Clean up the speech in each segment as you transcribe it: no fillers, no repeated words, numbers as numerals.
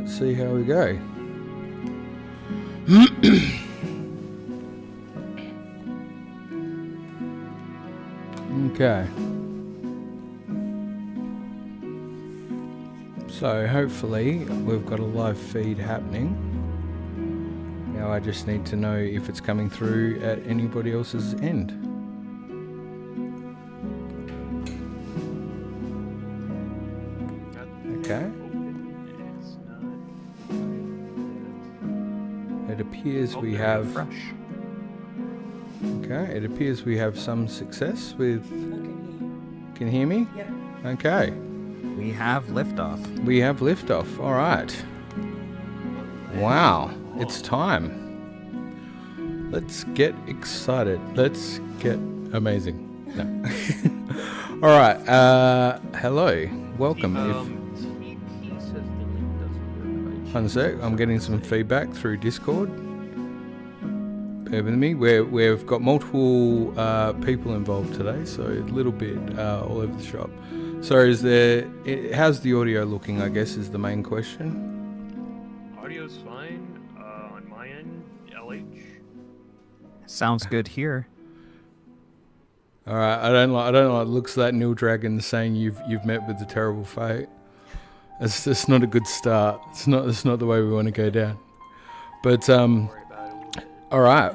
let's see how we go. Okay. So hopefully we've got a live feed happening. Now I just need to know if it's coming through at anybody else's end. Okay. It appears we have... Okay, it appears we have some success with... Can you hear me? Yep. Okay. We have liftoff. We have liftoff. All right. Wow. It's time. Let's get excited. Let's get amazing. No. All right. Hello. Welcome. He says the link doesn't work. One sec. I'm getting some feedback through Discord. Bear with me. We've got multiple people involved today, so a little bit all over the shop. So how's the audio looking, I guess, is the main question. Audio's fine on my end. LH. Sounds good here. All right. I don't like the looks of that Nil Dragon saying you've met with the terrible fate. It's just not a good start. It's not the way we want to go down. But all right.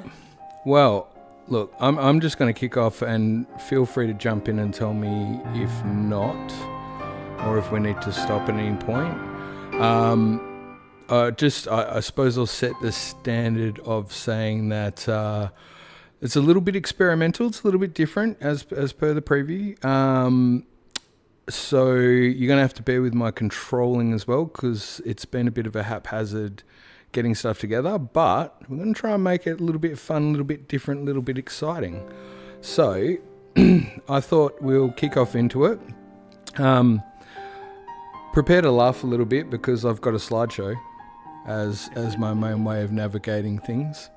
Well, look, I'm just going to kick off, and feel free to jump in and tell me if not, or if we need to stop at any point. I suppose I'll set the standard of saying that it's a little bit experimental. It's a little bit different as per the preview. So you're going to have to bear with my controlling as well, because it's been a bit of a haphazard getting stuff together, but we're going to try and make it a little bit fun, a little bit different, a little bit exciting. So I thought we'll kick off into it. Prepare to laugh a little bit, because I've got a slideshow as my main way of navigating things.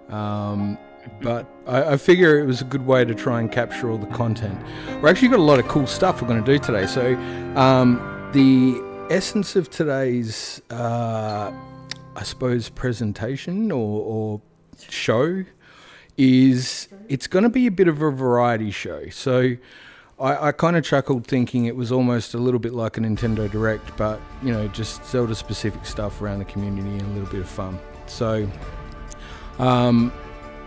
But I figure it was a good way to try and capture all the content. We're actually got a lot of cool stuff we're going to do today. So the essence of today's I suppose presentation or show is it's going to be a bit of a variety show. So I kind of chuckled thinking it was almost a little bit like a Nintendo Direct, but just Zelda specific stuff around the community and a little bit of fun. So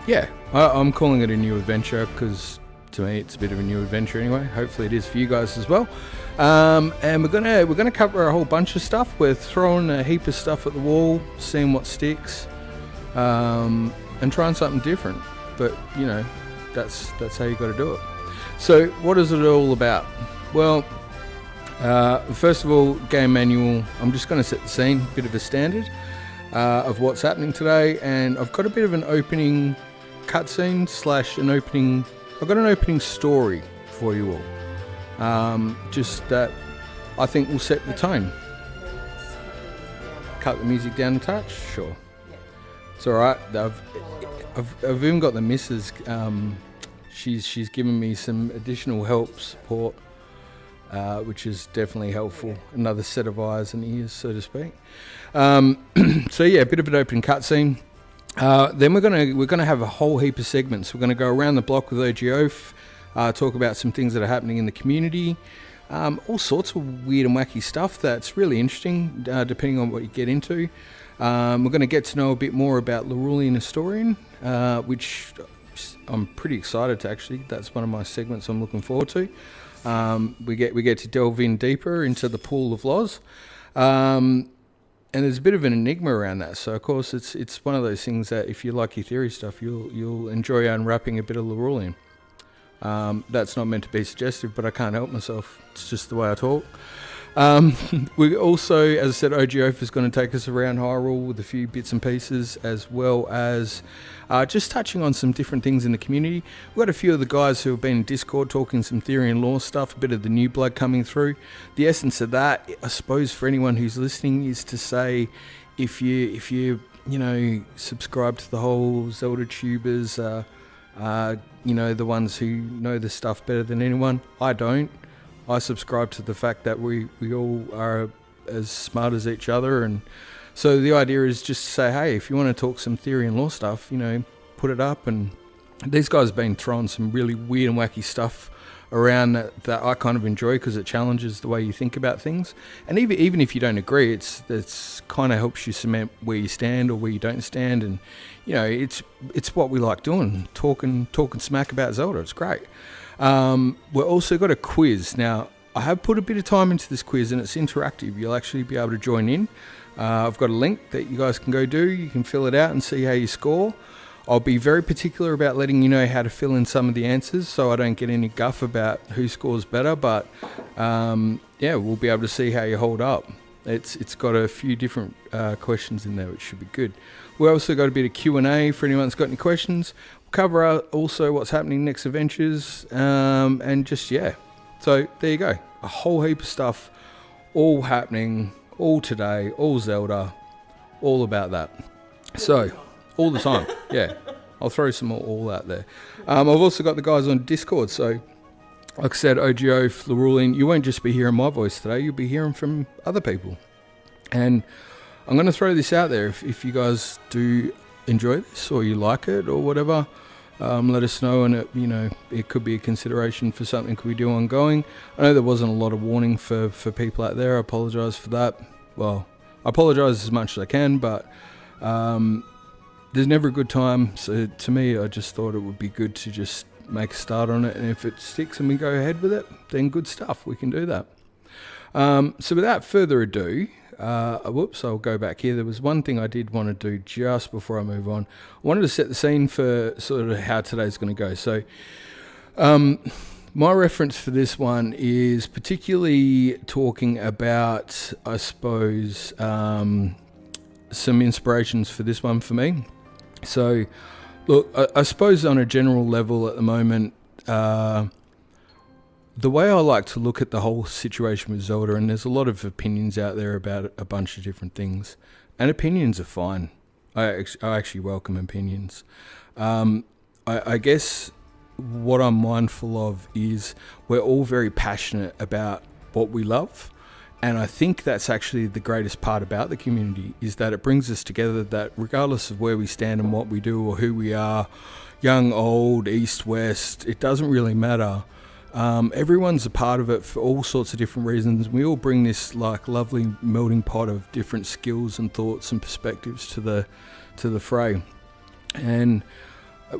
yeah, I'm calling it a new adventure, because to me it's a bit of a new adventure anyway. Hopefully it is for you guys as well. And we're gonna cover a whole bunch of stuff. We're throwing a heap of stuff at the wall, seeing what sticks, and trying something different. But that's how you got to do it. So what is it all about? Well, first of all, game manual. I'm just going to set the scene, bit of a standard of what's happening today, and I've got a bit of an opening cutscene / an opening. I've got an opening story for you all. Just that I think will set the tone. Cut the music down a touch, sure. It's all right. I've even got the missus. She's given me some additional support, which is definitely helpful. Another set of eyes and ears, so to speak. So yeah, a bit of an open cutscene. Then we're gonna have a whole heap of segments. We're gonna go around the block with OG Oaf, talk about some things that are happening in the community, all sorts of weird and wacky stuff that's really interesting, depending on what you get into. We're gonna get to know a bit more about Lorulean Historian, which I'm pretty excited to actually. That's one of my segments I'm looking forward to. We get to delve in deeper into the pool of Loz. And there's a bit of an enigma around that. So, of course, it's one of those things that if you like your theory stuff, you'll enjoy unwrapping a bit of Lorulean. That's not meant to be suggestive, but I can't help myself. It's just the way I talk. We also, as I said, OG Oaf is going to take us around Hyrule with a few bits and pieces, as well as just touching on some different things in the community. We've got a few of the guys who have been in Discord talking some theory and lore stuff, a bit of the new blood coming through. The essence of that, I suppose, for anyone who's listening, is to say, if you subscribe to the whole Zelda tubers, the ones who know the stuff better than anyone. I don't. I subscribe to the fact that we all are as smart as each other, and So the idea is just to say, hey, if you want to talk some theory and law stuff, put it up. And these guys have been throwing some really weird and wacky stuff around that I kind of enjoy, because it challenges the way you think about things. And even if you don't agree, it's kind of helps you cement where you stand or where you don't stand. And it's what we like doing, talking smack about Zelda. It's great. We've also got a quiz now. I have put a bit of time into this quiz, and it's interactive. You'll actually be able to join in. I've got a link that you guys can go do. You can fill it out and see how you score. I'll be very particular about letting you know how to fill in some of the answers, so I don't get any guff about who scores better. But we'll be able to see how you hold up. It's got a few different questions in there, which should be good. We also got a bit of Q&A for anyone that's got any questions. We'll cover also what's happening next adventures, and just So there you go, a whole heap of stuff, all happening, all today, all Zelda, all about that. So. All the time, yeah. I'll throw some all out there. I've also got the guys on Discord. So, like I said, OG Oaf, Lorulean, you won't just be hearing my voice today. You'll be hearing from other people. And I'm going to throw this out there. If you guys do enjoy this or you like it or whatever, let us know. And it could be a consideration for something we do ongoing. I know there wasn't a lot of warning for people out there. I apologise for that. Well, I apologise as much as I can, but there's never a good time. So to me, I just thought it would be good to just make a start on it. And if it sticks and we go ahead with it, then good stuff. We can do that. So without further ado, I'll go back here. There was one thing I did want to do just before I move on. I wanted to set the scene for sort of how today's going to go. So my reference for this one is particularly talking about, I suppose, some inspirations for this one for me. So, look, I suppose on a general level at the moment, the way I like to look at the whole situation with Zelda, and there's a lot of opinions out there about a bunch of different things, and opinions are fine. I actually welcome opinions. I guess what I'm mindful of is we're all very passionate about what we love. And I think that's actually the greatest part about the community, is that it brings us together, that regardless of where we stand and what we do or who we are, young, old, east, west, it doesn't really matter. Everyone's a part of it for all sorts of different reasons. We all bring this like lovely melting pot of different skills and thoughts and perspectives to the fray. And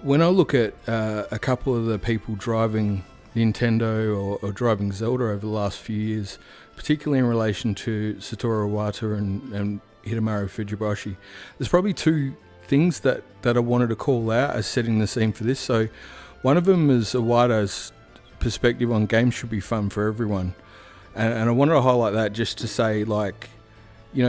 when I look at a couple of the people driving Nintendo or driving Zelda over the last few years, particularly in relation to Satoru Iwata and Hidemaru Fujibashi, there's probably two things that I wanted to call out as setting the scene for this. So one of them is Iwata's perspective on games should be fun for everyone. And I wanted to highlight that just to say, like,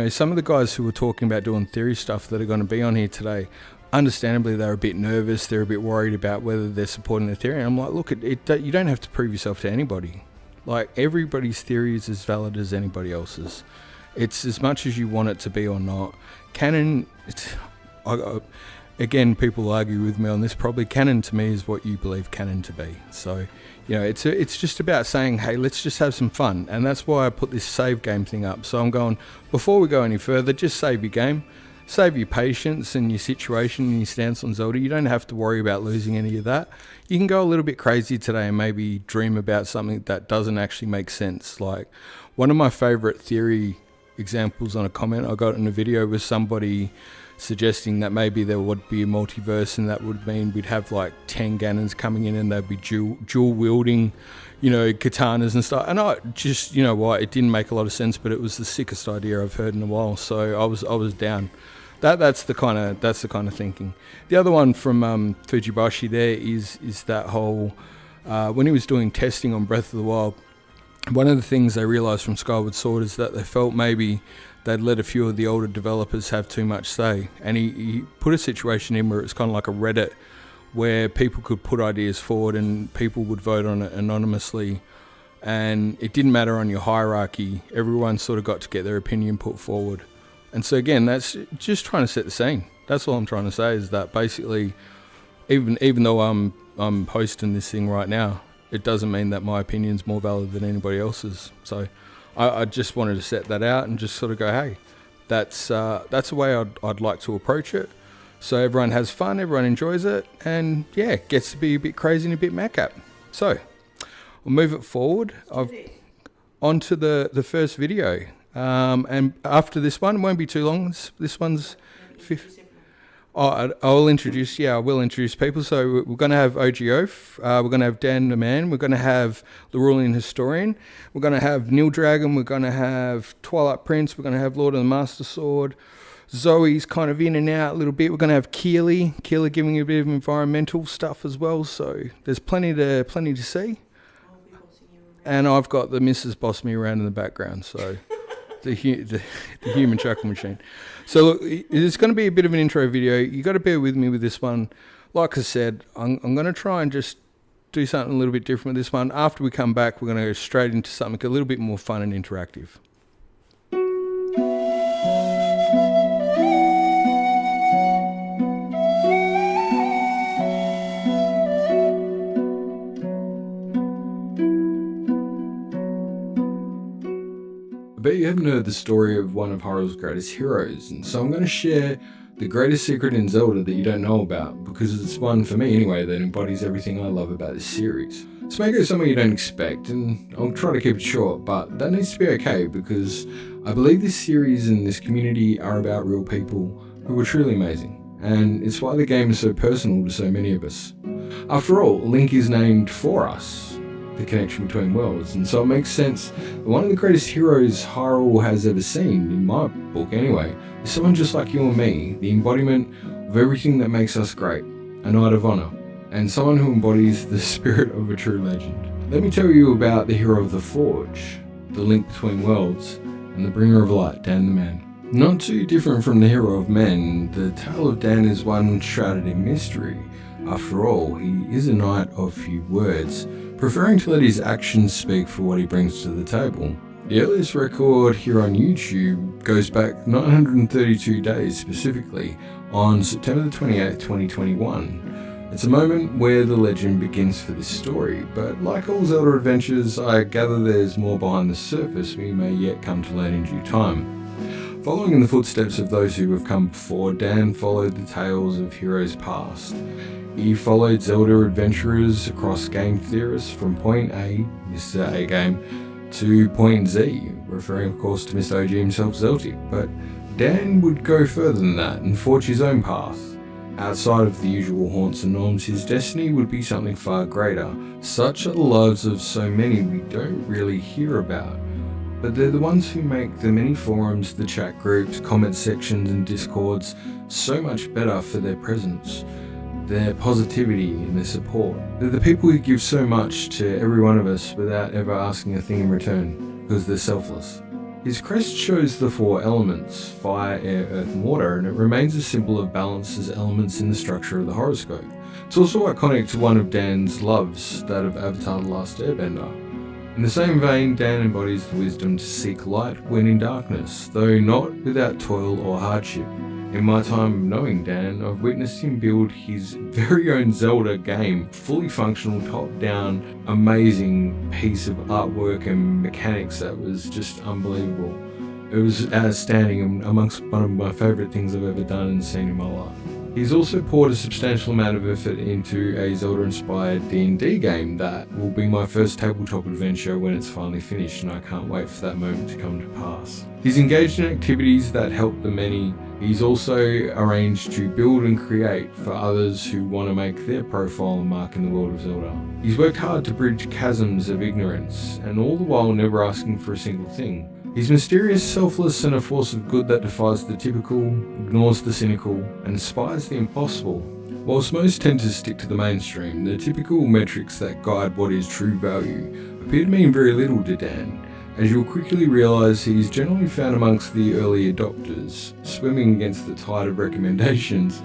some of the guys who were talking about doing theory stuff that are going to be on here today, understandably they're a bit nervous, they're a bit worried about whether they're supporting the theory. And I'm like, look, you don't have to prove yourself to anybody. Like, everybody's theory is as valid as anybody else's. It's as much as you want it to be or not. Canon, again, people argue with me on this, probably canon to me is what you believe canon to be. So, it's just about saying, hey, let's just have some fun. And that's why I put this save game thing up. So I'm going, before we go any further, just save your game. Save your patience and your situation and your stance on Zelda. You don't have to worry about losing any of that. You can go a little bit crazy today and maybe dream about something that doesn't actually make sense. Like, one of my favorite theory examples on a comment I got in a video was somebody suggesting that maybe there would be a multiverse, and that would mean we'd have like 10 Ganons coming in and they'd be dual wielding, katanas and stuff. And I just, it didn't make a lot of sense, but it was the sickest idea I've heard in a while. So I was down. That's the kind of thinking. The other one from Fujibashi there is that whole when he was doing testing on Breath of the Wild, one of the things they realised from Skyward Sword is that they felt maybe they'd let a few of the older developers have too much say, and he put a situation in where it's kind of like a Reddit where people could put ideas forward and people would vote on it anonymously, and it didn't matter on your hierarchy. Everyone sort of got to get their opinion put forward. And so again, that's just trying to set the scene. That's all I'm trying to say, is that basically, even though I'm hosting this thing right now, it doesn't mean that my opinion's more valid than anybody else's. So I just wanted to set that out and just sort of go, hey, that's the way I'd like to approach it. So everyone has fun, everyone enjoys it, and yeah, it gets to be a bit crazy and a bit madcap. So we'll move it forward. Onto the first video, and after this one, it won't be too long. This one's I will introduce people. So we're going to have OG Oaf, we're going to have Dan the Man, we're going to have Lorulean Historian, we're going to have Neil Dragon, we're going to have Twilight Prince, we're going to have Lord of the Master Sword. Zoe's kind of in and out a little bit. We're going to have Keely giving a bit of environmental stuff as well. So there's plenty to see. And I've got the missus boss me around in the background, so the human chuckle machine. So look, it's going to be a bit of an intro video. You got to bear with me with this one. Like I said, I'm going to try and just do something a little bit different with this one. After we come back, we're going to go straight into something a little bit more fun and interactive. I bet you haven't heard the story of one of horror's greatest heroes, and so I'm going to share the greatest secret in Zelda that you don't know about, because it's one, for me anyway, that embodies everything I love about this series. This may go somewhere you don't expect, and I'll try to keep it short, but that needs to be okay, because I believe this series and this community are about real people who are truly amazing, and it's why the game is so personal to so many of us. After all, Link is named for us, the connection between worlds, and so it makes sense that one of the greatest heroes Hyrule has ever seen, in my book anyway, is someone just like you and me, the embodiment of everything that makes us great, a knight of honor, and someone who embodies the spirit of a true legend. Let me tell you about the hero of the Forge, the link between worlds, and the bringer of light, Dan the Man. Not too different from the hero of men, the tale of Dan is one shrouded in mystery. After all, he is a knight of few words, preferring to let his actions speak for what he brings to the table. The earliest record here on YouTube goes back 932 days specifically, on September the 28th, 2021. It's a moment where the legend begins for this story, but like all Zelda adventures, I gather there's more behind the surface we may yet come to learn in due time. Following in the footsteps of those who have come before, Dan followed the tales of heroes past. He followed Zelda adventurers across game theorists from point A, Mr. A Game, to point Z, referring of course to Mr. OG himself, Zelda. But Dan would go further than that and forge his own path. Outside of the usual haunts and norms, his destiny would be something far greater. Such are the lives of so many we don't really hear about. But they're the ones who make the many forums, the chat groups, comment sections and discords so much better for their presence, their positivity and their support. They're the people who give so much to every one of us without ever asking a thing in return, because they're selfless. His crest shows the four elements, fire, air, earth and water, and it remains a symbol of balance as elements in the structure of the horoscope. It's also iconic to one of Dan's loves, that of Avatar The Last Airbender. In the same vein, Dan embodies the wisdom to seek light when in darkness, though not without toil or hardship. In my time of knowing Dan, I've witnessed him build his very own Zelda game, fully functional, top-down, amazing piece of artwork and mechanics that was just unbelievable. It was outstanding and amongst one of my favourite things I've ever done and seen in my life. He's also poured a substantial amount of effort into a Zelda-inspired D&D game that will be my first tabletop adventure when it's finally finished, and I can't wait for that moment to come to pass. He's engaged in activities that help the many. He's also arranged to build and create for others who want to make their profile and mark in the world of Zelda. He's worked hard to bridge chasms of ignorance, and all the while never asking for a single thing. He's mysterious, selfless, and a force of good that defies the typical, ignores the cynical, and aspires the impossible. Whilst most tend to stick to the mainstream, the typical metrics that guide what is true value appear to mean very little to Dan, as you'll quickly realise he's generally found amongst the early adopters, swimming against the tide of recommendations,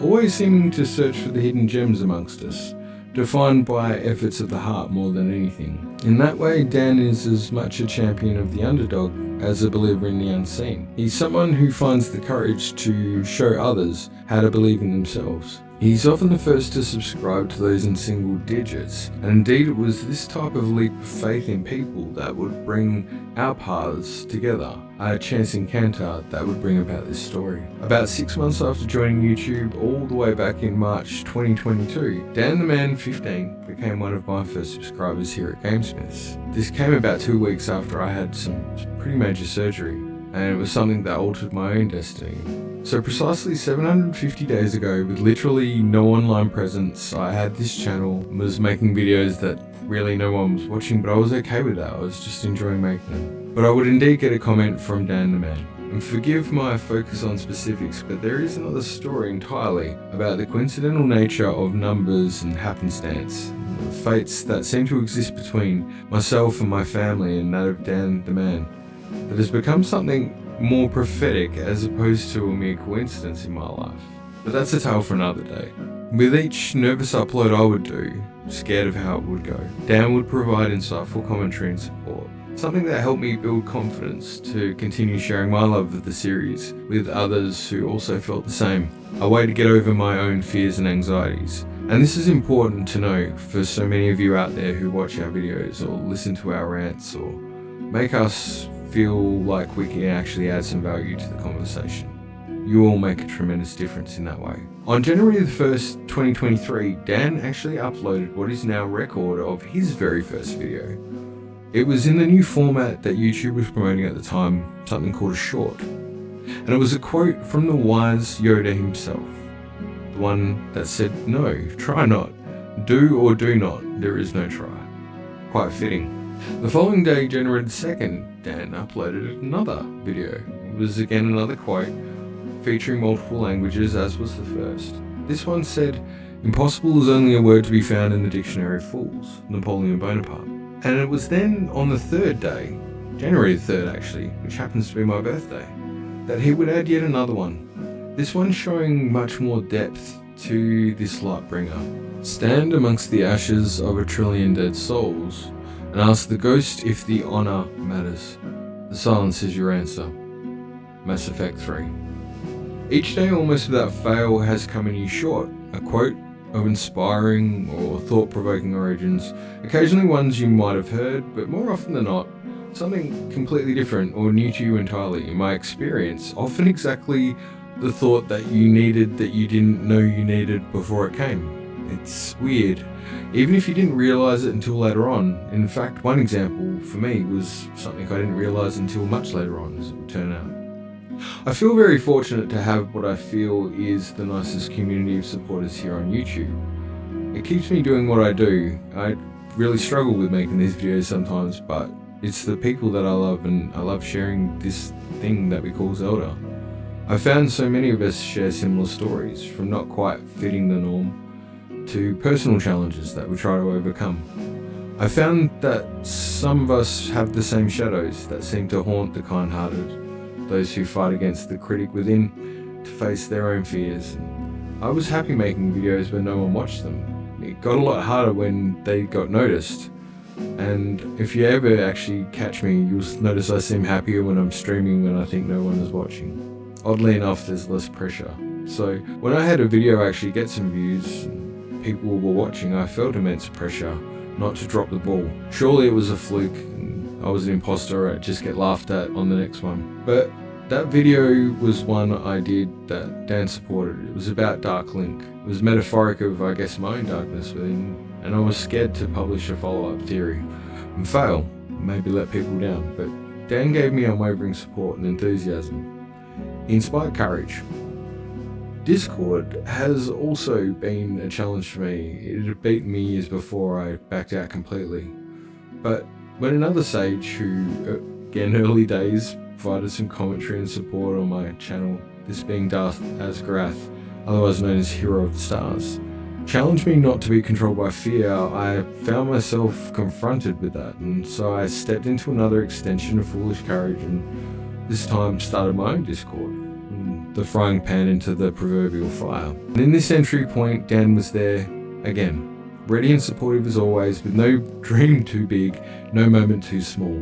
always seeming to search for the hidden gems amongst us, defined by efforts of the heart more than anything. In that way, Dan is as much a champion of the underdog as a believer in the unseen. He's someone who finds the courage to show others how to believe in themselves. He's often the first to subscribe to those in single digits, and indeed it was this type of leap of faith in people that would bring our paths together, a chance encounter that would bring about this story. About 6 months after joining YouTube, all the way back in March 2022, Dan the Man 15 became one of my first subscribers here at GameSmiths. This came about 2 weeks after I had some pretty major surgery, and it was something that altered my own destiny. So precisely 750 days ago, with literally no online presence, I had this channel, was making videos that really no one was watching, but I was okay with that. I was just enjoying making them. But I would indeed get a comment from Dan the Man. And forgive my focus on specifics, but there is another story entirely about the coincidental nature of numbers and happenstance, the fates that seem to exist between myself and my family and that of Dan the Man, that has become something more prophetic as opposed to a mere coincidence in my life. But that's a tale for another day. With each nervous upload I would do, scared of how it would go, Dan would provide insightful commentary and support. Something that helped me build confidence to continue sharing my love of the series with others who also felt the same. A way to get over my own fears and anxieties. And this is important to know for so many of you out there who watch our videos or listen to our rants or make us feel like we can actually add some value to the conversation. You all make a tremendous difference in that way. On January the 1st, 2023, Dan actually uploaded what is now a record of his very first video. It was in the new format that YouTube was promoting at the time, something called a short. And it was a quote from the wise Yoda himself. The one that said, "No, try not. Do or do not, there is no try." Quite fitting. The following day, January the 2nd, Dan uploaded another video. It was again another quote, featuring multiple languages as was the first. This one said, "Impossible is only a word to be found in the dictionary of fools, Napoleon Bonaparte." And it was then on the third day, January the 3rd actually, which happens to be my birthday, that he would add yet another one. This one showing much more depth to this Lightbringer. "Stand amongst the ashes of 1,000,000,000,000 dead souls, and ask the ghost if the honor matters. The silence is your answer." Mass Effect 3. Each day almost without fail has come a new short, a quote of inspiring or thought-provoking origins, occasionally ones you might have heard, but more often than not, something completely different or new to you entirely. In my experience, often exactly the thought that you needed that you didn't know you needed before it came. It's weird, even if you didn't realize it until later on. In fact, one example for me was something I didn't realize until much later on, as it would turn out. I feel very fortunate to have what I feel is the nicest community of supporters here on YouTube. It keeps me doing what I do. I really struggle with making these videos sometimes, but it's the people that I love, and I love sharing this thing that we call Zelda. I found so many of us share similar stories, from not quite fitting the norm to personal challenges that we try to overcome. I found that some of us have the same shadows that seem to haunt the kind-hearted, those who fight against the critic within to face their own fears. I was happy making videos when no one watched them. It got a lot harder when they got noticed. And if you ever actually catch me, you'll notice I seem happier when I'm streaming when I think no one is watching. Oddly enough, there's less pressure. So when I had a video actually get some views and people were watching, I felt immense pressure not to drop the ball. Surely it was a fluke and I was an imposter, I'd just get laughed at on the next one. But that video was one I did that Dan supported. It was about Dark Link. It was metaphoric of, I guess, my own darkness within, and I was scared to publish a follow-up theory and fail, maybe let people down. But Dan gave me unwavering support and enthusiasm. He inspired courage. Discord has also been a challenge for me. It had beaten me years before I backed out completely. But when another sage who, again, early days, provided some commentary and support on my channel, this being Darth Asgarath, otherwise known as Hero of the Stars, challenged me not to be controlled by fear, I found myself confronted with that, and so I stepped into another extension of foolish courage and this time started my own Discord, the frying pan into the proverbial fire. And in this entry point, Dan was there again, ready and supportive as always, with no dream too big, no moment too small.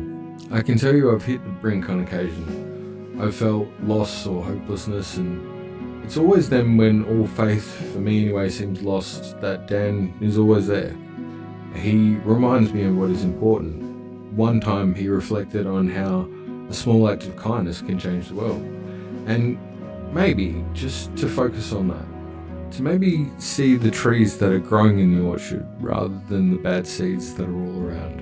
I can tell you I've hit the brink on occasion. I've felt loss or hopelessness, and It's always then when all faith, for me anyway, seems lost, that Dan is always there. He reminds me of what is important. One time he reflected on how a small act of kindness can change the world. And maybe, just to focus on that, to maybe see the trees that are growing in the orchard rather than the bad seeds that are all around.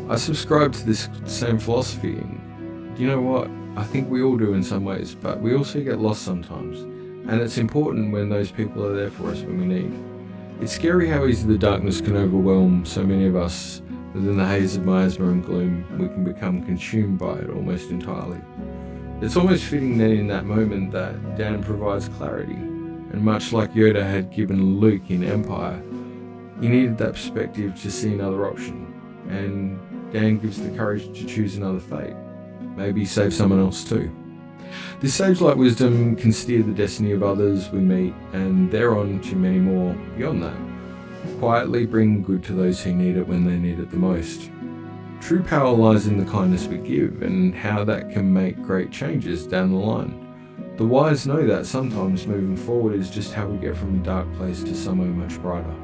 I subscribe to this same philosophy, and you know what? I think we all do in some ways, but we also get lost sometimes. And it's important when those people are there for us when we need. It's scary how easy the darkness can overwhelm so many of us, that in the haze of miasma and gloom, we can become consumed by it almost entirely. It's almost fitting then in that moment that Dan provides clarity, and much like Yoda had given Luke in Empire, he needed that perspective to see another option, and Dan gives the courage to choose another fate, maybe save someone else too. This sage-like wisdom can steer the destiny of others we meet, and thereon to many more beyond that. Quietly bring good to those who need it when they need it the most. True power lies in the kindness we give, and how that can make great changes down the line. The wise know that sometimes moving forward is just how we get from a dark place to somewhere much brighter.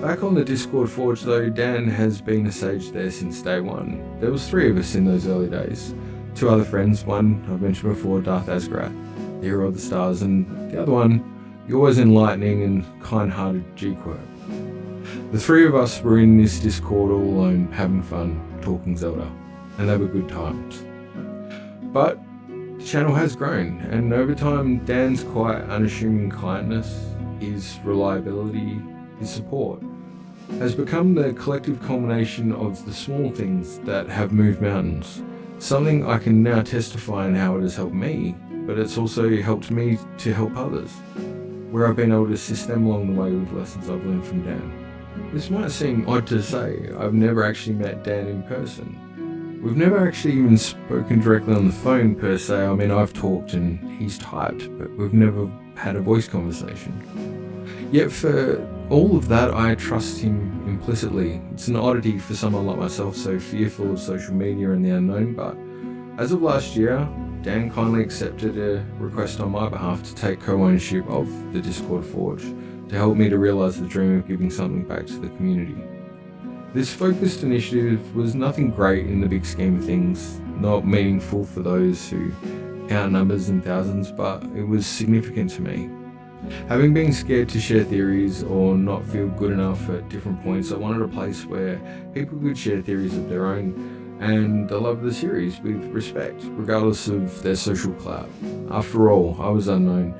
Back on the Discord Forge though, Dan has been a sage there since day one. There was 3 of us in those early days. 2 other friends, one I've mentioned before, Darth Asgrath, the hero of the stars, and the other one, the always enlightening and kind-hearted G-Quirk. The 3 of us were in this Discord all alone, having fun, talking Zelda, and they were good times. But the channel has grown, and over time Dan's quiet, unassuming kindness, his reliability, his support, has become the collective culmination of the small things that have moved mountains. Something I can now testify in how it has helped me, but it's also helped me to help others, where I've been able to assist them along the way with lessons I've learned from Dan. This might seem odd to say, I've never actually met Dan in person. We've never actually even spoken directly on the phone per se. I mean, I've talked and he's typed, but we've never had a voice conversation. Yet for all of that, I trust him implicitly. It's an oddity for someone like myself so fearful of social media and the unknown, but as of last year, Dan kindly accepted a request on my behalf to take co-ownership of the Discord Forge to help me to realise the dream of giving something back to the community. This focused initiative was nothing great in the big scheme of things, not meaningful for those who count numbers in thousands, but it was significant to me. Having been scared to share theories or not feel good enough at different points, I wanted a place where people could share theories of their own and the love of the series with respect, regardless of their social clout. After all, I was unknown,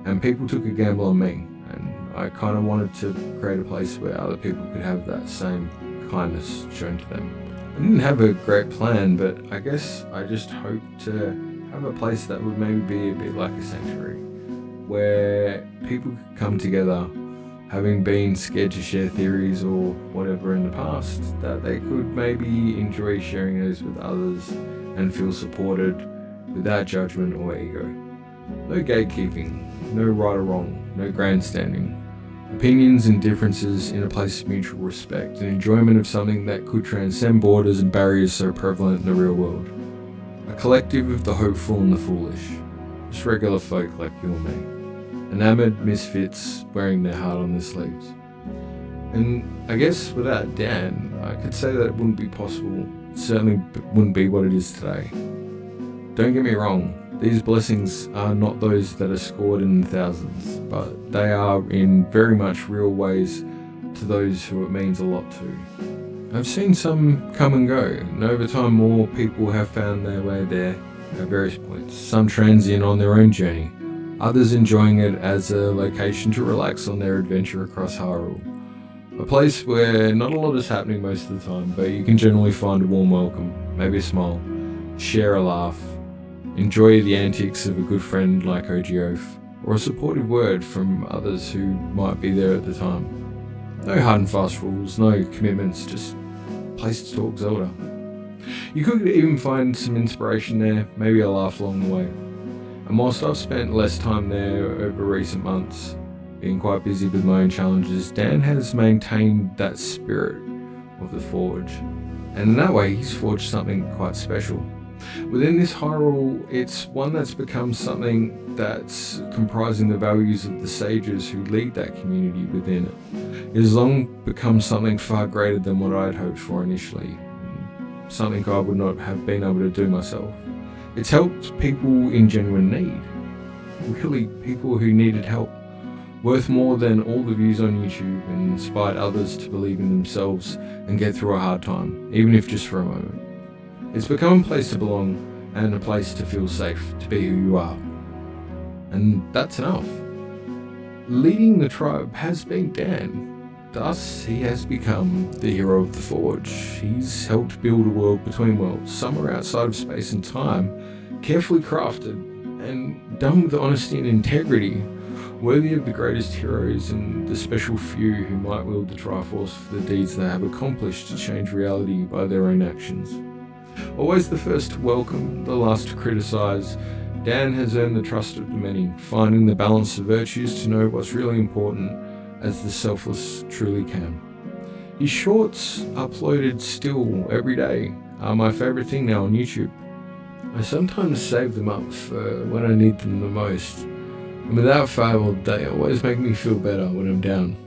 and people took a gamble on me, and I kind of wanted to create a place where other people could have that same kindness shown to them. I didn't have a great plan, but I guess I just hoped to have a place that would maybe be a bit like a sanctuary, where people could come together, having been scared to share theories or whatever in the past, that they could maybe enjoy sharing those with others and feel supported without judgment or ego. No gatekeeping, no right or wrong, no grandstanding. Opinions and differences in a place of mutual respect and enjoyment of something that could transcend borders and barriers so prevalent in the real world. A collective of the hopeful and the foolish. Just regular folk like you and me. Enamoured misfits wearing their heart on their sleeves. And I guess without Dan, I could say that it wouldn't be possible. It certainly wouldn't be what it is today. Don't get me wrong, these blessings are not those that are scored in the thousands, but they are in very much real ways to those who it means a lot to. I've seen some come and go, and over time more people have found their way there at various points, some transient on their own journey, others enjoying it as a location to relax on their adventure across Hyrule. A place where not a lot is happening most of the time, but you can generally find a warm welcome, maybe a smile, share a laugh, enjoy the antics of a good friend like OG Oaf, or a supportive word from others who might be there at the time. No hard and fast rules, no commitments, just a place to talk Zelda. You could even find some inspiration there, maybe a laugh along the way. And whilst I've spent less time there over recent months, being quite busy with my own challenges, Dan has maintained that spirit of the Forge. And in that way, he's forged something quite special. Within this hyrule, it's one that's become something that's comprising the values of the sages who lead that community within it. It has long become something far greater than what I had hoped for initially, something I would not have been able to do myself. It's helped people in genuine need, really people who needed help, worth more than all the views on YouTube, and inspired others to believe in themselves and get through a hard time, even if just for a moment. It's become a place to belong and a place to feel safe, to be who you are. And that's enough. Leading the tribe has been Dan. Thus, he has become the hero of the Forge. He's helped build a world between worlds, somewhere outside of space and time, carefully crafted and done with honesty and integrity, worthy of the greatest heroes and the special few who might wield the Triforce for the deeds they have accomplished to change reality by their own actions. Always the first to welcome, the last to criticise, Dan has earned the trust of the many, finding the balance of virtues to know what's really important as the selfless truly can. His shorts, uploaded still every day, are my favourite thing now on YouTube. I sometimes save them up for when I need them the most, and without fail, they always make me feel better when I'm down,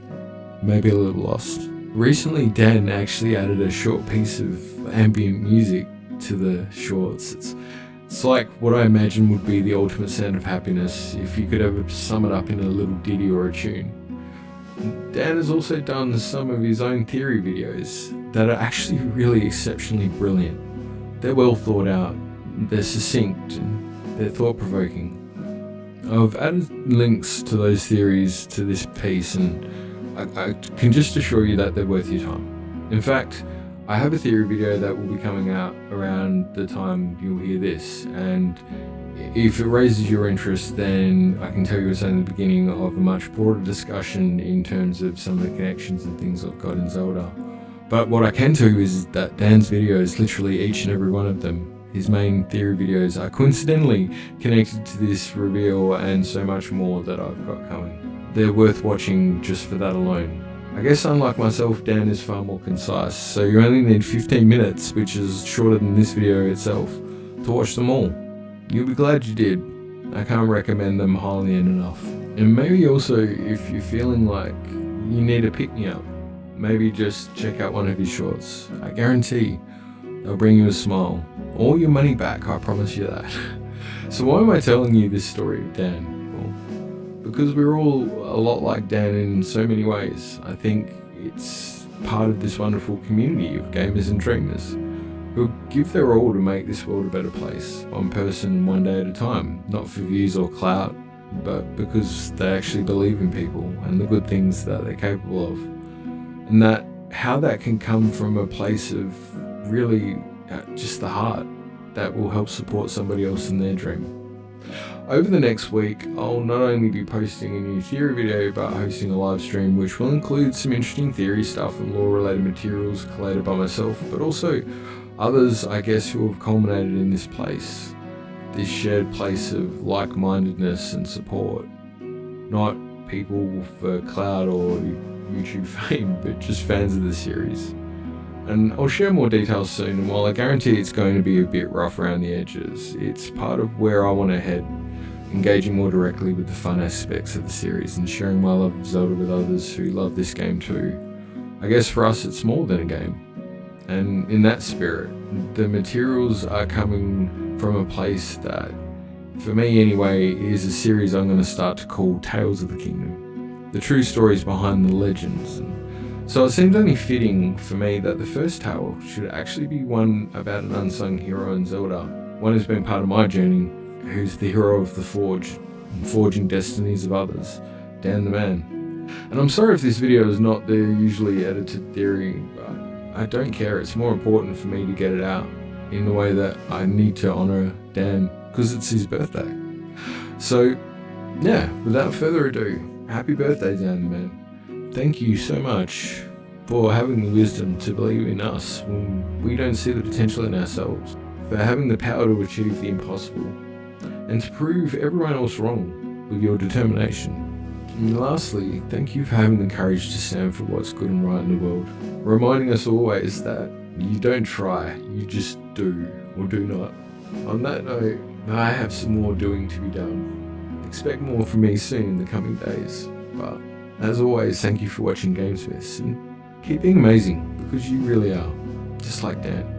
maybe a little lost. Recently, Dan actually added a short piece of ambient music to the shorts. It's like what I imagine would be the ultimate sound of happiness if you could ever sum it up in a little ditty or a tune. Dan has also done some of his own theory videos that are actually really exceptionally brilliant. They're well thought out, they're succinct, and they're thought-provoking. I've added links to those theories to this piece, and I can just assure you that they're worth your time. In fact, I have a theory video that will be coming out around the time you'll hear this, and if it raises your interest, then I can tell you it's only the beginning of a much broader discussion in terms of some of the connections and things I've got in Zelda. But what I can tell you is that Dan's videos, literally each and every one of them, his main theory videos, are coincidentally connected to this reveal and so much more that I've got coming. They're worth watching just for that alone. I guess unlike myself, Dan is far more concise, so you only need 15 minutes, which is shorter than this video itself, to watch them all. You'll be glad you did. I can't recommend them highly enough. And maybe also, if you're feeling like you need a pick-me-up, maybe just check out one of his shorts. I guarantee they'll bring you a smile. Or your money back, I promise you that. So why am I telling you this story of Dan? Because we're all a lot like Dan in so many ways. I think it's part of this wonderful community of gamers and dreamers who give their all to make this world a better place, one person one day at a time, not for views or clout, but because they actually believe in people and the good things that they're capable of. And that how that can come from a place of really just the heart that will help support somebody else in their dream. Over the next week, I'll not only be posting a new theory video, but hosting a live stream which will include some interesting theory stuff and lore related materials collated by myself, but also others, I guess, who have culminated in this place, this shared place of like-mindedness and support. Not people for clout or YouTube fame, but just fans of the series. And I'll share more details soon, and while I guarantee it's going to be a bit rough around the edges, it's part of where I want to head, engaging more directly with the fun aspects of the series and sharing my love of Zelda with others who love this game too. I guess for us it's more than a game. And in that spirit, the materials are coming from a place that, for me anyway, is a series I'm going to start to call Tales of the Kingdom. The true stories behind the legends. So it seems only fitting for me that the first tale should actually be one about an unsung hero in Zelda, one who's been part of my journey, who's the hero of the Forge, and forging destinies of others, Dan the Man. And I'm sorry if this video is not the usually edited theory, but I don't care. It's more important for me to get it out in the way that I need to honour Dan, because it's his birthday. So yeah, without further ado, happy birthday, Dan the Man. Thank you so much for having the wisdom to believe in us when we don't see the potential in ourselves, for having the power to achieve the impossible, and to prove everyone else wrong with your determination. And lastly, thank you for having the courage to stand for what's good and right in the world, reminding us always that you don't try, you just do or do not. On that note, I have some more doing to be done. Expect more from me soon in the coming days. But as always, thank you for watching GameSmiths, and keep being amazing, because you really are, just like Dan.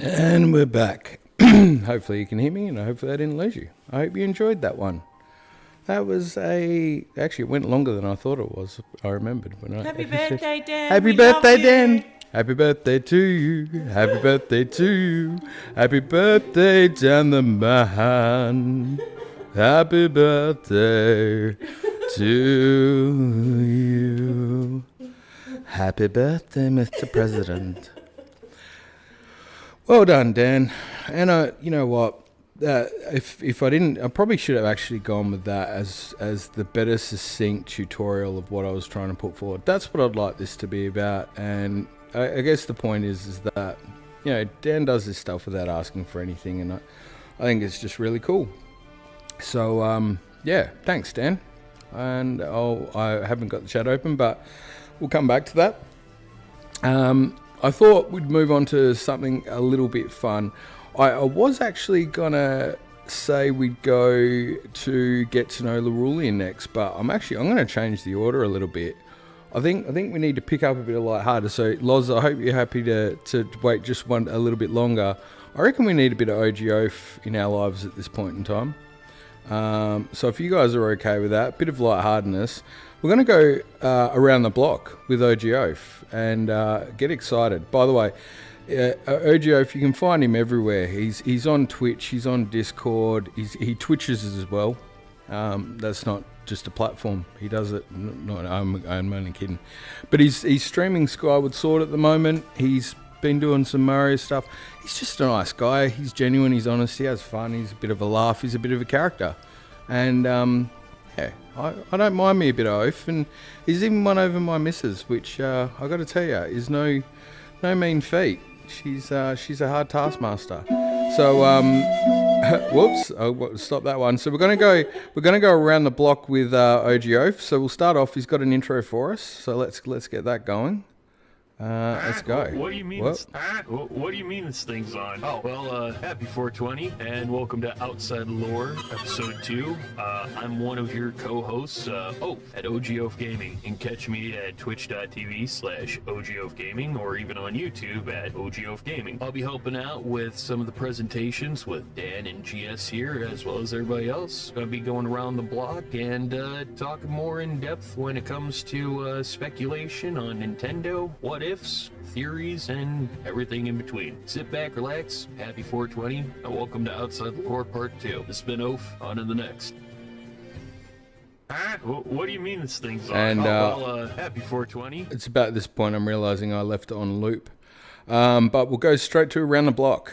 And we're back. Hopefully you can hear me, and hopefully I didn't lose you. I hope you enjoyed that one. That was actually, it went longer than I thought it was. I remembered when I... Happy birthday, Dan. Happy We birthday, love you. Dan. Happy birthday to you. Happy birthday to you. Happy birthday, Dan the man. Happy birthday to you. Happy birthday, Mr. President. Well done, Dan. And you know what? If I didn't, I probably should have actually gone with that as the better succinct tutorial of what I was trying to put forward. That's what I'd like this to be about. And I guess the point is that, you know, Dan does this stuff without asking for anything, and I think it's just really cool. So yeah, thanks, Dan. And I haven't got the chat open, but we'll come back to that. I thought we'd move on to something a little bit fun. I was actually gonna say we'd go to get to know Lorulean next, but I'm gonna change the order a little bit. I think we need to pick up a bit of lighthearted. So Loz, I hope you're happy to wait just a little bit longer. I reckon we need a bit of OG Oaf in our lives at this point in time. So if you guys are okay with that, a bit of lightheartedness. We're going to go around the block with OG Oaf and get excited. By the way, OG Oaf, you can find him everywhere. He's on Twitch, he's on Discord, he Twitches as well. That's not just a platform. He does it. No, I'm only kidding. But he's streaming Skyward Sword at the moment. He's been doing some Mario stuff. He's just a nice guy. He's genuine, he's honest, he has fun, he's a bit of a laugh, he's a bit of a character. And yeah, I don't mind me a bit of Oaf, and he's even won over my missus, which I got to tell you is no mean feat. She's a hard taskmaster. So whoops, I'll stop that one. So we're gonna go around the block with OG Oaf. So we'll start off. He's got an intro for us. So let's get that going. Let's go. What do you mean? What do you mean this thing's on? Oh, well, happy 420 and welcome to Outside Lore, episode 2. I'm one of your co-hosts, Oaf, at Oaf Gaming. You can catch me at twitch.tv/Oaf Gaming or even on YouTube at Oaf Gaming. I'll be helping out with some of the presentations with Dan and GS here, as well as everybody else. Gonna be going around the block and talking more in depth when it comes to speculation on Nintendo, what ifs, theories, and everything in between. Sit back, relax, happy 420, and welcome to Outside the Lore Part 2. This has been Oaf, on to the next. What do you mean this thing's on? And happy 420. It's about this point I'm realizing I left it on loop. But we'll go straight to around the block.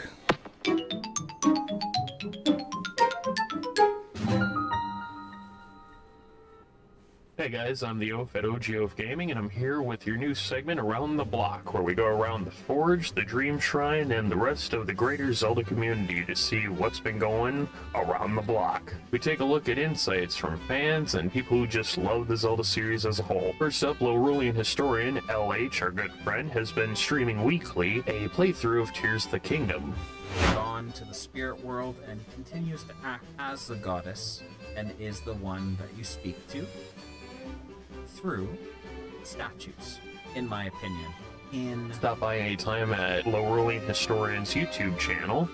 Hey guys, I'm the Oaf at Oaf Gaming, and I'm here with your new segment, Around the Block, where we go around the Forge, the Dream Shrine, and the rest of the greater Zelda community to see what's been going around the block. We take a look at insights from fans and people who just love the Zelda series as a whole. First up, Lorulean Historian, LH, our good friend, has been streaming weekly a playthrough of Tears of the Kingdom. Gone to the spirit world and continues to act as the goddess and is the one that you speak to through statues, in my opinion. Stop by anytime at Lorulean Historian's YouTube channel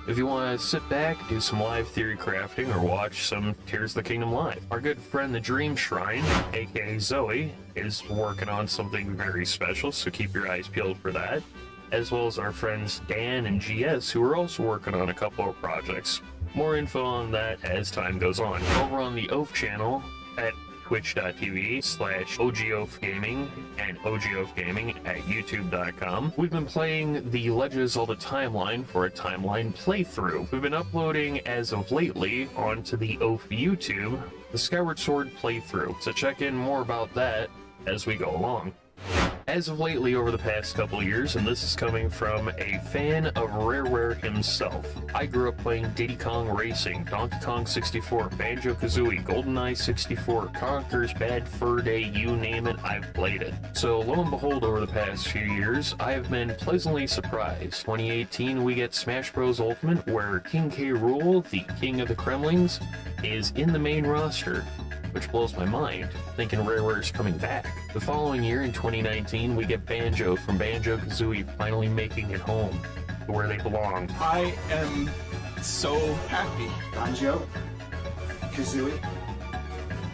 if you want to sit back, do some live theory crafting, or watch some Tears of the Kingdom live. Our good friend the Dream Shrine, aka Zoe, is working on something very special, so keep your eyes peeled for that. As well as our friends Dan and GS, who are also working on a couple of projects. More info on that as time goes on. Over on the Oaf channel at twitch.tv/OGOaf Gaming and OGOaf Gaming at youtube.com. We've been playing the Legend of Zelda timeline for a timeline playthrough. We've been uploading as of lately onto the Oaf YouTube the Skyward Sword playthrough, so check in more about that as we go along. As of lately, over the past couple of years, and this is coming from a fan of Rareware himself, I grew up playing Diddy Kong Racing, Donkey Kong 64, Banjo-Kazooie, GoldenEye 64, Conker's Bad Fur Day, you name it, I've played it. So lo and behold, over the past few years, I have been pleasantly surprised. 2018, we get Smash Bros. Ultimate, where King K. Rool, the King of the Kremlings, is in the main roster, which blows my mind, thinking Rareware is coming back. The following year, in 2019, we get Banjo from Banjo-Kazooie finally making it home, to where they belong. I am so happy. Banjo, Kazooie,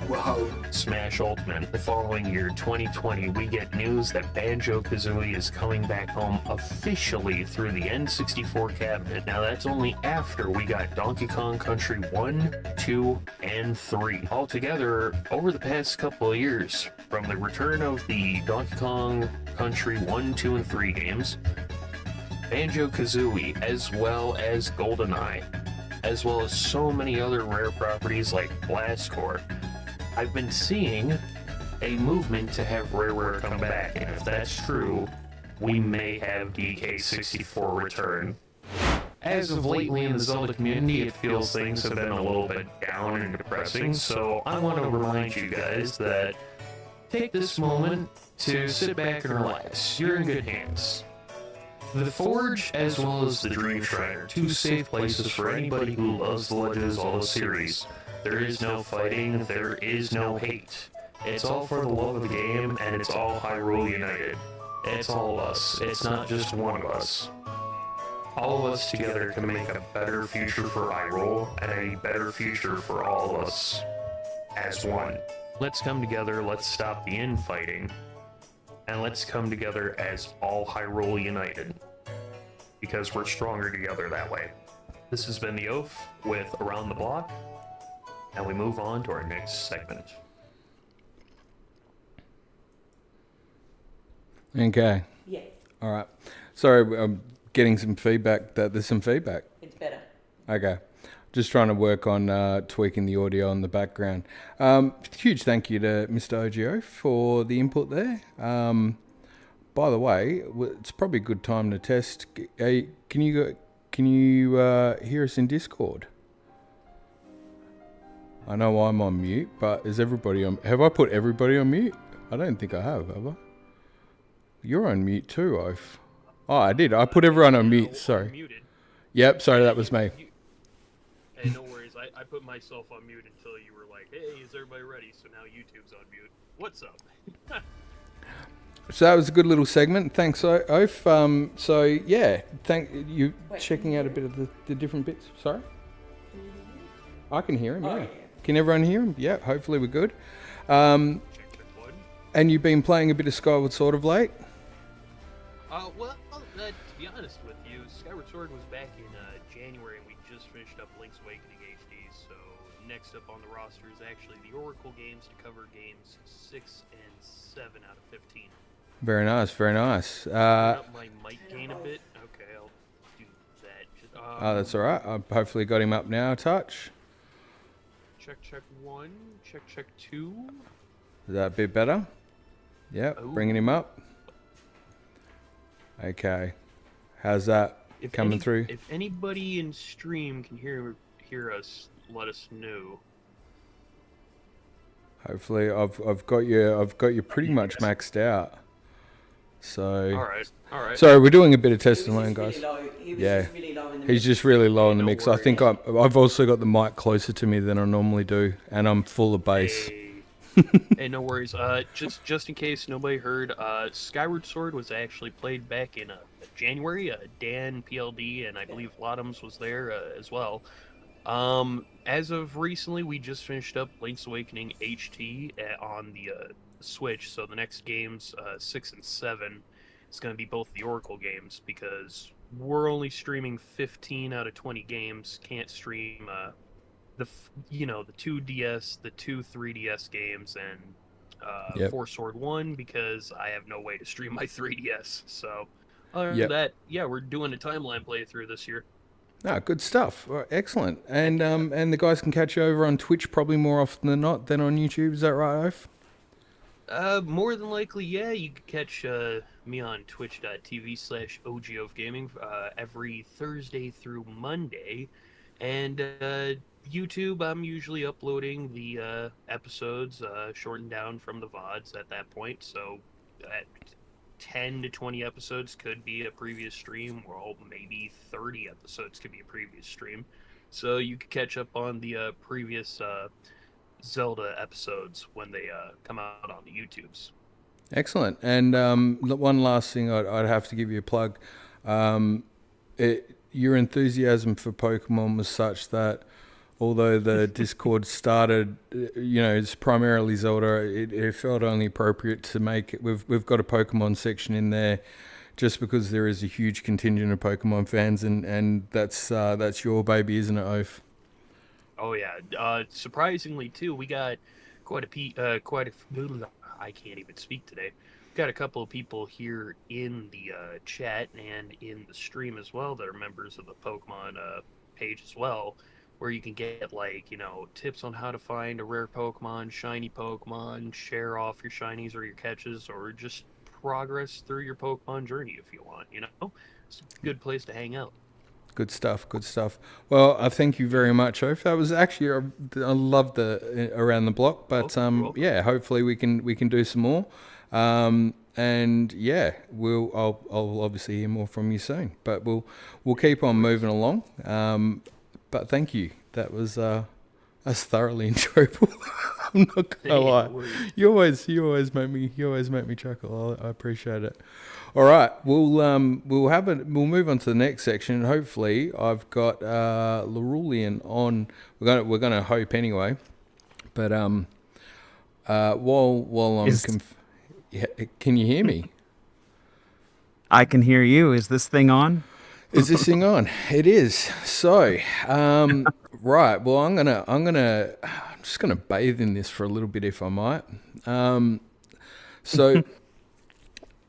whoa. Smash Ultimate. The following year, 2020, we get news that Banjo-Kazooie is coming back home officially through the N64 cabinet. Now that's only after we got Donkey Kong Country 1, 2, and 3. Altogether, over the past couple of years, from the return of the Donkey Kong Country 1, 2, and 3 games, Banjo-Kazooie, as well as GoldenEye, as well as so many other rare properties like Blast Corps, I've been seeing a movement to have Rareware come back, and if that's true, we may have DK64 return. As of lately in the Zelda community, it feels things have been a little bit down and depressing, so I want to remind you guys that take this moment to sit back and relax. You're in good hands. The Forge, as well as the Dream Shrine, are two safe places for anybody who loves the Legend of Zelda series. There is no fighting, there is no hate. It's all for the love of the game, and it's all Hyrule United. It's all of us, it's not just one of us. All of us together can make a better future for Hyrule, and a better future for all of us as one. Let's come together, let's stop the infighting, and let's come together as all Hyrule United. Because we're stronger together that way. This has been the Oaf with Around the Block, and we move on to our next segment. Okay. Yeah, All right. Sorry, I'm getting some feedback that there's some feedback. it's better. Okay. Just trying to work on tweaking the audio in the background. Huge thank you to Mr. OGO for the input there. By the way, it's probably a good time to test. Can you hear us in Discord? I know I'm on mute, but is everybody on? Have I put everybody on mute? I don't think I have I? You're on mute too, Oaf. Oh, I did. I put everyone on mute. Sorry. Muted. Yep. Sorry, that was me. Hey, no worries. I put myself on mute until you were like, hey, is everybody ready? So now YouTube's on mute. What's up? So that was a good little segment. Thanks, Oaf. So yeah, thank you checking out a bit of the different bits. Sorry. I can hear him. Yeah. Can everyone hear him? Yeah. Hopefully we're good. And you've been playing a bit of Skyward Sword of late. Well, to be honest with you, Skyward Sword was back in January, and we just finished up Link's Awakening HD. So next up on the roster is actually the Oracle games to cover games 6 and 7 out of 15. Very nice. Very nice. Turn up my mic gain a bit. Okay, I'll do that. Oh, that's all right. I've hopefully got him up now. Touch. Check 1. Check 2. Is that a bit better? Yep. Ooh. Bringing him up. Okay. How's that coming through? If anybody in stream can hear us, let us know. Hopefully, I've got you pretty much maxed out. So. All right. Sorry, we're doing a bit of test and learn, guys. Yeah. He's just really low in the No mix. I think I've also got the mic closer to me than I normally do, and I'm full of bass. Hey, no worries. Just in case nobody heard, Skyward Sword was actually played back in January. Dan PLD and I believe Lottoms was there as well. As of recently, we just finished up Link's Awakening HT on the Switch. So the next games, 6 and 7, is going to be both the Oracle games because we're only streaming 15 out of 20 games. Can't stream the 2 DS, the 2 3DS games, and Four Sword 1 because I have no way to stream my 3DS. So other than that, yeah, we're doing a timeline playthrough this year. Ah, good stuff. All right, excellent. And the guys can catch you over on Twitch probably more often than not than on YouTube. Is that right, Oaf? More than likely, yeah. You can catch me on twitch.tv/OGOFgaming every Thursday through Monday. And YouTube, I'm usually uploading the episodes shortened down from the VODs at that point. So 10 to 20 episodes could be a previous stream, or maybe 30 episodes could be a previous stream. So you could catch up on the previous Zelda episodes when they come out on the YouTubes. Excellent. And one last thing I'd have to give you a plug. Your enthusiasm for Pokemon was such that although the Discord started, it's primarily Zelda, it felt only appropriate to make it. We've got a Pokemon section in there just because there is a huge contingent of Pokemon fans, and that's your baby, isn't it, Oaf? Oh yeah. Surprisingly too, we got I can't even speak today. Got a couple of people here in the chat and in the stream as well that are members of the Pokemon page as well, where you can get tips on how to find a rare Pokemon, shiny Pokemon, share off your shinies or your catches, or just progress through your Pokemon journey if you want. It's a good place to hang out. Good stuff. Well, I thank you very much, Oaf. That was actually I love the around the block, but yeah, hopefully we can do some more. And yeah, I'll obviously hear more from you soon, but we'll keep on moving along. But thank you. That was that's thoroughly enjoyable. I'm not gonna lie. You always make me chuckle. I appreciate it. All right, we'll move on to the next section, and hopefully I've got Lorulean on. We're gonna hope anyway. But while I'm can you hear me? I can hear you. Is this thing on? Is this thing on? It is. So, right. Well, I'm just gonna bathe in this for a little bit, if I might. So,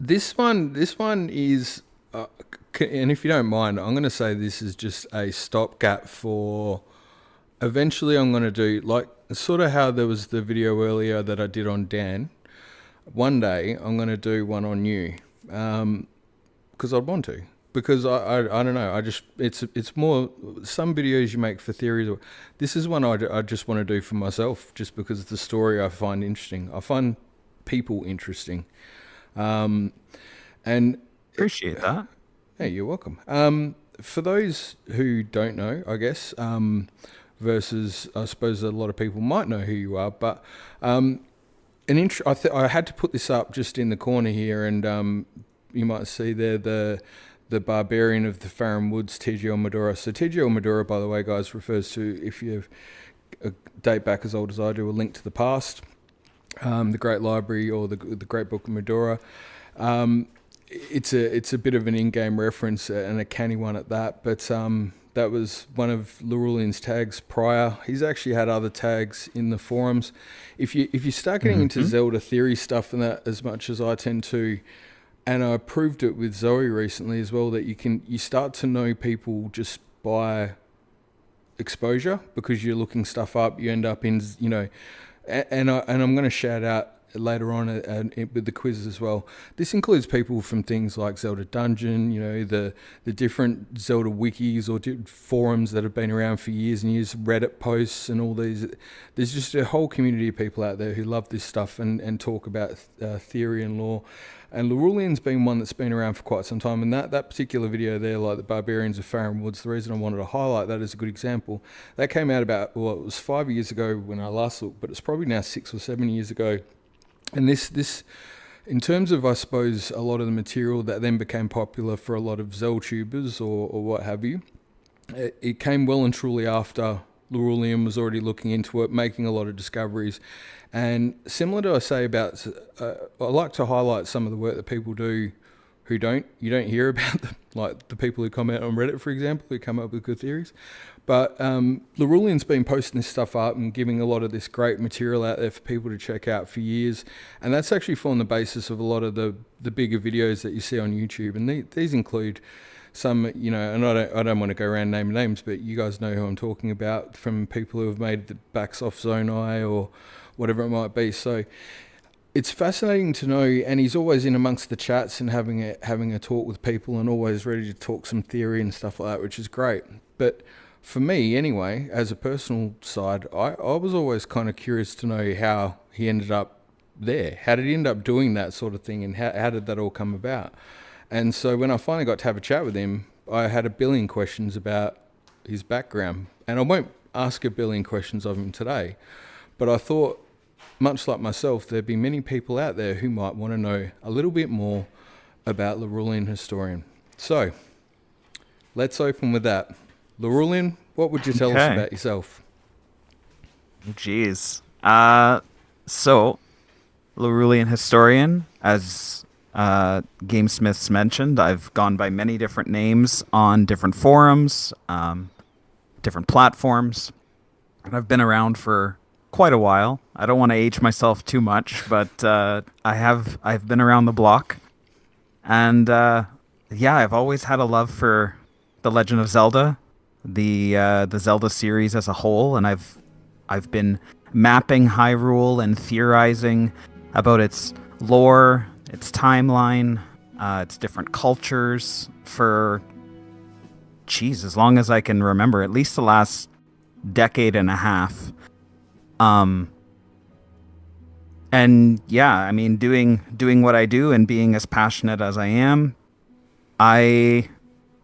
this one is, and if you don't mind, I'm gonna say this is just a stopgap for. Eventually, I'm gonna do sort of how there was the video earlier that I did on Dan. One day, I'm gonna do one on you, because I'd want to. Because I don't know, it's more some videos you make for theories. This is one I just want to do for myself, just because it's the story I find interesting. I find people interesting, and appreciate that. Hey, you're welcome. For those who don't know, I guess, versus I suppose a lot of people might know who you are, but I had to put this up just in the corner here, and you might see there the barbarian of the Farum Woods, T.G.L. Medora. So T.G.L. Medora, by the way, guys, refers to, if you date back as old as I do, a link to the past, the Great Library or the Great Book of Medora. It's a bit of an in-game reference and a canny one at that, but that was one of Lorulean's tags prior. He's actually had other tags in the forums. If you start getting into Zelda theory stuff and that as much as I tend to, and I proved it with Zoe recently as well, that you start to know people just by exposure, because you're looking stuff up. You end up in, and I'm going to shout out later on with the quiz as well. This includes people from things like Zelda Dungeon, the different Zelda wikis or forums that have been around for years and years, Reddit posts and all these. There's just a whole community of people out there who love this stuff and talk about theory and lore. And Lorulean's been one that's been around for quite some time. And that particular video there, like the Barbarians of Farum Woods, the reason I wanted to highlight that as a good example, that came out about, it was 5 years ago when I last looked, but it's probably now 6 or 7 years ago. And this, in terms of, I suppose, a lot of the material that then became popular for a lot of Zeltubers or what have you, it came well and truly after Lorulean was already looking into it, making a lot of discoveries. And similar to I say about, I like to highlight some of the work that people do who you don't hear about, like the people who comment on Reddit, for example, who come up with good theories. But Lorulean's been posting this stuff up and giving a lot of this great material out there for people to check out for years. And that's actually formed the basis of a lot of the bigger videos that you see on YouTube. And these include some, and I don't want to go around naming names, but you guys know who I'm talking about, from people who have made the backs off Zonai or whatever it might be. So it's fascinating to know, and he's always in amongst the chats and having a talk with people, and always ready to talk some theory and stuff like that, which is great. But for me, anyway, as a personal side, I was always kind of curious to know how he ended up there. How did he end up doing that sort of thing, and how did that all come about? And so when I finally got to have a chat with him, I had a billion questions about his background, and I won't ask a billion questions of him today, but I thought, much like myself, there'd be many people out there who might want to know a little bit more about Lorulean Historian. So, let's open with that. Lorulean, what would you tell us about yourself? Jeez. So, Lorulean Historian, as GameSmiths mentioned, I've gone by many different names on different forums, different platforms, and I've been around for quite a while. I don't want to age myself too much, but I've been around the block, and yeah, I've always had a love for The Legend of Zelda, the Zelda series as a whole, and I've been mapping Hyrule and theorizing about its lore, its timeline, its different cultures for, as long as I can remember, at least the last decade and a half. And yeah, I mean, doing what I do and being as passionate as I am, I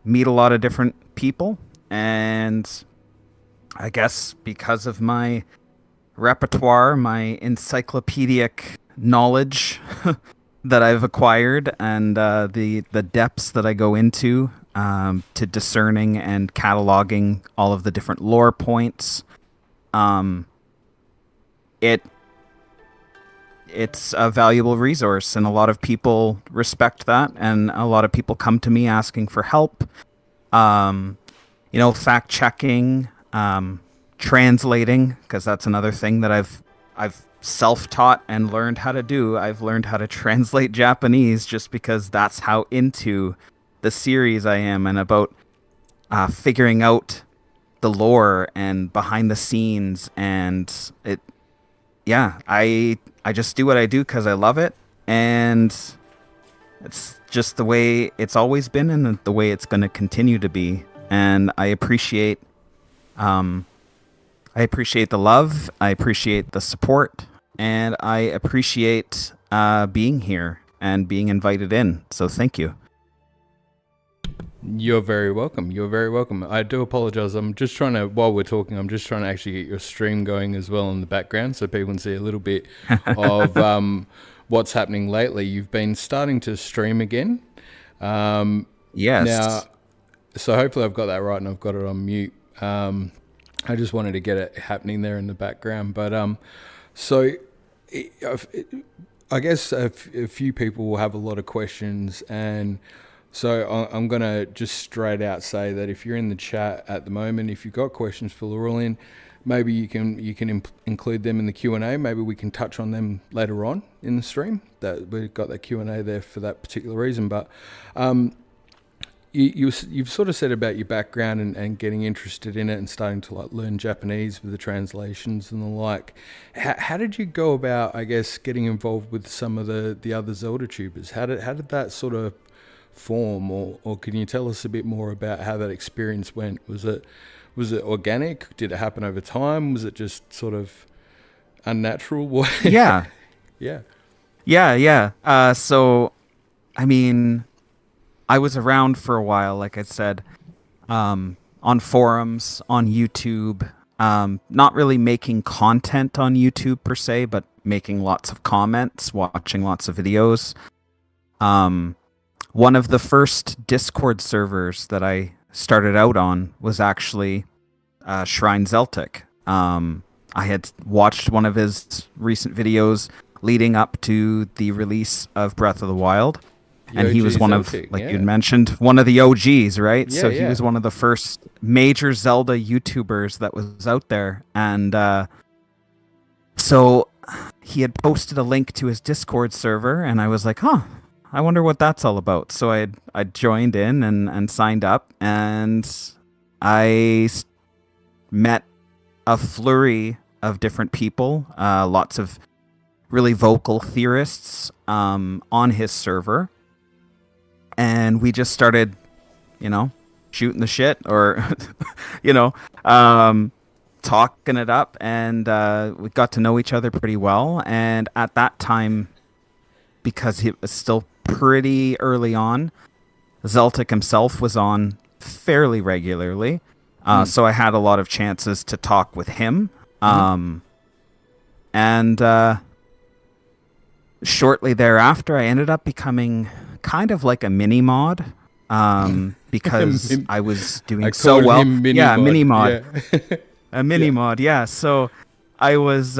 meet a lot of different people, and I guess because of my repertoire, my encyclopedic knowledge that I've acquired, and the depths that I go into to discerning and cataloging all of the different lore points, it's a valuable resource, and a lot of people respect that, and a lot of people come to me asking for help. Fact checking, translating, because that's another thing that I've self-taught and learned how to do. I've learned how to translate Japanese just because that's how into the series I am, and about figuring out the lore and behind the scenes, and I just do what I do because I love it, and it's just the way it's always been, and the way it's going to continue to be. And I appreciate the love, I appreciate the support, and I appreciate being here and being invited in. So thank you. You're very welcome. You're very welcome. I do apologize. I'm just trying to, while we're talking, I'm just trying to actually get your stream going as well in the background so people can see a little bit of what's happening lately. You've been starting to stream again. Yes. Now, so hopefully I've got that right and I've got it on mute. I just wanted to get it happening there in the background. But I guess a few people will have a lot of questions, and so I'm going to just straight out say that if you're in the chat at the moment, if you've got questions for Lorulean, maybe you can include them in the Q&A. Maybe we can touch on them later on in the stream. That we've got that Q&A there for that particular reason. But you've sort of said about your background and getting interested in it and starting to learn Japanese with the translations and the like. How did you go about, I guess, getting involved with some of the other Zelda tubers? How did that sort of form, or can you tell us a bit more about how that experience went? Was it organic? Did it happen over time? Was it just sort of unnatural? Yeah. Yeah. So, I mean, I was around for a while, like I said, on forums, on YouTube, not really making content on YouTube per se, but making lots of comments, watching lots of videos. One of the first Discord servers that I started out on was actually Shrine Zeltic. I had watched one of his recent videos leading up to the release of Breath of the Wild. And he was one Zeltic, of, like you'd mentioned, one of the OGs, right? So he was one of the first major Zelda YouTubers that was out there. And so he had posted a link to his Discord server, and I was like, I wonder what that's all about. So I joined in and signed up, and I met a flurry of different people, lots of really vocal theorists on his server, and we just started, shooting the shit, or talking it up, and we got to know each other pretty well. And at that time, because it was still pretty early on, Zeltic himself was on fairly regularly, so I had a lot of chances to talk with him. And shortly thereafter, I ended up becoming kind of like a mini mod, because I was doing so well. Mini mod. Yeah. A mini mod, yeah. So I was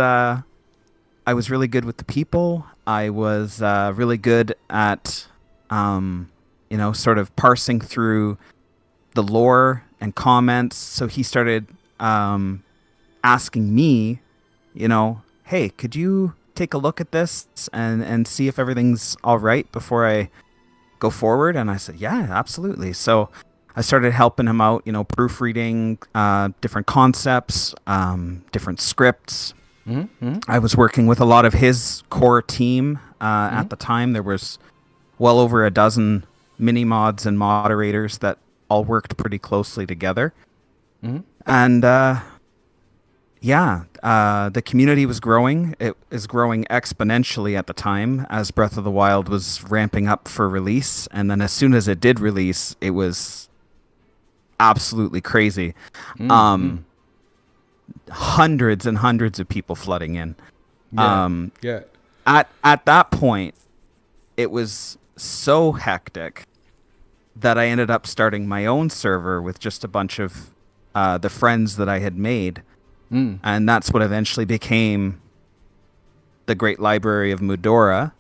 really good with the people. I was really good at sort of parsing through the lore and comments. So he started asking me, hey, could you take a look at this and see if everything's all right before I go forward? And I said, yeah, absolutely. So I started helping him out, proofreading different concepts, different scripts. I was working with a lot of his core team at the time. There was well over a dozen mini mods and moderators that all worked pretty closely together. And the community was growing. It is growing exponentially at the time as Breath of the Wild was ramping up for release. And then as soon as it did release, it was absolutely crazy. Hundreds and hundreds of people flooding in. At that point, it was so hectic that I ended up starting my own server with just a bunch of the friends that I had made. And that's what eventually became the Great Library of Mudora.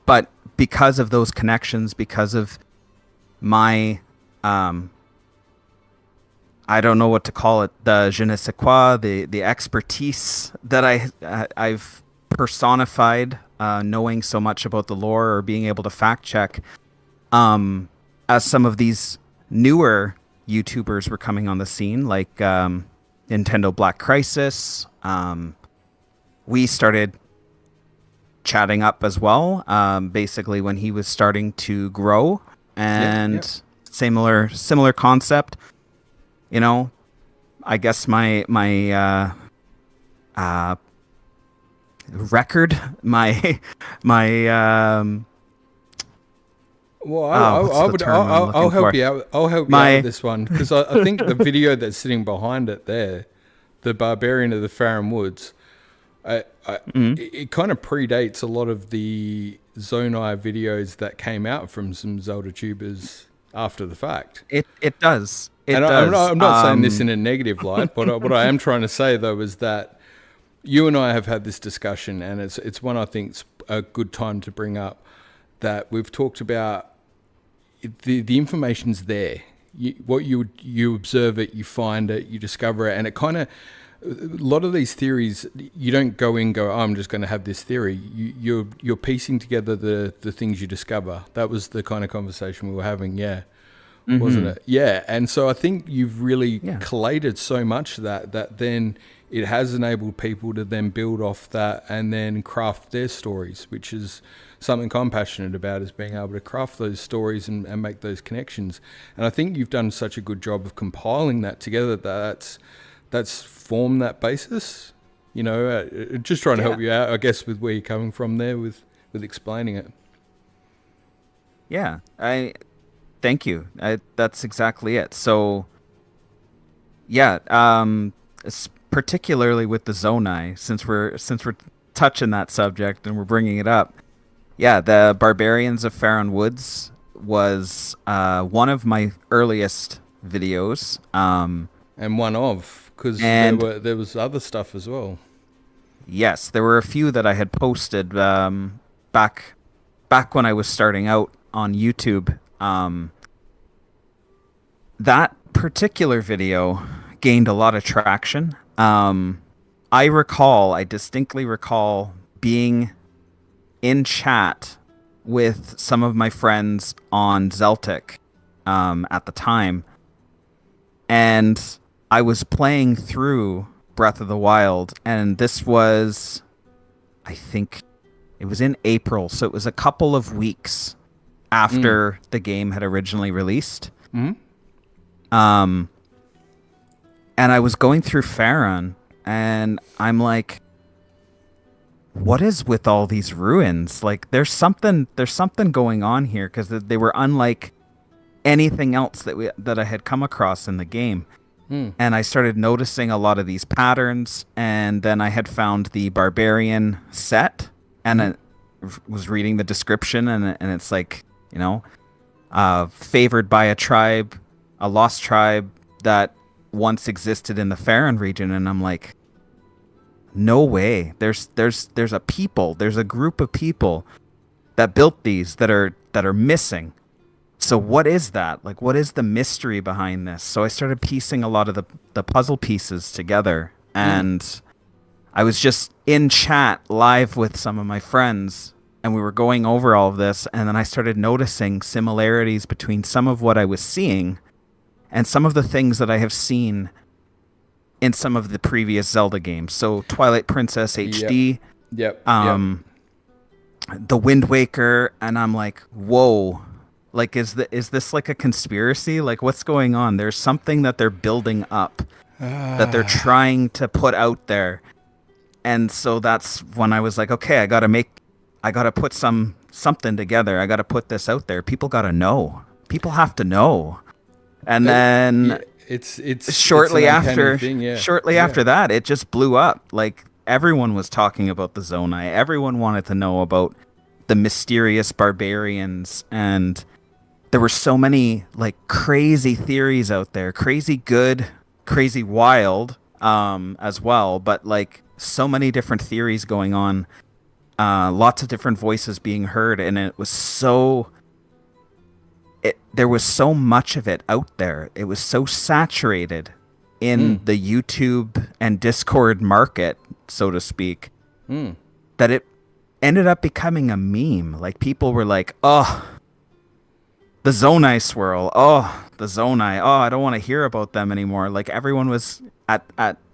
But because of those connections, because of my, I don't know what to call it, the je ne sais quoi, the expertise that I've personified, knowing so much about the lore or being able to fact check, as some of these newer YouTubers were coming on the scene, like Nintendo Black Crisis. We started chatting up as well, basically when he was starting to grow, and similar concept. I guess my record, my Well, I'll help you out. I'll help you out with this one, because I think the video that's sitting behind it there, the Barbarian of the Farron Woods, it kind of predates a lot of the Zonai videos that came out from some Zelda tubers after the fact. It does. I'm not saying this in a negative light, but what I am trying to say though is that you and I have had this discussion, and it's one I think's a good time to bring up. That we've talked about the information's there. You observe it, you find it, you discover it, and it kind of, a lot of these theories, you don't go in and go, oh, I'm just going to have this theory. You're piecing together the things you discover. That was the kind of conversation we were having, wasn't it? Yeah, and so I think you've really collated so much that then it has enabled people to then build off that and then craft their stories, which is something I'm passionate about, is being able to craft those stories and make those connections. And I think you've done such a good job of compiling that together that's formed that basis. Just trying to help you out, I guess, with where you're coming from there with explaining it. Yeah, thank you. That's exactly it. So, particularly with the Zonai, since we're touching that subject and we're bringing it up. Yeah, the Barbarians of Farron Woods was one of my earliest videos. And one of, because there was other stuff as well. Yes, there were a few that I had posted back when I was starting out on YouTube. That particular video gained a lot of traction. I distinctly recall being in chat with some of my friends on Zeltic at the time, and I was playing through Breath of the Wild, and this was, I think, it was in April, so it was a couple of weeks after the game had originally released. Mhm. And I was going through Faerun, and I'm like, what is with all these ruins? Like, there's something going on here, because they were unlike anything else that I had come across in the game. And I started noticing a lot of these patterns, and then I had found the Barbarian set, and I was reading the description, and it's like, you know, favored by a tribe, a lost tribe that once existed in the Faerun region, and I'm like, no way. There's a people, there's a group of people that built these that are missing. So what is that? Like, what is the mystery behind this? So I started piecing a lot of the puzzle pieces together, and I was just in chat live with some of my friends, and we were going over all of this, and then I started noticing similarities between some of what I was seeing and some of the things that I have seen in some of the previous Zelda games. So Twilight Princess HD, Yep. The Wind Waker, and I'm like, whoa. Like, is this like a conspiracy? Like, what's going on? There's something that they're building up, that they're trying to put out there. And so that's when I was like, okay, I gotta put something together. I gotta put this out there. People gotta know. People have to know. And then it's shortly an uncanny after, thing, after that, it just blew up. Like, everyone was talking about the Zonai. Everyone wanted to know about the mysterious barbarians, and there were so many like crazy theories out there, crazy good, crazy wild, as well, but like so many different theories going on, lots of different voices being heard, and there was so much of it out there. It was so saturated in the YouTube and Discord market, so to speak, that it ended up becoming a meme. Like, people were like, oh, the Zonai swirl. Oh, the Zonai. Oh, I don't want to hear about them anymore. Like, everyone was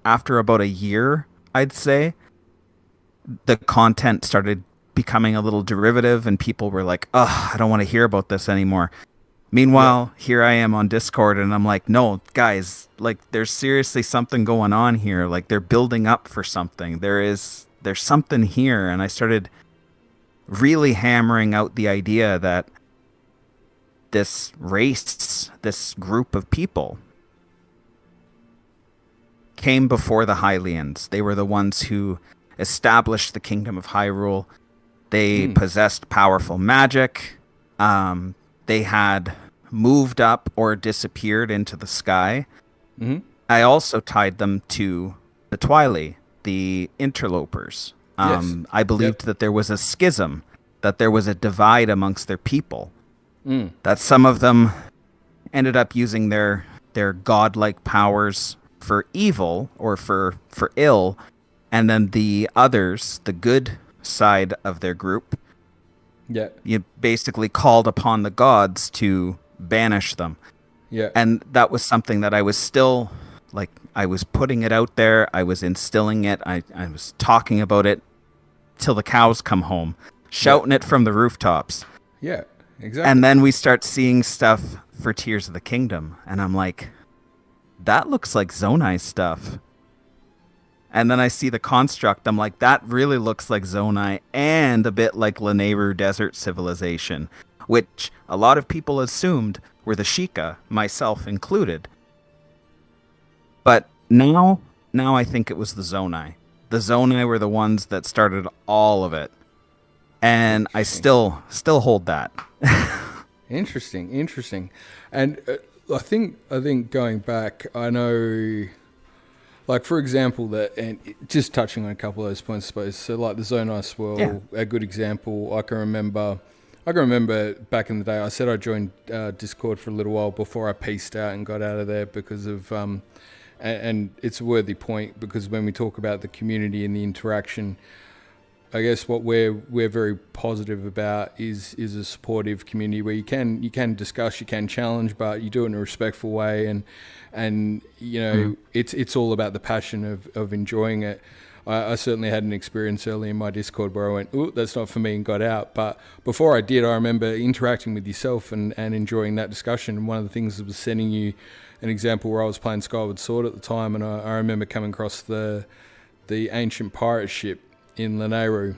after about a year, I'd say, the content started becoming a little derivative, and people were like, oh, I don't want to hear about this anymore. Meanwhile, here I am on Discord, and I'm like, no, guys, like, there's seriously something going on here. Like, they're building up for something. There's something here. And I started really hammering out the idea that this race, this group of people, came before the Hylians. They were the ones who established the Kingdom of Hyrule. They possessed powerful magic. They had moved up or disappeared into the sky. I also tied them to the Twili, the interlopers. I believed that there was a schism, that there was a divide amongst their people, that some of them ended up using their godlike powers for evil or for ill, and then the others, the good side of their group, you basically called upon the gods to banish them. And that was something that I was still, like, I was putting it out there. I was instilling it. I was talking about it till the cows come home, shouting it from the rooftops. Yeah, exactly. And then we start seeing stuff for Tears of the Kingdom, and I'm like, that looks like Zonai stuff. And then I see the construct. I'm like, that really looks like Zonai and a bit like Lanayru Desert Civilization, which a lot of people assumed were the Sheikah, myself included. But now I think it was the Zonai. The Zonai were the ones that started all of it. And I still hold that. Interesting. And I think going back, I know, like, for example, and just touching on a couple of those points, I suppose. So, like, the Zonai swirl, a good example. I can remember back in the day, I said I joined Discord for a little while before I peaced out and got out of there because of, and it's a worthy point, because when we talk about the community and the interaction, I guess what we're very positive about is a supportive community where you can discuss, you can challenge, but you do it in a respectful way, and you know it's all about the passion of enjoying it. I certainly had an experience early in my Discord where I went, "Ooh, that's not for me," and got out. But before I did, I remember interacting with yourself and enjoying that discussion. And one of the things was sending you an example where I was playing Skyward Sword at the time, and I remember coming across the ancient pirate ship in Lanayru,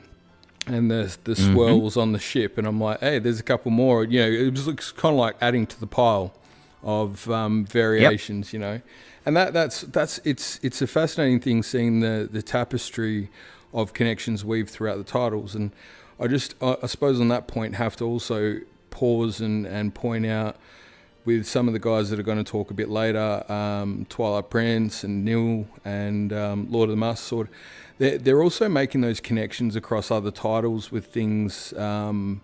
and the swirls on the ship, and I'm like, hey, there's a couple more. You know, it was kind of like adding to the pile of variations. You know, and that's it's a fascinating thing seeing the tapestry of connections weaved throughout the titles. And I suppose on that point have to also pause and point out with some of the guys that are going to talk a bit later, Twilight Prince and Nil and Lord of the Master Sword. They're also making those connections across other titles with things, and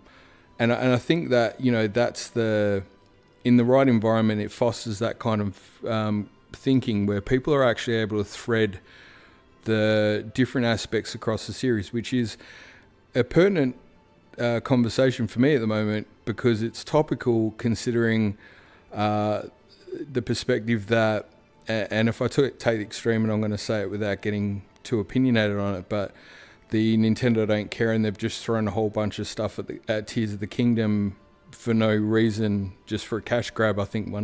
I think that, you know, that's in the right environment, it fosters that kind of thinking where people are actually able to thread the different aspects across the series, which is a pertinent conversation for me at the moment because it's topical considering the perspective that, and if I take the extreme, and I'm going to say it without getting too opinionated on it, but the Nintendo don't care, and they've just thrown a whole bunch of stuff at Tears of the Kingdom for no reason, just for a cash grab. I think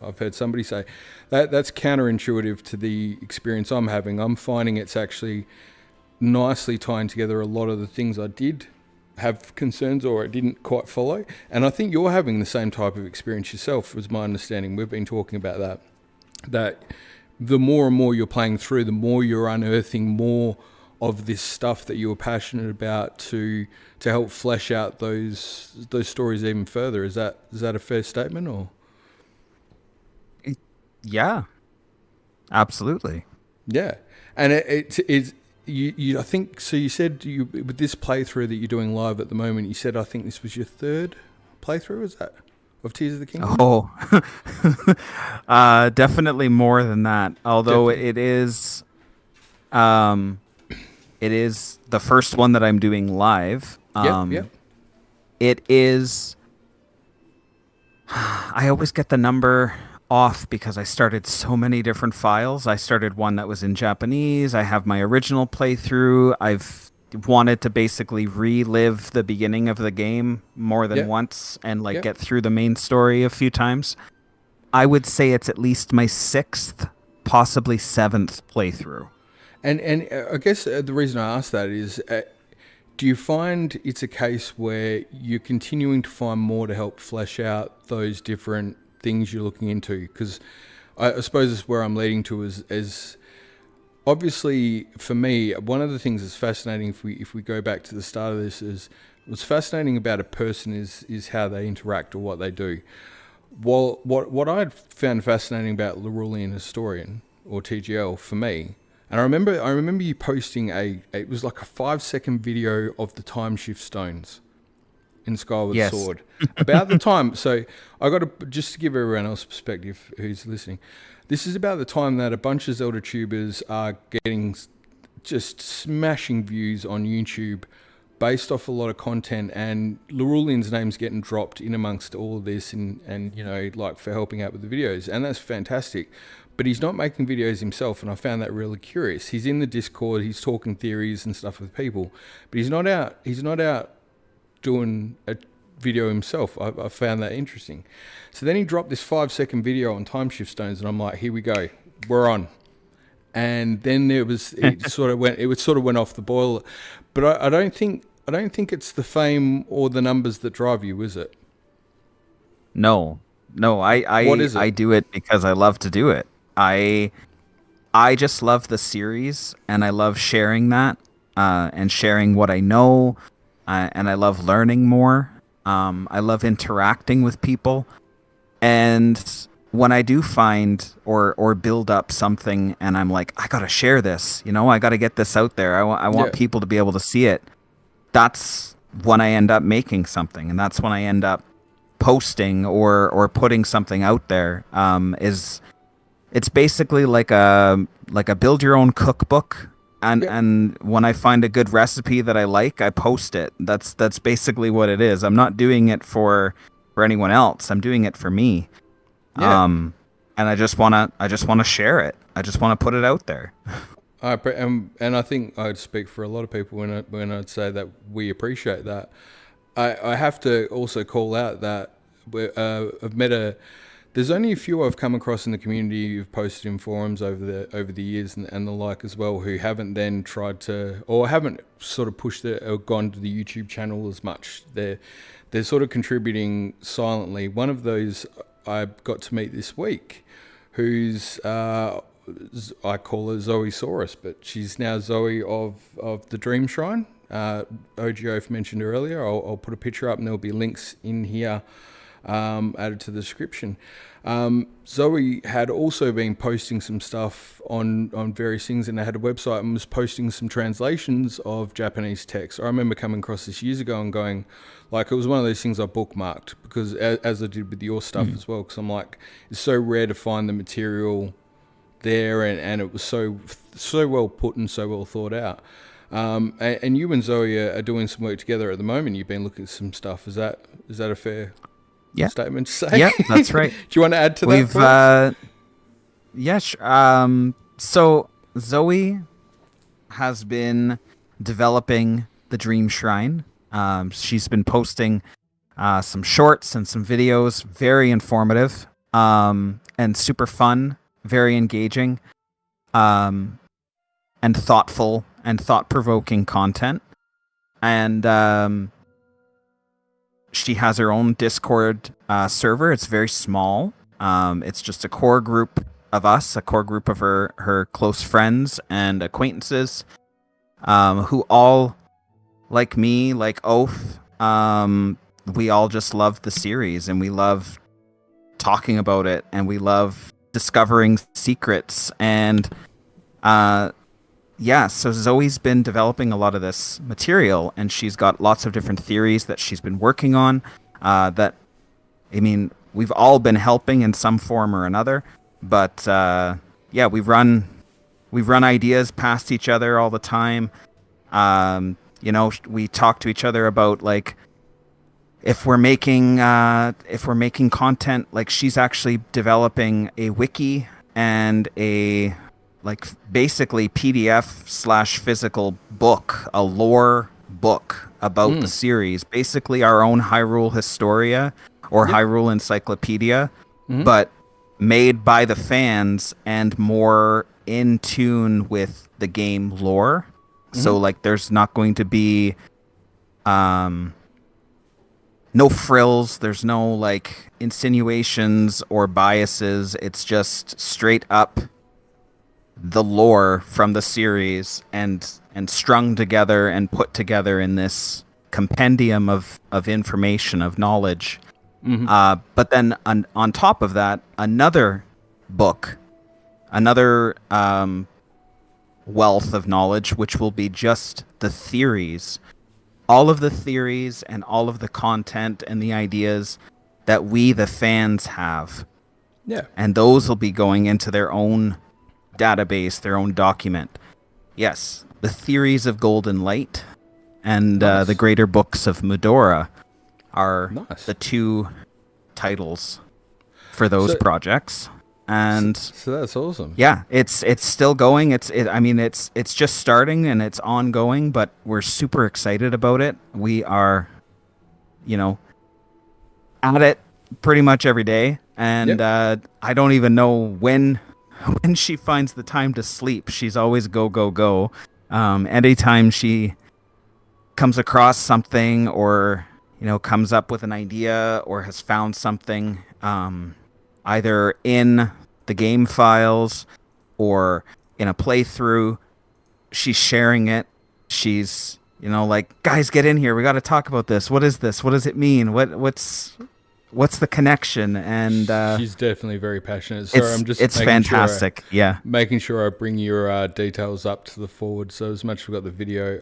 I've heard somebody say that's counterintuitive to the experience I'm having. I'm finding it's actually nicely tying together a lot of the things I did have concerns or I didn't quite follow, and I think you're having the same type of experience yourself, was my understanding. We've been talking about that the more and more you're playing through, the more you're unearthing more of this stuff that you were passionate about to help flesh out those stories even further. Is that a fair statement? Or yeah, absolutely. Yeah, and it's you. I think so. You said with this playthrough that you're doing live at the moment. You said I think this was your third playthrough. Is that of Tears of the Kingdom? Oh, definitely more than that. Although it is the first one that I'm doing live. Yep. It is. I always get the number off because I started so many different files. I started one that was in Japanese. I have my original playthrough. I've wanted to basically relive the beginning of the game more than once and get through the main story a few times. I would say it's at least my 6th, possibly 7th playthrough. And I guess the reason I ask that is, do you find it's a case where you're continuing to find more to help flesh out those different things you're looking into? Because I suppose it's where I'm leading to is obviously, for me, one of the things that's fascinating, if we go back to the start of this, is what's fascinating about a person is how they interact or what they do. Well, what I found fascinating about Lorulean Historian, or TGL, for me, and I remember you posting it was like a 5-second video of the time shift stones in Skyward Sword about the time. So I got to just to give everyone else perspective who's listening. This is about the time that a bunch of Zelda tubers are getting just smashing views on YouTube based off a lot of content, and Lorulean's name's getting dropped in amongst all of this and you know, like, for helping out with the videos, and that's fantastic. But he's not making videos himself, and I found that really curious. He's in the Discord, he's talking theories and stuff with people, but he's not out doing a video himself. I found that interesting. So then he dropped this 5-second video on time shift stones, and I'm like, here we go, we're on. And then it sort of went off the boil. But I don't think it's the fame or the numbers that drive you, is it? No. What is it? I do it because I love to do it. I just love the series, and I love sharing that, and sharing what I know, and I love learning more. I love interacting with people, and when I do find or build up something, and I'm like, I gotta share this, I gotta get this out there. I want people to be able to see it. That's when I end up making something, and that's when I end up posting or putting something out there. It's basically like a build your own cookbook and when I find a good recipe that I like, I post it. That's basically what it is. I'm not doing it for anyone else. I'm doing it for me. Yeah. And I just wanna share it. I just want to put it out there. And I think I'd speak for a lot of people when I'd say that we appreciate that. I have to also call out that I've met there's only a few I've come across in the community who've posted in forums over the years and the like as well, who haven't then tried to, or haven't sort of pushed it or gone to the YouTube channel as much. They're sort of contributing silently. One of those I got to meet this week, who's I call her Zoe Saurus, but she's now Zoe of the Dream Shrine. OG Oaf mentioned earlier. I'll put a picture up and there'll be links in here added to the description. Zoe had also been posting some stuff on various things, and they had a website and was posting some translations of Japanese text. I remember coming across this years ago and going, like, it was one of those things I bookmarked, because as I did with your stuff as well, because I'm like, it's so rare to find the material there, and it was so well put and so well thought out. And you and Zoe are doing some work together at the moment. You've been looking at some stuff. Is that a fair statement to say? Yeah, that's right. Do you want to add to that? Yeah, sure. So Zoe has been developing the Dream Shrine. She's been posting some shorts and some videos, very informative and super fun, very engaging, and thoughtful and thought-provoking content. And she has her own Discord server. It's very small. It's just a core group of us, a core group of her close friends and acquaintances, who all, like me, like Oaf, we all just love the series, and we love talking about it, and we love discovering secrets. And so Zoe's been developing a lot of this material, and she's got lots of different theories that she's been working on, we've all been helping in some form or another, but we run ideas past each other all the time. We talk to each other about, like, if we're making content, like, she's actually developing a wiki and a, like, basically PDF/physical book, a lore book about the series, basically our own Hyrule Historia or Hyrule Encyclopedia, but made by the fans and more in tune with the game lore. So, like, there's not going to be no frills, there's no, like, insinuations or biases. It's just straight up the lore from the series and strung together and put together in this compendium of information, of knowledge. But then on top of that, another book, another wealth of knowledge, which will be just the theories, all of the theories and all of the content and the ideas that we, the fans, have. Yeah. And those will be going into their own database, their own document. Yes, the theories of Golden Light and the greater books of Medora are the two titles for those projects. And so that's awesome. Yeah, it's still going. It's just starting and it's ongoing, but we're super excited about it. We are, at it pretty much every day, and I don't even know when she finds the time to sleep. She's always go. Anytime she comes across something or comes up with an idea or has found something, either in the game files or in a playthrough, she's sharing it. She's, like, guys, get in here. We got to talk about this. What is this? What does it mean? What's the connection? And she's definitely very passionate. Sorry, it's fantastic. Making sure I bring your details up to the forward. So as much as we've got the video,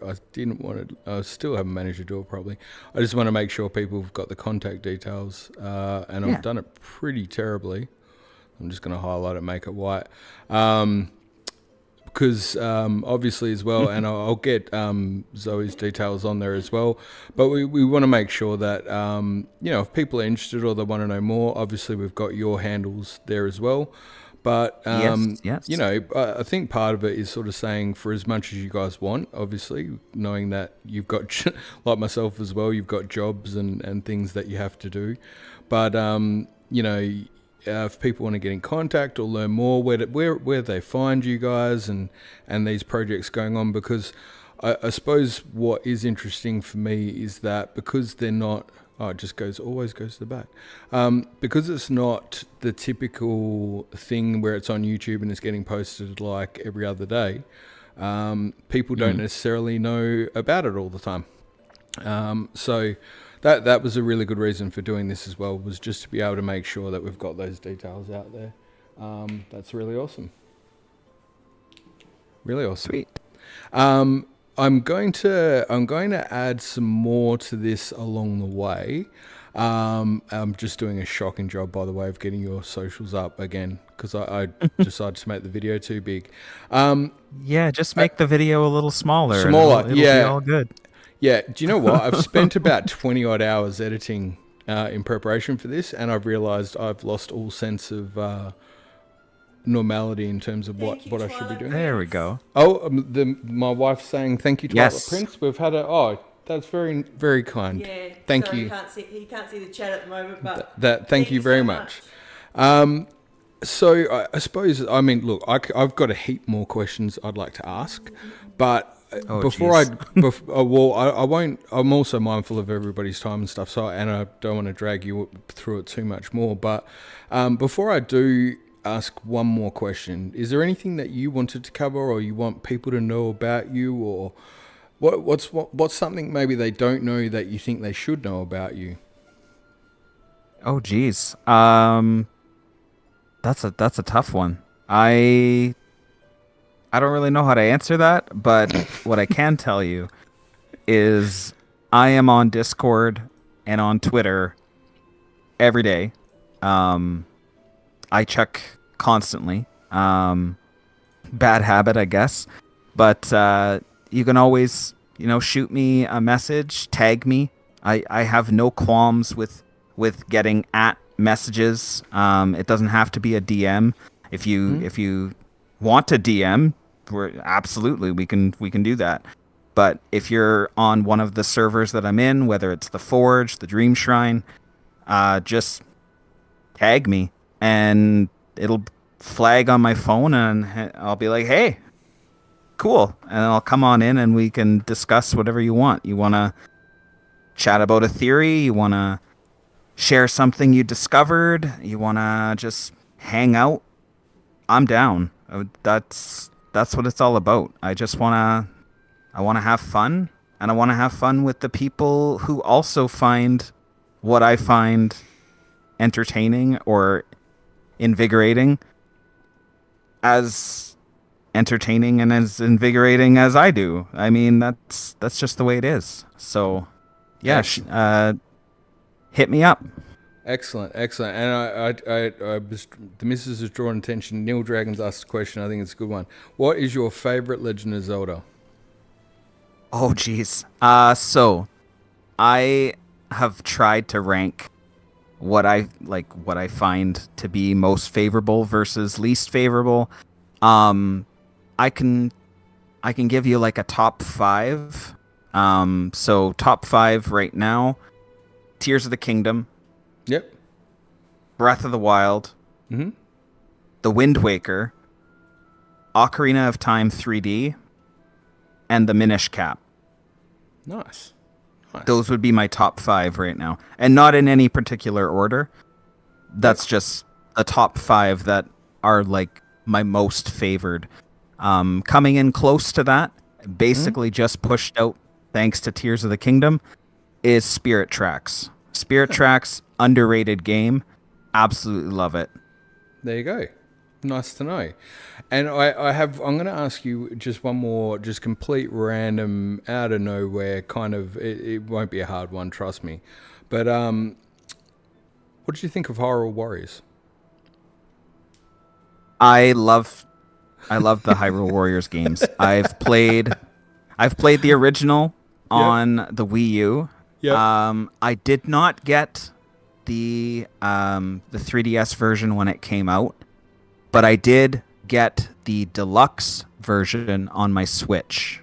I still haven't managed to do it properly. I just want to make sure people have got the contact details, and I've done it pretty terribly. I'm just going to highlight it, make it white, because because obviously as well, and I'll get Zoe's details on there as well. But we want to make sure that if people are interested or they want to know more, obviously we've got your handles there as well. But Yes. I think part of it is sort of saying for as much as you guys want, obviously knowing that you've got, like myself as well, you've got jobs and things that you have to do. But if people want to get in contact or learn more, where they find you guys and these projects going on, because I suppose what is interesting for me is that because they're not, it just always goes to the back, because it's not the typical thing where it's on YouTube and it's getting posted like every other day. People don't necessarily know about it all the time. So that was a really good reason for doing this as well, was just to be able to make sure that we've got those details out there. That's really awesome. Really awesome. Sweet. I'm going to add some more to this along the way. I'm just doing a shocking job, by the way, of getting your socials up again, because I decided to make the video too big. Just make the video a little smaller. Smaller, It'll be all good. Yeah, do you know what? I've spent about 20 odd hours editing in preparation for this, and I've realised I've lost all sense of normality in terms of what I should be doing. There we go. Oh, my wife's saying thank you, Twilight Yes. Prince. We've had that's very, very kind. Yeah. Thank sorry, you. He can't see the chat at the moment, but Thank you very so much. So I suppose, look, I've got a heap more questions I'd like to ask, but before I won't. I'm also mindful of everybody's time and stuff, and I don't want to drag you through it too much more. But before I do ask one more question, is there anything that you wanted to cover, or you want people to know about you, or what's something maybe they don't know that you think they should know about you? Oh, geez. That's a tough one. I don't really know how to answer that, but what I can tell you is I am on Discord and on Twitter every day. I check constantly. Bad habit, I guess. But you can always, shoot me a message, tag me. I have no qualms with getting at messages. It doesn't have to be a DM. If you want to DM, we can do that. But if you're on one of the servers that I'm in, whether it's the Forge, the Dream Shrine, just tag me and it'll flag on my phone and I'll be like, hey, cool. And I'll come on in and we can discuss whatever you want. You want to chat about a theory? You want to share something you discovered? You want to just hang out? I'm down. That's what it's all about. I want to have fun, and I want to have fun with the people who also find what I find entertaining or invigorating as entertaining and as invigorating as I do. I mean, that's just the way it is. So, yeah, hit me up. Excellent. And I was, the missus has drawn attention. Neil Dragons asked a question. I think it's a good one. What is your favorite Legend of Zelda? Oh, geez. So I have tried to rank what I find to be most favorable versus least favorable. I can give you like a top 5. So top 5 right now: Tears of the Kingdom. Yep. Breath of the Wild. Mm-hmm. The Wind Waker. Ocarina of Time 3D. And the Minish Cap. Nice. Those would be my top 5 right now. And not in any particular order. That's just the top 5 that are like my most favored. Coming in close to that, basically just pushed out thanks to Tears of the Kingdom, is Spirit Tracks. Spirit Tracks, underrated game. Absolutely love it. There you go. Nice to know. And I'm going to ask you just one more, just complete random, out of nowhere kind of, it won't be a hard one, trust me. But what did you think of Hyrule Warriors? I love I love the Hyrule Warriors games. I've played the original on the Wii U. Yeah. I did not get the 3DS version when it came out, but I did get the deluxe version on my Switch.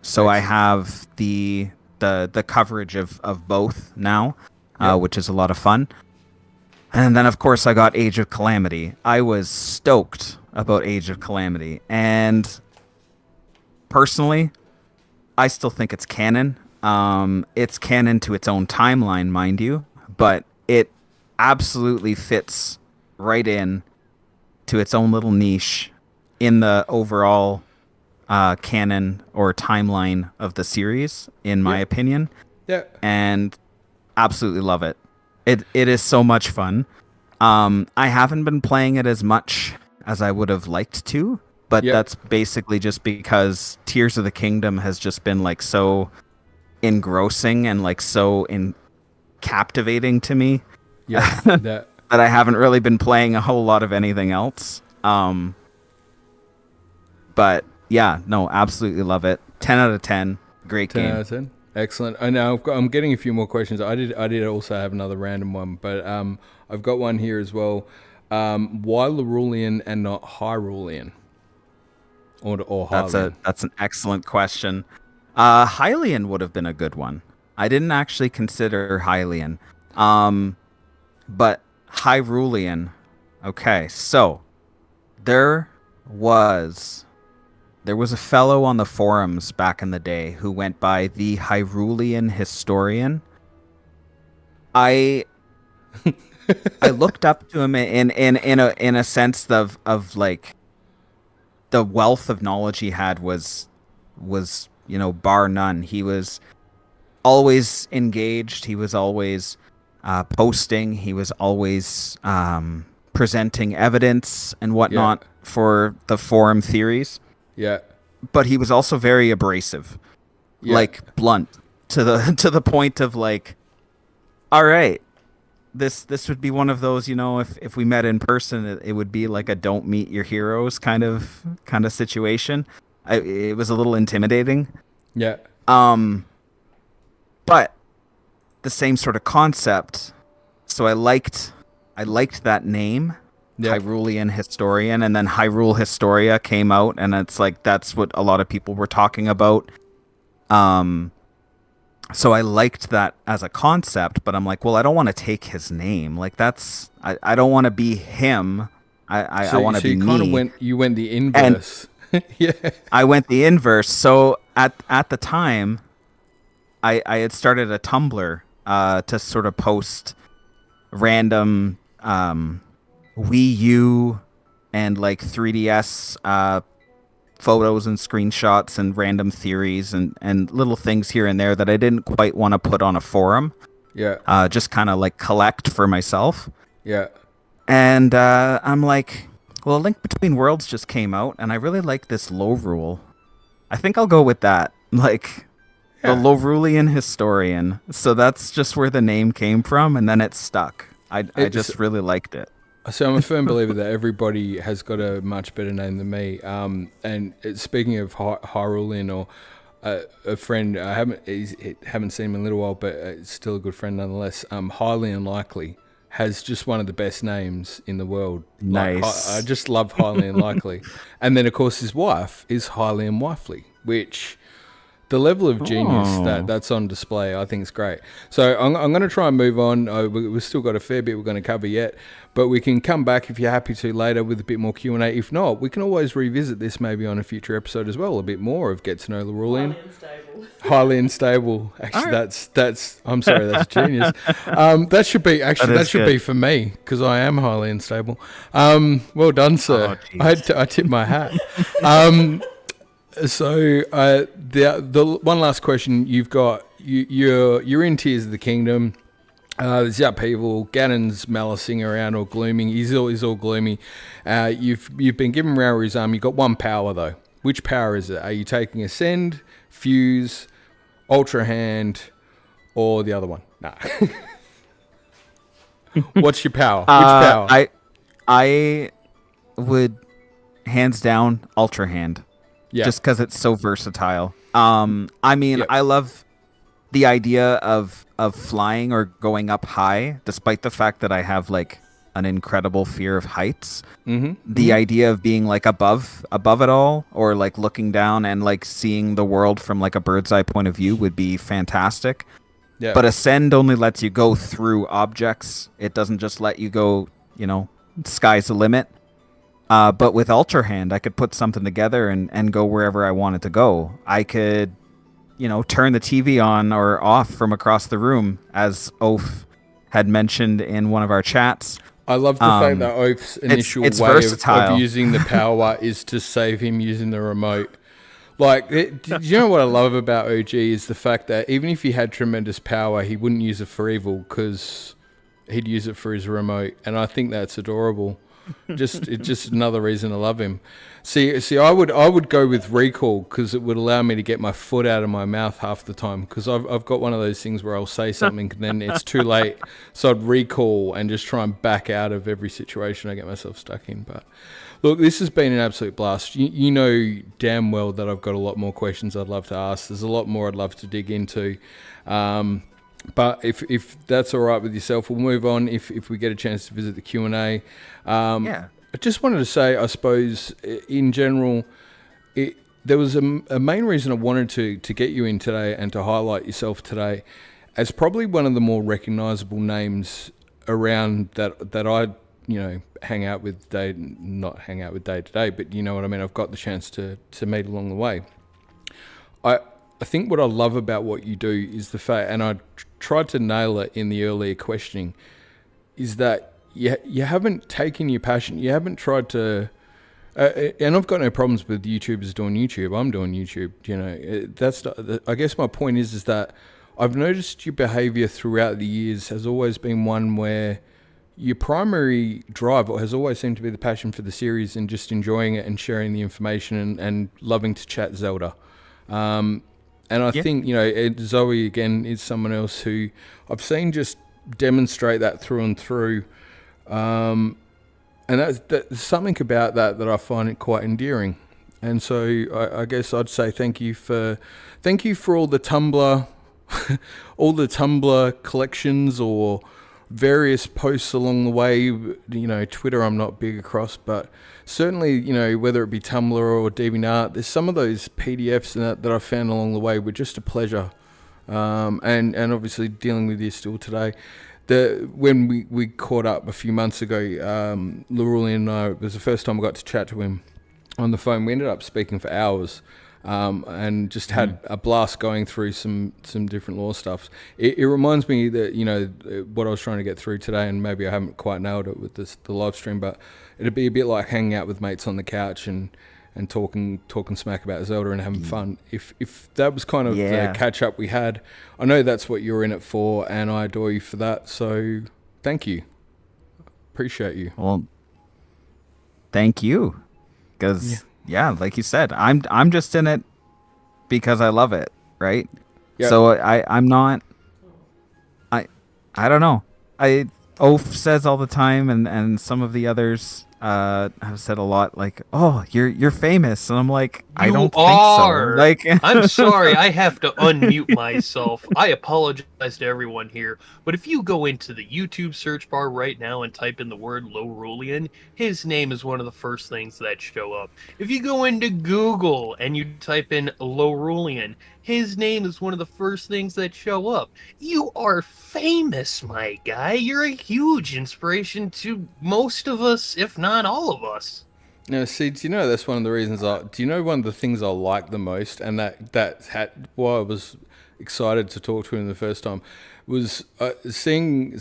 So I have the coverage of both now, which is a lot of fun. And then, of course, I got Age of Calamity. I was stoked about Age of Calamity. And personally, I still think it's canon. It's canon to its own timeline, mind you, but it absolutely fits right in to its own little niche in the overall canon or timeline of the series, in my opinion. Yeah. And absolutely love it. It is so much fun. I haven't been playing it as much as I would have liked to, but that's basically just because Tears of the Kingdom has just been like so engrossing and like so captivating to me. Yeah. That I haven't really been playing a whole lot of anything else. But yeah, no, absolutely love it. 10 out of 10. Great 10 game. out of 10. Excellent. I know I'm getting a few more questions. I did also have another random one, but I've got one here as well. Why Lorulean and not Hyrulean? Or Hylian? That's an excellent question. Hylian would have been a good one. I didn't actually consider Hylian. But Hyrulean. Okay, so there was a fellow on the forums back in the day who went by the Lorulean Historian. I looked up to him in a sense of like the wealth of knowledge he had was bar none. He was always engaged. He was always posting. He was always presenting evidence and whatnot for the forum theories. Yeah. But he was also very abrasive, like blunt to the point of like, all right, this would be one of those, if we met in person, it would be like a don't meet your heroes kind of situation. It was a little intimidating. Yeah. But the same sort of concept. So I liked that name. Hyrulean Historian, and then Hyrule Historia came out, and it's like that's what a lot of people were talking about. So I liked that as a concept, but I'm like, well, I don't want to take his name. Like I don't want to be him. I want to be me. You went the inverse. Yeah. I went the inverse. So at the time, I had started a Tumblr to sort of post random Wii U and like 3DS photos and screenshots and random theories and little things here and there that I didn't quite want to put on a forum. Yeah. Just kind of like collect for myself. Yeah. And I'm like, well, A Link Between Worlds just came out, and I really like this Lorule. I think I'll go with that. Like, the Lorulean Historian. So that's just where the name came from, and then it stuck. I just really liked it. So I'm a firm believer that everybody has got a much better name than me. And speaking of Hyrulean, or a friend, I haven't seen him in a little while, but it's still a good friend nonetheless. Highly Unlikely has just one of the best names in the world. Nice. Like, I just love Highly Unlikely. And then, of course, his wife is Highly Unwifely, which the level of genius that's on display, I think is great. So I'm going to try and move on. We've still got a fair bit we're going to cover yet, but we can come back if you're happy to later with a bit more Q&A. If not, we can always revisit this maybe on a future episode as well, a bit more of Get to Know Lorulean. Highly unstable. Actually, that's I'm sorry, that's genius. That should be for me, because I am highly unstable. Well done, sir. I tip my hat. So the one last question you've got, you're in Tears of the Kingdom. There's the upheaval. Ganon's malacing around, all glooming. He's all gloomy. You've been given Rauri's arm. You've got one power though. Which power is it? Are you taking Ascend, Fuse, Ultra Hand, or the other one? Nah. What's your power? Which power? I would hands down, Ultra Hand. Yeah. Just because it's so versatile. I mean, Yep. I love the idea of flying or going up high, despite the fact that I have like an incredible fear of heights. The idea of being like above it all, or like looking down and like seeing the world from like a bird's eye point of view would be fantastic. Yeah. But Ascend only lets you go through objects. It doesn't just let you go, sky's the limit. But with Ultra Hand, I could put something together and go wherever I wanted to go. I could, turn the TV on or off from across the room, as Oaf had mentioned in one of our chats. I love the fact that Oaf's initial it's way versatile. of using the power is to save him using the remote. Like, do you know what I love about OG is the fact that even if he had tremendous power, he wouldn't use it for evil because he'd use it for his remote, and I think that's adorable. It's just another reason to love him. See, I would go with recall because it would allow me to get my foot out of my mouth half the time, because I've got one of those things where I'll say something and then it's too late, so I'd recall and just try and back out of every situation I get myself stuck in. But look, this has been an absolute blast. You know damn well that I've got a lot more questions I'd love to ask. There's a lot more I'd love to dig into. But if that's all right with yourself, we'll move on if we get a chance to visit the Q&A. Yeah. I just wanted to say, I suppose, in general, there was a main reason I wanted to get you in today and to highlight yourself today as probably one of the more recognisable names around that I hang out with not hang out with day to day, but you know what I mean. I've got the chance to meet along the way. I think what I love about what you do is the fact, and I tried to nail it in the earlier questioning, is that you haven't taken your passion, you haven't tried to, and I've got no problems with YouTubers doing YouTube. I'm doing YouTube. I guess my point is that I've noticed your behaviour throughout the years has always been one where your primary drive has always seemed to be the passion for the series and just enjoying it and sharing the information and loving to chat Zelda. And I think, Zoe, again, is someone else who I've seen just demonstrate that through and through. And that's something about that I find it quite endearing. And so I guess I'd say thank you for all the Tumblr, all the Tumblr collections or various posts along the way. Twitter I'm not big across, but certainly, whether it be Tumblr or DeviantArt, there's some of those PDFs that I found along the way were just a pleasure. And obviously dealing with you still today. When we caught up a few months ago, Lorulean and I, it was the first time I got to chat to him on the phone. We ended up speaking for hours. And just had a blast going through some different lore stuff. It reminds me that, what I was trying to get through today, and maybe I haven't quite nailed it with the live stream, but it'd be a bit like hanging out with mates on the couch and talking smack about Zelda and having fun. If that was kind of the catch up we had, I know that's what you're in it for, and I adore you for that. So thank you. Appreciate you. Well, thank you. Because like you said, I'm just in it because I love it, right? Yep. So I'm not. I don't know. Oaf says all the time, and some of the others have said a lot, like, "Oh, you're famous," and I'm like, I don't think so. Like, I'm sorry, I have to unmute myself. I apologize to everyone here, but if you go into the YouTube search bar right now and type in the word Lorulean, his name is one of the first things that show up. If you go into Google and you type in Lorulean, his name is one of the first things that show up. You are famous, my guy. You're a huge inspiration to most of us, if not all of us. Now, see, do you know that's one of the reasons one of the things I like the most, and why I was excited to talk to him the first time, was seeing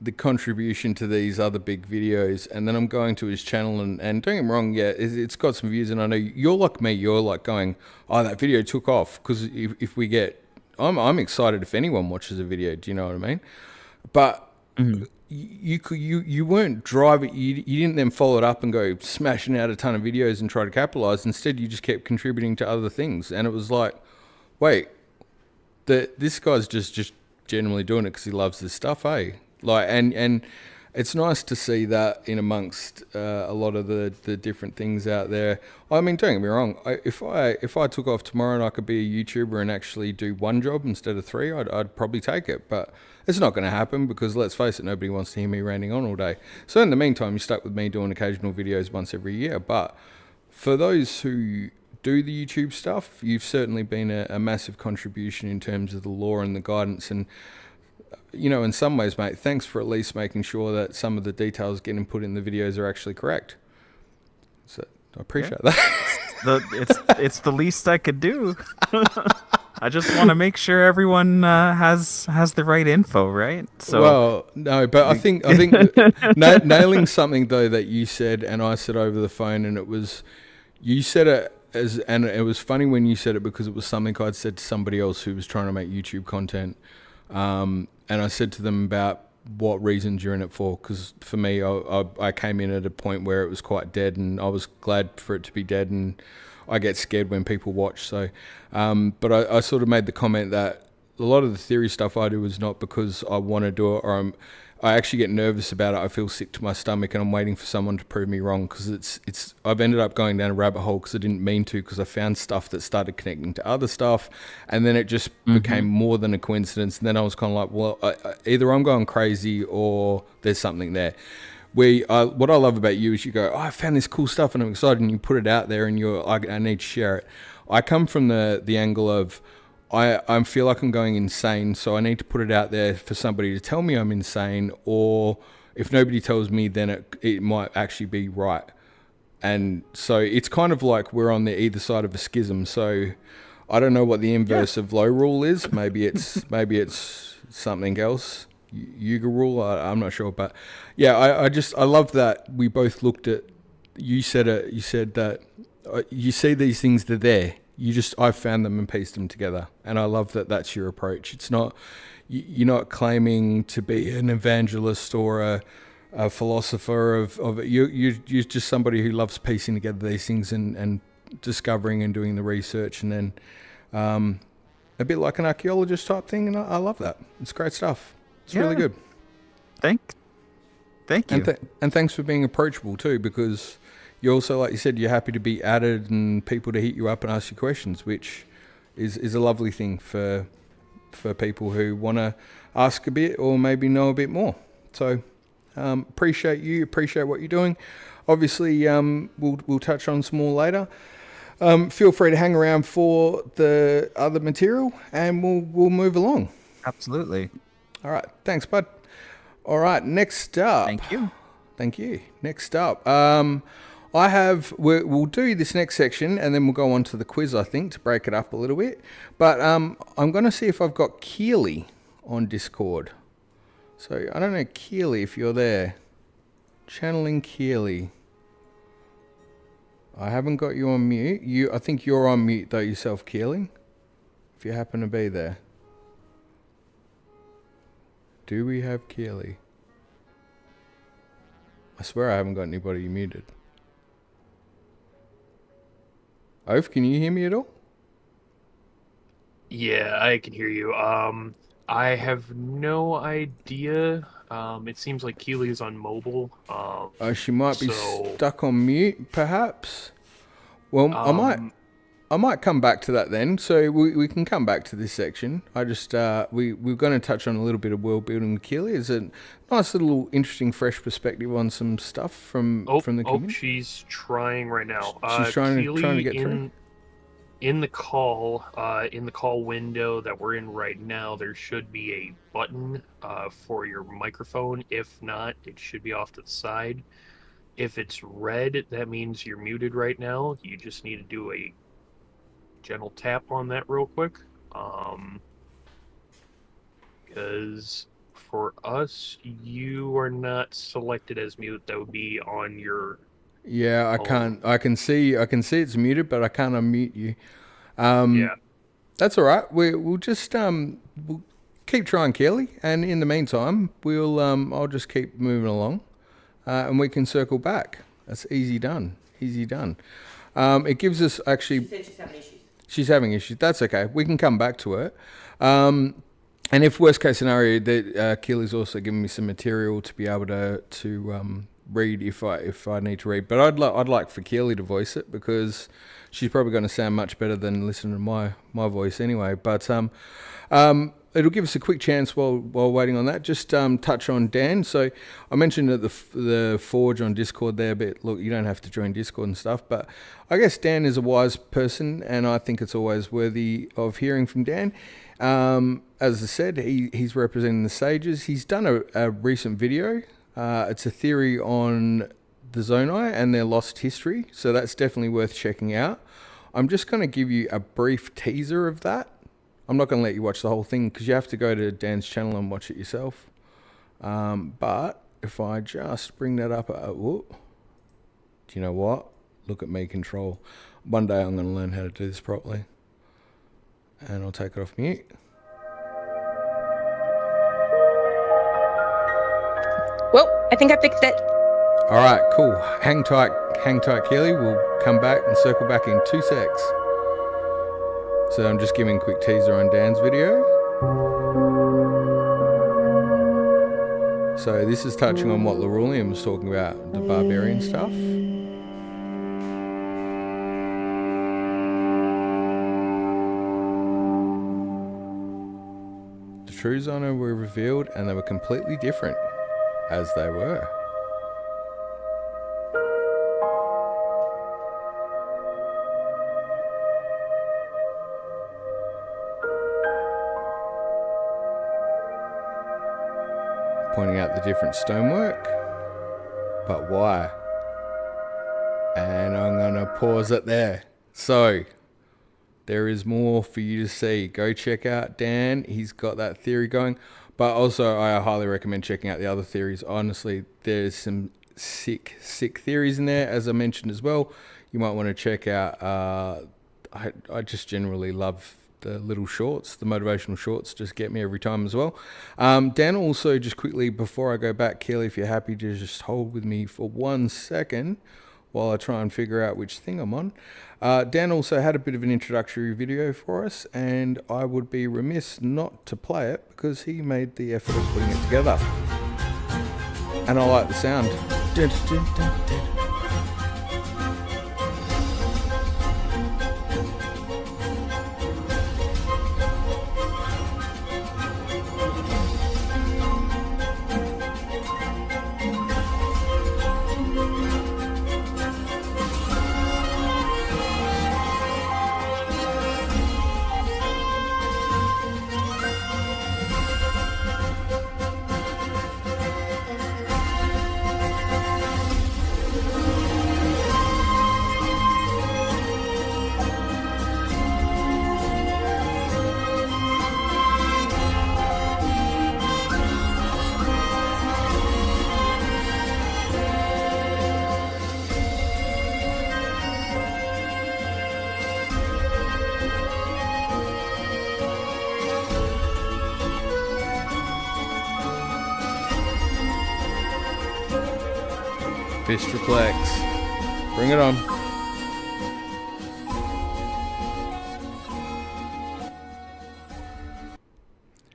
the contribution to these other big videos, and then I'm going to his channel, and don't get me wrong, it's got some views, and I know you're like me, you're like going, oh, that video took off, because if we get, I'm excited if anyone watches a video, do you know what I mean? But you weren't driving, you didn't then follow it up and go smashing out a ton of videos and try to capitalize. Instead, you just kept contributing to other things, and it was like, wait, this guy's just genuinely doing it because he loves this stuff, eh? Like, and it's nice to see that in amongst a lot of the different things out there. I mean, don't get me wrong. If I took off tomorrow and I could be a YouTuber and actually do one job instead of three, I'd probably take it. But it's not going to happen because, let's face it, nobody wants to hear me ranting on all day. So in the meantime, you're stuck with me doing occasional videos once every year. But for those who do the YouTube stuff, you've certainly been a massive contribution in terms of the lore and the guidance. And you know, in some ways, mate, thanks for at least making sure that some of the details getting put in the videos are actually correct. So I appreciate that. It's the least I could do. I just want to make sure everyone has the right info, right? So well, no, but I think nailing something though that you said and I said over the phone, and it was you said it as, and it was funny when you said it because it was something I'd said to somebody else who was trying to make YouTube content. And I said to them about what reasons you're in it for, because for me, I came in at a point where it was quite dead, and I was glad for it to be dead, and I get scared when people watch. So, but I sort of made the comment that a lot of the theory stuff I do is not because I want to do it, or I actually get nervous about it. I feel sick to my stomach, and I'm waiting for someone to prove me wrong, because I've ended up going down a rabbit hole because I didn't mean to, because I found stuff that started connecting to other stuff, and then it just became more than a coincidence. And then I was kind of like, well, either I'm going crazy or there's something there. What I love about you is you go, I found this cool stuff and I'm excited, and you put it out there and you're like, I need to share it. I come from the angle of, I feel like I'm going insane, so I need to put it out there for somebody to tell me I'm insane, or if nobody tells me, then it might actually be right. And so it's kind of like we're on the either side of a schism. So I don't know what the inverse of low rule is. Maybe it's something else. Yuga rule. I'm not sure, but yeah, I love that we both looked at. You said it. You said that you see these things, they're there. I found them and pieced them together, and I love that that's your approach. It's not, you're not claiming to be an evangelist or a philosopher of it. You're just somebody who loves piecing together these things and discovering and doing the research, and then a bit like an archaeologist type thing, and I love that. It's great stuff. It's really good. Thank you. And thanks for being approachable too, because you also, like you said, you're happy to be added and people to hit you up and ask you questions, which is a lovely thing for people who want to ask a bit or maybe know a bit more. So appreciate what you're doing. Obviously, we'll touch on some more later. Feel free to hang around for the other material, and we'll move along. Absolutely. All right. Thanks, bud. All right. Next up. Thank you. Next up. We'll do this next section and then we'll go on to the quiz, I think, to break it up a little bit. But I'm going to see if I've got Keely on Discord. So I don't know, Keely, if you're there. Channeling Keely. I haven't got you on mute. I think you're on mute though yourself, Keely, if you happen to be there. Do we have Keely? I swear I haven't got anybody muted. Oaf, can you hear me at all? Yeah, I can hear you. I have no idea. It seems like Keely is on mobile. She might be stuck on mute, perhaps. Well, I might come back to that then. So we can come back to this section. I just we're going to touch on a little bit of world building with Keely. It's a nice little interesting fresh perspective on some stuff from the community. She's trying right now. She's trying to get through. In the call window that we're in right now, there should be a button for your microphone. If not, it should be off to the side. If it's red, that means you're muted right now. You just need to do a gentle tap on that real quick. Because for us, you are not selected as mute. That would be on your... Yeah, I can see it's muted, but I can't unmute you. Yeah. That's all right. We'll just we'll keep trying, Kelly, and in the meantime, I'll just keep moving along, and we can circle back. That's easy done. It gives us actually. She said she's having issues. She's having issues. That's okay. We can come back to her. And if worst case scenario, that Keely's also given me some material to be able to read if I need to read. But I'd like for Keely to voice it, because she's probably going to sound much better than listening to my voice anyway. But it'll give us a quick chance while waiting on that. Just touch on Dan. So I mentioned at the Forge on Discord there, but look, you don't have to join Discord and stuff. But I guess Dan is a wise person, and I think it's always worthy of hearing from Dan. As I said, he's representing the Sages. He's done a recent video. It's a theory on the Zonai and their lost history, so that's definitely worth checking out. I'm just going to give you a brief teaser of that. I'm not going to let you watch the whole thing, because you have to go to Dan's channel and watch it yourself. But if I just bring that up, do you know what? Look at me control. One day I'm going to learn how to do this properly. And I'll take it off mute. Well, I think I fixed it. All right, cool. Hang tight, Keely. We'll come back and circle back in 2 secs. So I'm just giving a quick teaser on Dan's video. So this is touching on what Lorulean was talking about, the barbarian stuff. The true Zonai were revealed, and they were completely different, as they were. Pointing out the different stonework, but why? And I'm going to pause it there. So there is more for you to see. Go check out Dan. He's got that theory going. But also, I highly recommend checking out the other theories. Honestly, there's some sick theories in there, as I mentioned as well. You might want to check out. I just generally love the little shorts, the motivational shorts, just get me every time as well. Dan, also, just quickly before I go back, Keely, if you're happy to just hold with me for 1 second while I try and figure out which thing I'm on. Dan also had a bit of an introductory video for us, and I would be remiss not to play it, because he made the effort of putting it together. And I like the sound. Dun, dun, dun, dun. Fistraplex. Bring it on.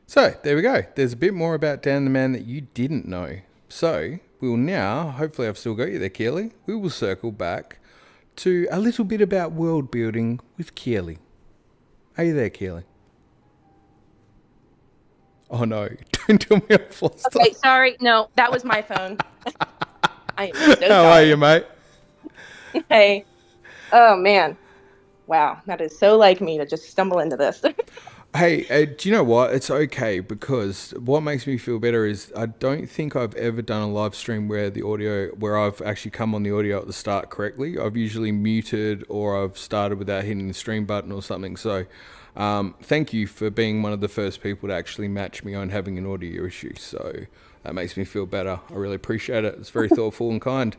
So, there we go. There's a bit more about Dan the Man that you didn't know. So, we'll now, hopefully I've still got you there, Keely, we will circle back to a little bit about world building with Keely. Are you there, Keely? Oh no, don't tell me I've lost Okay, sorry. No, that was my phone. I am so How are you, mate? Hey. Oh, man. Wow, that is so like me to just stumble into this. Hey, do you know what? It's okay, because what makes me feel better is I don't think I've ever done a live stream where I've actually come on the audio at the start correctly. I've usually muted, or I've started without hitting the stream button or something. So thank you for being one of the first people to actually match me on having an audio issue. So that makes me feel better. I really appreciate it. It's very thoughtful and kind.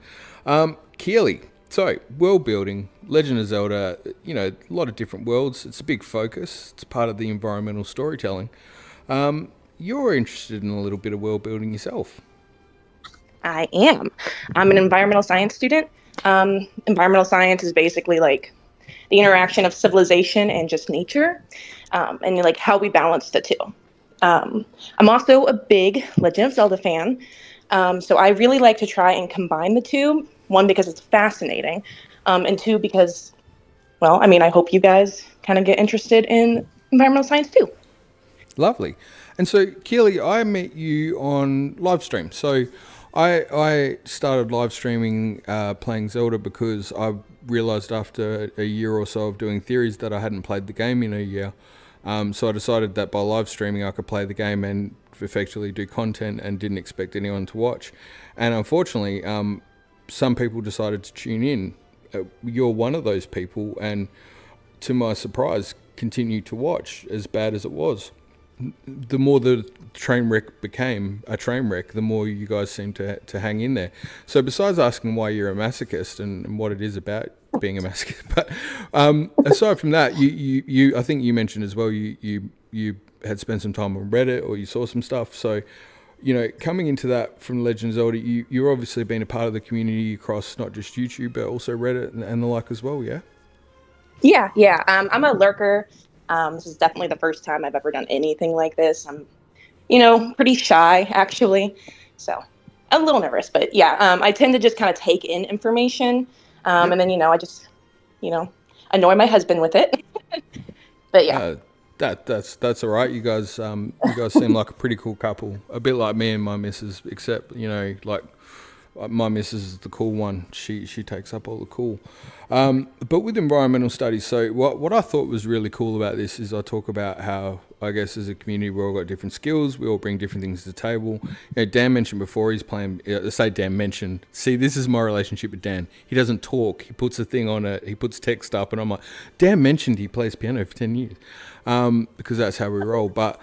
Keely, so world building, Legend of Zelda, a lot of different worlds. It's a big focus. It's part of the environmental storytelling. You're interested in a little bit of world building yourself. I am. I'm an environmental science student. Environmental science is basically like the interaction of civilization and just nature, and like how we balance the two. I'm also a big Legend of Zelda fan, so I really like to try and combine the two. One, because it's fascinating, and two, because, well, I mean, I hope you guys kind of get interested in environmental science too. Lovely. And so, Keely, I met you on LiveStream. So I started live streaming playing Zelda because I realised after a year or so of doing theories that I hadn't played the game in a year. So I decided that by live streaming I could play the game and effectively do content and didn't expect anyone to watch. And unfortunately, some people decided to tune in. You're one of those people, and to my surprise, continued to watch as bad as it was. The more the train wreck became a train wreck, the more you guys seem to hang in there. So besides asking why you're a masochist and what it is about being a masochist, but aside from that, you I think you mentioned as well you had spent some time on Reddit, or you saw some stuff. So, you know, coming into that from Legend of Zelda, you're obviously been a part of the community across not just YouTube but also Reddit and the like as well. Yeah. Yeah. I'm a lurker. This is definitely the first time I've ever done anything like this. I'm, pretty shy, actually. So a little nervous, but yeah, I tend to just kind of take in information. And then, I just, annoy my husband with it. But yeah. That's all right. You guys seem like a pretty cool couple. A bit like me and my missus, except, like my missus is the cool one. She takes up all the cool. But with environmental studies, so what I thought was really cool about this is I talk about how, I guess, as a community, we all got different skills. We all bring different things to the table. Dan mentioned before he's playing. Dan mentioned. See, this is my relationship with Dan. He doesn't talk. He puts a thing on it. He puts text up, and I'm like, Dan mentioned he plays piano for 10 years, because that's how we roll. But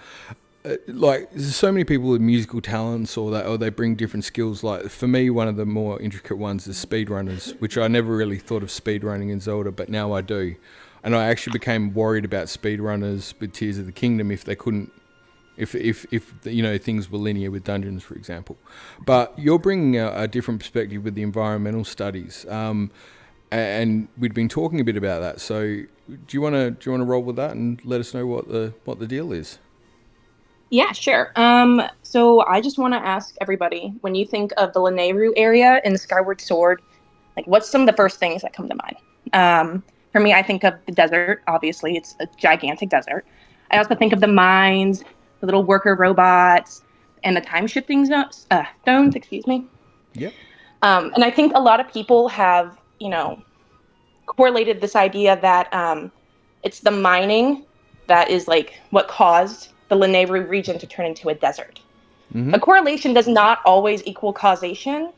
like, there's so many people with musical talents, or they bring different skills. Like, for me, one of the more intricate ones is speedrunners, which I never really thought of speedrunning in Zelda, but now I do. And I actually became worried about speedrunners with Tears of the Kingdom if they couldn't, if things were linear with dungeons, for example. But you're bringing a different perspective with the environmental studies, and we'd been talking a bit about that. So do you want to roll with that and let us know what the deal is? Yeah, sure. So I just want to ask everybody, when you think of the Lanayru area in the Skyward Sword, like, what's some of the first things that come to mind? For me, I think of the desert. Obviously, it's a gigantic desert. I also think of the mines, the little worker robots, and the time-shifting stones, excuse me. Yep. And I think a lot of people have, correlated this idea that it's the mining that is, like, what caused the Lanayru region to turn into a desert. Mm-hmm. A correlation does not always equal causation.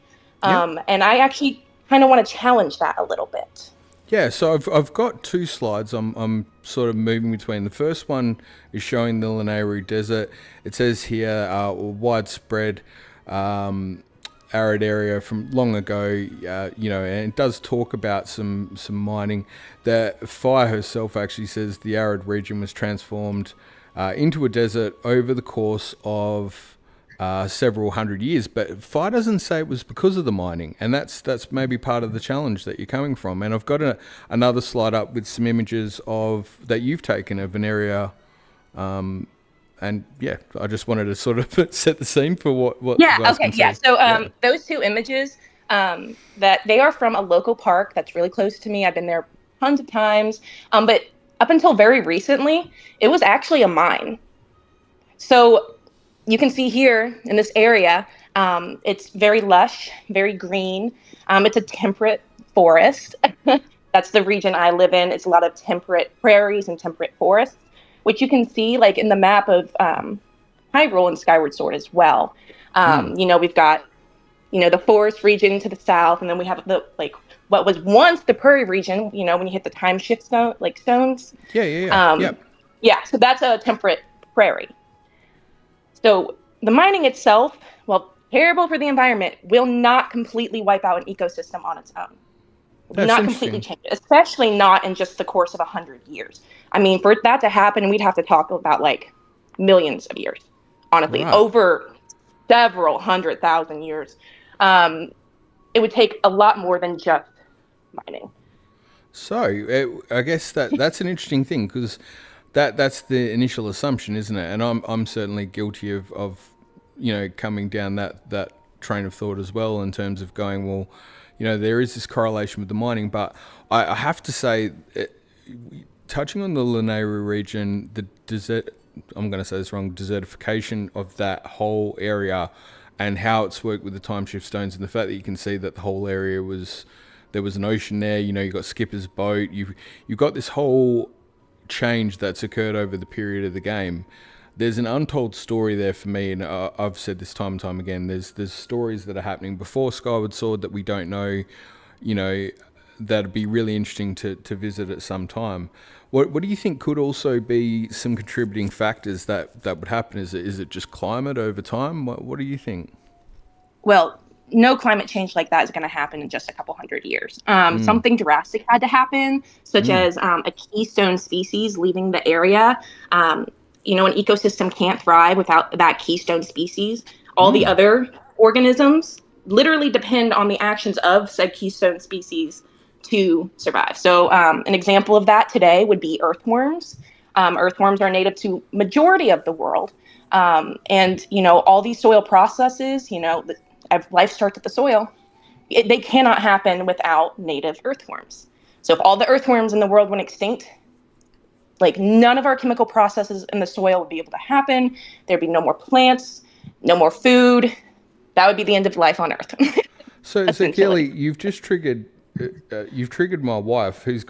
And I actually kind of want to challenge that a little bit. Yeah, so I've got two slides I'm sort of moving between. The first one is showing the Lanayru Desert. It says here widespread arid area from long ago, and it does talk about some mining. The Fire herself actually says the arid region was transformed into a desert over the course of several hundred years, but Fire doesn't say it was because of the mining, and that's maybe part of the challenge that you're coming from. And I've got another slide up with some images of that you've taken of an area, and yeah, I just wanted to sort of set the scene for what yeah, you guys okay, can yeah. see. So those two images, that they are from a local park that's really close to me. I've been there tons of times, but up until very recently, it was actually a mine. So you can see here in this area, it's very lush, very green. It's a temperate forest. That's the region I live in. It's a lot of temperate prairies and temperate forests, which you can see like in the map of Hyrule and Skyward Sword as well. We've got, the forest region to the south, and then we have what was once the prairie region, when you hit the time shift stones. Yeah. Yeah, so that's a temperate prairie. So the mining itself, while terrible for the environment, will not completely wipe out an ecosystem on its own. That's not completely change it, especially not in just the course of 100 years. I mean, for that to happen, we'd have to talk about like millions of years, honestly, over several 100,000 years. It would take a lot more than just mining. So I guess that's an interesting thing, because that's the initial assumption, isn't it? And I'm certainly guilty of coming down that train of thought as well, in terms of going, well, there is this correlation with the mining, but I have to say, touching on the Lanayru region, the desert, I'm going to say this wrong, desertification of that whole area, and how it's worked with the time shift stones, and the fact that you can see that the whole area there was an ocean there. You got Skipper's boat. You've got this whole change that's occurred over the period of the game. There's an untold story there for me, and I've said this time and time again. There's stories that are happening before Skyward Sword that we don't know. That'd be really interesting to visit at some time. What do you think could also be some contributing factors that would happen? Is it just climate over time? What do you think? Well, no climate change like that is going to happen in just a couple hundred years. Something drastic had to happen, such as a keystone species leaving the area. An ecosystem can't thrive without that keystone species. All the other organisms literally depend on the actions of said keystone species to survive. So an example of that today would be earthworms. Earthworms are native to majority of the world. And all these soil processes, life starts at the soil. They cannot happen without native earthworms. So if all the earthworms in the world went extinct, like none of our chemical processes in the soil would be able to happen. There'd be no more plants, no more food. That would be the end of life on Earth. So Kelly, you've just triggered my wife, who's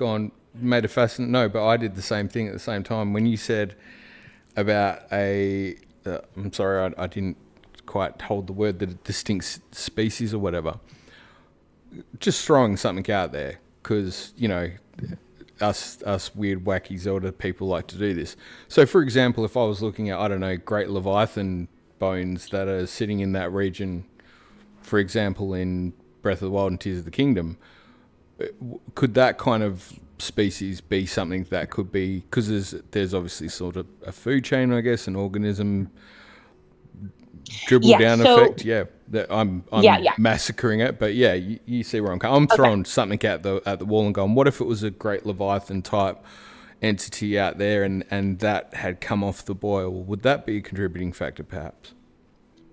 made a fascinating. No, but I did the same thing at the same time when you said about I'm sorry, I didn't quite hold the word, the distinct species or whatever. Just throwing something out there, because us weird wacky Zelda people like to do this. So for example, if I was looking at, I don't know, great Leviathan bones that are sitting in that region, for example in Breath of the Wild and Tears of the Kingdom, could that kind of species be something that could be, because there's obviously sort of a food chain, I guess, an organism dribble down effect. That I'm massacring it, but you see where I'm coming. I'm throwing something at the wall and going, what if it was a great Leviathan type entity out there, and that had come off the boil? Would that be a contributing factor, perhaps?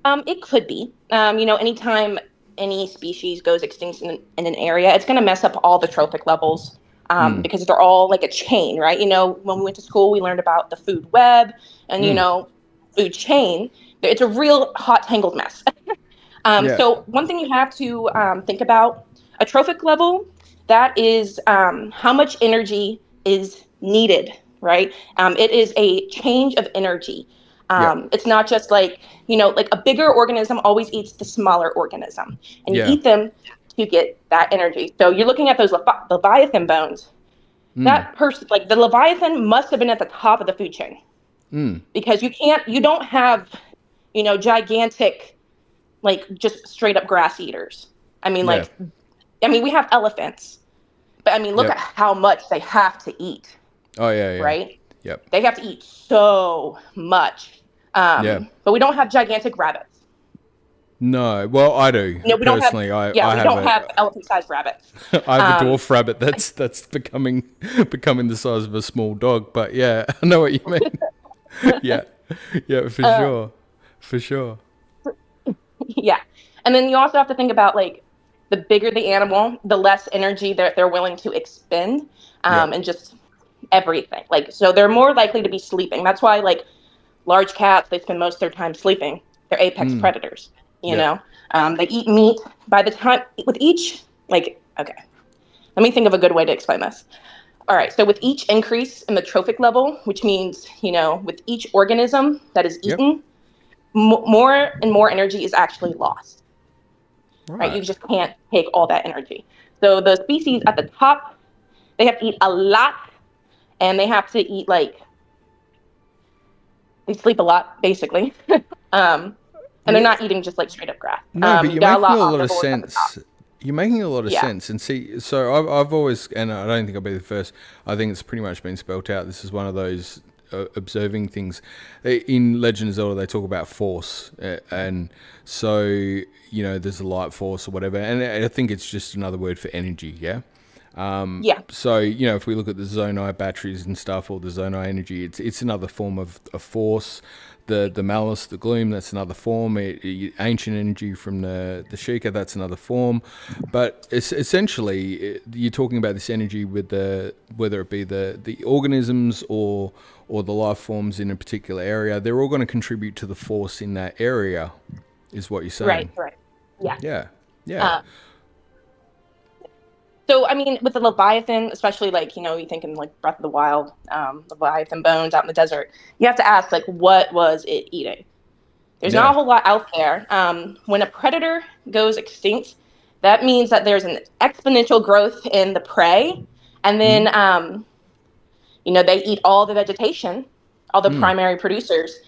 It could be. Anytime any species goes extinct in an area, it's going to mess up all the trophic levels, because they're all like a chain, right? When we went to school, we learned about the food web and, food chain. It's a real hot, tangled mess. So one thing you have to think about, a trophic level, that is how much energy is needed, right? It is a change of energy. It's not just like a bigger organism always eats the smaller organism, and you eat them to get that energy. So you're looking at those Leviathan bones. That person, like the Leviathan, must have been at the top of the food chain, because you don't have, gigantic, like just straight up grass eaters. We have elephants, but look at how much they have to eat. Oh yeah. Right. Yep. They have to eat so much. But we don't have gigantic rabbits. No, well, I do. No, we personally. don't have. We don't have elephant-sized rabbits. I have a dwarf rabbit that's becoming the size of a small dog. But yeah, I know what you mean. yeah, for sure. Yeah, and then you also have to think about, like, the bigger the animal, the less energy they're willing to expend, and just everything. Like, so they're more likely to be sleeping. That's why, like, large cats, they spend most of their time sleeping. They're apex predators. You know, they eat meat by the time with each, like, okay, let me think of a good way to explain this. All right. So with each increase in the trophic level, which means, with each organism that is eaten, more and more energy is actually lost. Right. You just can't take all that energy. So the species at the top, they have to eat a lot, and they have to eat, like, they sleep a lot, basically. And they're not eating just like straight up grass. No, but you're making a lot of sense. You're making a lot of sense. And see, so I've always, and I don't think I'll be the first, I think it's pretty much been spelt out. This is one of those observing things. In Legend of Zelda, they talk about force. And so, there's a light force or whatever. And I think it's just another word for energy, yeah? Yeah. So, if we look at the Zonai batteries and stuff, or the Zonai energy, it's another form of a force. The malice, the gloom, that's another form. Ancient energy from the Sheikah, that's another form. But it's essentially, you're talking about this energy with whether it be the organisms or the life forms in a particular area, they're all going to contribute to the force in that area, is what you're saying. Right. Yeah. Yeah. So, I mean, with the Leviathan, especially you think in Breath of the Wild, Leviathan bones out in the desert, you have to ask, what was it eating? There's not a whole lot out there. When a predator goes extinct, that means that there's an exponential growth in the prey. And then, they eat all the vegetation, all the primary producers.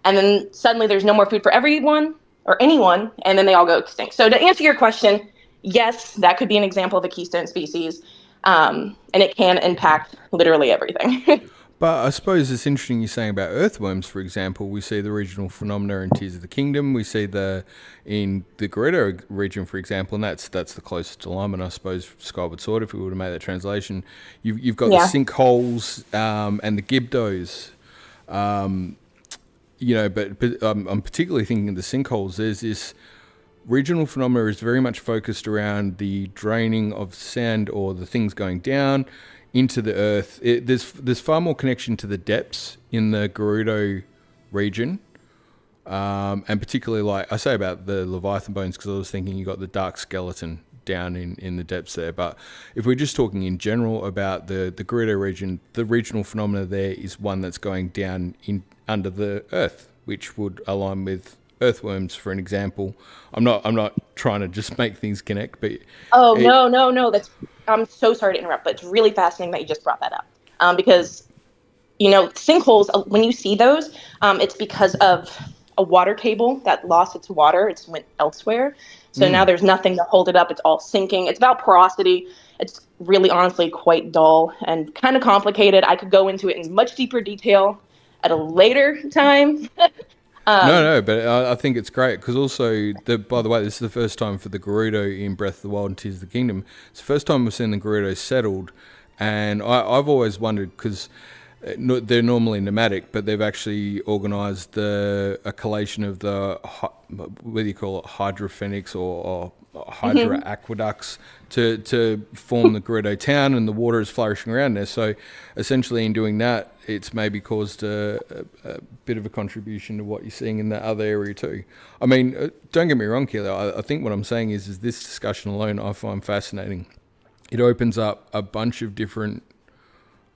And then suddenly there's no more food for everyone or anyone. And then they all go extinct. So to answer your question, yes, that could be an example of a keystone species, and it can impact literally everything. But I suppose it's interesting you're saying about earthworms, for example. We see the regional phenomena in Tears of the Kingdom. We see in the Gerudo region, for example, and that's the closest alignment, I suppose, Skyward Sword, if we were to make that translation. You've got the sinkholes and the Gibdos. But I'm particularly thinking of the sinkholes. There's this regional phenomena is very much focused around the draining of sand or the things going down into the earth. There's far more connection to the depths in the Gerudo region, and particularly I say about the Leviathan bones because I was thinking you got the dark skeleton down in the depths there. But if we're just talking in general about the Gerudo region, the regional phenomena there is one that's going down under the earth, which would align with earthworms, for an example. I'm not trying to just make things connect, but no. I'm so sorry to interrupt, but it's really fascinating that you just brought that up, because sinkholes, when you see those, it's because of a water table that lost its water. It's went elsewhere, so now there's nothing to hold it up. It's all sinking. It's about porosity. It's really honestly quite dull and kind of complicated. I could go into it in much deeper detail at a later time. But I think it's great because also, by the way, this is the first time for the Gerudo in Breath of the Wild and Tears of the Kingdom. It's the first time we've seen the Gerudo settled, and I've always wondered because they're normally nomadic, but they've actually organised a collation of the, what do you call it, hydrophenics or hydra aqueducts to form the Gerudo town, and the water is flourishing around there. So essentially in doing that, it's maybe caused a bit of a contribution to what you're seeing in that other area too. I mean, don't get me wrong, Keela. I think what I'm saying is this discussion alone I find fascinating. It opens up a bunch of different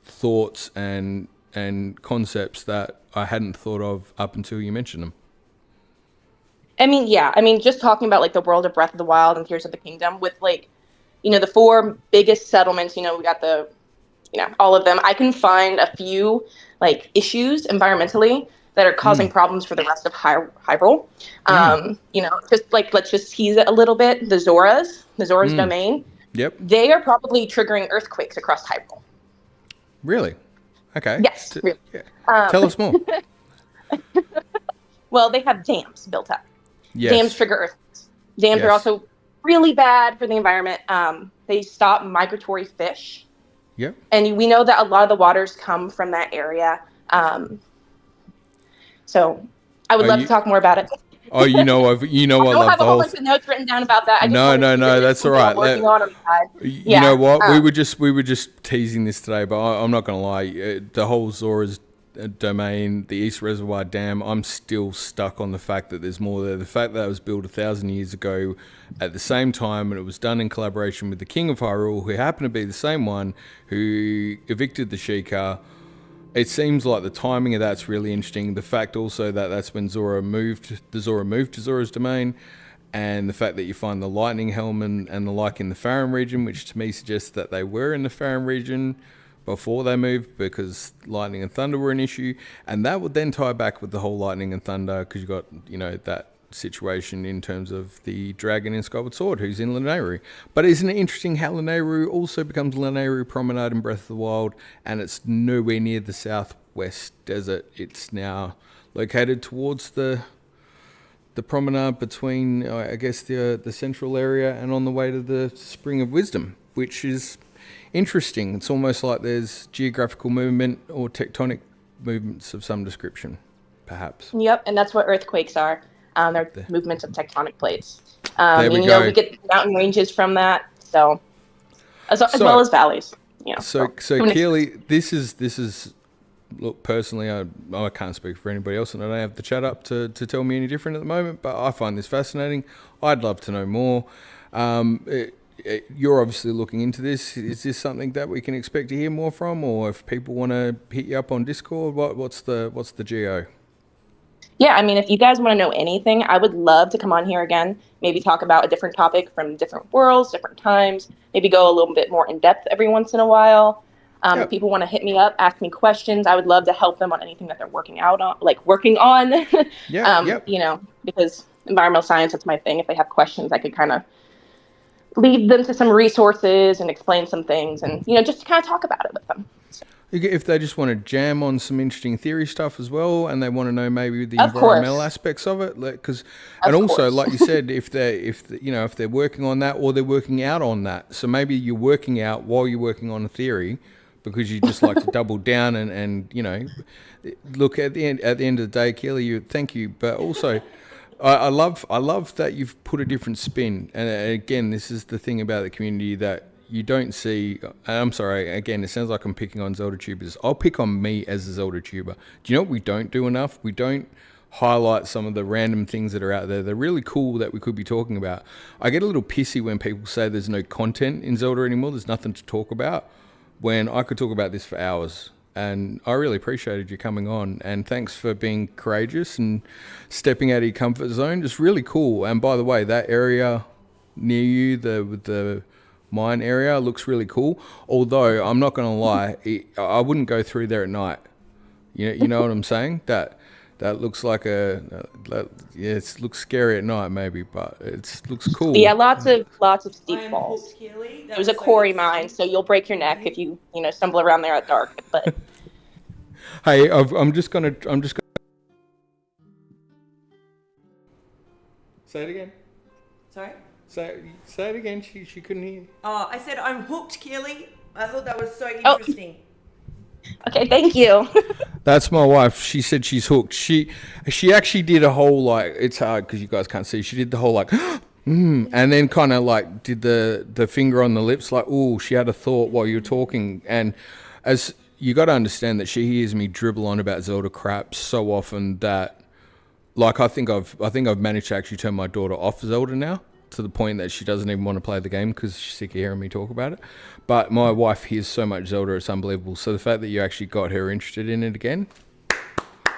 thoughts and concepts that I hadn't thought of up until you mentioned them. I mean, just talking about the world of Breath of the Wild and Tears of the Kingdom with the four biggest settlements, we got all of them. I can find a few issues environmentally that are causing problems for the rest of Hyrule. Let's just tease it a little bit. The Zora's domain. Yep. They are probably triggering earthquakes across Hyrule. Really? Okay. Yes. Really. Tell us more. Well, they have dams built up. Yes. Dams trigger earthquakes. Dams are also really bad for the environment. They stop migratory fish. Yep. And we know that a lot of the waters come from that area. So I would love to talk more about it. Oh, I love the whole. I don't have a whole bunch of notes written down about that. No, that's all right. You know what? We were just teasing this today, but I'm not going to lie. The whole Zora's domain, the East Reservoir Dam, I'm still stuck on the fact that there's more there. The fact that it was built 1,000 years ago at the same time, and it was done in collaboration with the King of Hyrule, who happened to be the same one who evicted the Sheikah. It seems like the timing of that's really interesting. The fact also that that's when Zora moved to Zora's domain, and the fact that you find the Lightning Helm and the like in the Farum region, which to me suggests that they were in the Farum region before they moved because lightning and thunder were an issue. And that would then tie back with the whole lightning and thunder because you got, that situation in terms of the dragon in Skyward Sword who's in Lanayru. But isn't it interesting how Lanayru also becomes Lanayru Promenade in Breath of the Wild, and it's nowhere near the southwest desert. It's now located towards the promenade between, I guess, the central area and on the way to the Spring of Wisdom, which is interesting. It's almost like there's geographical movement or tectonic movements of some description, perhaps. Yep, and that's what earthquakes are. They're movements of tectonic plates. There we and, go. We get mountain ranges from that, so as well as valleys. So Keely, this is look, personally, I can't speak for anybody else, and I don't have the chat up to tell me any different at the moment, but I find this fascinating. I'd love to know more. You're obviously looking into this. Is this something that we can expect to hear more from, or if people want to hit you up on Discord, what's the GO? Yeah, I mean, if you guys want to know anything, I would love to come on here again, maybe talk about a different topic from different worlds, different times, maybe go a little bit more in depth every once in a while. If people want to hit me up, ask me questions, I would love to help them on anything that they're working on. Because environmental science, that's my thing. If they have questions, I could kind of lead them to some resources and explain some things and, just to kind of talk about it with them. If they just want to jam on some interesting theory stuff as well, and they want to know maybe the environmental aspects of it, also, like you said, if they're working on that or they're working out on that, so maybe you're working out while you're working on a theory, because you just like to double down and look at the end of the day, Keely, thank you, but also. I love that you've put a different spin, and again, this is the thing about the community that you don't see. I'm sorry, again, it sounds like I'm picking on Zelda tubers. I'll pick on me as a Zelda tuber. Do you know what we don't do enough? We don't highlight some of the random things that are out there. They're really cool that we could be talking about. I get a little pissy when people say there's no content in Zelda anymore. There's nothing to talk about, when I could talk about this for hours. And I really appreciated you coming on, and thanks for being courageous and stepping out of your comfort zone. Just really cool. And by the way, that area near you, the mine area, looks really cool. Although I'm not going to lie, I wouldn't go through there at night. You know what I'm saying? That looks like it looks scary at night maybe, but it looks cool. Yeah, lots of steep falls. It was a quarry mine, so you'll break your neck if you stumble around there at dark. But hey, I'm just gonna say it again. Sorry? Say it again. She couldn't hear. Oh, I said I'm hooked, Keely. I thought that was so interesting. Okay, thank you. That's my wife. She said she's hooked. She actually did a whole, it's hard because you guys can't see. She did the whole and then kind of did the finger on the lips, she had a thought while you were talking. And as you got to understand that she hears me dribble on about Zelda crap so often that, I think I've managed to actually turn my daughter off Zelda now, to the point that she doesn't even want to play the game because she's sick of hearing me talk about it. But my wife hears so much Zelda, it's unbelievable. So the fact that you actually got her interested in it again,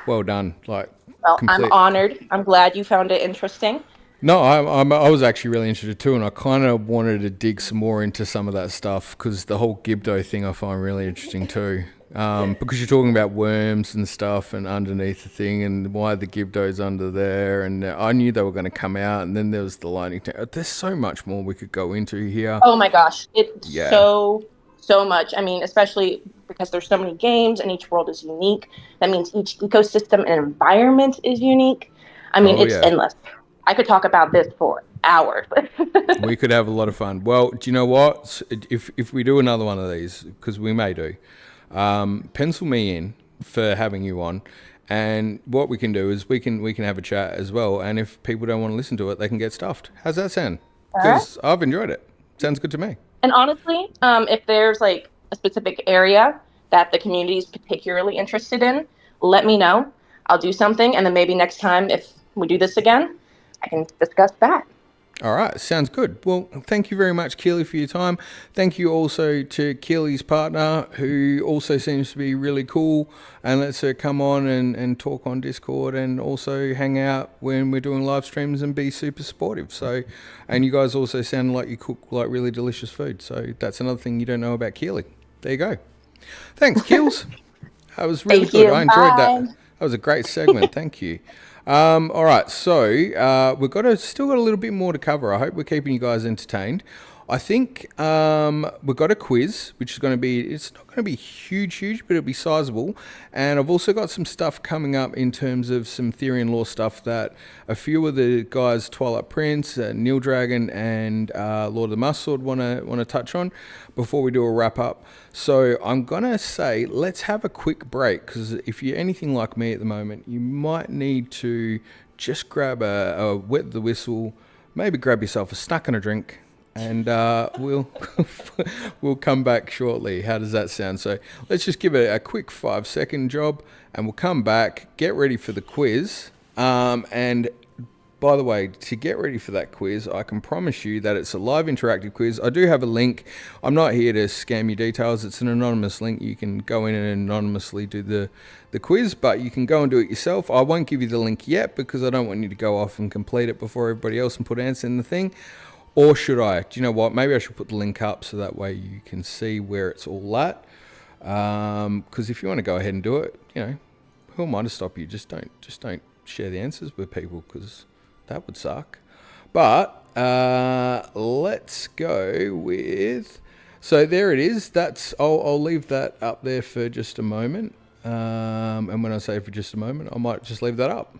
well done. I'm honored. I'm glad you found it interesting. No, I was actually really interested too, and I kind of wanted to dig some more into some of that stuff, because the whole Gibdo thing I find really interesting too. Because you're talking about worms and stuff and underneath the thing, and why the Gibdo's under there, and I knew they were going to come out, and then there was the lightning tank. There's so much more we could go into here. Oh my gosh, it's so much. I mean, especially because there's so many games and each world is unique. That means each ecosystem and environment is unique. I mean, it's endless. I could talk about this for hours. We could have a lot of fun. Well, do you know what? If we do another one of these, because we may do, pencil me in for having you on, and what we can do is we can have a chat as well, and if people don't want to listen to it, they can get stuffed. How's that sound? Because I've enjoyed it. Sounds good to me. And honestly, if there's a specific area that the community is particularly interested in, let me know. I'll do something, and then maybe next time if we do this again, I can discuss that. All right, sounds good. Well, thank you very much, Keely, for your time. Thank you also to Keely's partner, who also seems to be really cool and lets her come on and talk on Discord, and also hang out when we're doing live streams and be super supportive. So, and you guys also sound like you cook really delicious food. So that's another thing you don't know about Keely. There you go. Thanks, Keels. That was really good. I enjoyed that. That was a great segment. Thank you. All right, so we've still got a little bit more to cover. I hope we're keeping you guys entertained. I think we've got a quiz, which is going to be, it's not going to be huge, but it'll be sizable. And I've also got some stuff coming up in terms of some theory and lore stuff that a few of the guys, Twilight Prince, Neil Dragon, and Lord of the Muscled want to touch on before we do a wrap up. So I'm going to say, let's have a quick break, because if you're anything like me at the moment, you might need to just grab a wet the whistle, maybe grab yourself a snack and a drink, and we'll come back shortly. How does that sound? So let's just give it a quick 5-second job, and we'll come back, get ready for the quiz. And by the way, to get ready for that quiz, I can promise you that it's a live interactive quiz. I do have a link. I'm not here to scam you details. It's an anonymous link. You can go in and anonymously do the quiz, but you can go and do it yourself. I won't give you the link yet because I don't want you to go off and complete it before everybody else and put answers in the thing. Or should I? Do you know what? Maybe I should put the link up so that way you can see where it's all at. Because if you want to go ahead and do it, you know, who am I to stop you? Just don't share the answers with people, because that would suck. But let's go with. So there it is. That's. I'll leave that up there for just a moment. And when I say for just a moment, I might just leave that up.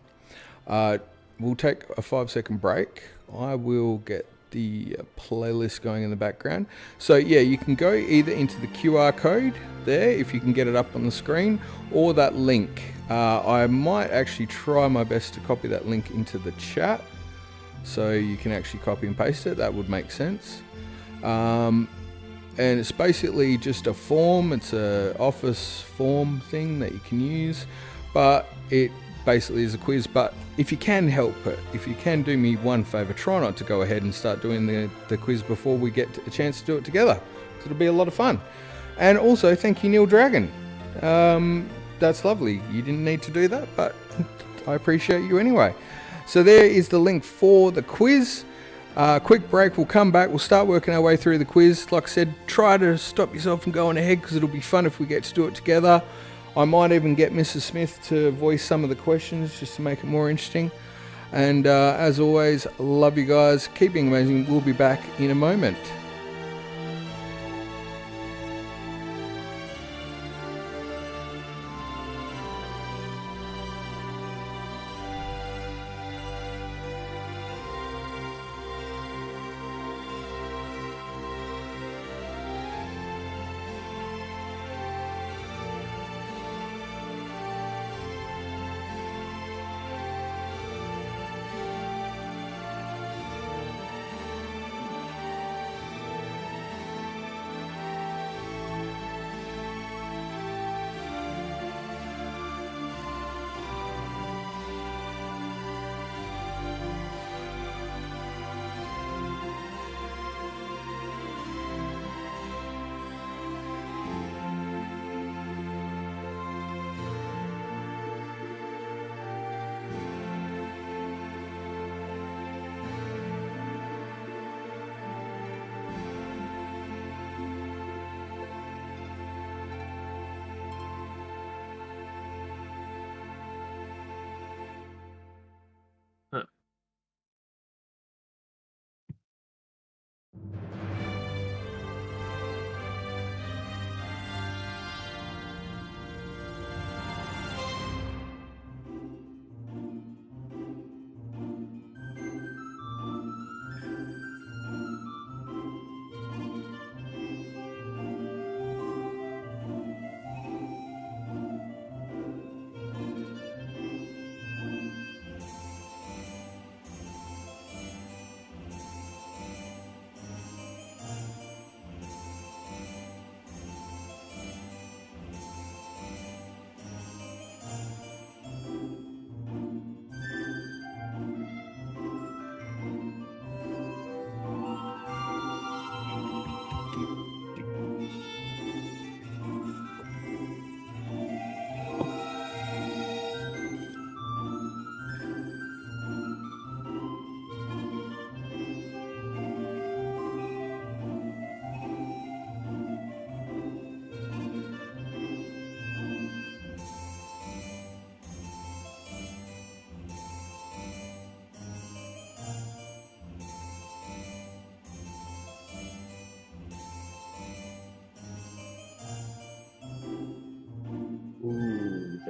We'll take a 5-second break. I will get the playlist going in the background. So yeah, you can go either into the QR code there, if you can get it up on the screen, or that link. I might actually try my best to copy that link into the chat, so you can actually copy and paste it. That would make sense. And it's basically just a form. It's a office form thing that you can use, but it basically is a quiz. But if you can help it, if you can do me one favor, try not to go ahead and start doing the quiz before we get a chance to do it together. So it'll be a lot of fun. And also, thank you, Neil Dragon. That's lovely. You didn't need to do that, but I appreciate you anyway. So there is the link for the quiz. Quick break, we'll come back, we'll start working our way through the quiz. Like I said, try to stop yourself from going ahead, because it'll be fun if we get to do it together. I might even get Mrs. Smith to voice some of the questions just to make it more interesting. And as always, love you guys. Keep being amazing. We'll be back in a moment.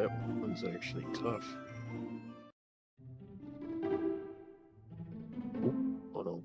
That one's actually tough. Oh no.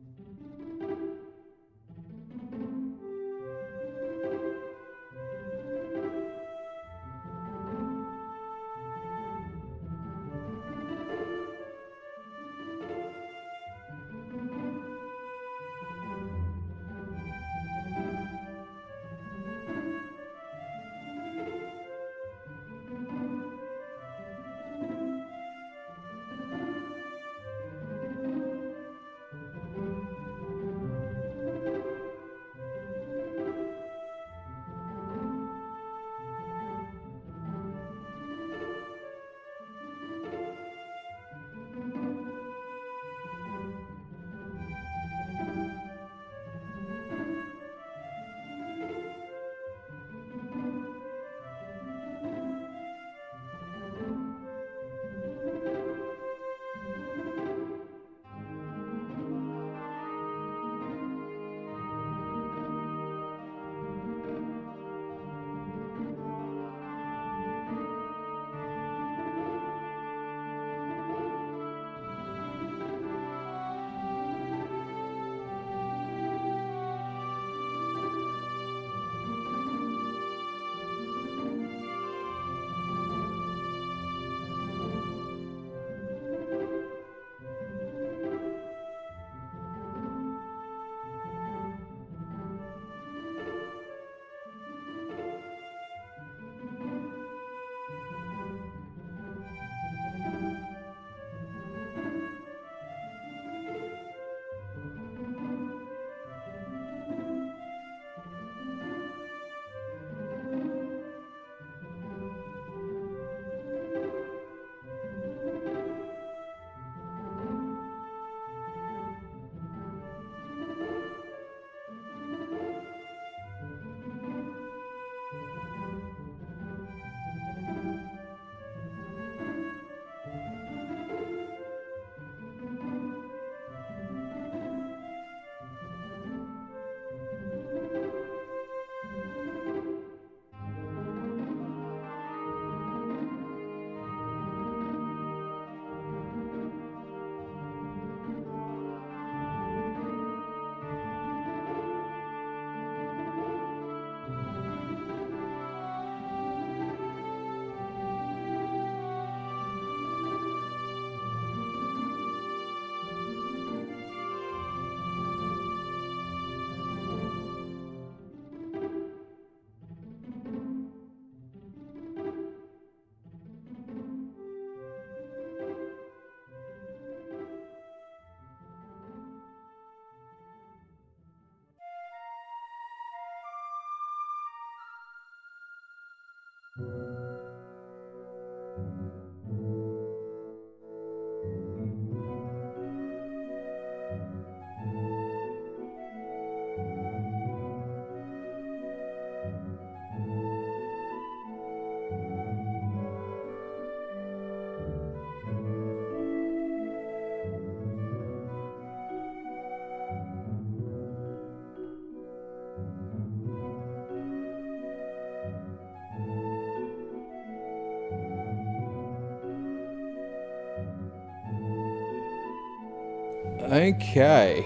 Okay.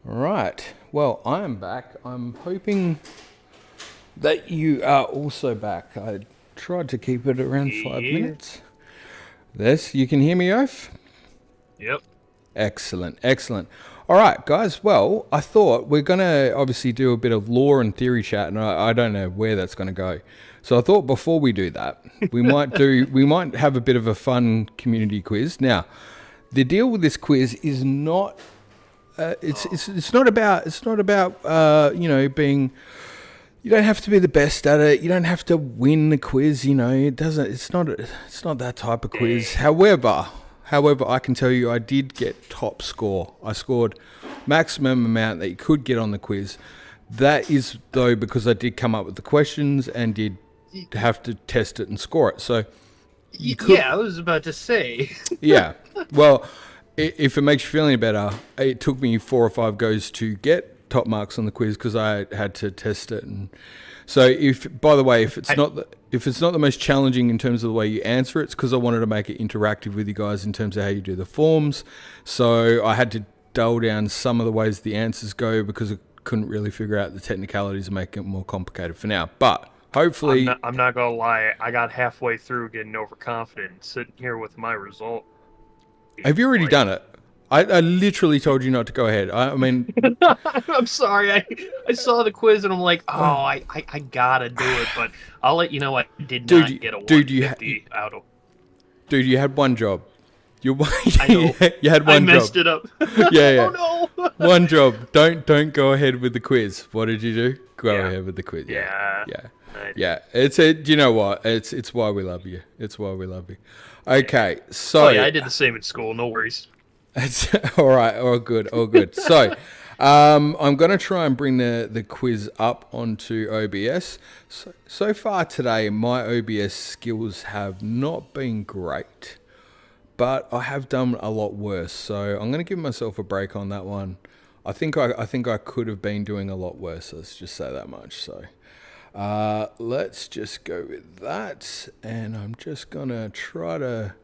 Right. Well, I am back. I'm hoping that you are also back. I tried to keep it around 5 minutes. Yes, you can hear me, Oaf? Yep. Excellent. All right, guys. Well, I thought we're going to obviously do a bit of lore and theory chat, and I don't know where that's going to go. So I thought before we do that, we might have a bit of a fun community quiz. Now, the deal with this quiz is not it's not about being. You don't have to be the best at it. You don't have to win the quiz. It's not that type of quiz. However, I can tell you I did get top score. I scored maximum amount that you could get on the quiz. That is, though, because I did come up with the questions and did have to test it and score it. So, I was about to say. Yeah. Well, if it makes you feel any better, it took me 4 or 5 goes to get top marks on the quiz because I had to test it. And so, by the way, if it's not the most challenging in terms of the way you answer, it's because I wanted to make it interactive with you guys in terms of how you do the forms. So I had to dull down some of the ways the answers go because I couldn't really figure out the technicalities and make it more complicated for now. But hopefully, I'm not gonna lie. I got halfway through getting overconfident and sitting here with my result. have you already done it? I literally told you not to go ahead. I mean, I'm sorry. I saw the quiz and I'm like, oh, I gotta do it, but I'll let you know I did not get a 150 out of. Dude, you had one job. I know. You had one job. I messed it up. Yeah. Oh no. One job. Don't go ahead with the quiz. What did you do? Go ahead with the quiz. Yeah. It's do you know what? It's why we love you. It's why we love you. Okay, so I did the same at school. No worries. It's all right. All good. So, I'm going to try and bring the quiz up onto OBS. So far today, my OBS skills have not been great, but I have done a lot worse. So I'm going to give myself a break on that one. I think I could have been doing a lot worse. Let's just say that much. So, let's just go with that, and I'm just gonna try to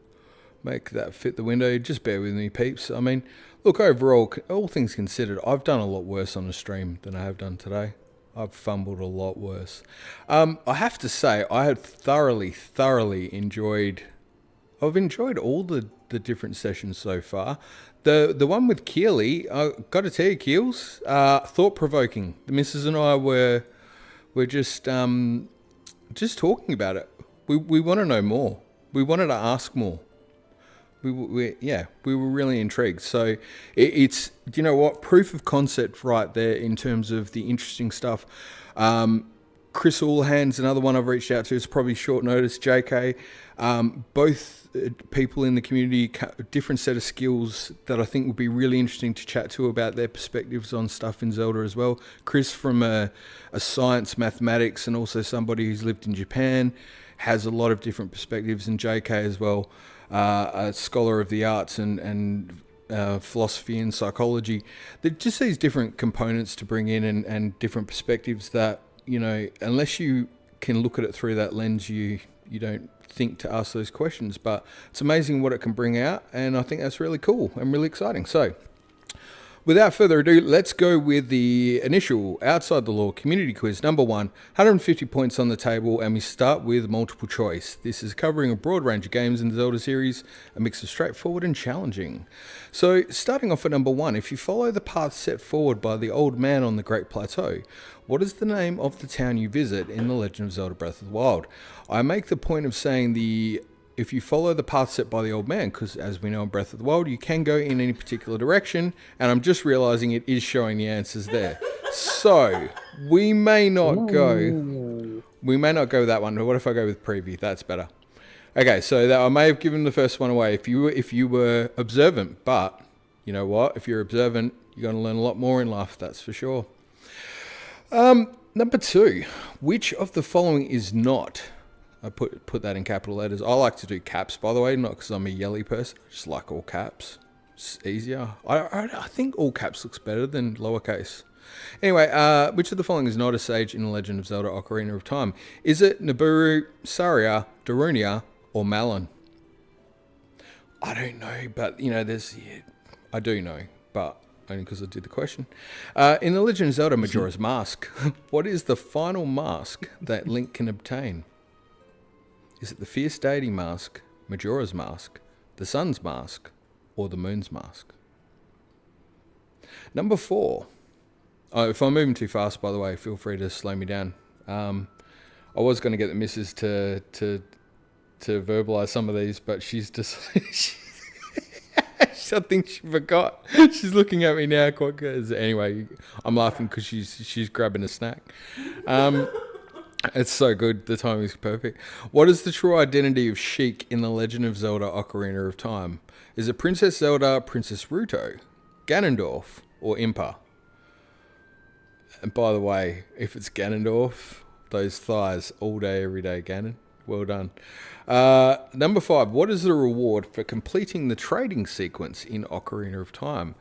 make that fit the window. Just bear with me, peeps. I mean, look, overall, all things considered, I've done a lot worse on the stream than I have done today. I've fumbled a lot worse. I have to say, I have thoroughly enjoyed... I've enjoyed all the different sessions so far. The one with Keely, I got to tell you, Keels, thought-provoking. The missus and I were just talking about it. We want to know more. We wanted to ask more. We were really intrigued. So it's do you know what, proof of concept right there in terms of the interesting stuff. Chris Allhand's another one I've reached out to. It's probably short notice. JK, both people in the community, different set of skills that I think would be really interesting to chat to about their perspectives on stuff in Zelda as well. Chris from a science, mathematics, and also somebody who's lived in Japan, has a lot of different perspectives, and JK as well. A scholar of the arts and philosophy and psychology. They're just these different components to bring in and different perspectives that, you know, unless you can look at it through that lens, you don't think to ask those questions. But it's amazing what it can bring out, and I think that's really cool and really exciting. So without further ado, let's go with the initial Outside the Law community quiz. Number 1, 150 points on the table, and we start with multiple choice. This is covering a broad range of games in the Zelda series, a mix of straightforward and challenging. So starting off at number 1, if you follow the path set forward by the old man on the Great Plateau, what is the name of the town you visit in The Legend of Zelda Breath of the Wild? I make the point of saying if you follow the path set by the old man, because as we know in Breath of the Wild, you can go in any particular direction, and I'm just realizing it is showing the answers there. So we may not go with that one. What if I go with preview? That's better. Okay, so I may have given the first one away if you were observant, but you know what? If you're observant, you're going to learn a lot more in life, that's for sure. Number 2, which of the following is not... I put that in capital letters. I like to do caps, by the way, not because I'm a yelly person. I just like all caps. It's easier. I think all caps looks better than lowercase. Anyway, which of the following is not a sage in The Legend of Zelda Ocarina of Time? Is it Nibiru, Saria, Darunia, or Malon? I don't know, but, you know, I do know, but only because I did the question. In The Legend of Zelda Majora's Mask, what is the final mask that Link can obtain? Is it the Fierce Deity Mask, Majora's Mask, the Sun's Mask, or the Moon's Mask? Number 4. Oh, if I'm moving too fast, by the way, feel free to slow me down. I was going to get the missus to verbalise some of these, but she's just... I think she forgot. She's looking at me now quite good. Anyway, I'm laughing because she's grabbing a snack. It's so good. The timing is perfect. What is the true identity of Sheik in The Legend of Zelda Ocarina of Time? Is it Princess Zelda, Princess Ruto, Ganondorf, or Impa? And by the way, if it's Ganondorf, those thighs all day, every day, Ganon. Well done. Number 5. What is the reward for completing the trading sequence in Ocarina of Time?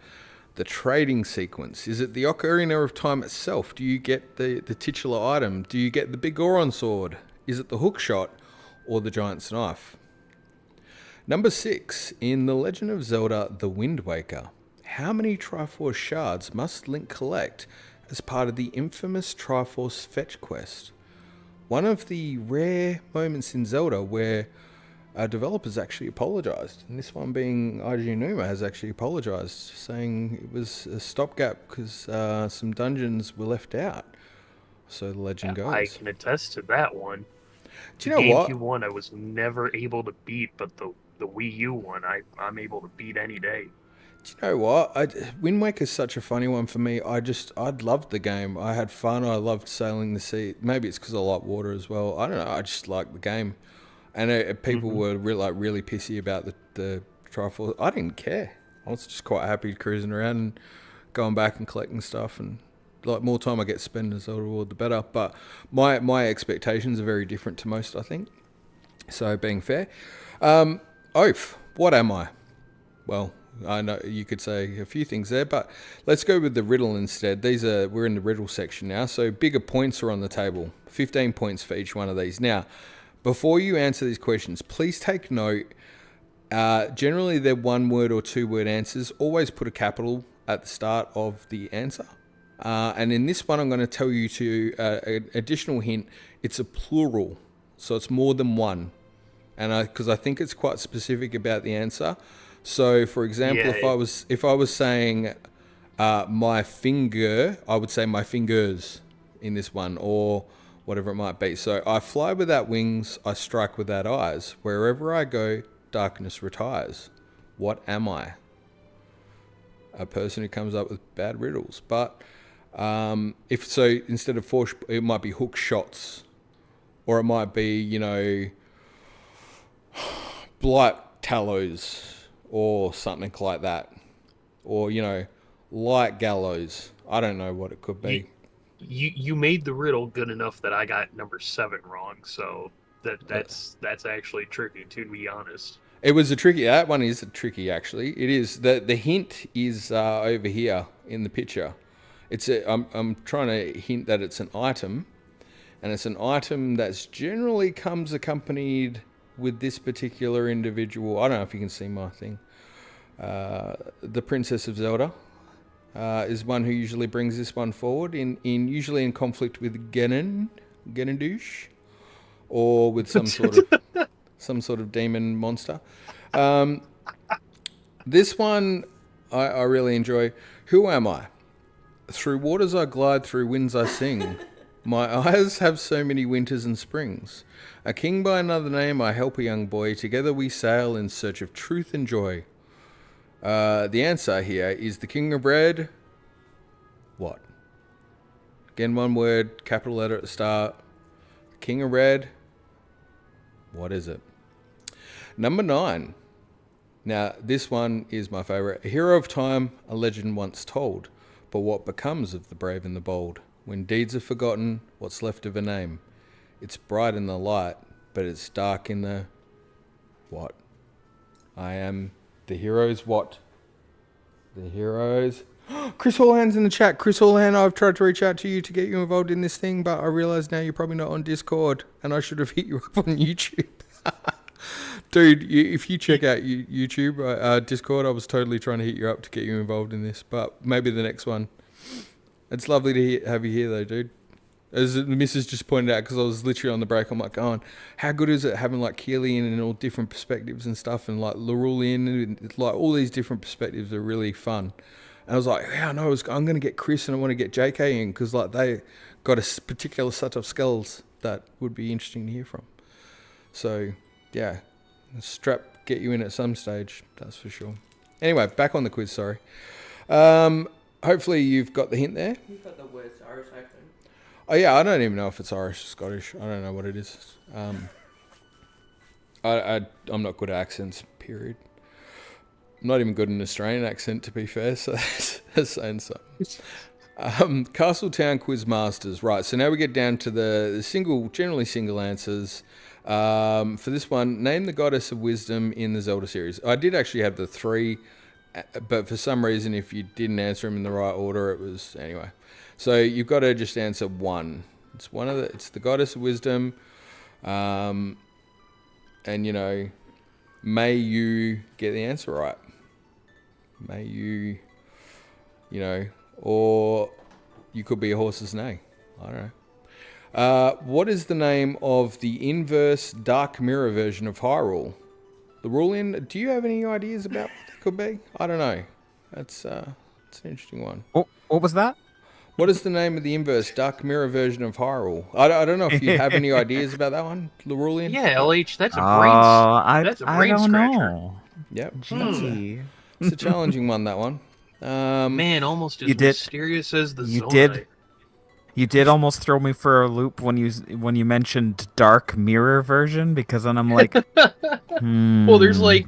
The trading sequence. Is it the Ocarina of Time itself? Do you get the titular item? Do you get the big Goron sword? Is it the hook shot or the giant's knife? Number 6, in The Legend of Zelda The Wind Waker, how many Triforce shards must Link collect as part of the infamous Triforce fetch quest? One of the rare moments in Zelda where developers actually apologized, and this one being IG Numa has actually apologized, saying it was a stopgap because some dungeons were left out. So the legend goes. I can attest to that one. Do you know what? GameCube one I was never able to beat, but the Wii U one I'm able to beat any day. Do you know what? Wind Waker's such a funny one for me. I'd loved the game. I had fun. I loved sailing the sea. Maybe it's because I like water as well. I don't know. I just like the game. And people were really pissy about the Triforce. I didn't care. I was just quite happy cruising around and going back and collecting stuff. And like more time I get spent in Zelda World, the better. But my expectations are very different to most, I think. So being fair, Oaf, what am I? Well, I know you could say a few things there, but let's go with the riddle instead. We're in the riddle section now, so bigger points are on the table. 15 points for each one of these. Now, before you answer these questions, please take note. Generally, they're 1-word or 2-word answers. Always put a capital at the start of the answer. And in this one, I'm going to tell you an additional hint. It's a plural, so it's more than one. And because I think it's quite specific about the answer. So, for example, if I was saying my finger, I would say my fingers in this one, or whatever it might be. So, I fly without wings, I strike without eyes. Wherever I go, darkness retires. What am I? A person who comes up with bad riddles. But if so, instead of it might be hook shots, or it might be, blight tallows, or something like that, or light gallows. I don't know what it could be. You made the riddle good enough that I got number 7 wrong, so that's actually tricky, to be honest. It was that one is tricky actually. It is the hint is over here in the picture. I'm trying to hint that it's an item, and it's an item that's generally comes accompanied with this particular individual. I don't know if you can see my thing. The Princess of Zelda is one who usually brings this one forward, usually in conflict with Ganondorf, or with some sort of demon monster. This one I really enjoy. Who am I? Through waters I glide, through winds I sing. My eyes have so many winters and springs. A king by another name, I help a young boy. Together we sail in search of truth and joy. The answer here is the King of Red. What? Again, 1 word, capital letter at the start. King of Red. What is it? Number 9. Now, this one is my favorite. A hero of time, a legend once told. But what becomes of the brave and the bold? When deeds are forgotten, what's left of a name? It's bright in the light, but it's dark in the... What? I am the heroes what? The heroes... Chris Hallhand's in the chat. Chris Hallhand, I've tried to reach out to you to get you involved in this thing, but I realise now you're probably not on Discord, and I should have hit you up on YouTube. Dude, if you check out YouTube, Discord, I was totally trying to hit you up to get you involved in this, but maybe the next one. It's lovely to have you here, though, dude. As the missus just pointed out, because I was literally on the break, I'm like, going, how good is it having like Keelian and all different perspectives and stuff, and like Lorulean, and like all these different perspectives are really fun. And I was like, yeah, no, I'm going to get Chris and I want to get JK in, because like they got a particular set of skills that would be interesting to hear from. So yeah, get you in at some stage, that's for sure. Anyway, back on the quiz. Sorry. Hopefully you've got the hint there. You've got the words Irish accent. Oh yeah, I don't even know if it's Irish or Scottish. I don't know what it is. I'm not good at accents, period. I'm not even good at an Australian accent, to be fair, so that's saying something. Castletown Quiz Masters. Right, so now we get down to the generally single answers. For this one, name the goddess of wisdom in the Zelda series. I did actually have the 3 but for some reason, if you didn't answer them in the right order, it was anyway. So you've got to just answer one. It's the goddess of wisdom, and may you get the answer right. May you, or you could be a horse's neigh. I don't know. What is the name of the inverse dark mirror version of Hyrule? Lorulean, do you have any ideas about what it could be? I don't know. It's an interesting one. What was that? What is the name of the inverse dark mirror version of Hyrule? I don't know if you have any ideas about that one, Lorulean. Yeah, LH, that's a I brain don't scratcher. know. Yep. Gee. It's a challenging one, that one. Man, almost as You did- mysterious as the you Zonite. did- You did almost throw me for a loop when you mentioned dark mirror version, because then I'm like, Well, there's like,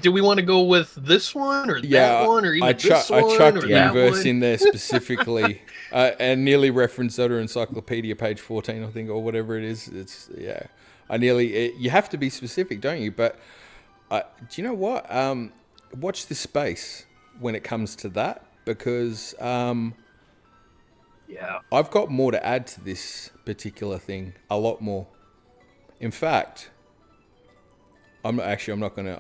do we want to go with this one or that one or even I this one? I chucked or that inverse one? in there specifically, and nearly referenced Zelda Encyclopedia, page 14, I think, or whatever it is. You have to be specific, don't you? But do you know what? Watch this space when it comes to that, because I've got more to add to this particular thing, a lot more. In fact, I'm not gonna,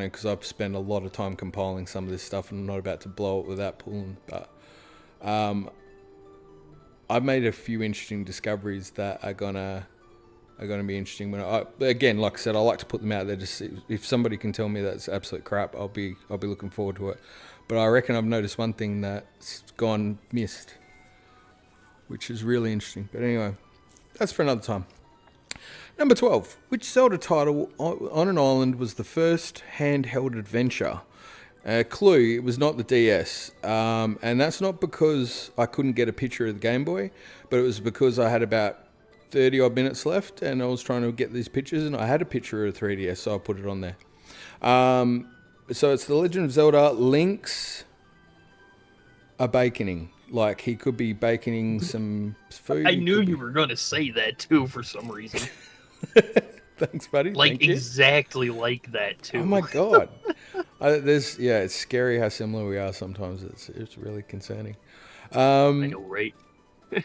because I've spent a lot of time compiling some of this stuff, and I'm not about to blow it without pulling. But I've made a few interesting discoveries that are gonna be interesting. Again, like I said, I like to put them out there to see if somebody can tell me that's absolute crap. I'll be looking forward to it. But I reckon I've noticed one thing that's gone missed, which is really interesting. But anyway, that's for another time. Number 12. Which Zelda title on an island was the first handheld adventure? Clue, it was not the DS. And that's not because I couldn't get a picture of the Game Boy, but it was because I had about 30 odd minutes left and I was trying to get these pictures, and I had a picture of the 3DS, so I put it on there. So it's The Legend of Zelda. Link's a baconing. Like, he could be baconing some food. I knew you were going to say that too for some reason. Thanks, buddy. Like, Thank you. Exactly like that too. Oh my god. It's scary how similar we are sometimes. It's really concerning. I know, right?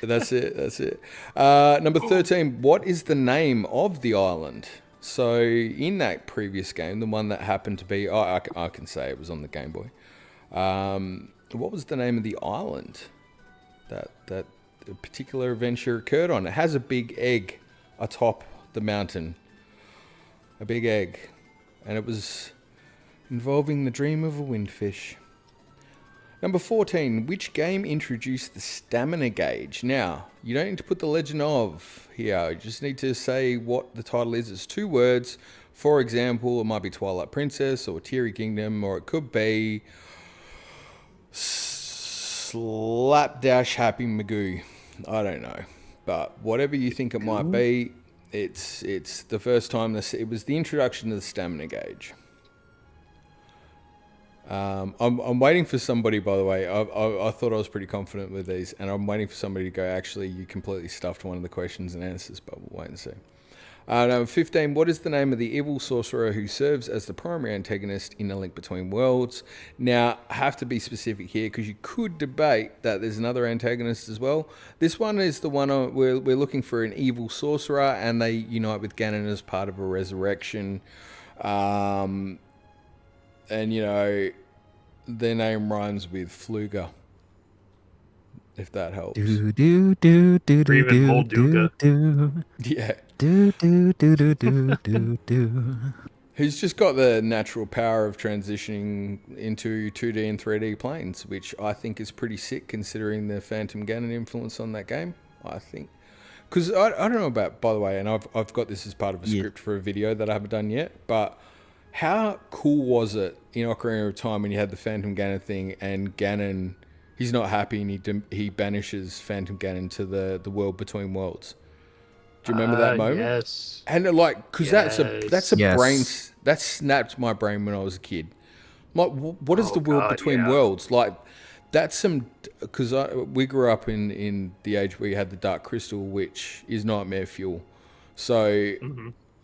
That's it. Number 13. What is the name of the island? So in that previous game, the one that happened to be, I can say it was on the Game Boy. What was the name of the island that the particular adventure occurred on? It has a big egg atop the mountain. A big egg. And it was involving the dream of a windfish. Number 14. Which game introduced the stamina gauge? Now, you don't need to put the legend of here. You just need to say what the title is. It's 2 words. For example, it might be Twilight Princess or Teary Kingdom, or it could be Slapdash Happy Magoo. I don't know. But whatever you think it might be, it's the first time it was the introduction to the stamina gauge. I'm waiting for somebody, by the way. I thought I was pretty confident with these, and I'm waiting for somebody to go, actually, you completely stuffed one of the questions and answers, but we'll wait and see. Number 15, what is the name of the evil sorcerer who serves as the primary antagonist in A Link Between Worlds? Now, I have to be specific here, because you could debate that there's another antagonist as well. This one is the one we're looking for, an evil sorcerer, and they unite with Ganon as part of a resurrection. And, their name rhymes with Fluga, if that helps. Or even Molduga. Yeah. Do do do do do do do. Who's just got the natural power of transitioning into 2D and 3D planes, which I think is pretty sick considering the Phantom Ganon influence on that game, I think. Because I don't know about, by the way, and I've got this as part of a script for a video that I haven't done yet, but how cool was it in Ocarina of Time when you had the Phantom Ganon thing, and Ganon, he's not happy, and he banishes Phantom Ganon to the world between worlds? Do you remember that moment? Yes. And because that's a Yes. brain, that snapped my brain when I was a kid. Like, what is the world between worlds? Like, that's some, because we grew up in the age where you had the Dark Crystal, which is nightmare fuel. So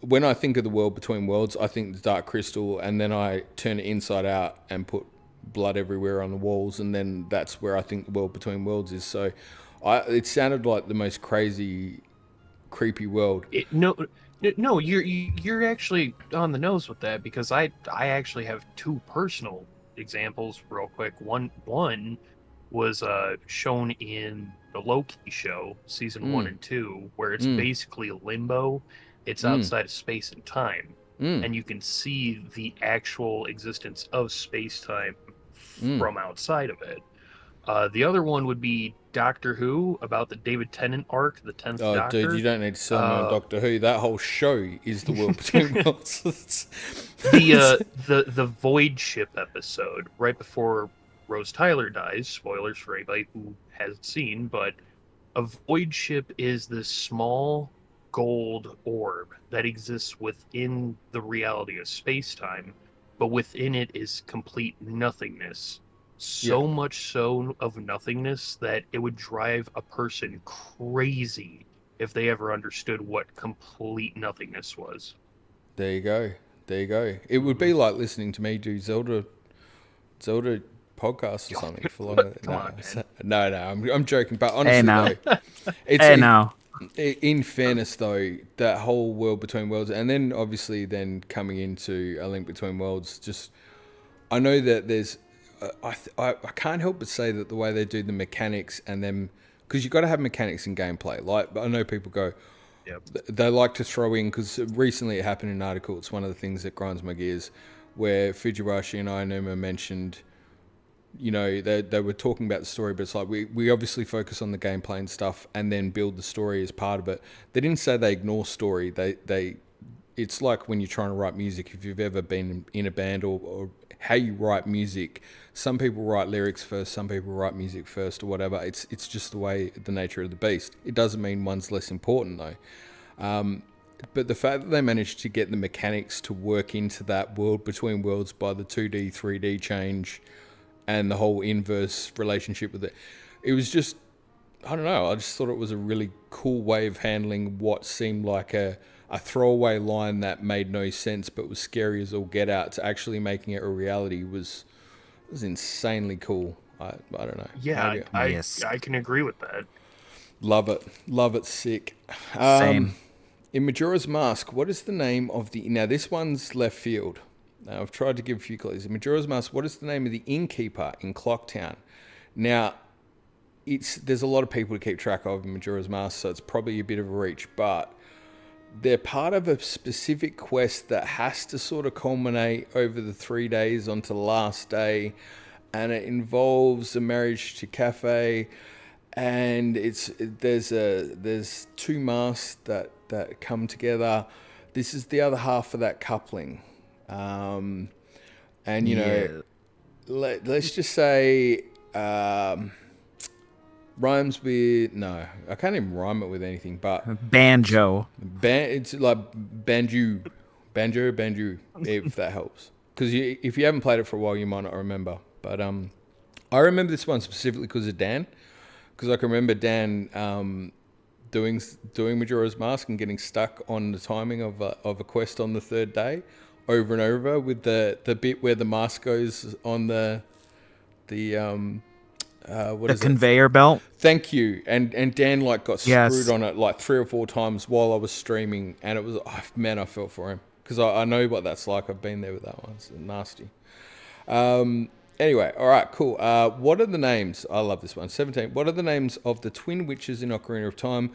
when I think of the world between worlds, I think the Dark Crystal, and then I turn it inside out and put blood everywhere on the walls, and then that's where I think the world between worlds is. So, it sounded like the most crazy, creepy world. No, you're actually on the nose with that, because I actually have two personal examples real quick. One was shown in the Loki show, season 1 and 2, where it's basically limbo. It's outside of space and time, and you can see the actual existence of space-time from outside of it. The other one would be Doctor Who, about the David Tennant arc, the 10th Doctor. Dude, you don't need to sell me on Doctor Who. That whole show is the world between worlds. The Void Ship episode, right before Rose Tyler dies. Spoilers for anybody who hasn't seen, but a Void Ship is this small gold orb that exists within the reality of space-time, but within it is complete nothingness. So much so of nothingness that it would drive a person crazy if they ever understood what complete nothingness was. There you go. It would be like listening to me do Zelda podcast or something. For long. No, I'm joking. But honestly, in fairness, though, that whole world between worlds, and then obviously coming into A Link Between Worlds, just I know that there's. I can't help but say that the way they do the mechanics and them, because you've got to have mechanics in gameplay. Like, I know people go, they like to throw in, because recently it happened in an article, it's one of the things that grinds my gears, where Fujibashi and Aonuma mentioned, you know, they were talking about the story, but it's like, we obviously focus on the gameplay and stuff and then build the story as part of it. They didn't say they ignore story. It's like when you're trying to write music, if you've ever been in a band or how you write music. Some people write lyrics first, some people write music first, or whatever. It's just the nature of the beast. It doesn't mean one's less important, though. But the fact that they managed to get the mechanics to work into that world between worlds by the 2D, 3D change and the whole inverse relationship with it, it was just, I don't know, I just thought it was a really cool way of handling what seemed like a throwaway line that made no sense but was scary as all get out, to actually making it a reality was insanely cool. I don't know. Yeah, I can agree with that. Love it, sick. Same. In Majora's Mask, what is the name of the... Now, this one's left field. Now, I've tried to give a few clues. In Majora's Mask, what is the name of the innkeeper in Clocktown? Now, there's a lot of people to keep track of in Majora's Mask, so it's probably a bit of a reach, but they're part of a specific quest that has to sort of culminate over the 3 days onto the last day, and it involves a marriage to Cafe, and there's two masks that come together. This is the other half of that coupling, and you know, let's just say rhymes with, no, I can't even rhyme it with anything, but banjo. It's like banjo, if that helps. Because if you haven't played it for a while, you might not remember. But I remember this one specifically because of Dan, because I can remember Dan doing Majora's Mask and getting stuck on the timing of a quest on the third day, over and over, with the bit where the mask goes on the conveyor belt. Thank you. And Dan got screwed on it 3 or 4 times while I was streaming, and it was, man, I felt for him, because I know what that's like. I've been there with that one. It's nasty. Anyway, all right, cool. What are the names? I love this one. 17. What are the names of the twin witches in Ocarina of Time?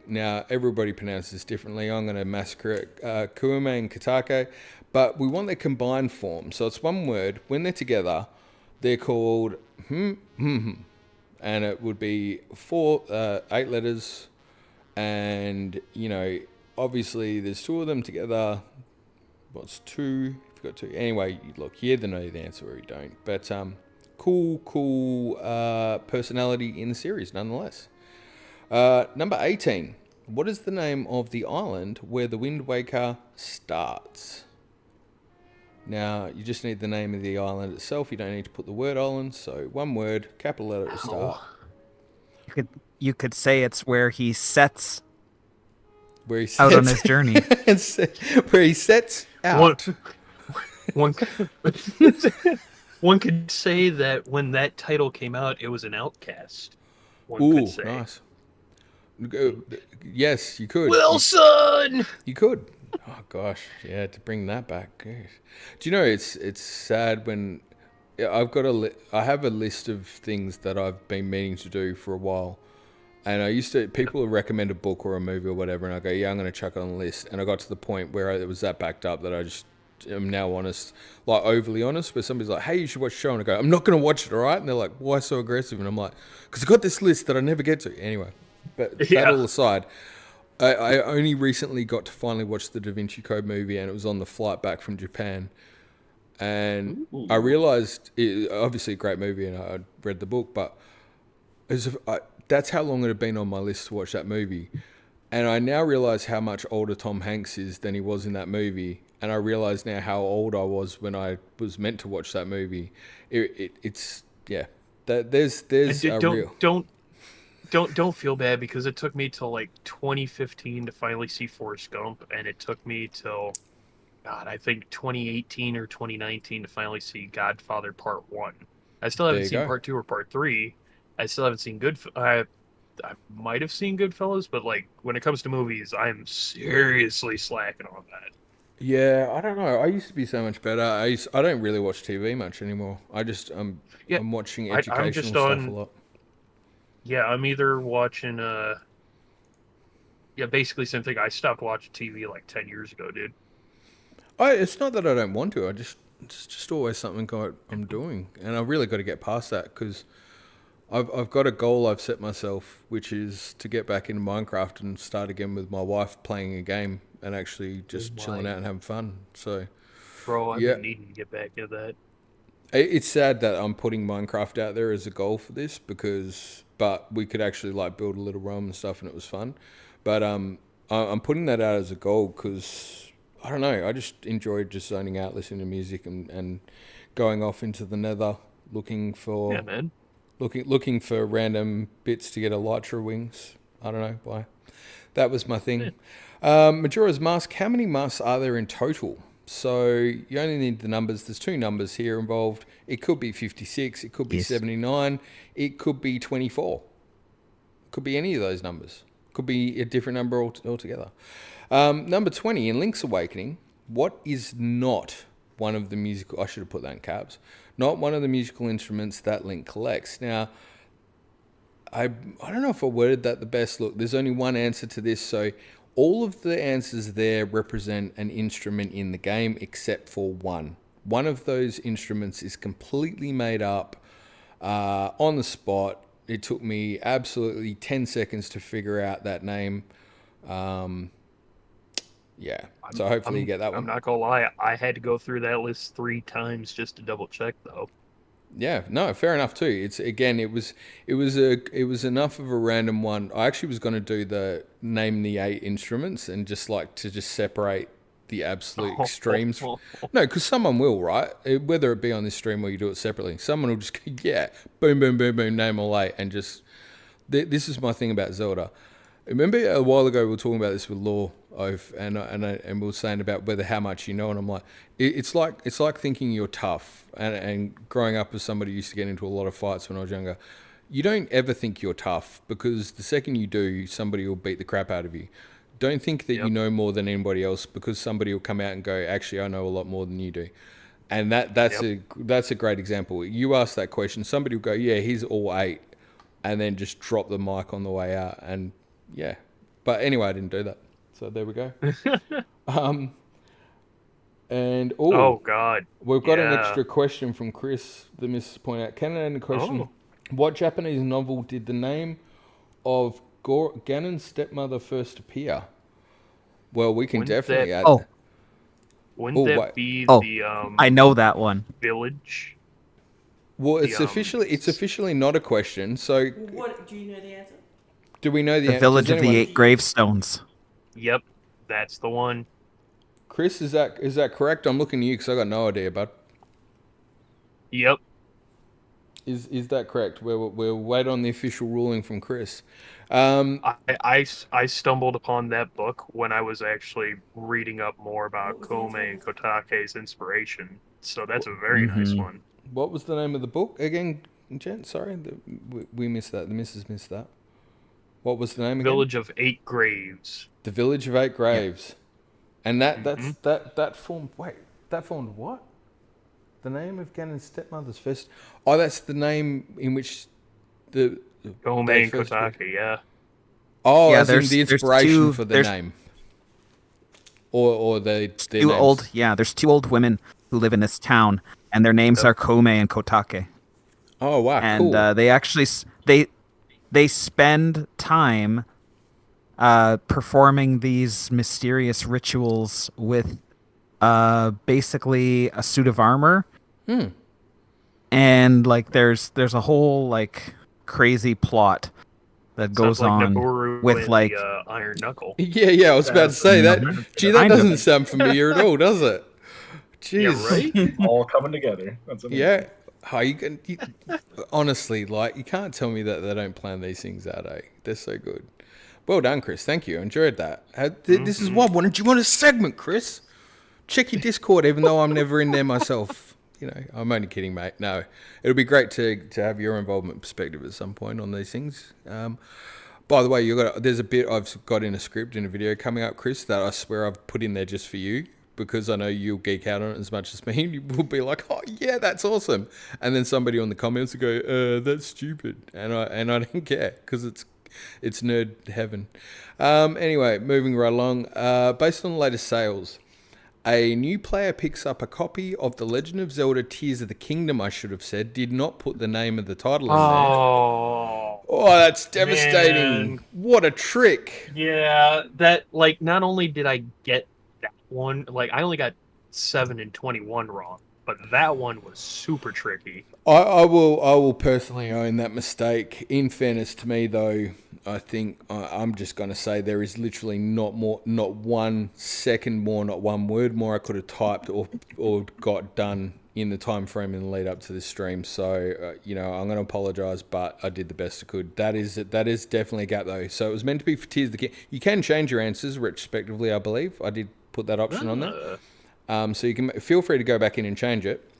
Now, everybody pronounces this differently. I'm going to massacre it. Kuume and Katake. But we want their combined form. So it's one word. When they're together, they're called and it would be 8 letters, and you know, obviously there's 2 of them together. What's 2? You've got 2. Anyway, look, you either know the answer or you don't. But cool personality in the series nonetheless. Number 18. What is the name of the island where the Wind Waker starts? Now, you just need the name of the island itself. You don't need to put the word island. So, one word, capital letter to start. You could say it's where he sets out on his journey. Where he sets out. One one could say that when that title came out, it was an outcast. One Ooh, could say. nice. Yes, you could. Wilson! You could. Oh gosh, yeah. To bring that back. Gosh. Do you know it's sad when I've got I have a list of things that I've been meaning to do for a while, and I used to people would recommend a book or a movie or whatever, and I go, yeah, I'm going to chuck it on the list, and I got to the point where it was that backed up that I just am now honest, like overly honest, where somebody's like, hey, you should watch the show, and I go, I'm not going to watch it, all right? And they're like, why so aggressive? And I'm like, because I got this list that I never get to. Anyway, but that all aside, I only recently got to finally watch the Da Vinci Code movie, and it was on the flight back from Japan. And I realized, obviously a great movie, and I read the book, but that's how long it had been on my list to watch that movie. And I now realize how much older Tom Hanks is than he was in that movie. And I realize now how old I was when I was meant to watch that movie. It's there's a real... Don't feel bad, because it took me till like 2015 to finally see Forrest Gump, and it took me till, God, I think 2018 or 2019 to finally see Godfather Part 1. I still haven't seen Part 2 or Part 3. I still haven't seen I might have seen Goodfellas, but like when it comes to movies, I'm seriously slacking on that. Yeah, I don't know. I used to be so much better. I don't really watch TV much anymore. I'm watching educational stuff a lot. Yeah, I'm either watching basically same thing. I stopped watching TV like 10 years ago, dude. It's not that I don't want to. It's just always something I'm doing, and I've really got to get past that, because I've got a goal I've set myself, which is to get back into Minecraft and start again with my wife playing a game and actually just chilling out and having fun. So, bro, I've been needing to get back into that. It's sad that I'm putting Minecraft out there as a goal for this, but we could actually like build a little realm and stuff, and it was fun. But I'm putting that out as a goal because I don't know. I just enjoyed just zoning out, listening to music, and going off into the nether looking for looking for random bits to get elytra wings. I don't know why. That was my thing. Majora's Mask. How many masks are there in total? So you only need the numbers. There's two numbers here involved. It could be 56. It could be 79. It could be 24. It could be any of those numbers. Could be a different number altogether. Number 20, in Link's Awakening, what is not one of the musical... I should have put that in caps. Not one of the musical instruments that Link collects. Now, I don't know if I worded that the best. Look, there's only one answer to this, so... all of the answers there represent an instrument in the game except for one. One of those instruments is completely made up on the spot. It took me absolutely 10 seconds to figure out that name. So hopefully you get that one. I'm not going to lie. I had to go through that list 3 times just to double check, though. Yeah, no, fair enough too. It's again, it was enough of a random one. I actually was going to do the name the 8 instruments and just separate the absolute extremes. No, because someone will, right? Whether it be on this stream or you do it separately, someone will just go, yeah, boom, boom, boom, boom, name all 8, and just. This is my thing about Zelda. Remember a while ago we were talking about this with Law, Oaf, and we were saying about how much you know, and I'm like, it's like thinking you're tough, and growing up as somebody who used to get into a lot of fights when I was younger. You don't ever think you're tough, because the second you do, somebody will beat the crap out of you. Don't think that you know more than anybody else, because somebody will come out and go, actually, I know a lot more than you do. And that's a great example. You ask that question, somebody will go, yeah, he's all 8, and then just drop the mic on the way out, and yeah. But anyway, I didn't do that. So there we go. Oh God, we've got an extra question from Chris. The Mrs. point out. Canada question: what Japanese novel did the name of Ganon's stepmother first appear? Well, we can definitely add. Wouldn't that be the? I know that one. Village. Well, it's officially not a question. So, what do you know the answer? Do we know the answer? The Village of the 8 Gravestones. Yep, that's the one. Chris, is that correct? I'm looking at you because I got no idea, bud. Yep. Is that correct? We'll wait on the official ruling from Chris. I stumbled upon that book when I was actually reading up more about Kome and Kotake's inspiration. So that's a very nice one. What was the name of the book again, Jen? Sorry, we missed that. The missus missed that. What was the name again? Village of Eight Graves. The Village of Eight Graves. Yeah. And Mm-hmm. that formed. Wait, that formed what? The name of Ganon's stepmother's first. Oh, that's the name in which the Gome they and first- Kotake, yeah. Oh, Yeah, as in there's- the there's inspiration two- for the there's- name. Or their Two names. old, yeah. There's two old women who live in this town, and their names are Kome and Kotake. Oh wow, And cool. they actually they spend time performing these mysterious rituals with basically a suit of armor. And like there's a whole like crazy plot that goes Sounds like on Nabooru with and like the, Iron Knuckle. Yeah, I was about to say that. Gee, that Kind of. doesn't sound familiar at all, does it? Jeez. Yeah, right? All coming together. That's amazing. Yeah. How honestly, like, you can't tell me that they don't plan these things out, eh? They're so good. Well done, Chris. Thank you. I enjoyed that. This is what. Wanted you want a segment, Chris? Check your Discord, even though I'm never in there myself. You know, I'm only kidding, mate. No, it'll be great to have your involvement perspective at some point on these things. By the way, there's a bit I've got in a script in a video coming up, Chris, that I swear I've put in there just for you, because I know you'll geek out on it as much as me. You will be like, "Oh yeah, that's awesome," and then somebody on the comments will go, "That's stupid," and I don't care, because it's nerd heaven. Anyway, moving right along. Based on the latest sales, a new player picks up a copy of The Legend of Zelda Tears of the Kingdom, I should have said. Did not put the name of the title in there. Oh, that's devastating. Man. What a trick. Yeah, that, like, not only did I get that one, like, I only got 7 and 21 wrong, but that one was super tricky. I will personally own that mistake. In fairness to me, though, I think I'm just going to say there is literally not 1 second more, not one word more I could have typed or got done in the time frame in the lead up to this stream. So, I'm going to apologise, but I did the best I could. That is definitely a gap, though. So it was meant to be for Tears of the King. You can change your answers retrospectively, I believe. I did put that option on there. So you can feel free to go back in and change it.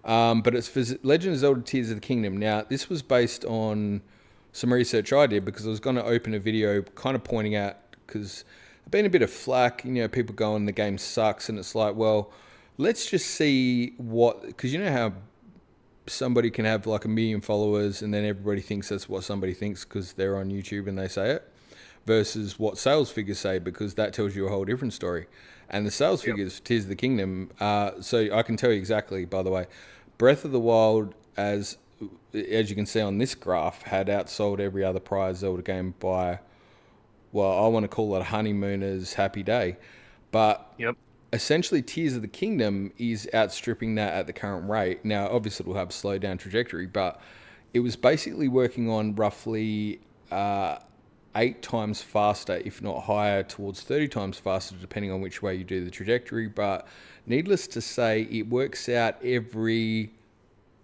But it's for Legend of Zelda Tears of the Kingdom. Now, this was based on some research I did, because I was going to open a video kind of pointing out, because I've been a bit of flack, people going, the game sucks, and it's like, well, let's just see because you know how somebody can have like 1 million followers and then everybody thinks that's what somebody thinks because they're on YouTube and they say it, versus what sales figures say, because that tells you a whole different story. And the sales figures for Tears of the Kingdom, so I can tell you exactly, by the way, Breath of the Wild, as you can see on this graph, had outsold every other prior Zelda game by, well, I want to call it a honeymooner's happy day. But essentially, Tears of the Kingdom is outstripping that at the current rate. Now, obviously, it will have a slow down trajectory, but it was basically working on roughly 8 times faster, if not higher, towards 30 times faster, depending on which way you do the trajectory. But needless to say, it works out every,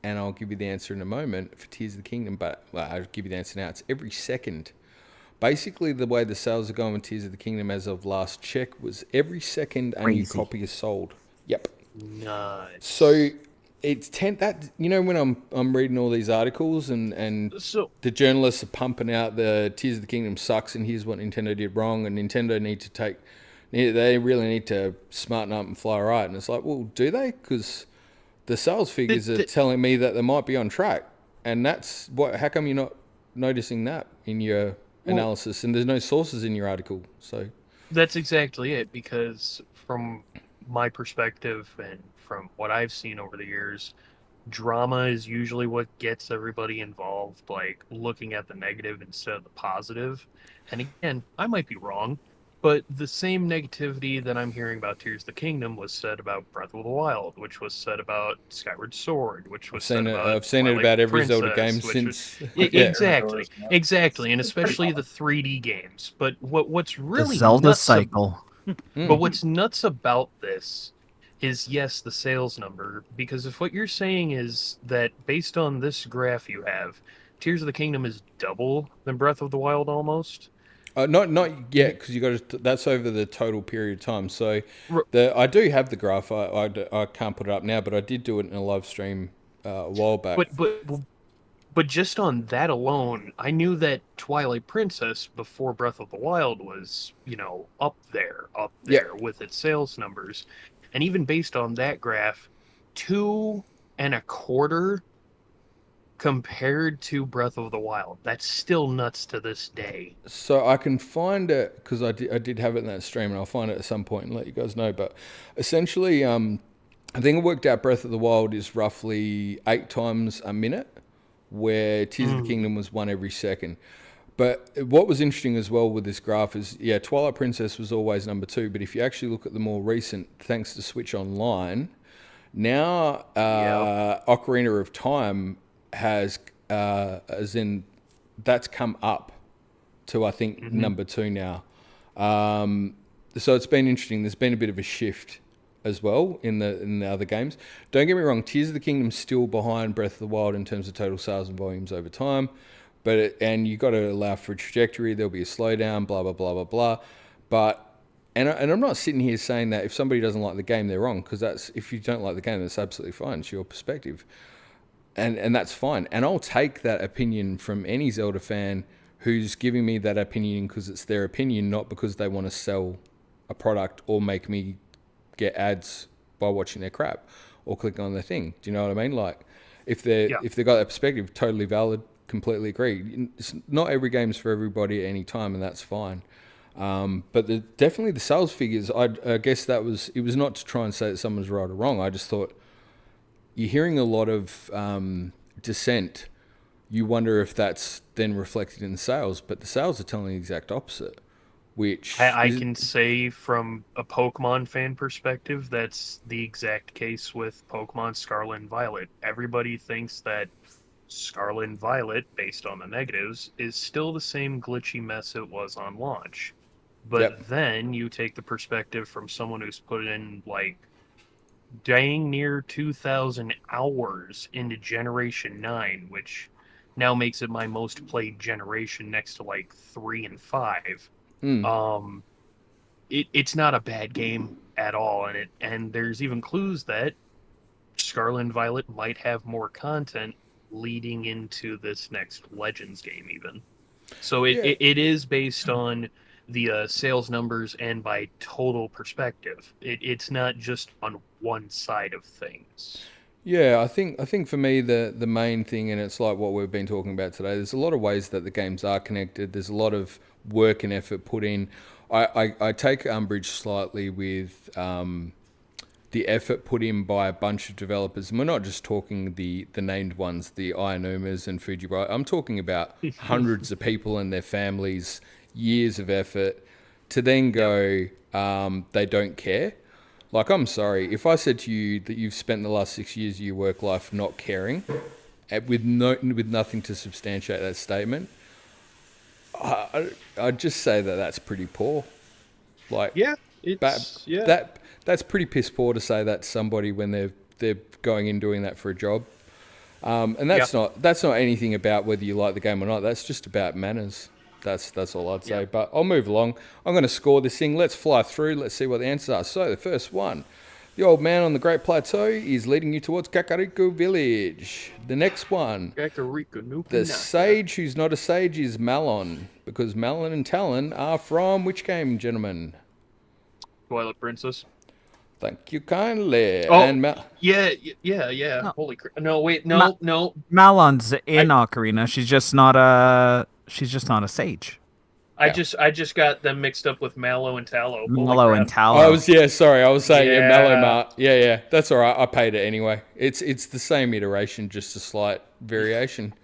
and I'll give you the answer in a moment for Tears of the Kingdom, but I'll give you the answer now. It's every second. Basically, the way the sales are going with Tears of the Kingdom as of last check was every second a new copy is sold. Yep. Nice. So it's when I'm reading all these articles and the journalists are pumping out the Tears of the Kingdom sucks and here's what Nintendo did wrong, and Nintendo they really need to smarten up and fly right. And it's like, well, do they? Because the sales figures are telling me that they might be on track, and that's what. How come you're not noticing that in your analysis? And there's no sources in your article, so that's exactly it. Because from my perspective and from what I've seen over the years, drama is usually what gets everybody involved, like looking at the negative instead of the positive. And again, I might be wrong, but the same negativity that I'm hearing about Tears of the Kingdom was said about Breath of the Wild, which was said about Skyward Sword, which was said about I've seen it about every Zelda game since. Exactly, and especially the 3D games. But what's really the Zelda nuts cycle. But what's nuts about this is, yes, the sales number, because if what you're saying is that based on this graph you have, Tears of the Kingdom is double than Breath of the Wild almost. Not yet, because you got to. That's over the total period of time. So I do have the graph. I can't put it up now, but I did do it in a live stream a while back. But just on that alone, I knew that Twilight Princess before Breath of the Wild was, up there with its sales numbers. And even based on that graph, 2.25 compared to Breath of the Wild. That's still nuts to this day. So I can find it, because I did have it in that stream, and I'll find it at some point and let you guys know. But essentially, I think it worked out Breath of the Wild is roughly 8 times a minute, where Tears of the Kingdom was 1 every second. But what was interesting as well with this graph is, Twilight Princess was always number 2, but if you actually look at the more recent, thanks to Switch Online, now Ocarina of Time has, that's come up to, I think, number 2 now. So it's been interesting. There's been a bit of a shift as well in the other games. Don't get me wrong, Tears of the Kingdom's still behind Breath of the Wild in terms of total sales and volumes over time, and you got to allow for a trajectory. There'll be a slowdown, blah blah blah blah blah. But I'm not sitting here saying that if somebody doesn't like the game, they're wrong, because if you don't like the game, that's absolutely fine. It's your perspective, and that's fine. And I'll take that opinion from any Zelda fan who's giving me that opinion because it's their opinion, not because they want to sell a product or make me get ads by watching their crap or clicking on their thing. Do you know what I mean? Like, if they've got that perspective, totally valid, completely agree. It's not every game's for everybody at any time, and that's fine. But definitely the sales figures, I guess it was not to try and say that someone's right or wrong. I just thought you're hearing a lot of dissent. You wonder if that's then reflected in the sales, but the sales are telling the exact opposite. Which I can say from a Pokemon fan perspective, that's the exact case with Pokemon Scarlet and Violet. Everybody thinks that Scarlet and Violet, based on the negatives, is still the same glitchy mess it was on launch. But then you take the perspective from someone who's put in, like, dang near 2,000 hours into Generation 9, which now makes it my most played generation next to, like, 3 and 5. It's not a bad game at all, and there's even clues that Scarlet and Violet might have more content leading into this next Legends game even. So it is based on the sales numbers and by total perspective. It's not just on one side of things. Yeah, I think for me the main thing, and it's like what we've been talking about today, there's a lot of ways that the games are connected. There's a lot of work and effort put in. I take umbrage slightly with the effort put in by a bunch of developers. And we're not just talking the named ones, the Ionumas and Fujiwara. I'm talking about hundreds of people and their families, years of effort, to then go, they don't care. Like, I'm sorry, if I said to you that you've spent the last 6 years of your work life not caring, with nothing to substantiate that statement, I'd just say that that's pretty poor. Like, that's pretty piss poor to say that to somebody when they're going in doing that for a job. And that's not anything about whether you like the game or not. That's just about manners. That's all I'd say. But I'll move along. I'm going to score this thing. Let's fly through. Let's see what the answers are. So the first one, the old man on the Great Plateau is leading you towards Kakariko Village. The next one, the sage who's not a sage is Malon, because Malon and Talon are from which game, gentlemen? Twilight Princess. Thank you kindly. Oh, and yeah. No. Holy crap! No, wait, no. Malon's in Ocarina. She's just not a sage. I just got them mixed up with Mallow and Tallow. Mallow and Tallow. I was saying Mallow Mart. Yeah. That's all right. I paid it anyway. It's the same iteration, just a slight variation.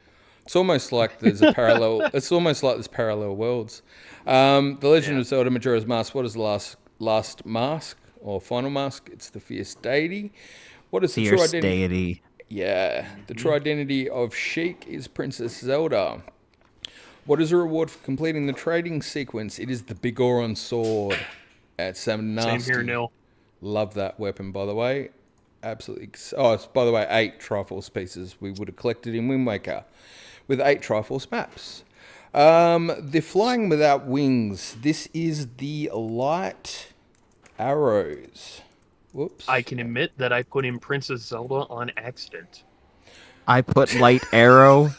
It's almost like there's a parallel. It's almost like there's parallel worlds. The Legend of Zelda: Majora's Mask. What is the last mask or final mask? It's the Fierce Deity. What is the true identity? Yeah, the true identity of Sheik is Princess Zelda. What is the reward for completing the trading sequence? It is the Bigoron sword at Sam Nasty. Same here, Nil. Love that weapon, by the way. Absolutely. Oh, it's, by the way, 8 Triforce pieces we would have collected in Wind Waker with 8 Triforce maps. The Flying Without Wings. This is the light arrows. Whoops. I can admit that I put in Princess Zelda on accident. I put light arrow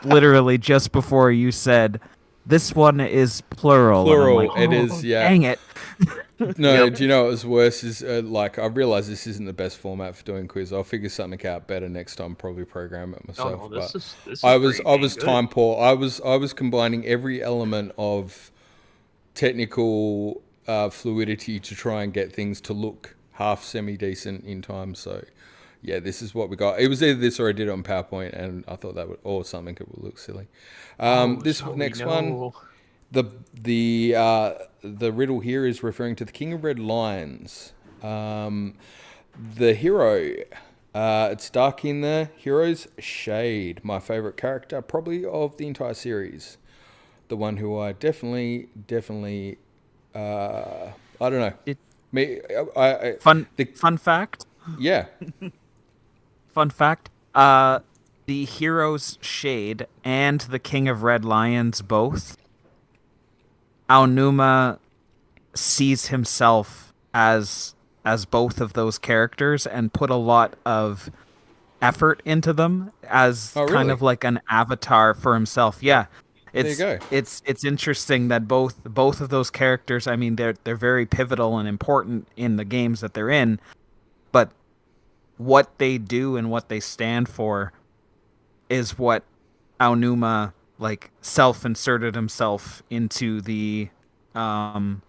literally just before you said this one is plural. And I'm Plural, like, it oh, is, yeah. dang it. No, Yep. do you know what was worse is like I realize this isn't the best format for doing quiz. I'll figure something out better next time. Probably program it myself. Oh, no, this but is I was pretty was good. time poor. I was combining every element of technical fluidity to try and get things to look half semi decent in time. So yeah, this is what we got. It was either this or I did it on PowerPoint, and I thought that would or something. It would look silly. This So we next one. know- The riddle here is referring to the King of Red Lions. The hero. It's dark in the hero's shade. My favorite character, probably of the entire series. The one who I definitely. I don't know. Fun fact. Yeah. Fun fact. The hero's shade and the King of Red Lions both. Aonuma sees himself as both of those characters and put a lot of effort into them as kind really? of like an avatar for himself. Yeah. There you go. It's interesting that both of those characters, I mean, they're very pivotal and important in the games that they're in, but what they do and what they stand for is what Aonuma like self-inserted himself into the fiction.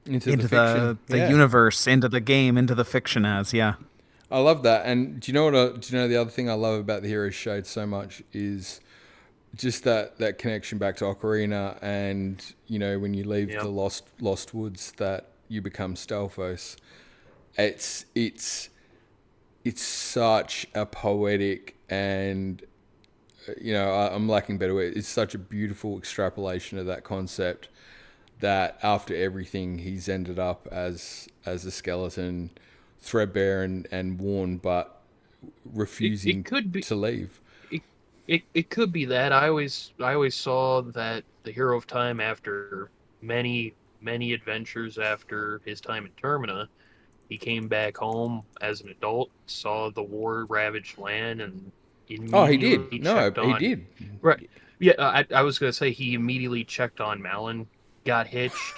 Yeah. universe, into the game, into the fiction as. Yeah. I love that. And do you know the other thing I love about the Hero's Shade so much is just that connection back to Ocarina, and when you leave the lost woods, that you become Stalfos. It's such a poetic and I'm lacking better words. It's such a beautiful extrapolation of that concept that after everything he's ended up as a skeleton, threadbare and worn, but refusing to leave. It could be that. I always saw that the Hero of Time, after many adventures after his time in Termina, he came back home as an adult, saw the war ravaged land, and immediately he did. No, he did. Right. Yeah, I was gonna say he immediately checked on Malin, got hitched,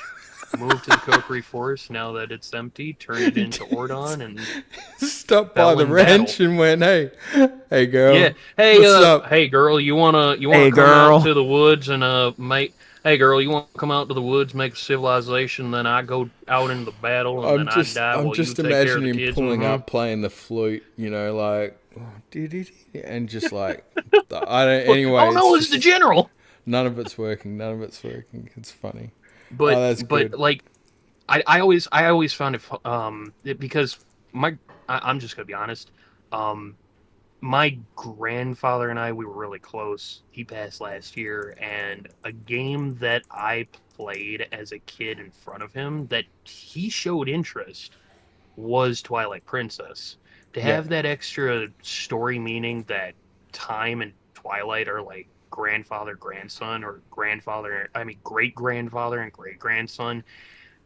moved to the Kokiri Forest. Now that it's empty, turned it into Ordon, and stopped by the ranch and went, "Hey girl, yeah, hey, what's up? Hey girl, you wanna Hey, come girl. out to the woods and make? Hey girl, you want to come out to the woods, make a civilization? Then I go out into the battle, and then I die while you take care of imagining the kids. him pulling Mhm. up, playing the flute, like, and just like, I don't. Anyway, oh no, it's the general. None of it's working. It's funny. But that's good. like, I always found it because I'm just gonna be honest. My grandfather and we were really close. He passed last year, and a game that I played as a kid in front of him that he showed interest was Twilight Princess. To have that extra story meaning that time and Twilight are like grandfather, grandson, or great grandfather and great grandson.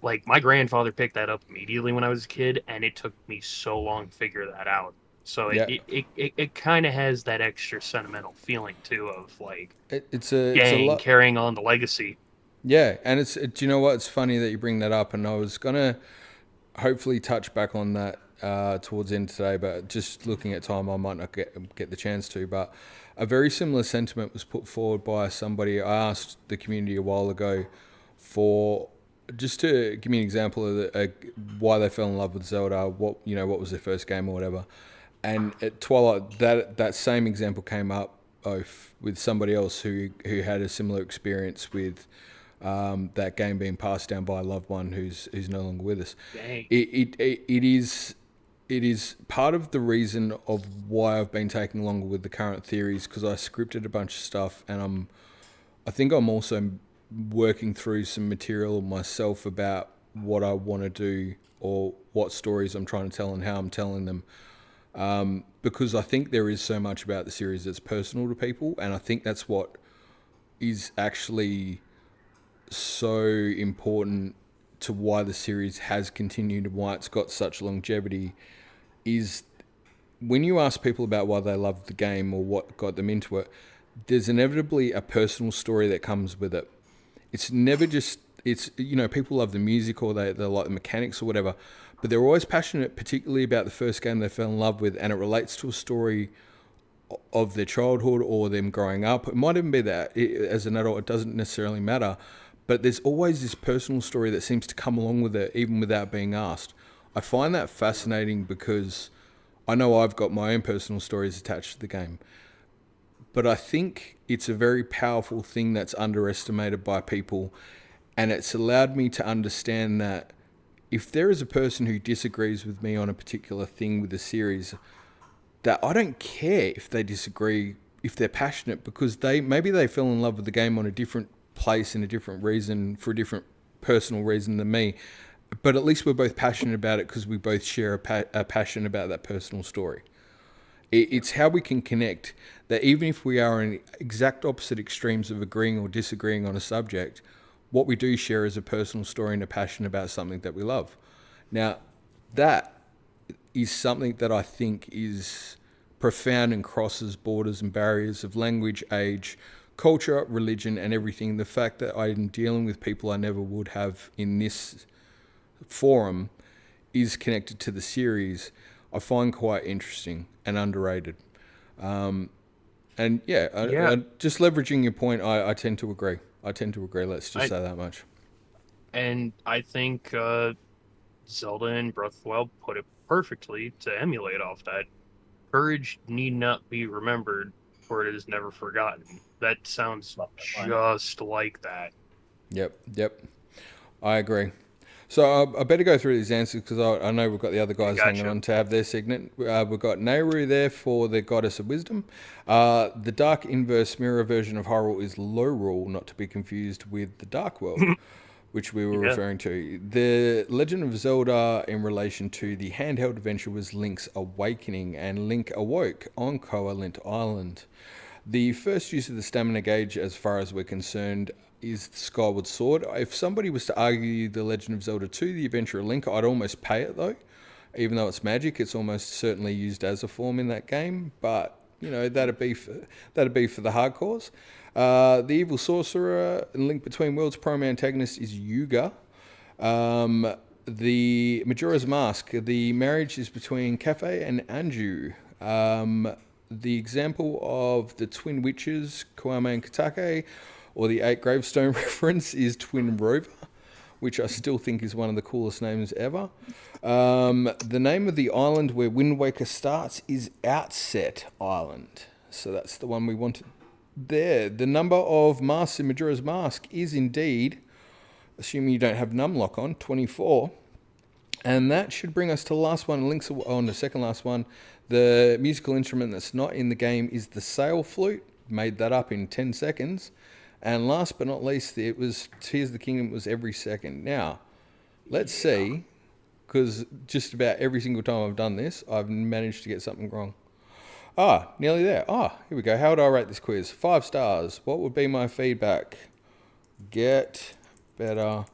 Like, my grandfather picked that up immediately when I was a kid, and it took me so long to figure that out. So it kind of has that extra sentimental feeling too of like it's a lot carrying on the legacy. Yeah, and do you know what? It's funny that you bring that up, and I was gonna hopefully touch back on that towards the end today, but just looking at time, I might not get the chance to. But a very similar sentiment was put forward by somebody. I asked the community a while ago for just to give me an example of why they fell in love with Zelda, what was their first game or whatever. And at Twilight, that same example came up with somebody else who had a similar experience with that game being passed down by a loved one who's no longer with us. Dang. It is part of the reason of why I've been taking longer with the current theories, because I scripted a bunch of stuff, and I think I'm also working through some material myself about what I want to do or what stories I'm trying to tell and how I'm telling them. Because I think there is so much about the series that's personal to people, and I think that's what is actually so important to why the series has continued and why it's got such longevity, is when you ask people about why they love the game or what got them into it, there's inevitably a personal story that comes with it. It's never just, it's, you know, people love the music or they like the mechanics or whatever, but they're always passionate, particularly about the first game they fell in love with, and it relates to a story of their childhood or them growing up. It might even be that as an adult, it doesn't necessarily matter, but there's always this personal story that seems to come along with it, even without being asked. I find that fascinating because I know I've got my own personal stories attached to the game, but I think it's a very powerful thing that's underestimated by people, and it's allowed me to understand that if there is a person who disagrees with me on a particular thing with the series, that I don't care if they disagree, if they're passionate, because maybe they fell in love with the game on a different place in a different reason, for a different personal reason than me. But at least we're both passionate about it because we both share a passion about that personal story. It's how we can connect, that even if we are in exact opposite extremes of agreeing or disagreeing on a subject, what we do share is a personal story and a passion about something that we love. Now, that is something that I think is profound and crosses borders and barriers of language, age, culture, religion, and everything. The fact that I'm dealing with people I never would have in this forum is connected to the series, I find quite interesting and underrated. And just leveraging your point, I tend to agree. Let's just say that much. And I think Zelda and Breath of the Wild put it perfectly to emulate off that. Courage need not be remembered, for it is never forgotten. That sounds just like that. Yep. I agree. So I better go through these answers because I know we've got the other guys hanging on to have their segment. We've got Nehru there for the Goddess of Wisdom. The Dark Inverse Mirror version of Hyrule is Lorule, not to be confused with the Dark World, which we were referring to. The Legend of Zelda in relation to the handheld adventure was Link's Awakening, and Link awoke on Koholint Island. The first use of the stamina gauge, as far as we're concerned, is the Skyward Sword. If somebody was to argue The Legend of Zelda 2, The Adventure of Link, I'd almost pay it though. Even though it's magic, it's almost certainly used as a form in that game. But, you know, that'd be for the hardcores. The Evil Sorcerer in Link Between Worlds primary antagonist is Yuga. The Majora's Mask, the marriage is between Cafe and Anju. The example of the Twin Witches, Kwame and Katake, or the 8 Gravestone reference is Twin Rover, which I still think is one of the coolest names ever. The name of the island where Wind Waker starts is Outset Island. So that's the one we wanted there. The number of masks in Majora's Mask is indeed, assuming you don't have numlock on, 24. And that should bring us to the last one, the second last one. The musical instrument that's not in the game is the sail flute. Made that up in 10 seconds. And last but not least, it was Tears of the Kingdom was every second. Now, let's see, because just about every single time I've done this, I've managed to get something wrong. Nearly there. Here we go. How would I rate this quiz? 5 stars. What would be my feedback? Get better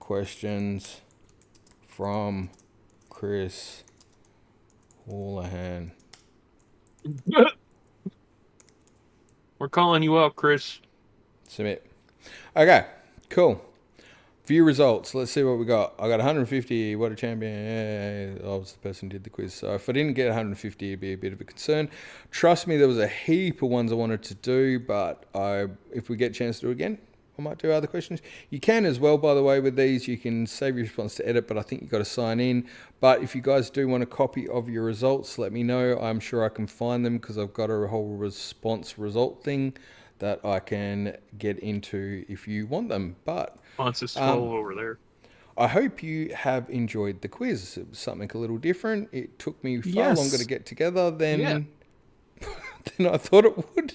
questions from Chris Houlihan. We're calling you out, Chris. Submit. Okay, cool. View results. Let's see what we got. I got 150. What a champion. I was the person who did the quiz. So if I didn't get 150, it'd be a bit of a concern. Trust me, there was a heap of ones I wanted to do, but if we get a chance to do it again, I might do other questions. You can as well, by the way, with these. You can save your response to edit, but I think you've got to sign in. But if you guys do want a copy of your results, let me know. I'm sure I can find them because I've got a whole response result thing that I can get into if you want them. But Response 12 over there. I hope you have enjoyed the quiz. It was something a little different. It took me far longer to get together than I thought it would.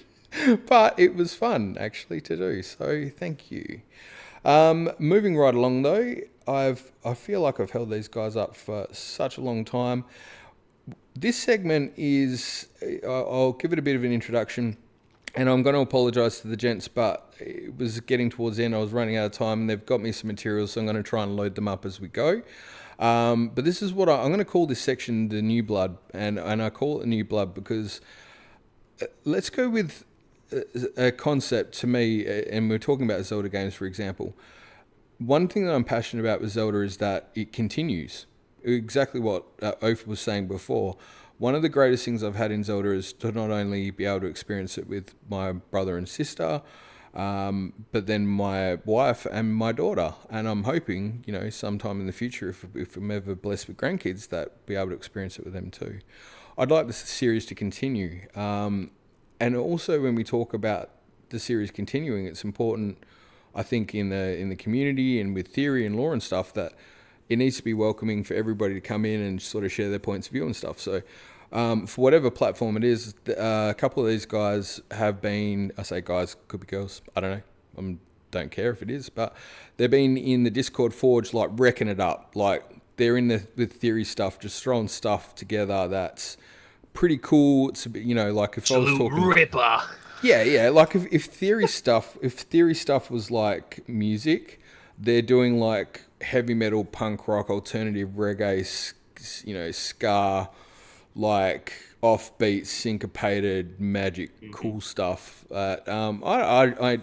But it was fun, actually, to do. So thank you. Moving right along, though, I feel like I've held these guys up for such a long time. This segment is, I'll give it a bit of an introduction, and I'm going to apologise to the gents, but it was getting towards the end. I was running out of time, and they've got me some materials, so I'm going to try and load them up as we go. But this is what I'm going to call this section the New Blood, and I call it New Blood because let's go with a concept to me, and we're talking about Zelda games, for example. One thing that I'm passionate about with Zelda is that it continues. Exactly what Oaf was saying before. One of the greatest things I've had in Zelda is to not only be able to experience it with my brother and sister, but then my wife and my daughter. And I'm hoping, sometime in the future, if I'm ever blessed with grandkids, that be able to experience it with them too. I'd like this series to continue. And also when we talk about the series continuing, it's important, I think, in the community and with theory and lore and stuff, that it needs to be welcoming for everybody to come in and sort of share their points of view and stuff. So for whatever platform it is, a couple of these guys have been, I say guys, could be girls, I don't know, I don't care if it is, but they've been in the Discord forge, like wrecking it up. Like they're in the theory stuff, just throwing stuff together that's pretty cool. It's like if I was talking Ripper. Yeah, like if theory stuff was like music, they're doing like heavy metal, punk rock, alternative reggae, ska, like offbeat, syncopated, magic, cool stuff. I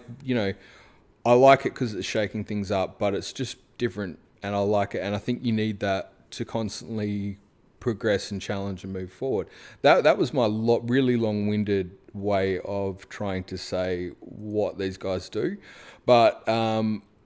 like it because it's shaking things up, but it's just different, and I like it, and I think you need that to constantly progress and challenge and move forward. That was my really long-winded way of trying to say what these guys do, but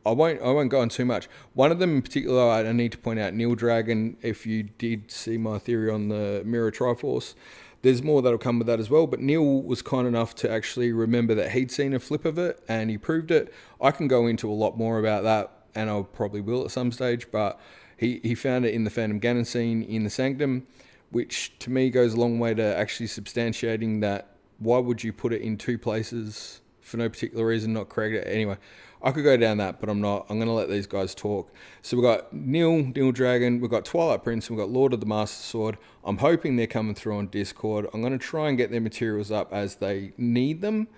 I won't go on too much. One of them in particular, I need to point out, Neil Dragon. If you did see my theory on the Mirror Triforce, there's more that'll come with that as well. But Neil was kind enough to actually remember that he'd seen a flip of it and he proved it. I can go into a lot more about that, and I probably will at some stage, but he found it in the Phantom Ganon scene in the Sanctum, which to me goes a long way to actually substantiating that. Why would you put it in two places for no particular reason, not create it? Anyway, I could go down that, but I'm not. I'm going to let these guys talk. So we've got Neil Dragon, we've got Twilight Prince, and we've got Lord of the Master Sword. I'm hoping they're coming through on Discord. I'm going to try and get their materials up as they need them,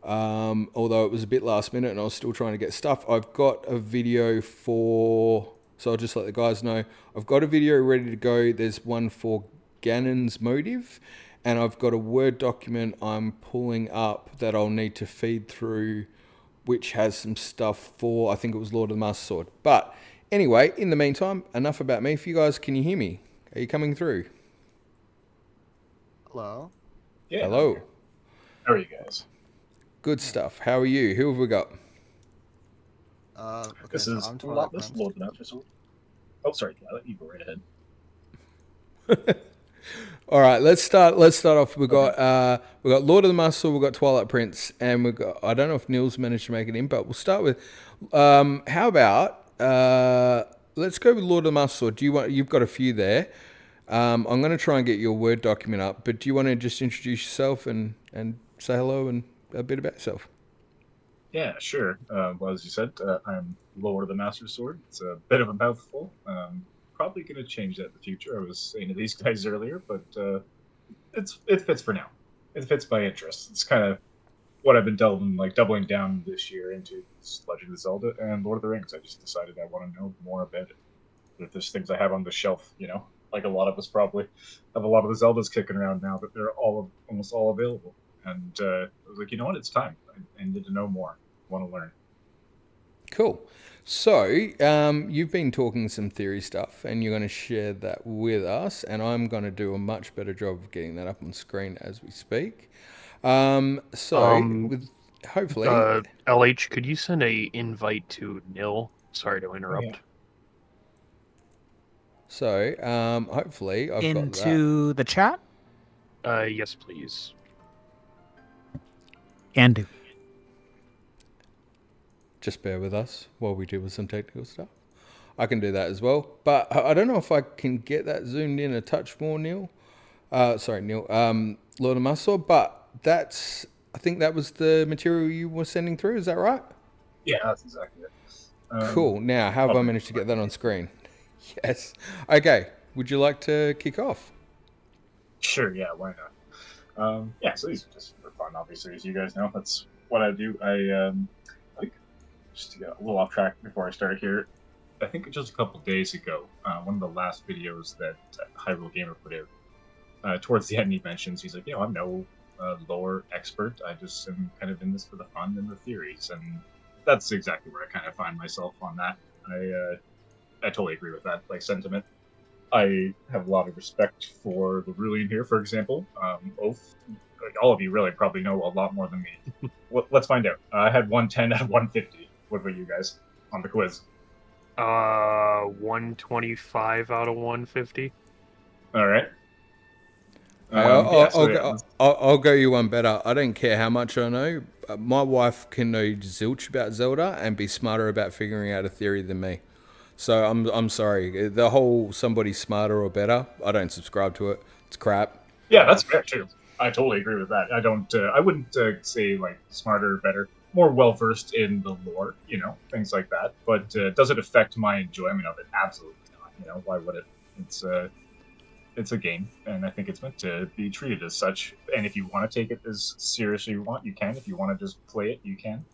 although it was a bit last minute and I was still trying to get stuff. I've got a video so I'll just let the guys know. I've got a video ready to go. There's one for Ganon's motive, and I've got a Word document I'm pulling up that I'll need to feed through, which has some stuff for, I think it was Lord of the Master Sword. But anyway, in the meantime, enough about me. For you guys, can you hear me? Are you coming through? Hello? Yeah. Hello. How are you guys? Good stuff. How are you? Who have we got? Okay, This so is I'm Twilight Prince. Lord of the Master Sword. Oh, sorry, Twilight. You go right ahead. All right, let's start off. We've got Lord of the Master Sword, we've got Twilight Prince, and we've got, I don't know if Neil's managed to make it in, but we'll start with how about let's go with Lord of the Master Sword. You've got a few there. I'm going to try and get your Word document up, but do you want to just introduce yourself and say hello and a bit about yourself? Yeah, sure. Well, as you said, I'm Lord of the Master Sword. It's a bit of a mouthful. Probably going to change that in the future. I was saying to these guys earlier, but it fits for now. It fits my interest. It's kind of what I've been doubling down this year into Legend of Zelda and Lord of the Rings. I just decided I want to know more about it. There's things I have on the shelf, like a lot of us probably have a lot of the Zeldas kicking around now, but they're almost all available. And I was like, you know what? It's time. I need to know more. I want to learn. Cool. So you've been talking some theory stuff, and you're going to share that with us, and I'm going to do a much better job of getting that up on screen as we speak. With hopefully, LH, could you send a invite to Nil? Sorry to interrupt. Yeah. So hopefully I've got that. Into the chat? Yes, please. And do. Just bear with us while we deal with some technical stuff. I can do that as well, but I don't know if I can get that zoomed in a touch more, Neil. Neil. Lord of Master Sword, but I think that was the material you were sending through. Is that right? Yeah, that's exactly it. Cool. Now, how have I managed to get that on screen? Yes. Okay. Would you like to kick off? Sure. Yeah. Why not? So these are just for fun, obviously, as you guys know. That's what I do. I think, just to get a little off track before I start here, I think just a couple days ago, one of the last videos that Hyrule Gamer put out, towards the end he mentions, he's like, I'm no lore expert, I just am kind of in this for the fun and the theories, and that's exactly where I kind of find myself on that. I totally agree with that sentiment. I have a lot of respect for Lorulean here, for example. Oaf, all of you really probably know a lot more than me. Let's find out. I had 110 out of 150. What about you guys on the quiz? 125 out of 150. All right. I'll go you one better. I don't care how much I know. My wife can know zilch about Zelda and be smarter about figuring out a theory than me. So I'm sorry. The whole somebody smarter or better, I don't subscribe to it. It's crap. Yeah, that's fair too. I totally agree with that. I wouldn't say smarter or better. More well versed in the lore, things like that. But does it affect my enjoyment of it? Absolutely not. Why would it? It's a game, and I think it's meant to be treated as such. And if you want to take it as seriously you want, you can. If you want to just play it, you can.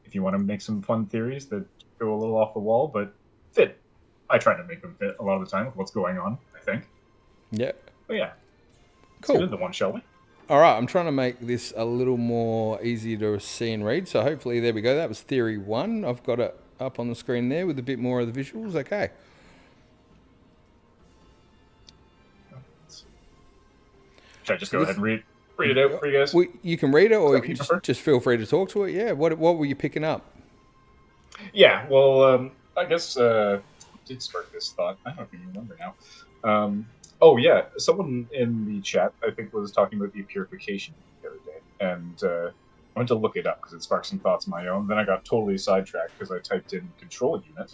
If you want to make some fun theories that go a little off the wall, but fit. I try to make them fit a lot of the time with what's going on, I think. Yeah. But yeah. Cool. Let's get into one, shall we? All right, I'm trying to make this a little more easy to see and read, so hopefully there we go. That was theory 1. I've got it up on the screen there with a bit more of the visuals. Okay. Should I just go ahead and read it out for you guys? Well, you can read it, or you can just feel free to talk to it. Yeah. What were you picking up? Yeah. Well, I guess did spark this thought. I don't even remember now. Oh yeah, someone in the chat I think was talking about the purification the other day, and I went to look it up because it sparked some thoughts of my own. Then I got totally sidetracked because I typed in control unit,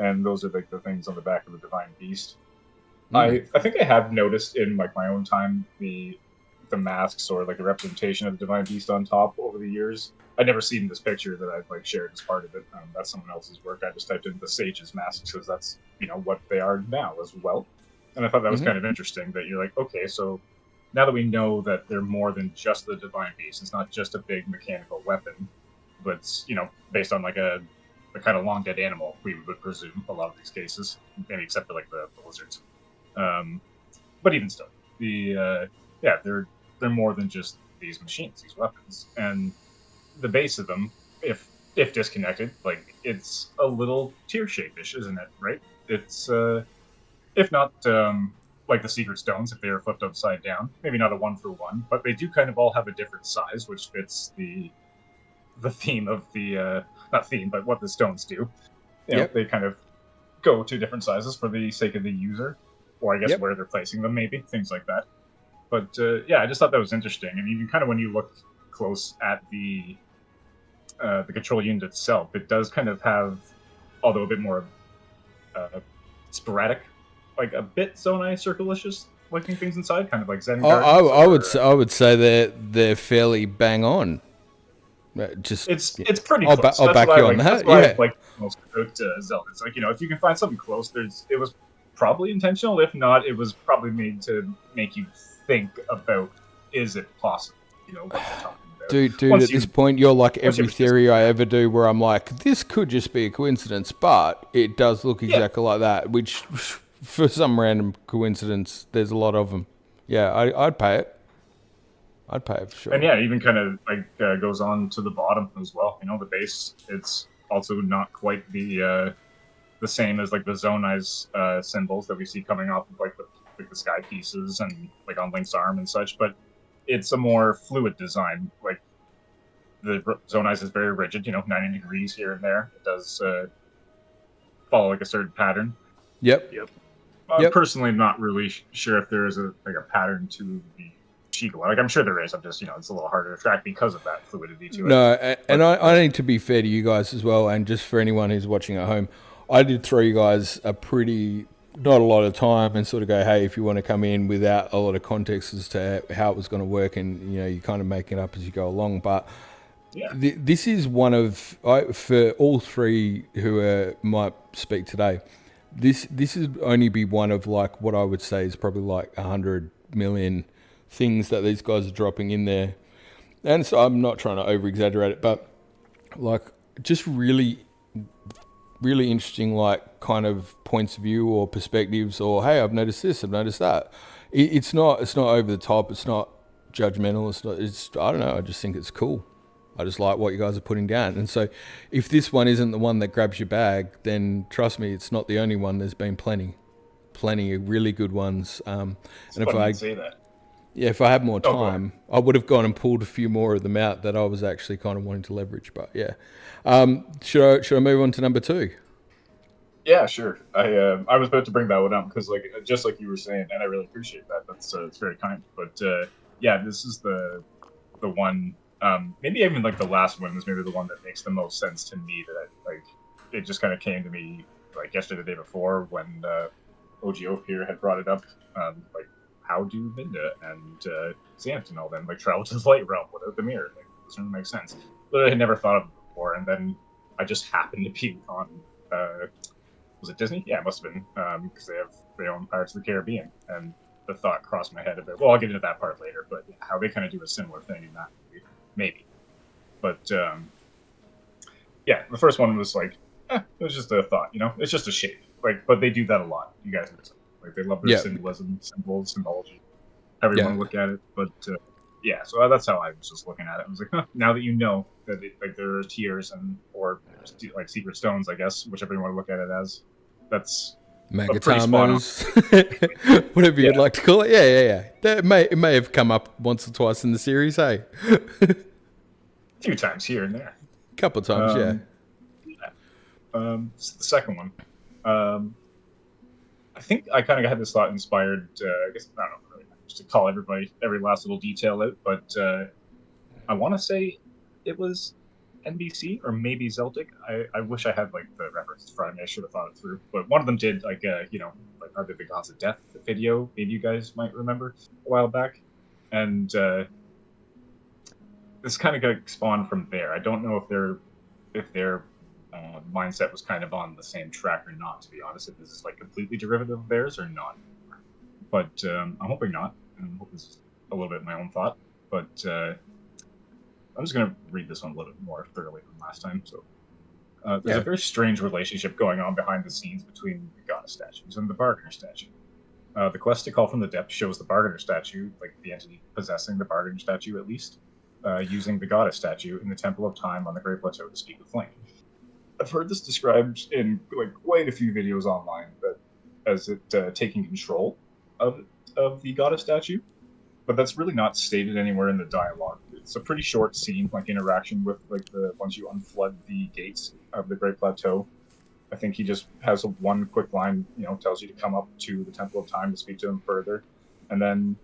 and those are the things on the back of the divine beast. I think I have noticed in my own time the masks or the representation of the divine beast on top over the years. I'd never seen this picture that I've shared as part of it. That's someone else's work. I just typed in the sage's masks because that's what they are now as well. And I thought that was kind of interesting that you're okay, so now that we know that they're more than just the divine beast, it's not just a big mechanical weapon, but it's based on a kind of long dead animal, we would presume a lot of these cases, maybe except for the lizards. But even still, they're more than just these machines, these weapons, and the base of them, if disconnected, it's a little tear-shape-ish, isn't it? Right? It's if not the secret stones, if they are flipped upside down, maybe not a 1-for-1, but they do kind of all have a different size, which fits the theme of the not theme, but what the stones do. They kind of go to different sizes for the sake of the user, or I guess where they're placing them, maybe things like that. But I just thought that was interesting, and even kind of when you look close at the control unit itself, it does kind of have, although a bit more sporadic, a bit Zonai circle-licious looking things inside, kind of like Zen Gardens. I would say they're fairly bang on. Just it's pretty close. I'll back you on that. That's why I like most about Zelda. It's if you can find something close, it was probably intentional. If not, it was probably made to make you think about, is it possible? What they're talking about. Dude, at this point, you're like every theory I ever do where I'm like, this could just be a coincidence, but it does look exactly like that, which, for some random coincidence, there's a lot of them. Yeah, I'd pay it. I'd pay it for sure. And yeah, it even kind of goes on to the bottom as well. The base, it's also not quite the same as the Zonai's symbols that we see coming off of the sky pieces and on Link's arm and such, but it's a more fluid design. The Zonai's is very rigid, 90 degrees here and there. It does follow a certain pattern. Yep. I'm personally not really sure if there is a pattern to the Shiga. I'm sure there is. I'm just, it's a little harder to track because of that fluidity to it. No, and I need to be fair to you guys as well, and just for anyone who's watching at home, I did throw you guys not a lot of time and sort of go, hey, if you want to come in without a lot of context as to how it was going to work, and you kind of make it up as you go along. But this is one of, for all three who might speak today, this would only be one of what I would say is probably 100 million things that these guys are dropping in there. And so I'm not trying to over exaggerate it, but just really really interesting, like kind of points of view or perspectives, or hey, I've noticed this, I've noticed that. It's not over the top. It's not judgmental. It's I don't know. I just think it's cool. I just like what you guys are putting down. And so, if this one isn't the one that grabs your bag, then trust me, it's not the only one. There's been plenty of really good ones. And if I say that. Yeah, if I had more time, I would have gone and pulled a few more of them out that I was actually kind of wanting to leverage. But yeah, should I move on to number 2? Yeah, sure. I was about to bring that one up because, like, just like you were saying, and I really appreciate that. That's it's very kind. But yeah, this is the one. Maybe even like the last one is maybe the one that makes the most sense to me. That like it just kind of came to me like yesterday, the day before, when OG Oaf here had brought it up. Like, how do Minda and Xant and all them like travel to the light realm without the mirror? Like, it doesn't make sense. But I had never thought of it before, and then I just happened to be on. Was it Disney? Yeah, it must have been, because they own Pirates of the Caribbean, and the thought crossed my head a bit. Well, I'll get into that part later, but how they kind of do a similar thing in that movie, maybe. But yeah, the first one was like, it was just a thought, you know, it's just a shape. Like, but they do that a lot. You guys know, like they love their symbolism, symbology. Everyone look at it, but yeah. So that's how I was just looking at it. I was like, now that you know that like there are tiers or like secret stones, I guess, whichever you want to look at it as. That's Magatamas, whatever you'd like to call it. Yeah. It may have come up once or twice in the series, hey? A few times here and there. A couple of times, yeah. The second one. I think I kind of had this thought inspired, I guess, I don't know, really, just to call every last little detail out, but I want to say it was NBC or maybe Zeltic. I wish I had like the reference in front of me. I should have thought it through. But one of them did like like Are They the Gods of Death video. Maybe you guys might remember a while back. And this kind of got spawned from there. I don't know if their mindset was kind of on the same track or not, to be honest. If this is like completely derivative of theirs or not. But I'm hoping not. I'm hoping this is a little bit my own thought. But I'm just going to read this one a little bit more thoroughly than last time. So there's a very strange relationship going on behind the scenes between the goddess statues and the bargainer statue. The quest to call from the depths shows the bargainer statue, like the entity possessing the bargainer statue at least, using the goddess statue in the Temple of Time on the Great Plateau to speak with Flame. I've heard this described in like quite a few videos online as it taking control of the goddess statue, but that's really not stated anywhere in the dialogue. It's a pretty short scene, like interaction with like once you unflood the gates of the Great Plateau. I think he just has one quick line, tells you to come up to the Temple of Time to speak to him further, and then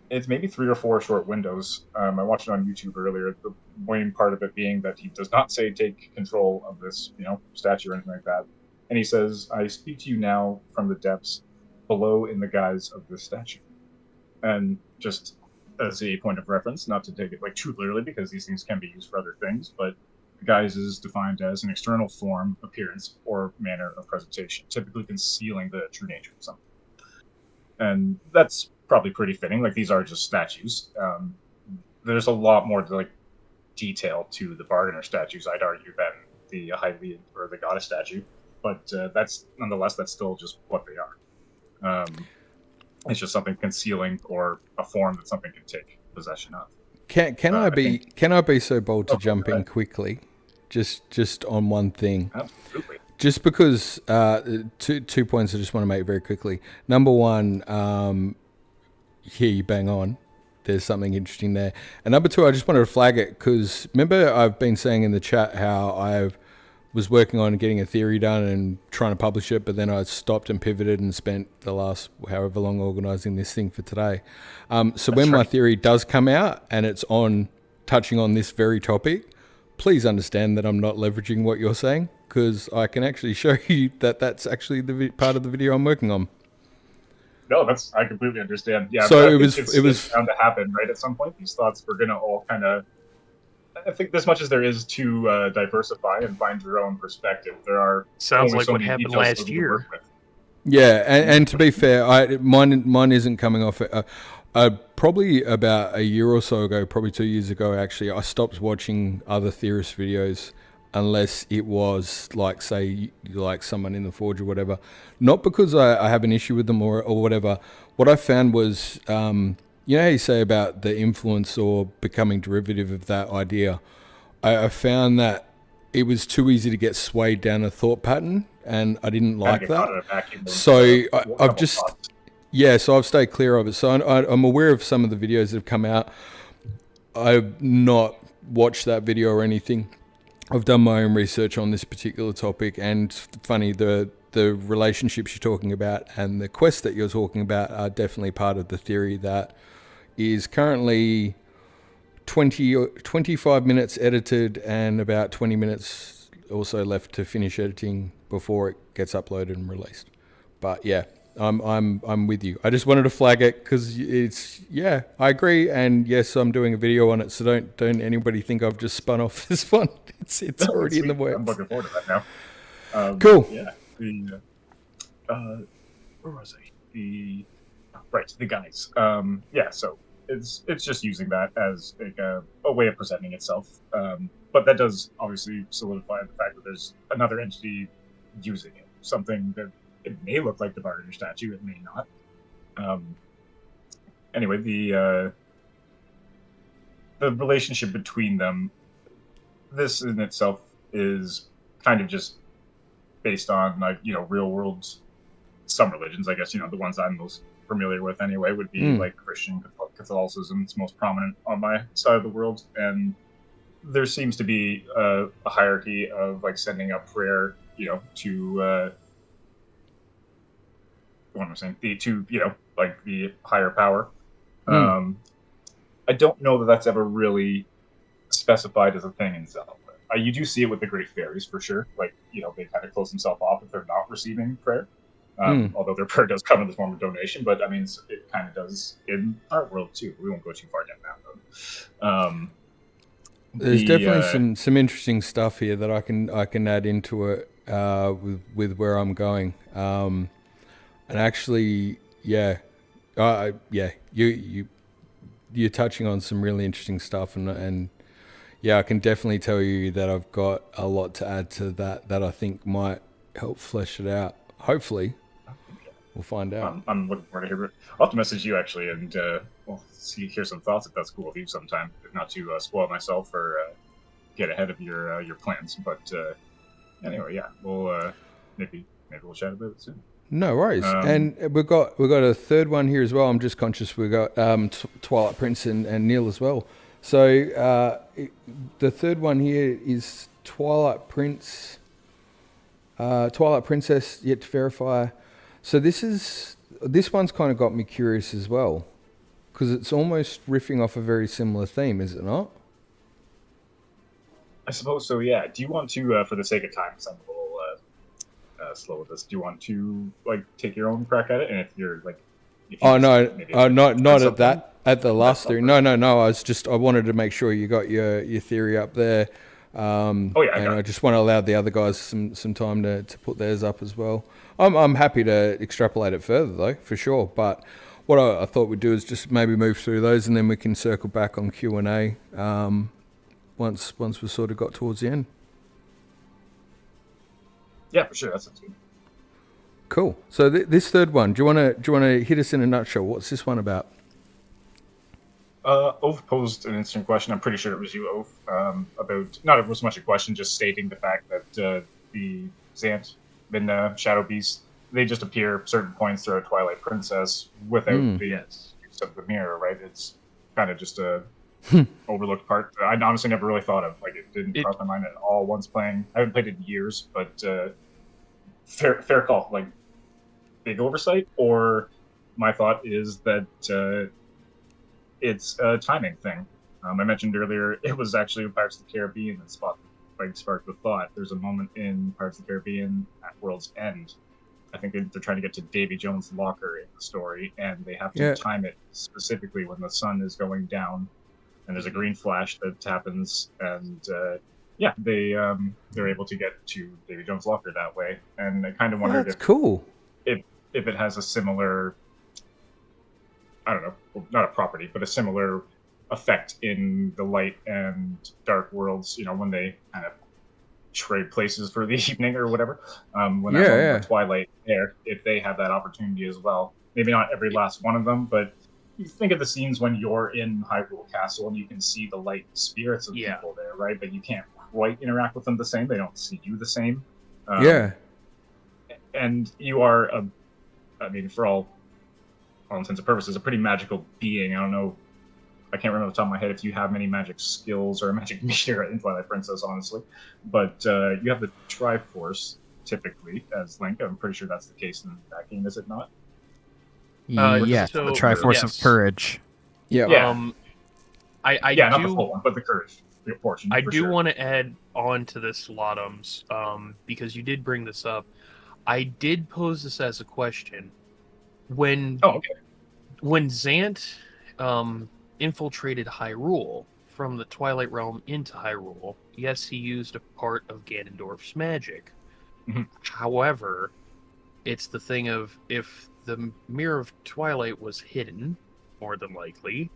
it's maybe 3 or 4 short windows. I watched it on YouTube earlier. The main part of it being that he does not say take control of this, statue or anything like that, and he says, "I speak to you now from the depths below in the guise of this statue." And just as a point of reference, not to take it like too literally because these things can be used for other things, but the guise is defined as an external form, appearance, or manner of presentation, typically concealing the true nature of something. And that's probably pretty fitting. Like, these are just statues. There's a lot more like detail to the bargainer statues, I'd argue, than the Hylian or the goddess statue. But that's still just what they are. It's just something concealing or a form that something can take possession of. Can I be so bold to jump in quickly, just on one thing? Absolutely. Just because 2 points I just want to make very quickly. Number one, here you bang on. There's something interesting there. And number 2, I just wanted to flag it because remember I've been saying in the chat how I was working on getting a theory done and trying to publish it, but then I stopped and pivoted and spent the last however long organising this thing for today. So when my theory does come out and it's touching on this very topic, please understand that I'm not leveraging what you're saying because I can actually show you that that's actually the part of the video I'm working on. No, I completely understand. Yeah, so it was bound to happen, right? At some point, these thoughts were going to all kind of. I think as much as there is to diversify and find your own perspective, there are sounds like what happened last year. Yeah, and to be fair, mine isn't coming off. Probably about a year or so ago, probably 2 years ago, actually, I stopped watching other theorist videos unless it was like, say, like someone in the Forge or whatever. Not because I have an issue with them or whatever. What I found was, you know how you say about the influence or becoming derivative of that idea? I found that it was too easy to get swayed down a thought pattern, and I didn't like that. So I've just, so I've stayed clear of it. So I'm aware of some of the videos that have come out. I've not watched that video or anything. I've done my own research on this particular topic, and funny, the relationships you're talking about and the quest that you're talking about are definitely part of the theory that is currently 25 minutes edited and about 20 minutes also left to finish editing before it gets uploaded and released. But yeah, I'm with you. I just wanted to flag it because it's, I agree, and yes, I'm doing a video on it, so don't anybody think I've just spun off this one. It's already in the works. I'm looking forward to that now. Cool. Yeah. Where was I? The guys. So it's just using that as like a way of presenting itself. But that does obviously solidify the fact that there's another entity using it. Something that it may look like the Barter statue, it may not. Anyway, the relationship between them, this in itself is kind of just based on real world, some religions, I guess, the ones I'm most familiar with anyway would be like Christian Catholicism. It's most prominent on my side of the world, and there seems to be a hierarchy of like sending up prayer, to what am I saying? Like the higher power. I don't know that that's ever really specified as a thing in Zelda. You do see it with the Great Fairies for sure. Like, they kind of close themselves off if they're not receiving prayer. Although their prayer does come in the form of donation, but I mean, it kind of does in our world too. We won't go too far down that road. There's definitely some interesting stuff here that I can add into it with where I'm going. And actually, you're touching on some really interesting stuff, and I can definitely tell you that I've got a lot to add to that I think might help flesh it out. Hopefully, we'll find out. I'm looking forward to hear it. I'll have to message you actually, and we'll hear some thoughts if that's cool with you sometime. If not to spoil myself or get ahead of your plans, but anyway, we'll maybe we'll chat about it soon. No worries. And we've got a third one here as well. I'm just conscious we've got Twilight Prince and Neil as well. So the third one here is Twilight Princess, yet to verify. So this one's kind of got me curious as well, because it's almost riffing off a very similar theme, is it not? I suppose so, yeah. Do you want to, for the sake of time, because I'm a little slow with this, do you want to like take your own crack at it? And if you're like, not at the last theory. No. I wanted to make sure you got your theory up there. I just want to allow the other guys some time to put theirs up as well. I'm happy to extrapolate it further though, for sure. But what I thought we'd do is just maybe move through those, and then we can circle back on Q&A once we've sort of got towards the end. Yeah, for sure. That sounds good. Cool. So this third one, do you want to hit us in a nutshell? What's this one about? Oaf posed an interesting question. I'm pretty sure it was you, Oaf, about not so much a question, just stating the fact that the Zant, Midna, Shadow Beast, they just appear certain points throughout Twilight Princess without the use of the mirror, right? It's kind of just a overlooked part. I honestly never really thought of. Like, it didn't cross my mind at all once playing. I haven't played it in years, but fair call. Like, big oversight, or my thought is that it's a timing thing. I mentioned earlier it was actually in Pirates of the Caribbean that sparked the thought. There's a moment in Pirates of the Caribbean at World's End. I think they're trying to get to Davy Jones' locker in the story, and they have to time it specifically when the sun is going down, and there's a green flash that happens, and they're able to get to Davy Jones' locker that way. And I kind of wondered if it has a similar, I don't know, well, not a property, but a similar effect in the light and dark worlds, when they kind of trade places for the evening or whatever. When Yeah, that's on yeah. the Twilight there, if they have that opportunity as well. Maybe not every last one of them, but you think of the scenes when you're in Hyrule Castle and you can see the light spirits of people there, right? But you can't quite interact with them the same. They don't see you the same. Yeah. And you are for all intents and purposes, a pretty magical being. I don't know. I can't remember off the top of my head if you have many magic skills or magic meter in Twilight Princess, honestly. But you have the Triforce, typically, as Link. I'm pretty sure that's the case in that game, is it not? Yes, the Triforce of Courage. Yeah. I not do, the full one, but the Courage portion. I do want to add on to this, Lotums, because you did bring this up. I did pose this as a question. When Zant infiltrated Hyrule from the Twilight Realm into Hyrule, yes, he used a part of Ganondorf's magic. However, it's the thing of, if the Mirror of Twilight was hidden, more than likely,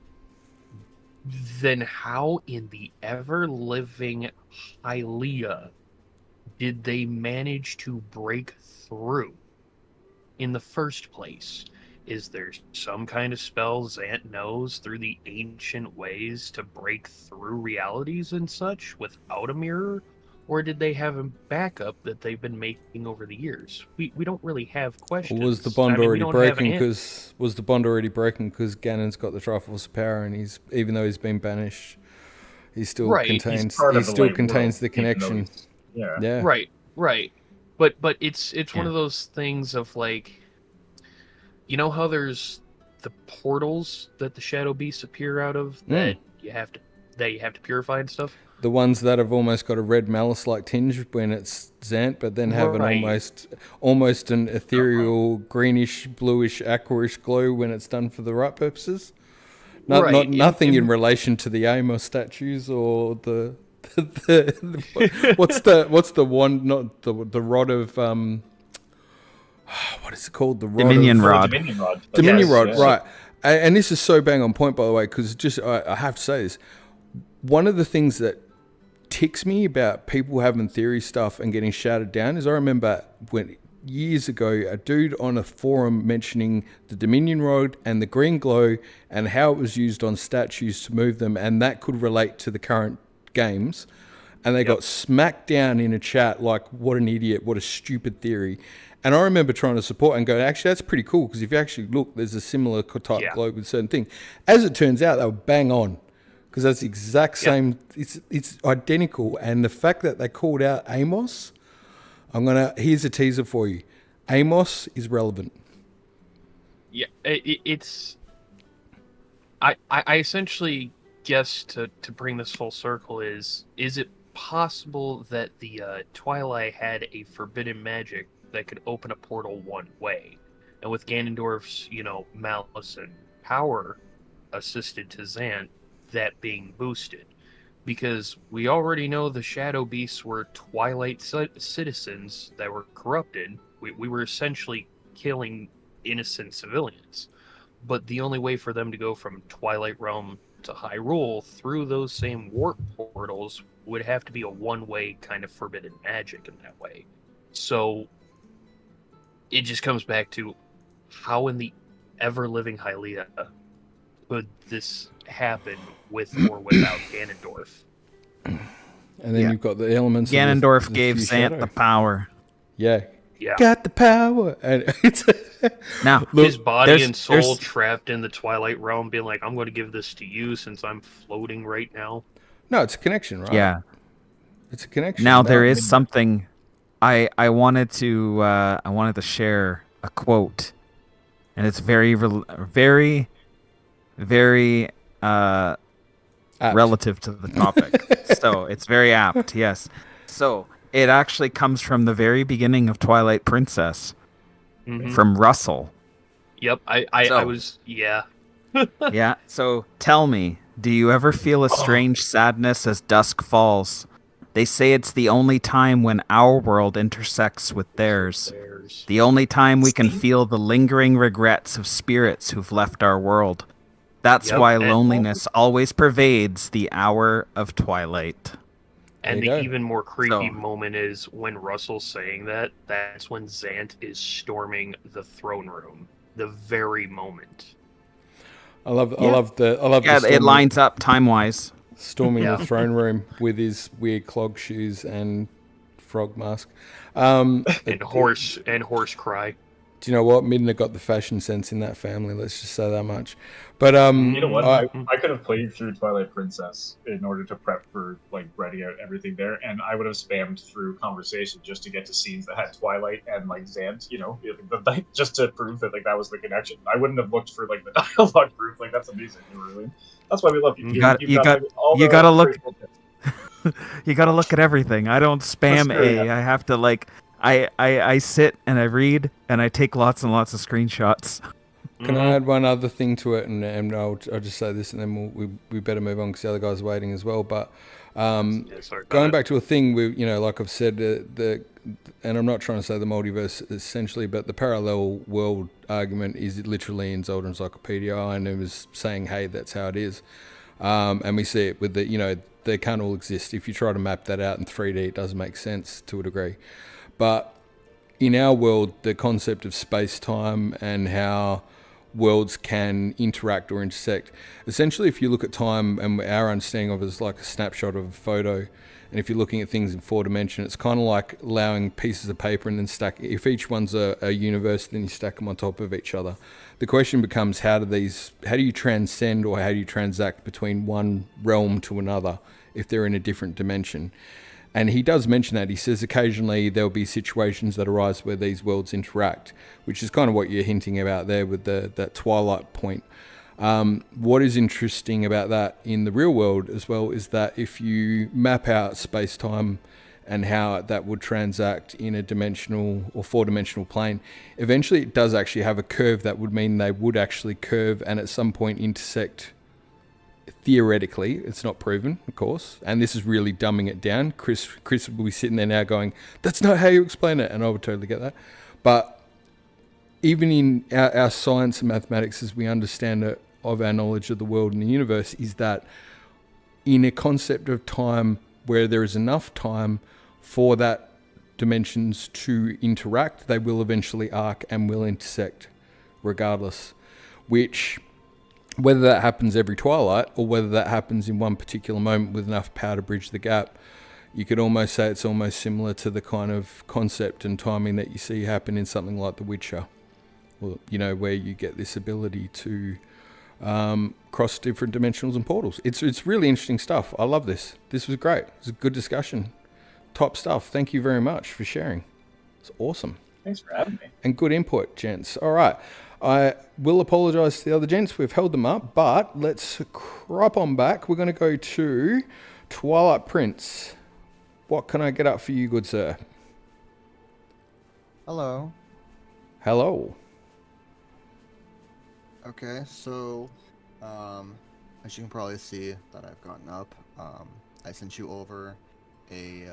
then how in the ever-living Hylia did they manage to break through in the first place? Is there some kind of spell Zant knows through the ancient ways to break through realities and such without a mirror? Or did they have a backup that they've been making over the years? We don't really have questions. Was the bond already breaking because Ganon's got the Triforce of Power, and he's, even though he's been banished, he still contains the connection. Yeah. Right. But it's one of those things of, like, you know how there's the portals that the Shadow Beasts appear out of that you have to purify and stuff? The ones that have almost got a red malice-like tinge when it's Zant, but then have an almost an ethereal greenish, bluish, aquarish glow when it's done for the right purposes. Nothing in relation to the Amos statues or the what's the one? Not the rod of what is it called? The rod Dominion Rod. Dominion Rod, right? And this is so bang on point, by the way, because just I have to say this. One of the things that ticks me about people having theory stuff and getting shouted down is, I remember when years ago a dude on a forum mentioning the Dominion Rod and the green glow and how it was used on statues to move them, and that could relate to the current games, and they got smacked down in a chat like, what an idiot, what a stupid theory. And I remember trying to support and go, actually, that's pretty cool, because if you actually look, there's a similar type glow with certain thing. As it turns out, they were bang on, because that's the exact same. It's identical. And the fact that they called out Amos, here's a teaser for you. Amos is relevant. Yeah, it's. I essentially guess to bring this full circle is it possible that the Twilight had a forbidden magic that could open a portal one way, and with Ganondorf's malice and power assisted to Zant, that being boosted, because we already know the Shadow Beasts were Twilight citizens that were corrupted. We were essentially killing innocent civilians, but the only way for them to go from Twilight Realm to Hyrule through those same warp portals would have to be a one-way kind of forbidden magic in that way. So it just comes back to, how in the ever-living Hylia could this happen with or without Ganondorf? And then you've got the elements. Ganondorf gave Zant the power. Yeah. Got the power. And it's now his body and soul trapped in the Twilight Realm, being like, I'm going to give this to you since I'm floating right now. No, it's a connection, right? Yeah, it's a connection. Now there is something I wanted to share a quote, and it's very relative to the topic. So it's very apt. Yes. So it actually comes from the very beginning of Twilight Princess, from Russell. Yep, I was. Yeah. So tell me, do you ever feel a strange sadness as dusk falls? They say it's the only time when our world intersects with theirs. The only time we can feel the lingering regrets of spirits who've left our world. That's why loneliness always pervades the hour of twilight. And There you the go. even more creepy So- moment is when Russell's saying that, that's when Zant is storming the throne room. The very moment. I love Yeah, the it storming, lines up time-wise. storming Yeah. the throne room with his weird clog shoes and frog mask. And horse cry. Do you know what? Midna got the fashion sense in that family. Let's just say that much. But You know what? I- I could have played through Twilight Princess in order to prep for like ready out everything there, and I would have spammed through conversation just to get to scenes that had Twilight and like Zant, just to prove that like that was the connection. I wouldn't have looked for like the dialogue proof. Like that's amazing, Lorulean. That's why we love you. You got- You've you got- like, all you the gotta look- critical tips. You gotta look at everything. I don't spam That's true, A. yeah. I have to like, I sit and I read and I take lots and lots of screenshots. Can I add one other thing to it, and I'll just say this, and then we better move on because the other guy's waiting as well. But going back to a thing like I've said, and I'm not trying to say the multiverse essentially, but the parallel world argument is literally in Zelda Encyclopedia, and it was saying, hey, that's how it is, and we see it with they can't all exist. If you try to map that out in 3D, it doesn't make sense to a degree, but in our world, the concept of space-time and how worlds can interact or intersect. Essentially, if you look at time, and our understanding of it is like a snapshot of a photo, and if you're looking at things in 4 dimension, it's kind of like allowing pieces of paper and then stack. If each one's a universe, then you stack them on top of each other. The question becomes, how do you transcend or how do you transact between one realm to another if they're in a different dimension? And he does mention that. He says occasionally there'll be situations that arise where these worlds interact, which is kind of what you're hinting about there with that Twilight point. What is interesting about that in the real world as well is that if you map out space-time and how that would transact in a dimensional or 4-dimensional plane, eventually it does actually have a curve that would mean they would actually curve and at some point intersect. Theoretically, it's not proven, of course, and this is really dumbing it down. Chris will be sitting there now going, that's not how you explain it, and I would totally get that. But even in our science and mathematics, as we understand it, of our knowledge of the world and the universe, is that in a concept of time where there is enough time for that dimensions to interact, they will eventually arc and will intersect regardless, which... whether that happens every Twilight or whether that happens in one particular moment with enough power to bridge the gap, you could almost say it's almost similar to the kind of concept and timing that you see happen in something like The Witcher, or, where you get this ability to cross different dimensionals and portals. It's really interesting stuff. I love this. This was great. It was a good discussion. Top stuff. Thank you very much for sharing. It's awesome. Thanks for having me. And good input, gents. All right. I will apologise to the other gents. We've held them up, but let's crop on back. We're going to go to Twilight Prince. What can I get up for you, good sir? Hello. Hello. Okay, so, as you can probably see that I've gotten up, I sent you over a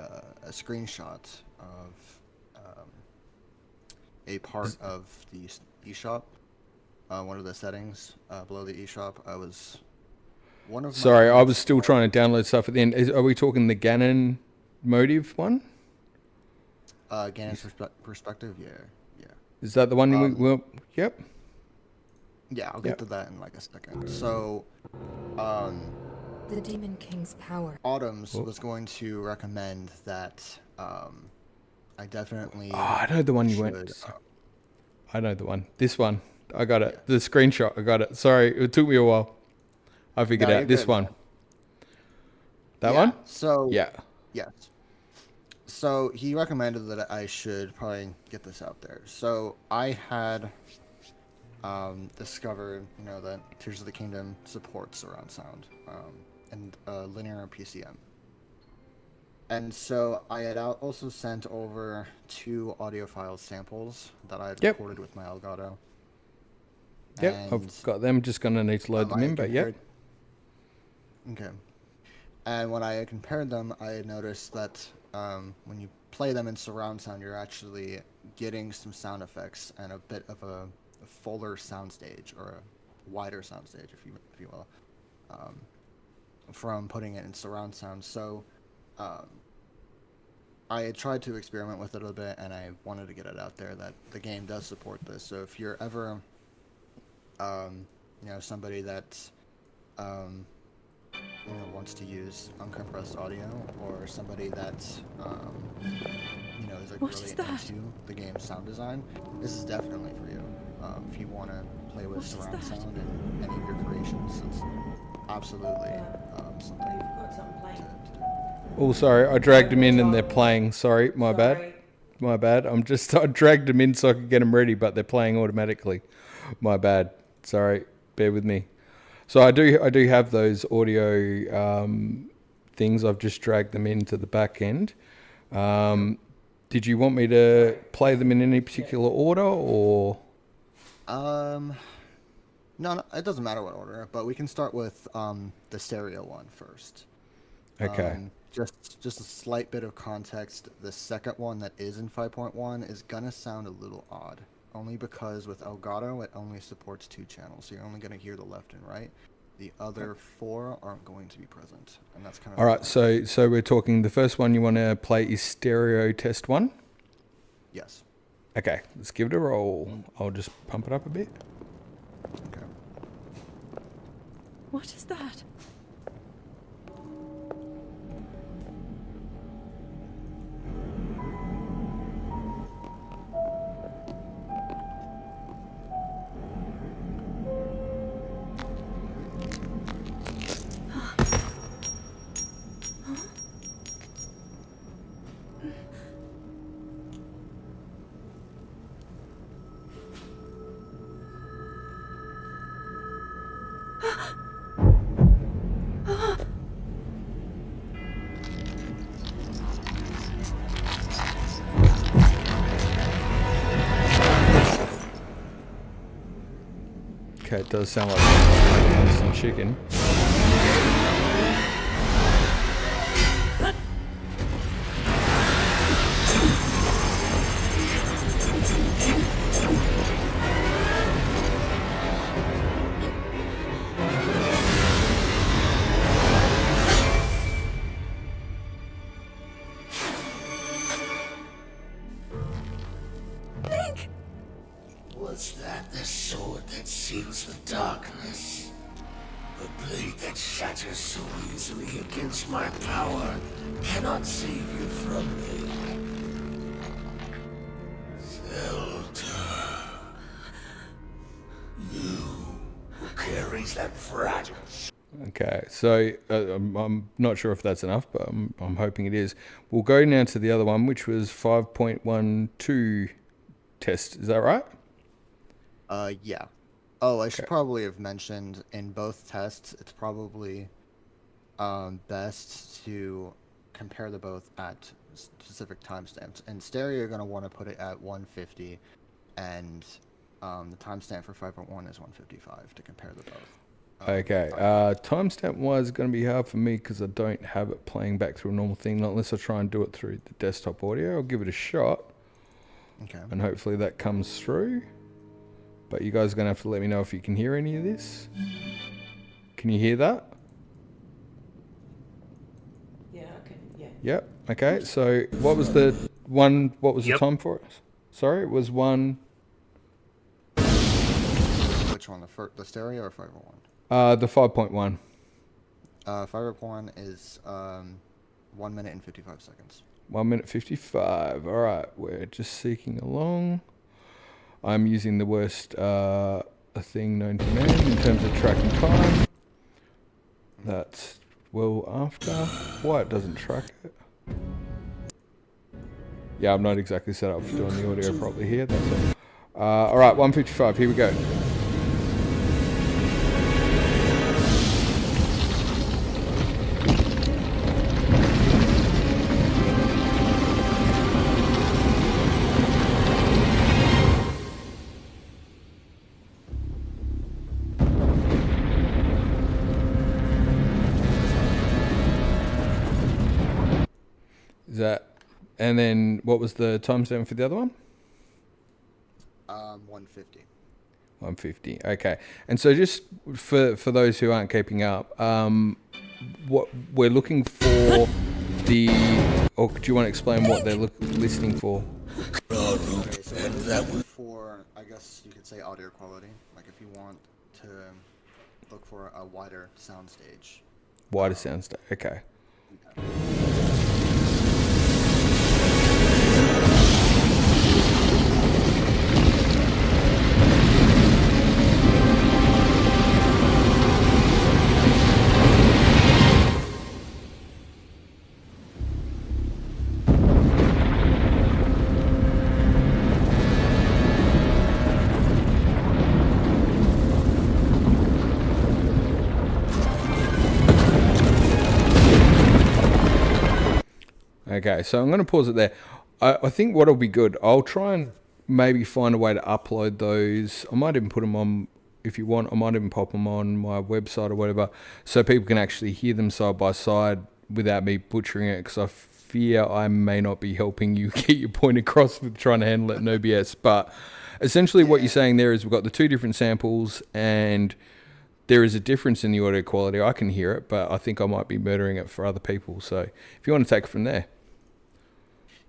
screenshot of a part of the eShop. One of the settings below the eShop. I was one of. Sorry, I was still trying to download stuff at the end. Are we talking the Ganon motive one? Ganon's perspective, yeah. Is that the one? Yep. Yeah, I'll get to that in like a second. So, the Demon King's power. Autumn's was going to recommend that I definitely. Oh, I know the one you went. I know the one. This one. I got it. The screenshot. I got it. Sorry, it took me a while. I figured out this one. That one? So. Yeah. Yes. So he recommended that I should probably get this out there. So I had discovered, that Tears of the Kingdom supports surround sound and linear PCM. And so I had also sent over 2 audiophile samples that I had recorded with my Elgato. Yep, I've got them. Just going to need to load them in, but yep. Okay. And when I compared them, I had noticed that when you play them in surround sound, you're actually getting some sound effects and a bit of a fuller soundstage, or a wider soundstage, if you will, from putting it in surround sound. So I tried to experiment with it a bit, and I wanted to get it out there that the game does support this. So if you're ever, somebody that, wants to use uncompressed audio, or somebody that, is like really into the game's sound design, this is definitely for you. If you want to play with surround sound in any of your creations, it's absolutely something to do. Oh, sorry, I dragged them in and they're playing. Sorry, my bad. I dragged them in so I could get them ready, but they're playing automatically. My bad. Sorry, bear with me. So I do have those audio things. I've just dragged them into the back end. Did you want me to play them in any particular order, or? No, it doesn't matter what order, but we can start with the stereo one first. Okay. Just a slight bit of context. The second one that is in 5.1 is gonna sound a little odd, only because with Elgato it only supports 2 channels, so you're only gonna hear the left and right. The other 4 aren't going to be present, and that's kind of. All right. So we're talking. The first one you want to play is stereo test 1. Yes. Okay. Let's give it a roll. I'll just pump it up a bit. Okay. What is that? Okay, it does sound like some chicken. Was that the sword that seals the darkness? The blade that shatters so easily against my power cannot save you from me. Zelda. You who carries that fragile. Okay, so I'm not sure if that's enough, but I'm hoping it is. We'll go now to the other one, which was 5.12 test. Is that right? Yeah. Oh, I should probably have mentioned in both tests, it's probably best to compare the both at specific timestamps. In stereo, you're going to want to put it at 150, and the timestamp for 5.1 is 155 to compare the both. Okay, timestamp wise is going to be hard for me because I don't have it playing back through a normal thing, not unless I try and do it through the desktop audio. I'll give it a shot. Okay. And hopefully that comes through. But you guys are going to have to let me know if you can hear any of this. Can you hear that? Yeah, okay, yeah. Yep. Okay, so what was the one, what was the Yep. time for it? Sorry, it was one... Which one, the stereo or 5.1? The 5.1. 5.1 is 1 minute and 55 seconds. 1 minute 55. All right, we're just seeking along. I'm using the worst thing known to man in terms of tracking time. That's well after. Why it doesn't track it? Yeah, I'm not exactly set up for doing the audio properly here. That's all. All right, 155. Here we go. Is that, and then what was the timestamp for the other one? 150. 150. Okay. And so just for those who aren't keeping up, what we're looking for or do you want to explain what they're listening for? Okay, so they're looking for, I guess you could say, audio quality. Like if you want to look for a wider soundstage. Wider soundstage. Okay. Okay, so I'm going to pause it there. I think what'll be good, I'll try and maybe find a way to upload those. I might even put them on, if you want, I might even pop them on my website or whatever, so people can actually hear them side by side without me butchering it, because I fear I may not be helping you get your point across with trying to handle it, no BS. But essentially what you're saying there is we've got the two different samples, and there is a difference in the audio quality. I can hear it, but I think I might be murdering it for other people. So if you want to take it from there.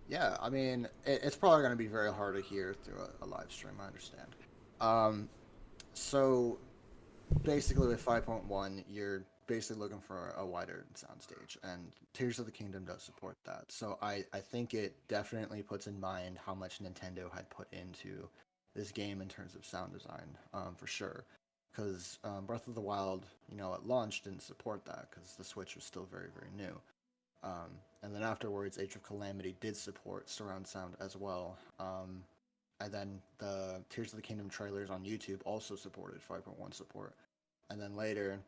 Yeah, I mean, it's probably going to be very hard to hear through a live stream, I understand. So basically with 5.1, you're basically looking for a wider soundstage, and Tears of the Kingdom does support that. So I think it definitely puts in mind how much Nintendo had put into this game in terms of sound design, for sure. Because Breath of the Wild, at launch didn't support that because the Switch was still very, very new. And then afterwards, Age of Calamity did support surround sound as well. And then the Tears of the Kingdom trailers on YouTube also supported 5.1 support. And then later,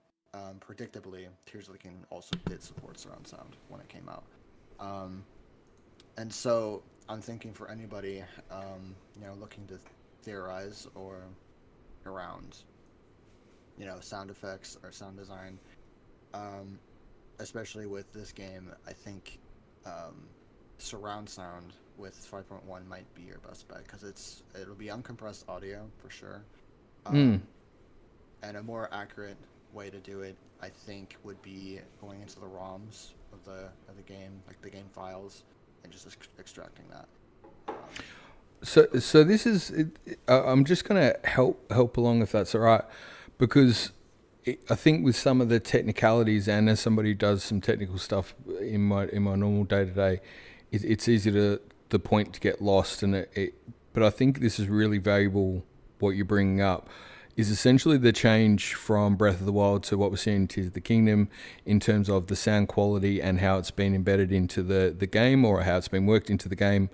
predictably, Tears of the Kingdom also did support surround sound when it came out. And so I'm thinking for anybody, looking to theorize or around, sound effects or sound design, especially with this game, I think surround sound with 5.1 might be your best bet, because it'll be uncompressed audio for sure, and a more accurate way to do it, I think, would be going into the ROMs of the game, like the game files, and just extracting that. So this is. I'm just gonna help along if that's all right, because I think with some of the technicalities, and as somebody who does some technical stuff in my normal day to day, it's easy to the point to get lost, and but I think this is really valuable. What you're bringing up is essentially the change from Breath of the Wild to what we're seeing in Tears of the Kingdom in terms of the sound quality and how it's been embedded into the game, or how it's been worked into the game,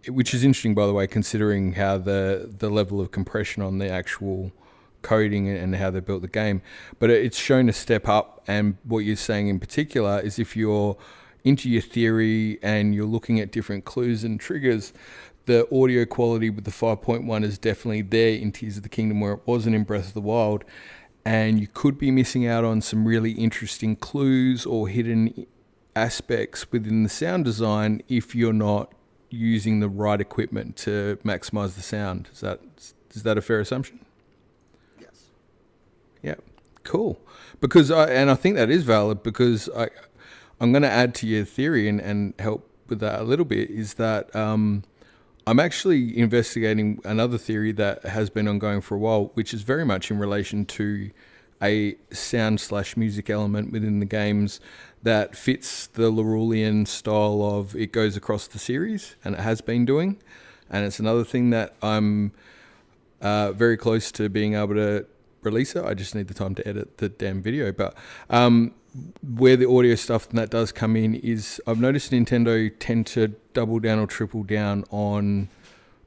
which is interesting, by the way, considering how the level of compression on the actual coding and how they built the game. But it's shown a step up, and what you're saying in particular is if you're into your theory and you're looking at different clues and triggers, the audio quality with the 5.1 is definitely there in Tears of the Kingdom where it wasn't in Breath of the Wild, and you could be missing out on some really interesting clues or hidden aspects within the sound design if you're not using the right equipment to maximize the sound. Is that a fair assumption? Yes. Yeah, cool. Because I think that is valid, because I'm going to add to your theory and help with that a little bit, is that I'm actually investigating another theory that has been ongoing for a while, which is very much in relation to a sound/music element within the games that fits the Lorulean style of it goes across the series, and it has been doing. And it's another thing that I'm very close to being able to release it. I just need the time to edit the damn video. But where the audio stuff that does come in is I've noticed Nintendo tend to double down or triple down on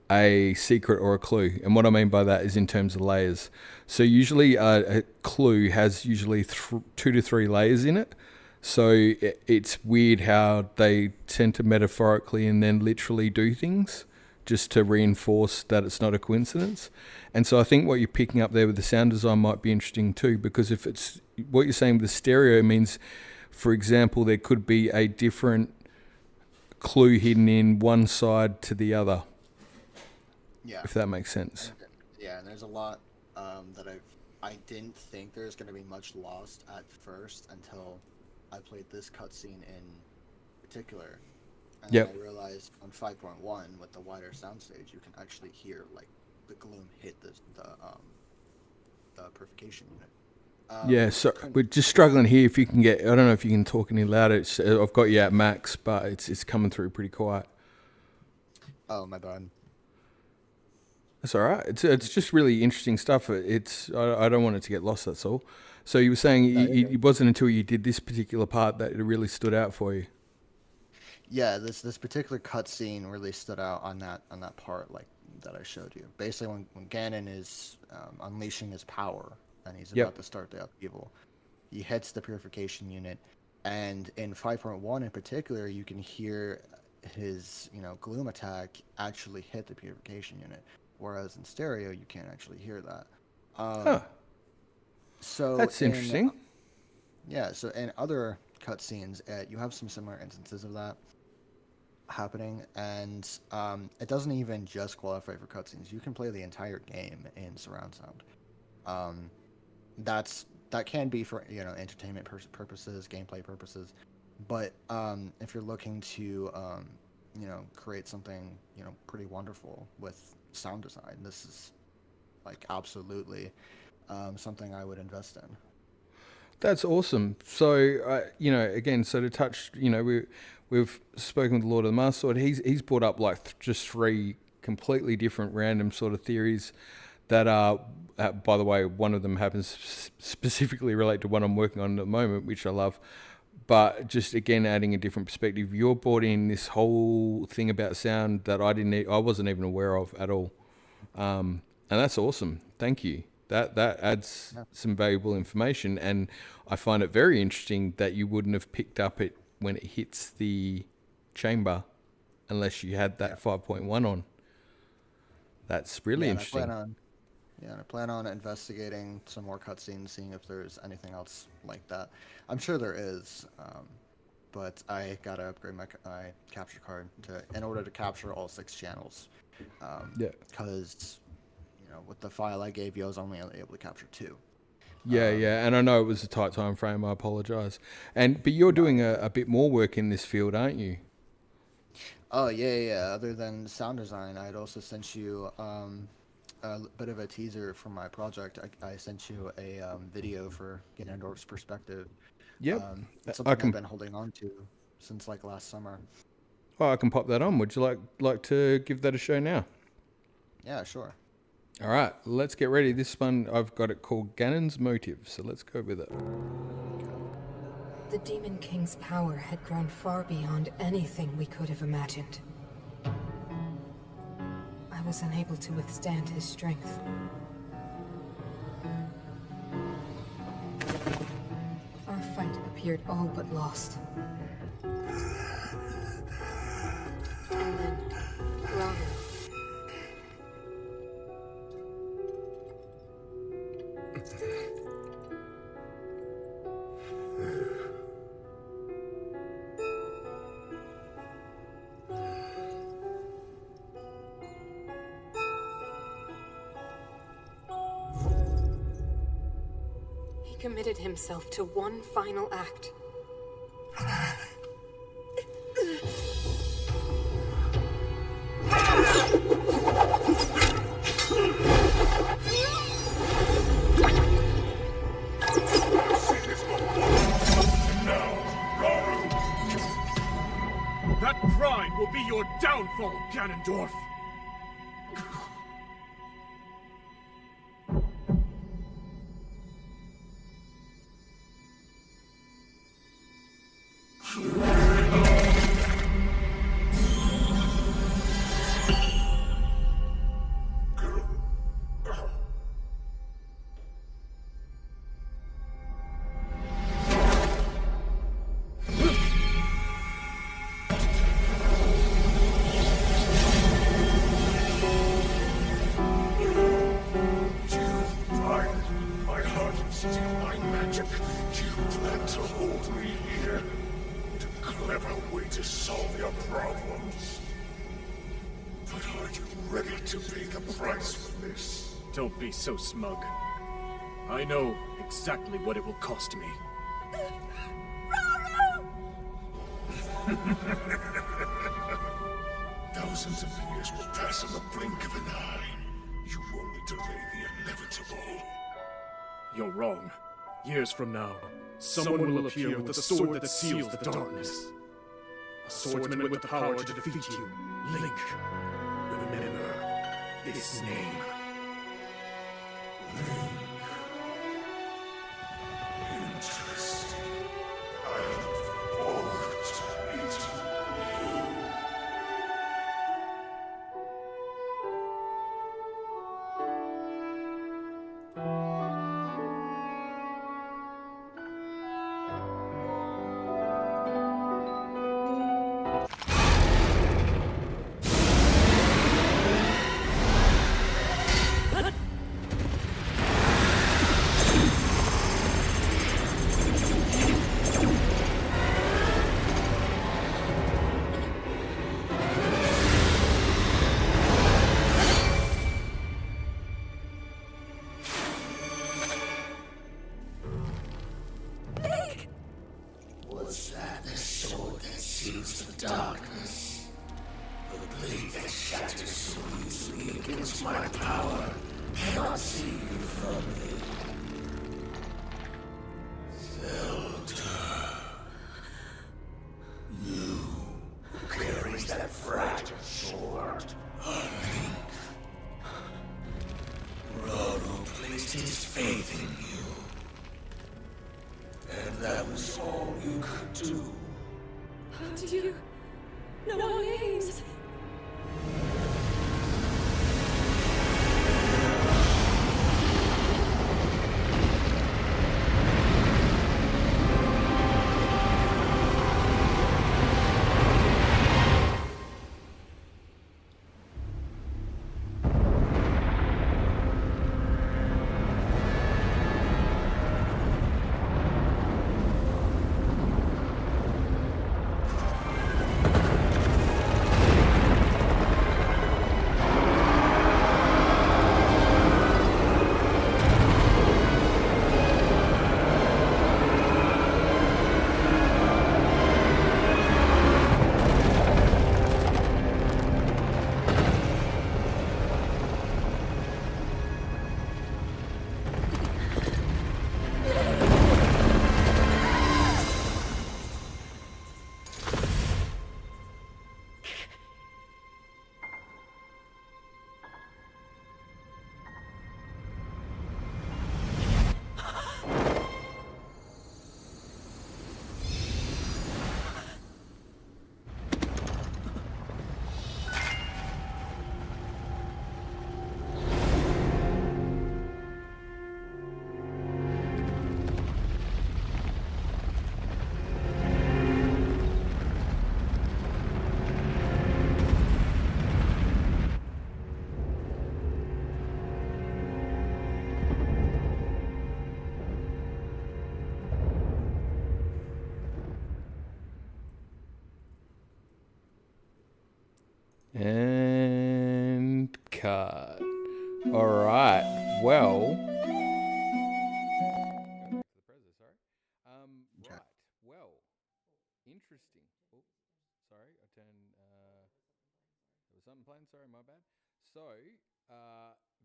a secret or a clue. And what I mean by that is in terms of layers. So usually a clue has usually 2 to 3 layers in it. So it's weird how they tend to metaphorically and then literally do things just to reinforce that it's not a coincidence. And so I think what you're picking up there with the sound design might be interesting too, because if it's what you're saying with the stereo means, for example, there could be a different clue hidden in one side to the other. Yeah. If that makes sense. Yeah, and there's a lot that I didn't think there's going to be much lost at first until I played this cutscene in particular. And Yep. I realized on 5.1 with the wider soundstage, you can actually hear like the gloom hit the purification unit. Yeah, so we're just struggling here. If you can get, I don't know if you can talk any louder. I've got you at max, but it's coming through pretty quiet. Oh, my bad. That's all right. It's just really interesting stuff. I don't want it to get lost. That's all. So you were saying it wasn't until you did this particular part that it really stood out for you. Yeah, this particular cutscene really stood out on that part like that I showed you. Basically, when Ganon is unleashing his power and he's about to start the upheaval, he hits the purification unit, and in 5.1 in particular, you can hear his gloom attack actually hit the purification unit, whereas in stereo you can't actually hear that. So that's interesting. Yeah, so in other cutscenes, you have some similar instances of that happening, and it doesn't even just qualify for cutscenes. You can play the entire game in surround sound. That can be for entertainment purposes, gameplay purposes, but if you're looking to create something pretty wonderful with sound design, this is like absolutely something I would invest in. That's awesome. So, again, so to touch, we've spoken with Lord of the Master Sword. He's brought up like just 3 completely different random sort of theories that are, by the way, one of them happens specifically relate to what I'm working on at the moment, which I love. But just again, adding a different perspective, you're brought in this whole thing about sound that I wasn't even aware of at all, and that's awesome. Thank you. That adds some valuable information, and I find it very interesting that you wouldn't have picked up it when it hits the chamber, unless you had that 5.1 on. That's really interesting. I plan on investigating some more cutscenes, seeing if there's anything else like that. I'm sure there is, but I gotta upgrade my capture card in order to capture all 6 channels. Because with the file I gave you, I was only able to capture 2. Yeah, and I know it was a tight time frame. I apologise. But you're doing a bit more work in this field, aren't you? Oh yeah. Other than sound design, I'd also sent you a bit of a teaser for my project. I sent you a video for Ganondorf's perspective. Yep. It's something I've been holding on to since like last summer. Well, I can pop that on. Would you like to give that a show now? Yeah, sure. All right, let's get ready. This one, I've got it called Ganon's Motive, so let's go with it. The Demon King's power had grown far beyond anything we could have imagined. I was unable to withstand his strength. Our fight appeared all but lost. And then, Ramen. He committed himself to one final act. That pride will be your downfall, Ganondorf! Don't be so smug. I know exactly what it will cost me. Thousands of years will pass on the blink of an eye. You only delay the inevitable. You're wrong. Years from now, someone will appear with the sword that seals the darkness. A swordsman with the power to defeat you. Link. Remember this name. Interesting. I look forward to meeting you. Was that the sword that seals the darkness? The blade that shatters so easily against my power cannot save you from me. Zelda. You who carries that fragile sword. A Link. Rado placed his faith in you. And that was all you could do. How did you know our names? And cut. All right. Well. Right. Well. Interesting. Oh, sorry. I turned. There was something playing. Sorry, my bad. So,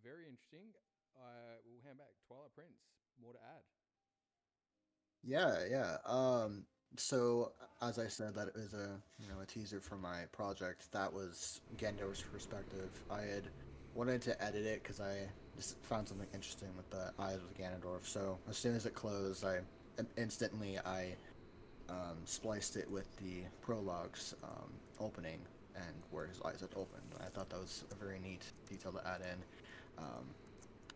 very interesting. I will hand back. Twilight Prince. More to add. Yeah. So as I said, that is a a teaser for my project. That was Gandorf's perspective. I had wanted to edit it because I just found something interesting with the eyes of Ganondorf. So as soon as it closed, I instantly spliced it with the prologue's opening and where his eyes had opened. I thought that was a very neat detail to add in.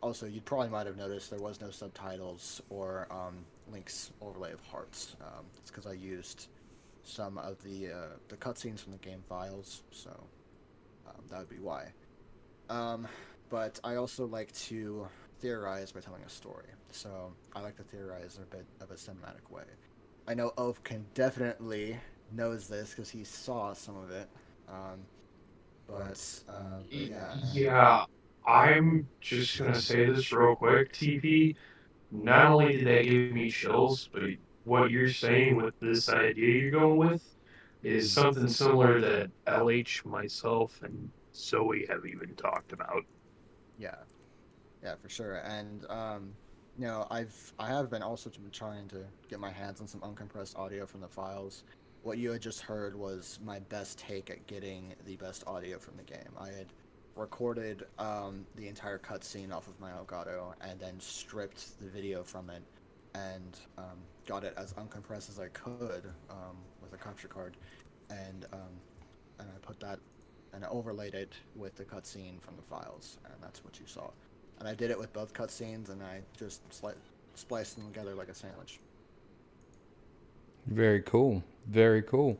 Also, you probably might have noticed there was no subtitles or Link's overlay of hearts. It's because I used some of the cutscenes from the game files, so that would be why. But I also like to theorize by telling a story, so I like to theorize in a bit of a cinematic way. I know Oaf can definitely knows this because he saw some of it, but yeah. Yeah, I'm just gonna say this real quick, TP. Not only did that give me chills, but what you're saying with this idea you're going with, is something similar that LH, myself, and Zoe have even talked about. Yeah, yeah, for sure. And you know, I have been also been trying to get my hands on some uncompressed audio from the files. What you had just heard was my best take at getting the best audio from the game. I had recorded the entire cutscene off of my Elgato and then stripped the video from it and got it as uncompressed as I could with a capture card, and I put that and I overlaid it with the cutscene from the files, and that's what you saw. And I did it with both cutscenes, and I just spliced them together like a sandwich. Very cool. Very cool.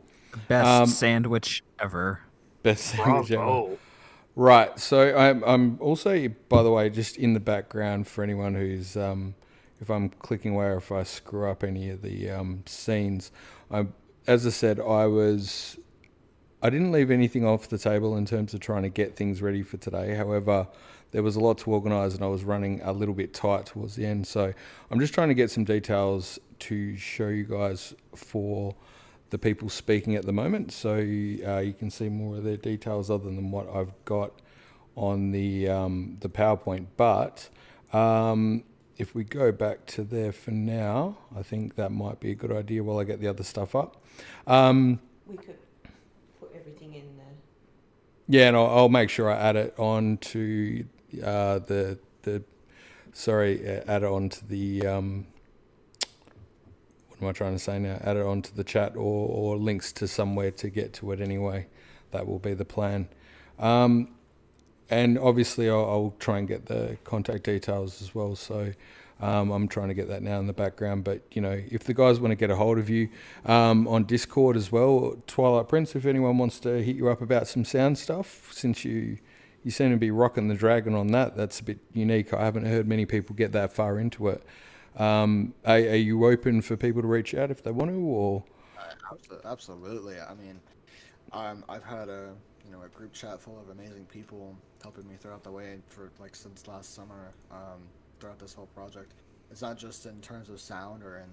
Best sandwich ever. Best sandwich ever. Bravo. Right. So I'm also, by the way, just in the background for anyone who's, if I'm clicking away or if I screw up any of the scenes, as I said, I didn't leave anything off the table in terms of trying to get things ready for today. However, there was a lot to organise and I was running a little bit tight towards the end. So I'm just trying to get some details to show you guys for the people speaking at the moment. So you can see more of their details other than what I've got on the PowerPoint. But if we go back to there for now, I think that might be a good idea while I get the other stuff up. We could put everything in there. Yeah, and I'll make sure I add it on to add it on to the what am I trying to say now? Add it on to the chat or links to somewhere to get to it anyway. That will be the plan. And obviously I'll try and get the contact details as well. So I'm trying to get that now in the background. But, you know, if the guys want to get a hold of you on Discord as well, Twilight Prince, if anyone wants to hit you up about some sound stuff, since you seem to be rocking the dragon on that, that's a bit unique. I haven't heard many people get that far into it. Are you open for people to reach out if they want to, or? Absolutely. I mean, I've had a group chat full of amazing people helping me throughout the way for since last summer, throughout this whole project. It's not just in terms of sound or in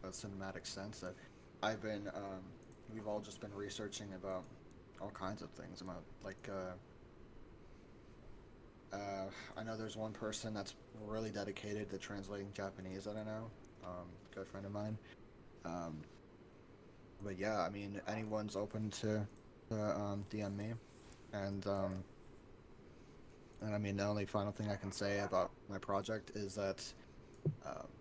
a cinematic sense that we've all just been researching about all kinds of things about I know there's one person that's really dedicated to translating Japanese that I know, a good friend of mine. But yeah, I mean, anyone's open to DM me, and I mean, the only final thing I can say about my project is that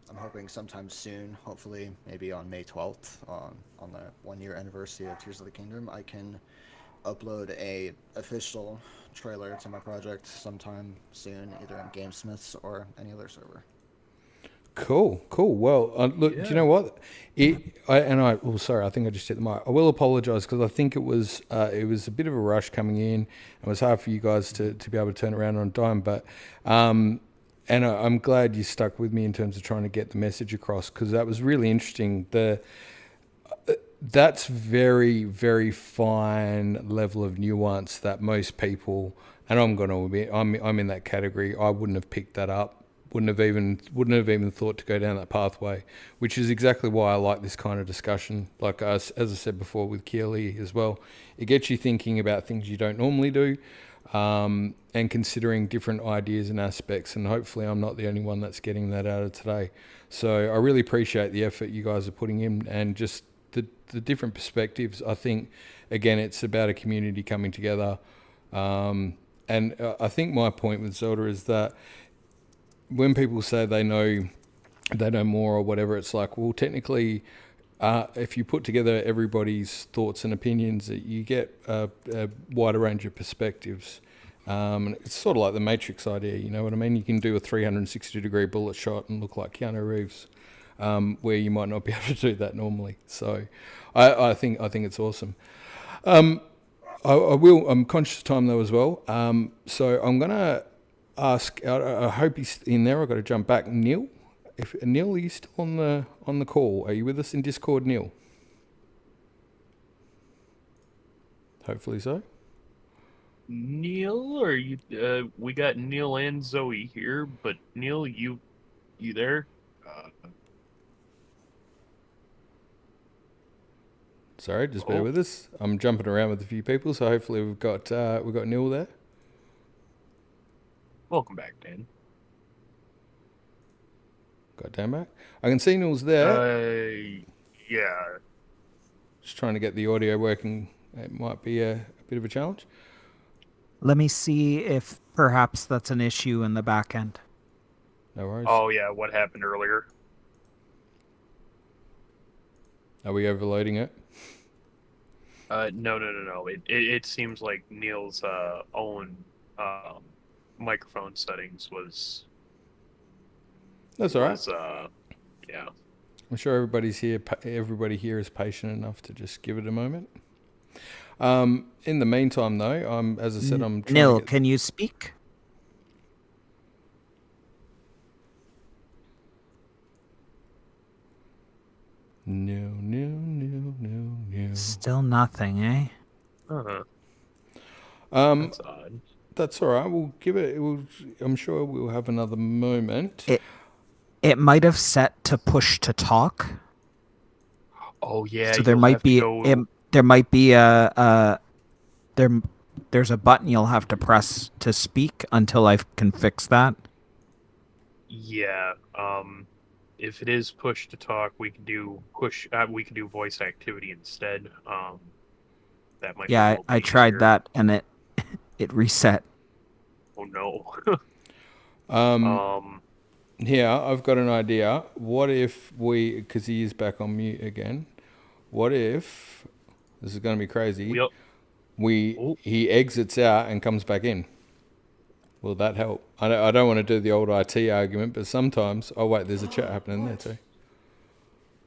I'm hoping sometime soon, hopefully maybe on May 12th, on the 1-year anniversary of Tears of the Kingdom, I can upload a official trailer to my project sometime soon, either on GameSmiths or any other server. Cool. Well, look, do you know what? Sorry, I think I just hit the mic. I will apologise because I think it was a bit of a rush coming in. It was hard for you guys to be able to turn around on time, but and I'm glad you stuck with me in terms of trying to get the message across, because that was really interesting. That's very, very fine level of nuance that most people, and I'm going to admit, I'm in that category. I wouldn't have picked that up. Wouldn't have even thought to go down that pathway, which is exactly why I like this kind of discussion. Like as I said before with Keely as well, it gets you thinking about things you don't normally do, and considering different ideas and aspects. And hopefully, I'm not the only one that's getting that out of today. So I really appreciate the effort you guys are putting in and just the different perspectives. I think again, it's about a community coming together, and I think my point with Zelda is that when people say they know more or whatever, it's like, well, technically, if you put together everybody's thoughts and opinions, you get a wider range of perspectives. And it's sort of like the Matrix idea, you know what I mean? You can do a 360-degree bullet shot and look like Keanu Reeves, where you might not be able to do that normally. So I think it's awesome. I'm conscious of time though as well. So I'm going to ask, I hope he's in there. I've got to jump back. Neil, Neil, are you still on the call? Are you with us in Discord, Neil? Hopefully so. Neil, are you? We got Neil and Zoe here, but Neil, you there? Sorry, just bear with us. I'm jumping around with a few people, so hopefully we've got Neil there. Welcome back, Dan. Got Dan back. I can see Neil's there. Yeah. Just trying to get the audio working. It might be a bit of a challenge. Let me see if perhaps that's an issue in the back end. No worries. Oh, yeah, what happened earlier? Are we overloading it? No. It seems like Neil's own microphone settings was... That's all right. Yeah. I'm sure everybody here is patient enough to just give it a moment. In the meantime, though, as I said, I'm trying Neil, to can you speak? No. Still nothing, eh? Uh-huh. That's odd. That's all right. We'll give it. I'm sure we'll have another moment. It might have set to push to talk. Oh yeah. So there might be there's a button you'll have to press to speak until I can fix that. Yeah. If it is push to talk, we can do we can do voice activity instead. That might. Yeah, be I tried that and it reset. Oh no. Yeah, I've got an idea. What if because he is back on mute again. What if this is going to be crazy? He exits out and comes back in. Will that help? I don't want to do the old IT argument, but sometimes... Oh, wait, there's a chat happening there too.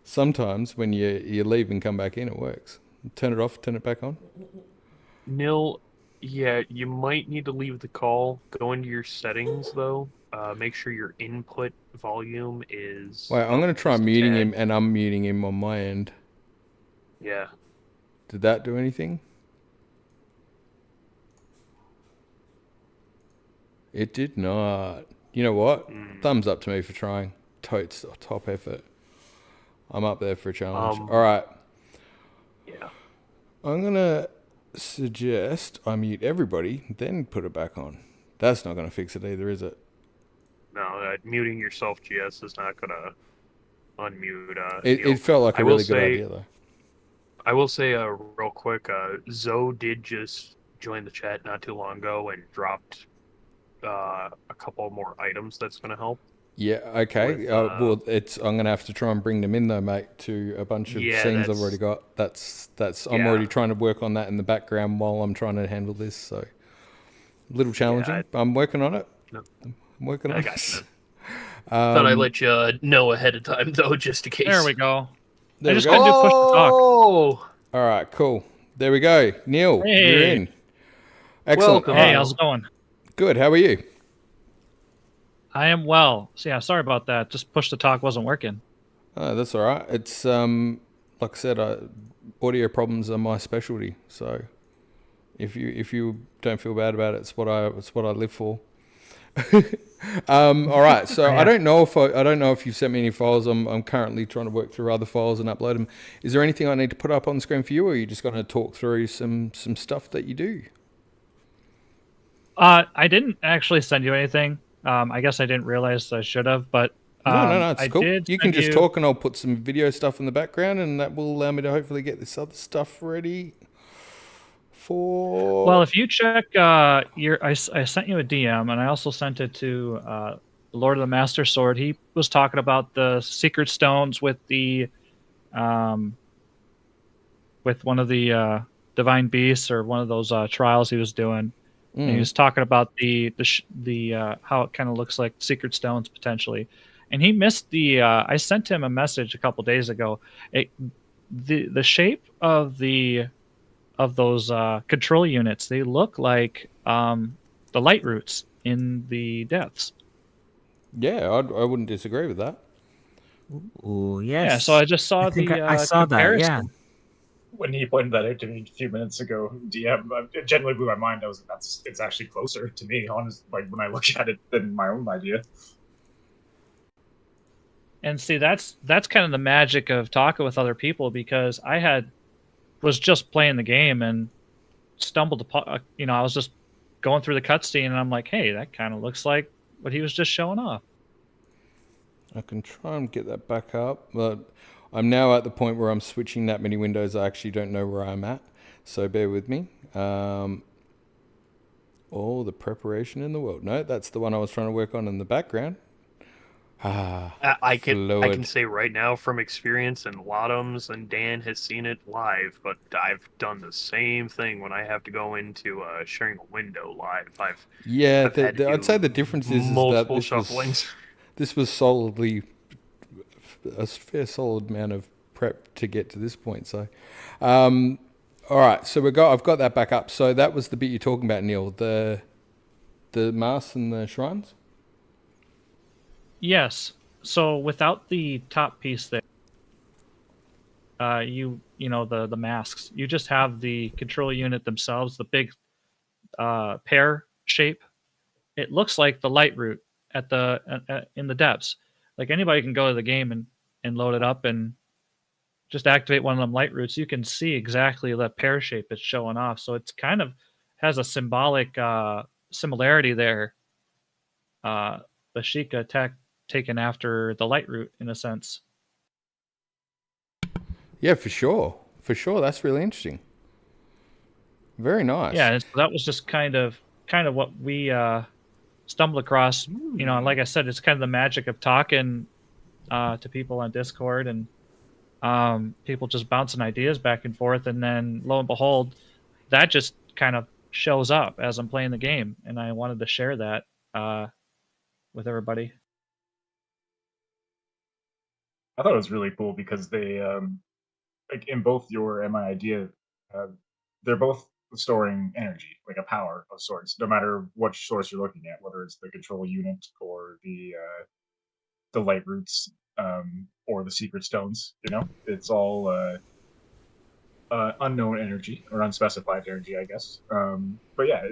Sometimes when you leave and come back in, it works. Turn it off, turn it back on. Nil, yeah, you might need to leave the call. Go into your settings, though. Make sure your input volume is... Wait, I'm going to try muting him and unmuting him on my end. Yeah. Did that do anything? It did not. You know what? Thumbs up to me for trying. Totes, top effort. I'm up there for a challenge. All right. Yeah. I'm going to suggest I mute everybody, then put it back on. That's not going to fix it either, is it? No, muting yourself, GS, is not going to unmute. It felt like a really good idea, though. I will say real quick, Zoe did just join the chat not too long ago and dropped a couple more items that's going to help. Yeah, okay. Well, I'm going to have to try and bring them in, though, mate, to a bunch of scenes I've already got. I'm already trying to work on that in the background while I'm trying to handle this, so... A little challenging. I'm working on it. No. I'm working on it. Thought I'd let you know ahead of time, though, just in case. There we go. There I we just go. couldn't do push to talk. Oh! All right, cool. There we go. Neil, you're in. Excellent. Welcome. Hey, how's it going? Good. How are you? I am well. So yeah, sorry about that. Just push to talk wasn't working. Oh, that's all right. It's like I said, audio problems are my specialty. So if you don't feel bad about it, it's what I live for. All right. So I don't know if you've sent me any files. I'm currently trying to work through other files and upload them. Is there anything I need to put up on the screen for you, or are you just going to talk through some stuff that you do? I didn't actually send you anything. I guess I didn't realize I should have, but no, it's cool. You can just talk, and I'll put some video stuff in the background, and that will allow me to hopefully get this other stuff ready for. Well, if you check I sent you a DM, and I also sent it to the Lord of the Master Sword. He was talking about the secret stones with the with one of the divine beasts or one of those trials he was doing. And he was talking about the how it kind of looks like secret stones potentially, and he missed the. I sent him a message a couple days ago. The shape of those control units, they look like the light roots in the depths. Yeah, I wouldn't disagree with that. Oh yes. Yeah, so I just saw I saw that. Yeah. When he pointed that out to me a few minutes ago, DM, it generally blew my mind. I was like, it's actually closer to me, honestly, like when I look at it, than my own idea. And see, that's kind of the magic of talking with other people, because I had was just playing the game and stumbled upon, I was just going through the cutscene and I'm like, hey, that kind of looks like what he was just showing off. I can try and get that back up, but I'm now at the point where I'm switching that many windows. I actually don't know where I'm at, so bear with me. All the preparation in the world. No, that's the one I was trying to work on in the background. I can fluid. say right now from experience, and Wadums and Dan has seen it live, but I've done the same thing when I have to go into sharing a window live. I've had to I'd say do the difference is that multiple shufflings. This was solidly a fair solid amount of prep to get to this point. So, all right. So I've got that back up. So that was the bit you're talking about, Neil. The masks and the shrines. Yes. So without the top piece there, the masks, you just have the control unit themselves, the big pear shape. It looks like the light root at the in the depths. Like anybody can go to the game and load it up and just activate one of them light roots. You can see exactly the pear shape it's showing off. So it's kind of has a symbolic similarity there. The Sheikah attack taken after the light root in a sense. Yeah, for sure. For sure. That's really interesting. Very nice. Yeah, and so that was just kind of what we stumbled across. And like I said, it's kind of the magic of talking to people on Discord and people just bouncing ideas back and forth, and then lo and behold, that just kind of shows up as I'm playing the game, and I wanted to share that with everybody. I thought it was really cool because they, like in both your and my idea, they're both storing energy, like a power of sorts, no matter which source you're looking at, whether it's the control unit or the light roots, or the secret stones. It's all unknown energy or unspecified energy, I guess. But yeah,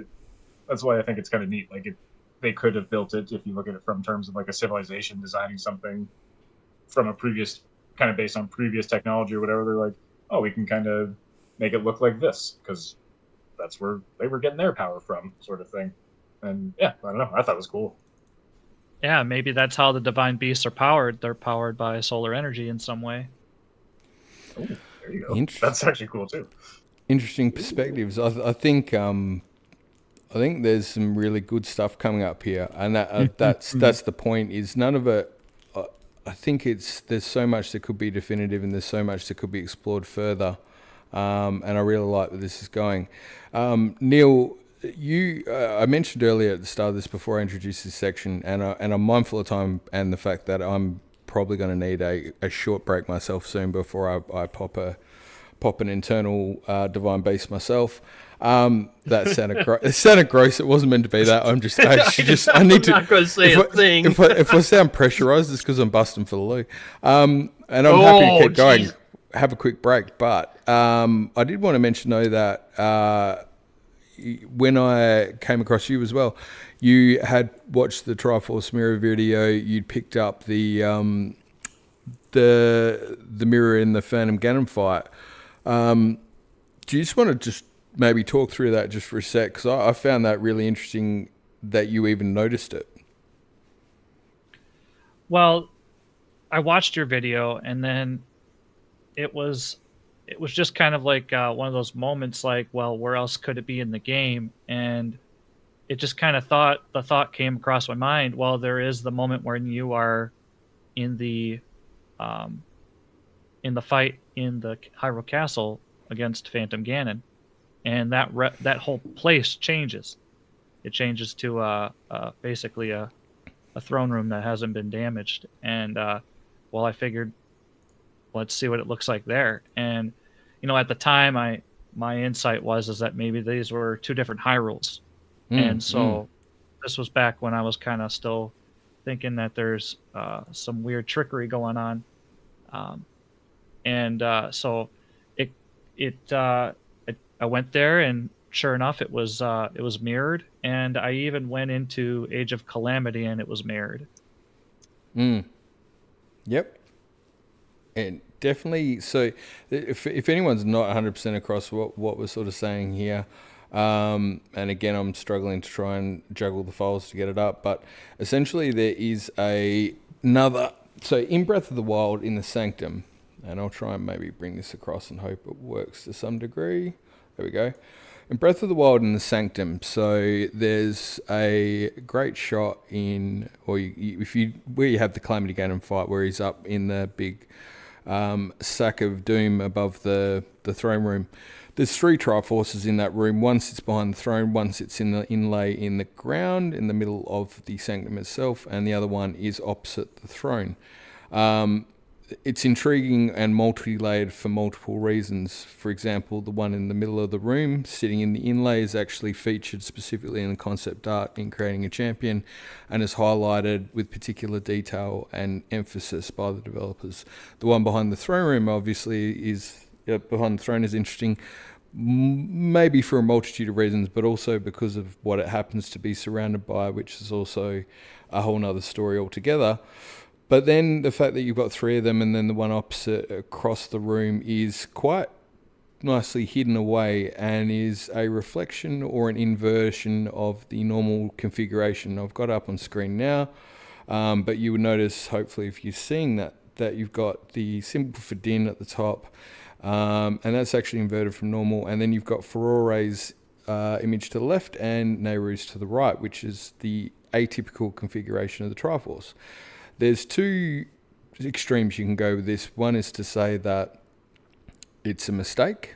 that's why I think it's kind of neat. Like they could have built it if you look at it from terms of like a civilization designing something from a previous kind of based on previous technology or whatever. They're like, oh, we can kind of make it look like this because that's where they were getting their power from, sort of thing. And yeah, I don't know. I thought it was cool. Yeah, maybe that's how the divine beasts are powered. They're powered by solar energy in some way. Oh, there you go. That's actually cool too. Interesting perspectives. I think there's some really good stuff coming up here, and that's the point. Is none of it. I think there's so much that could be definitive, and there's so much that could be explored further. And I really like where this is going. Neil, I mentioned earlier at the start of this before I introduced this section, and I'm mindful of time and the fact that I'm probably going to need a short break myself soon before I pop an internal divine beast myself. That sounded gross. It wasn't meant to be that. I need to. I'm not going to say a thing. If I sound pressurized, it's because I'm busting for the loo. And I'm happy to keep going. Have a quick break, but I did want to mention though that when I came across you as well, you had watched the Triforce mirror video. You'd picked up the mirror in the Phantom Ganon fight. Do you just want to maybe talk through that just for a sec? Because I found that really interesting that you even noticed it. Well, I watched your video, and then it was just kind of like one of those moments like, well, where else could it be in the game? And it just kind of the thought came across my mind, well, there is the moment when you are in the fight in the Hyrule Castle against Phantom Ganon, and that whole place changes. It changes to basically a throne room that hasn't been damaged. And I figured, let's see what it looks like there. And at the time, my insight was that maybe these were two different Hyrules, and so this was back when I was kind of still thinking that there's some weird trickery going on. So I went there, and sure enough, it was mirrored, and I even went into Age of Calamity, and it was mirrored. Yep. And definitely. So, if anyone's not 100% across what we're sort of saying here, and again, I'm struggling to try and juggle the files to get it up, but essentially there is another. So in Breath of the Wild, in the Sanctum, and I'll try and maybe bring this across and hope it works to some degree. There we go. In Breath of the Wild, in the Sanctum, so there's a great shot in, or where you have the Calamity Ganon fight, where he's up in the big sack of doom above the throne room. There's 3 Triforces in that room. One sits behind the throne, one sits in the inlay in the ground, in the middle of the sanctum itself, and the other one is opposite the throne. It's intriguing and multi-layered for multiple reasons. For example, the one in the middle of the room, sitting in the inlay, is actually featured specifically in the concept art in Creating a Champion, and is highlighted with particular detail and emphasis by the developers. The one behind the throne room, obviously, behind the throne is interesting, maybe for a multitude of reasons, but also because of what it happens to be surrounded by, which is also a whole nother story altogether. But then the fact that you've got 3 of them, and then the one opposite across the room is quite nicely hidden away and is a reflection or an inversion of the normal configuration. I've got it up on screen now, but you would notice, hopefully, if you're seeing that you've got the symbol for Din at the top, and that's actually inverted from normal. And then you've got Furore's image to the left and Nehru's to the right, which is the atypical configuration of the Triforce. There's 2 extremes you can go with this. One is to say that it's a mistake.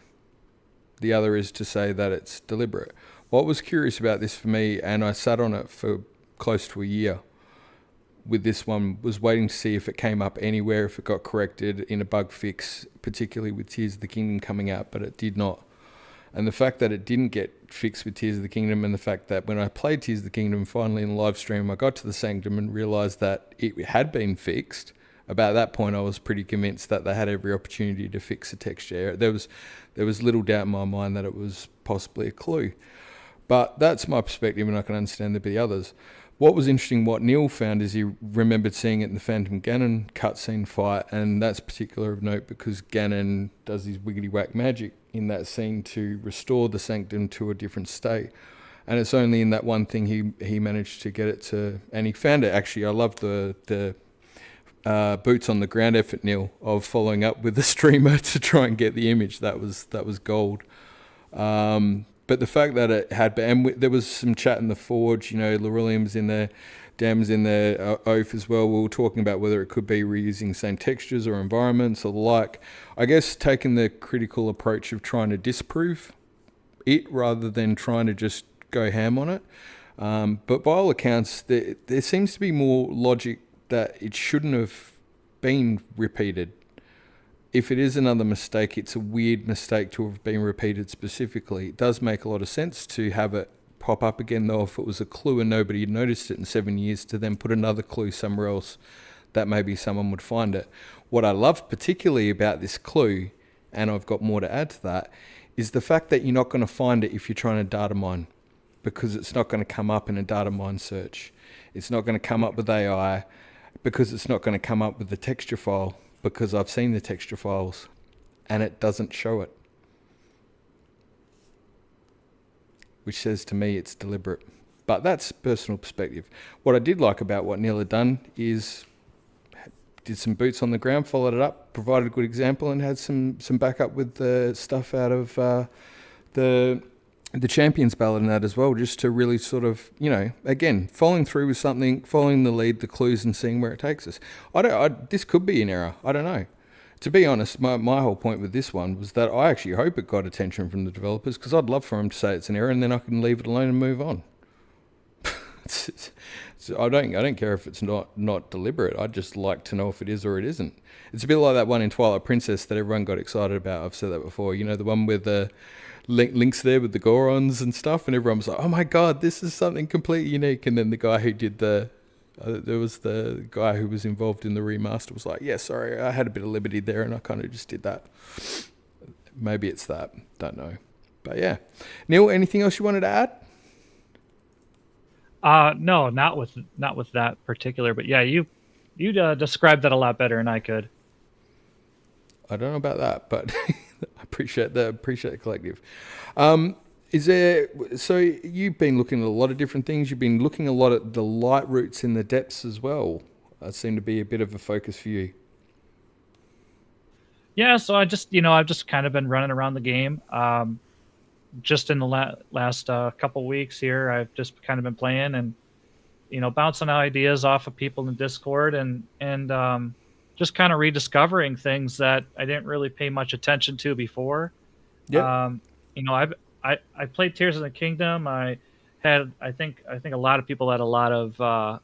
The other is to say that it's deliberate. What was curious about this for me, and I sat on it for close to a year with this one, was waiting to see if it came up anywhere, if it got corrected in a bug fix, particularly with Tears of the Kingdom coming out, but it did not. And the fact that it didn't get fixed with Tears of the Kingdom, and the fact that when I played Tears of the Kingdom finally in the live stream, I got to the Sanctum and realised that it had been fixed. About that point, I was pretty convinced that they had every opportunity to fix the texture. There was little doubt in my mind that it was possibly a clue. But that's my perspective, and I can understand there'd be others. What was interesting, what Neil found, is he remembered seeing it in the Phantom Ganon cutscene fight, and that's particular of note because Ganon does his wiggity whack magic in that scene to restore the Sanctum to a different state. And it's only in that one thing he managed to get it to, and he found it actually. I love the boots on the ground effort, Neil, of following up with the streamer to try and get the image. That was gold. But the fact that it had, and there was some chat in the Forge, Lorulean was in there, Dan was in there, Oaf as well. We were talking about whether it could be reusing same textures or environments or the like. I guess taking the critical approach of trying to disprove it rather than trying to just go ham on it. But by all accounts, there seems to be more logic that it shouldn't have been repeated. If it is another mistake, it's a weird mistake to have been repeated specifically. It does make a lot of sense to have it pop up again, though, if it was a clue and nobody had noticed it in 7 years, to then put another clue somewhere else that maybe someone would find it. What I love particularly about this clue, and I've got more to add to that, is the fact that you're not going to find it if you're trying to data mine, because it's not going to come up in a data mine search. It's not going to come up with AI, because it's not going to come up with the texture file, because I've seen the texture files and it doesn't show it. Which says to me it's deliberate. But that's personal perspective. What I did like about what Neil had done is did some boots on the ground, followed it up, provided a good example, and had some backup with the stuff out of the Champions Ballad and that as well, just to really sort of, again, following through with something, following the lead, the clues, and seeing where it takes us. This could be an error. I don't know. To be honest, my whole point with this one was that I actually hope it got attention from the developers, because I'd love for them to say it's an error and then I can leave it alone and move on. I don't care if it's not deliberate. I'd just like to know if it is or it isn't. It's a bit like that one in Twilight Princess that everyone got excited about. I've said that before. The one with the links there with the Gorons and stuff, and everyone was like, oh my god, this is something completely unique. And then the guy who did there was the guy who was involved in the remaster was like, yeah, sorry, I had a bit of liberty there and I kind of just did that. Maybe it's that. Don't know. But yeah. Neil, anything else you wanted to add? No, not with that particular, but yeah, you described that a lot better than I could. I don't know about that, but I appreciate the collective. Is there? So you've been looking at a lot of different things. You've been looking a lot at the light roots in the depths as well. That seemed to be a bit of a focus for you. Yeah, so I've just kind of been running around the game. Just in the last couple weeks here, I've just kind of been playing and bouncing ideas off of people in Discord and just kind of rediscovering things that I didn't really pay much attention to before. Yeah. I played Tears of the Kingdom. I think a lot of people had a lot of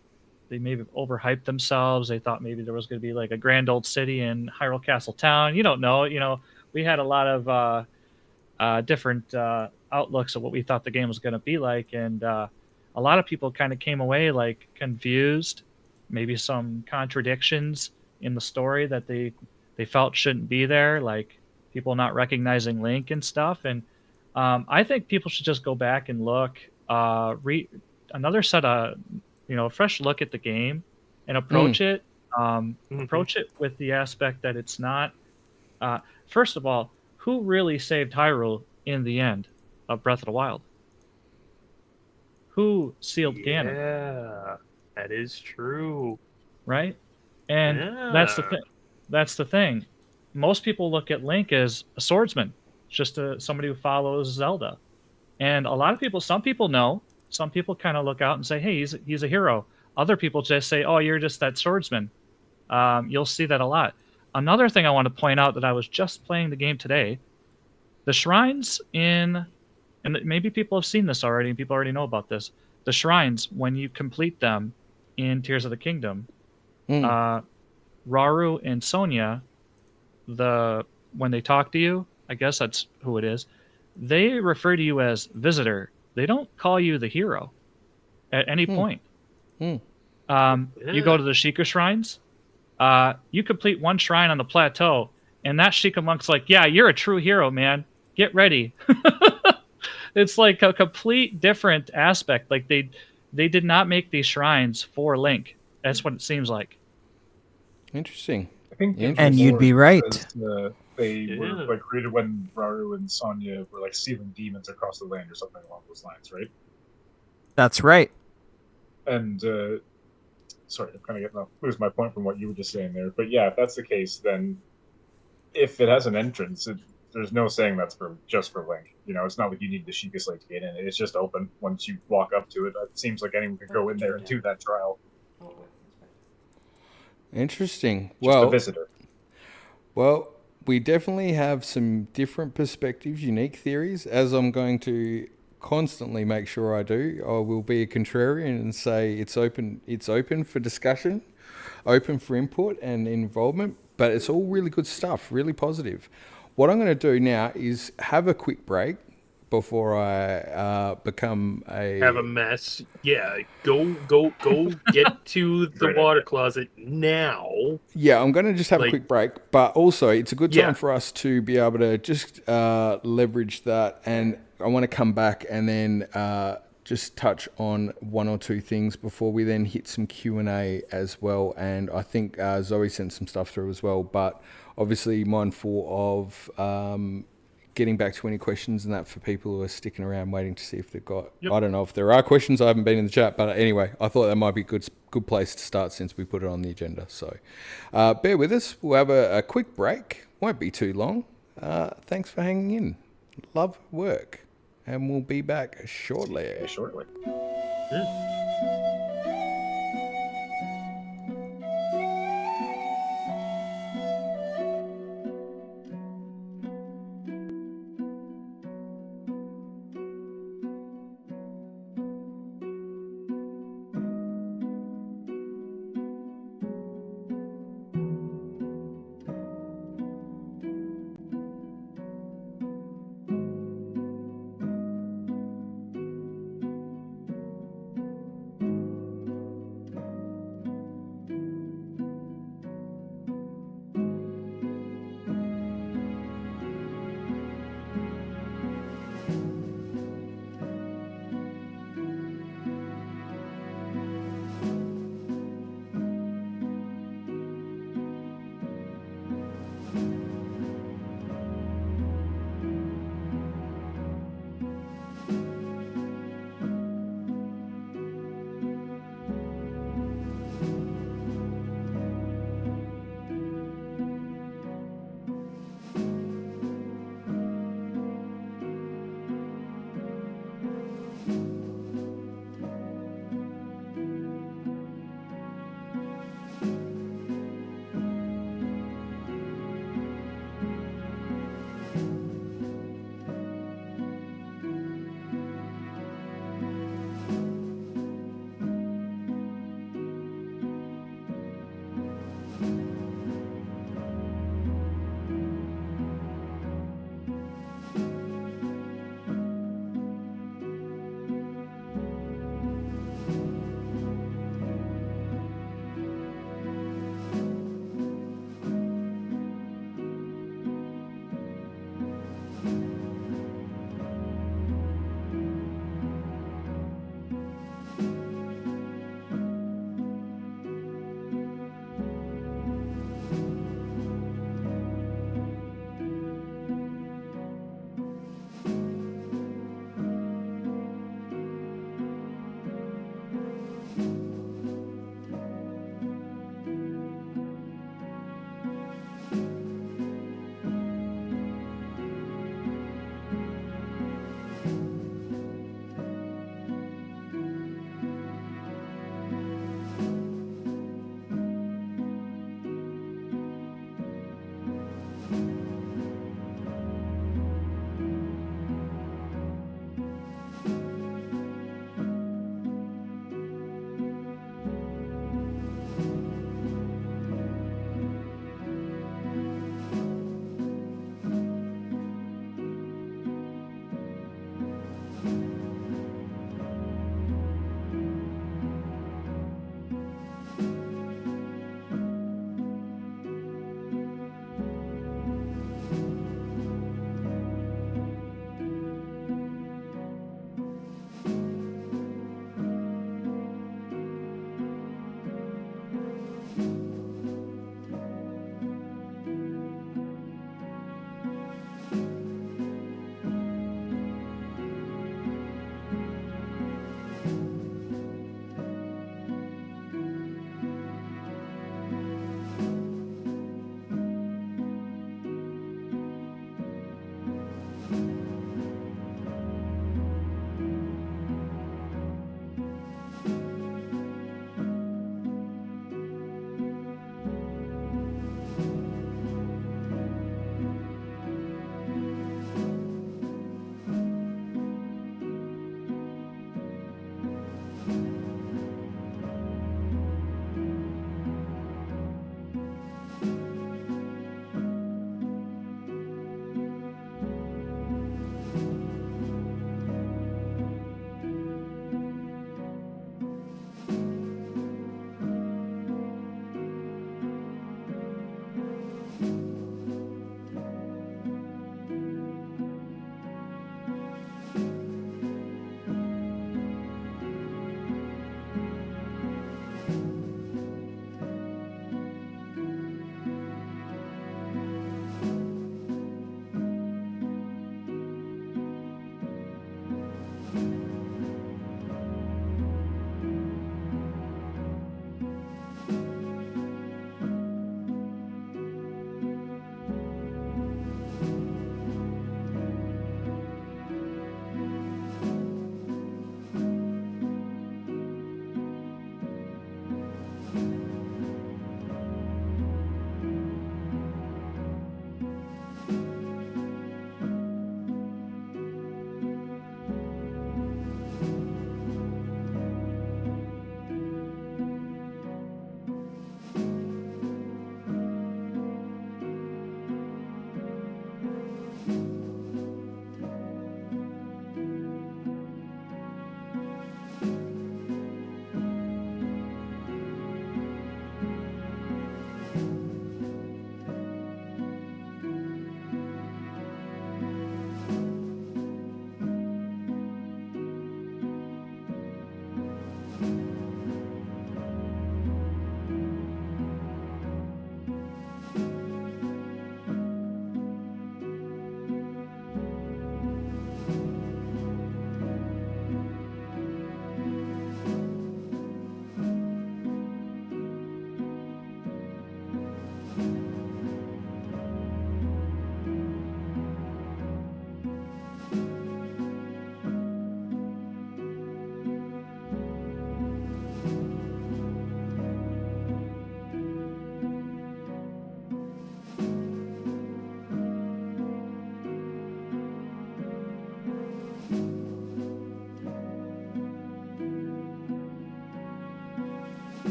they maybe overhyped themselves. They thought maybe there was going to be like a grand old city in Hyrule Castle Town. You don't know. We had a lot of different outlooks of what we thought the game was going to be like, and a lot of people kind of came away like confused, maybe some contradictions in the story that they felt shouldn't be there, like people not recognizing Link and stuff. And I think people should just go back and look, another set of, a fresh look at the game and approach it. Approach it with the aspect that it's not. First of all, who really saved Hyrule in the end of Breath of the Wild? Who sealed Ganon? Yeah, that is true. Right? And that's the thing. That's the thing. Most people look at Link as a swordsman, just somebody who follows Zelda. And a lot of people, some people know, some people kind of look out and say, hey, he's a hero. Other people just say, oh, you're just that swordsman. You'll see that a lot. Another thing I want to point out that I was just playing the game today, the shrines and maybe people have seen this already and people already know about this. The shrines, when you complete them in Tears of the Kingdom, Rauru and Sonia, when they talk to you, I guess that's who it is, they refer to you as visitor. They don't call you the hero at any point. You go to the Sheikah shrines, you complete one shrine on the plateau, and that Sheikah monk's like, yeah, you're a true hero, man. Get ready. It's like a complete different aspect. Like they did not make these shrines for Link. That's what it seems like. Interesting. I think And you'd be right. They were like created when Rauru and Sonya were like sealing demons across the land or something along those lines, right? That's right. And sorry, I'm kind of getting off. Lose my point from what you were just saying there. But yeah, if that's the case, then if it has an entrance, there's no saying that's just for Link. It's not like you need the Sheikah Slate to get in. It's just open once you walk up to it. It seems like anyone could go in there and do that trial. Interesting. Just a visitor. Well, we definitely have some different perspectives, unique theories. As I'm going to constantly make sure I do, I will be a contrarian and say it's open for discussion, open for input and involvement, but it's all really good stuff, really positive. What I'm going to do now is have a quick break before I become have a mess. Yeah, go get to the water closet now. Yeah, I'm going to just have a quick break, but also it's a good time for us to be able to just leverage that, and I want to come back and then just touch on one or two things before we then hit some Q&A as well. And I think Zoe sent some stuff through as well, but obviously mindful of getting back to any questions and that for people who are sticking around waiting to see if they've got... I don't know if there are questions. I haven't been in the chat, but anyway, I thought that might be a good place to start since we put it on the agenda. So bear with us. We'll have a quick break. Won't be too long. Thanks for hanging in. Love work. And we'll be back shortly.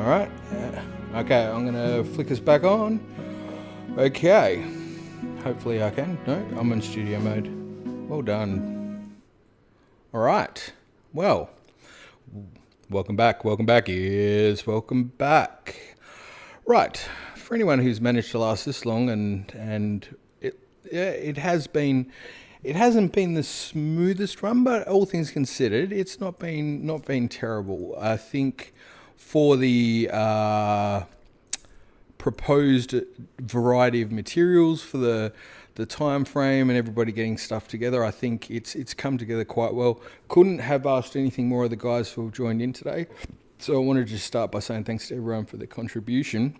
All right. Okay, I'm gonna flick us back on. Okay. Hopefully I can. No, I'm in studio mode. Well done. All right. Well, welcome back. Welcome back. Yes, welcome back. Right. For anyone who's managed to last this long, and it hasn't been the smoothest run, but all things considered, it's not been terrible. I think for the proposed variety of materials for the time frame and everybody getting stuff together, I think it's come together quite well. Couldn't have asked anything more of the guys who have joined in today, so I wanted to just start by saying thanks to everyone for their contribution.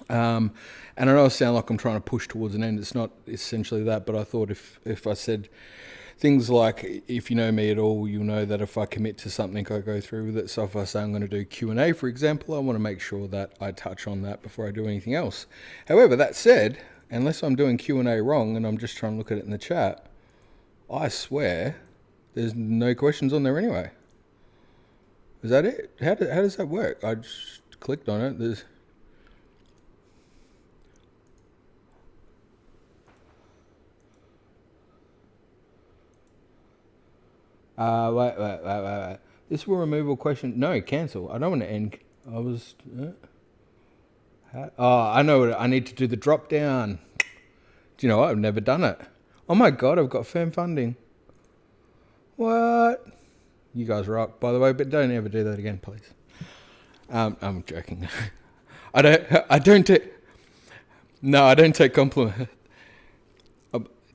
And I know I sound like I'm trying to push towards an end. It's not essentially that, but I thought if I said things like, if you know me at all, you'll know that if I commit to something, I go through with it. So if I say I'm going to do Q&A, for example, I want to make sure that I touch on that before I do anything else. However, that said, unless I'm doing Q&A wrong and I'm just trying to look at it in the chat, I swear there's no questions on there anyway. Is that it? How does that work? I just clicked on it. There's... Wait. This will remove all questions. No, cancel. I don't want to end. I was... I know what I need to do, the drop down. Do you know what? I've never done it. Oh my God, I've got firm funding. What? You guys rock, by the way, but don't ever do that again, please. I'm joking. I don't take compliments.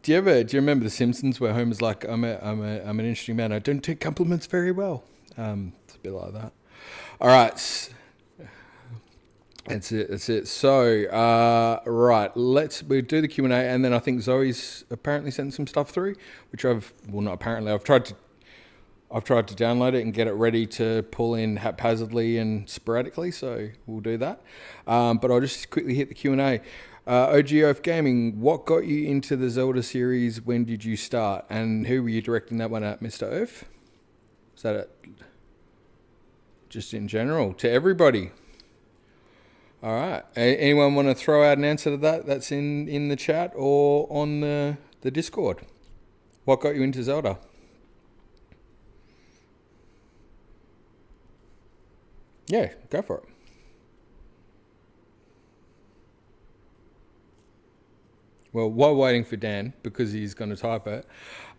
Do you remember The Simpsons where Homer's like, I'm an interesting man. I don't take compliments very well. It's a bit like that. All right. That's it. So, right, we do the Q&A, and then I think Zoe's apparently sent some stuff through, which I've tried to download it and get it ready to pull in haphazardly and sporadically, so we'll do that. But I'll just quickly hit the Q&A. Oaf Gaming, what got you into the Zelda series? When did you start? And who were you directing that one at, Mr. Oaf? Is that it? Just in general, to everybody. All right. Anyone want to throw out an answer to that? That's in the chat or on the Discord. What got you into Zelda? Yeah, go for it. Well, while waiting for Dan, because he's going to type it,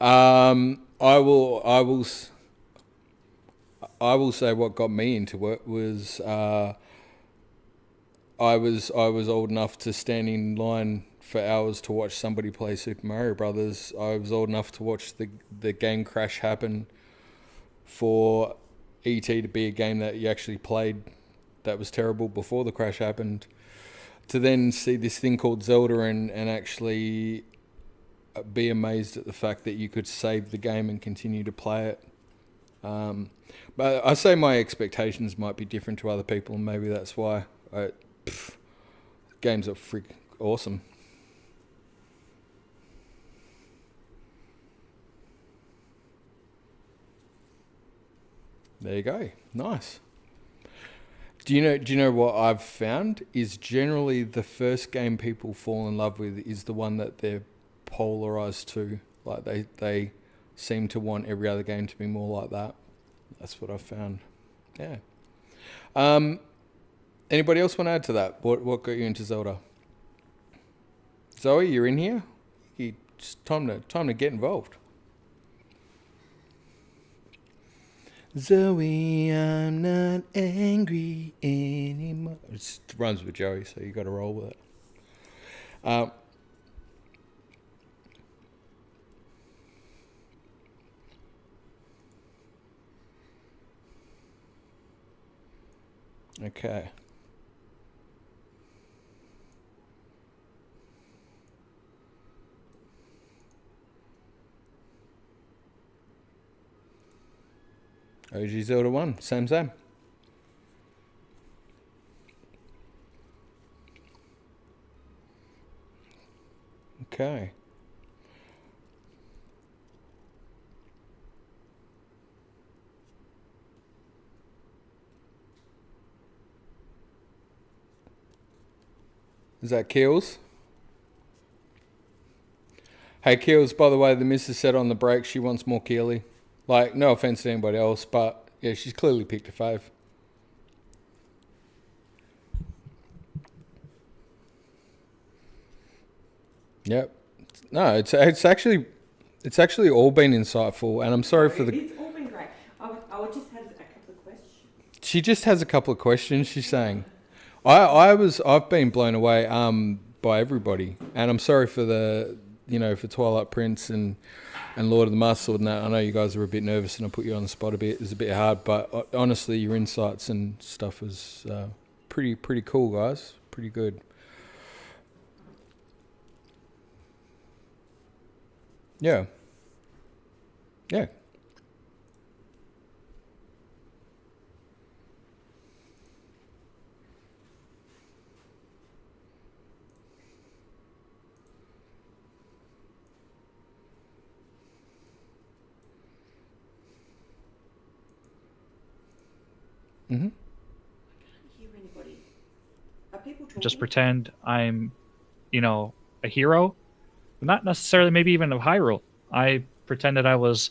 I will say what got me into it was I was old enough to stand in line for hours to watch somebody play Super Mario Brothers. I was old enough to watch the game crash happen for E.T. to be a game that you actually played that was terrible before the crash happened, to then see this thing called Zelda and actually be amazed at the fact that you could save the game and continue to play it. But I say my expectations might be different to other people, and maybe that's why. Games are freaking awesome. There you go. Nice. Do you know what I've found is generally the first game people fall in love with is the one that they're polarized to. Like they seem to want every other game to be more like that. That's what I've found. Yeah. Anybody else want to add to that? What got you into Zelda? Zoe, you're in here. It's time to get involved. Zoe, I'm not angry anymore. It runs with Joey, so you got to roll with it. Okay. OG Zelda 1, same. Okay. Is that Keels? Hey, Keels, by the way, the missus said on the break she wants more Keely. Like, no offense to anybody else, but yeah, she's clearly picked a fave. Yep. No, it's actually all been insightful, and I'm sorry for the. It's all been great. I just had a couple of questions. She just has a couple of questions. She's saying, I've been blown away by everybody, and I'm sorry for the for Twilight Prince and Lord of the Master Sword and that. I know you guys are a bit nervous, and I put you on the spot a bit. It's a bit hard, but honestly, your insights and stuff was pretty cool, guys. Pretty good. Yeah. Yeah. Mm-hmm. Hear anybody? Are people talking? Just pretend I'm, a hero. Not necessarily maybe even of Hyrule. I pretended I was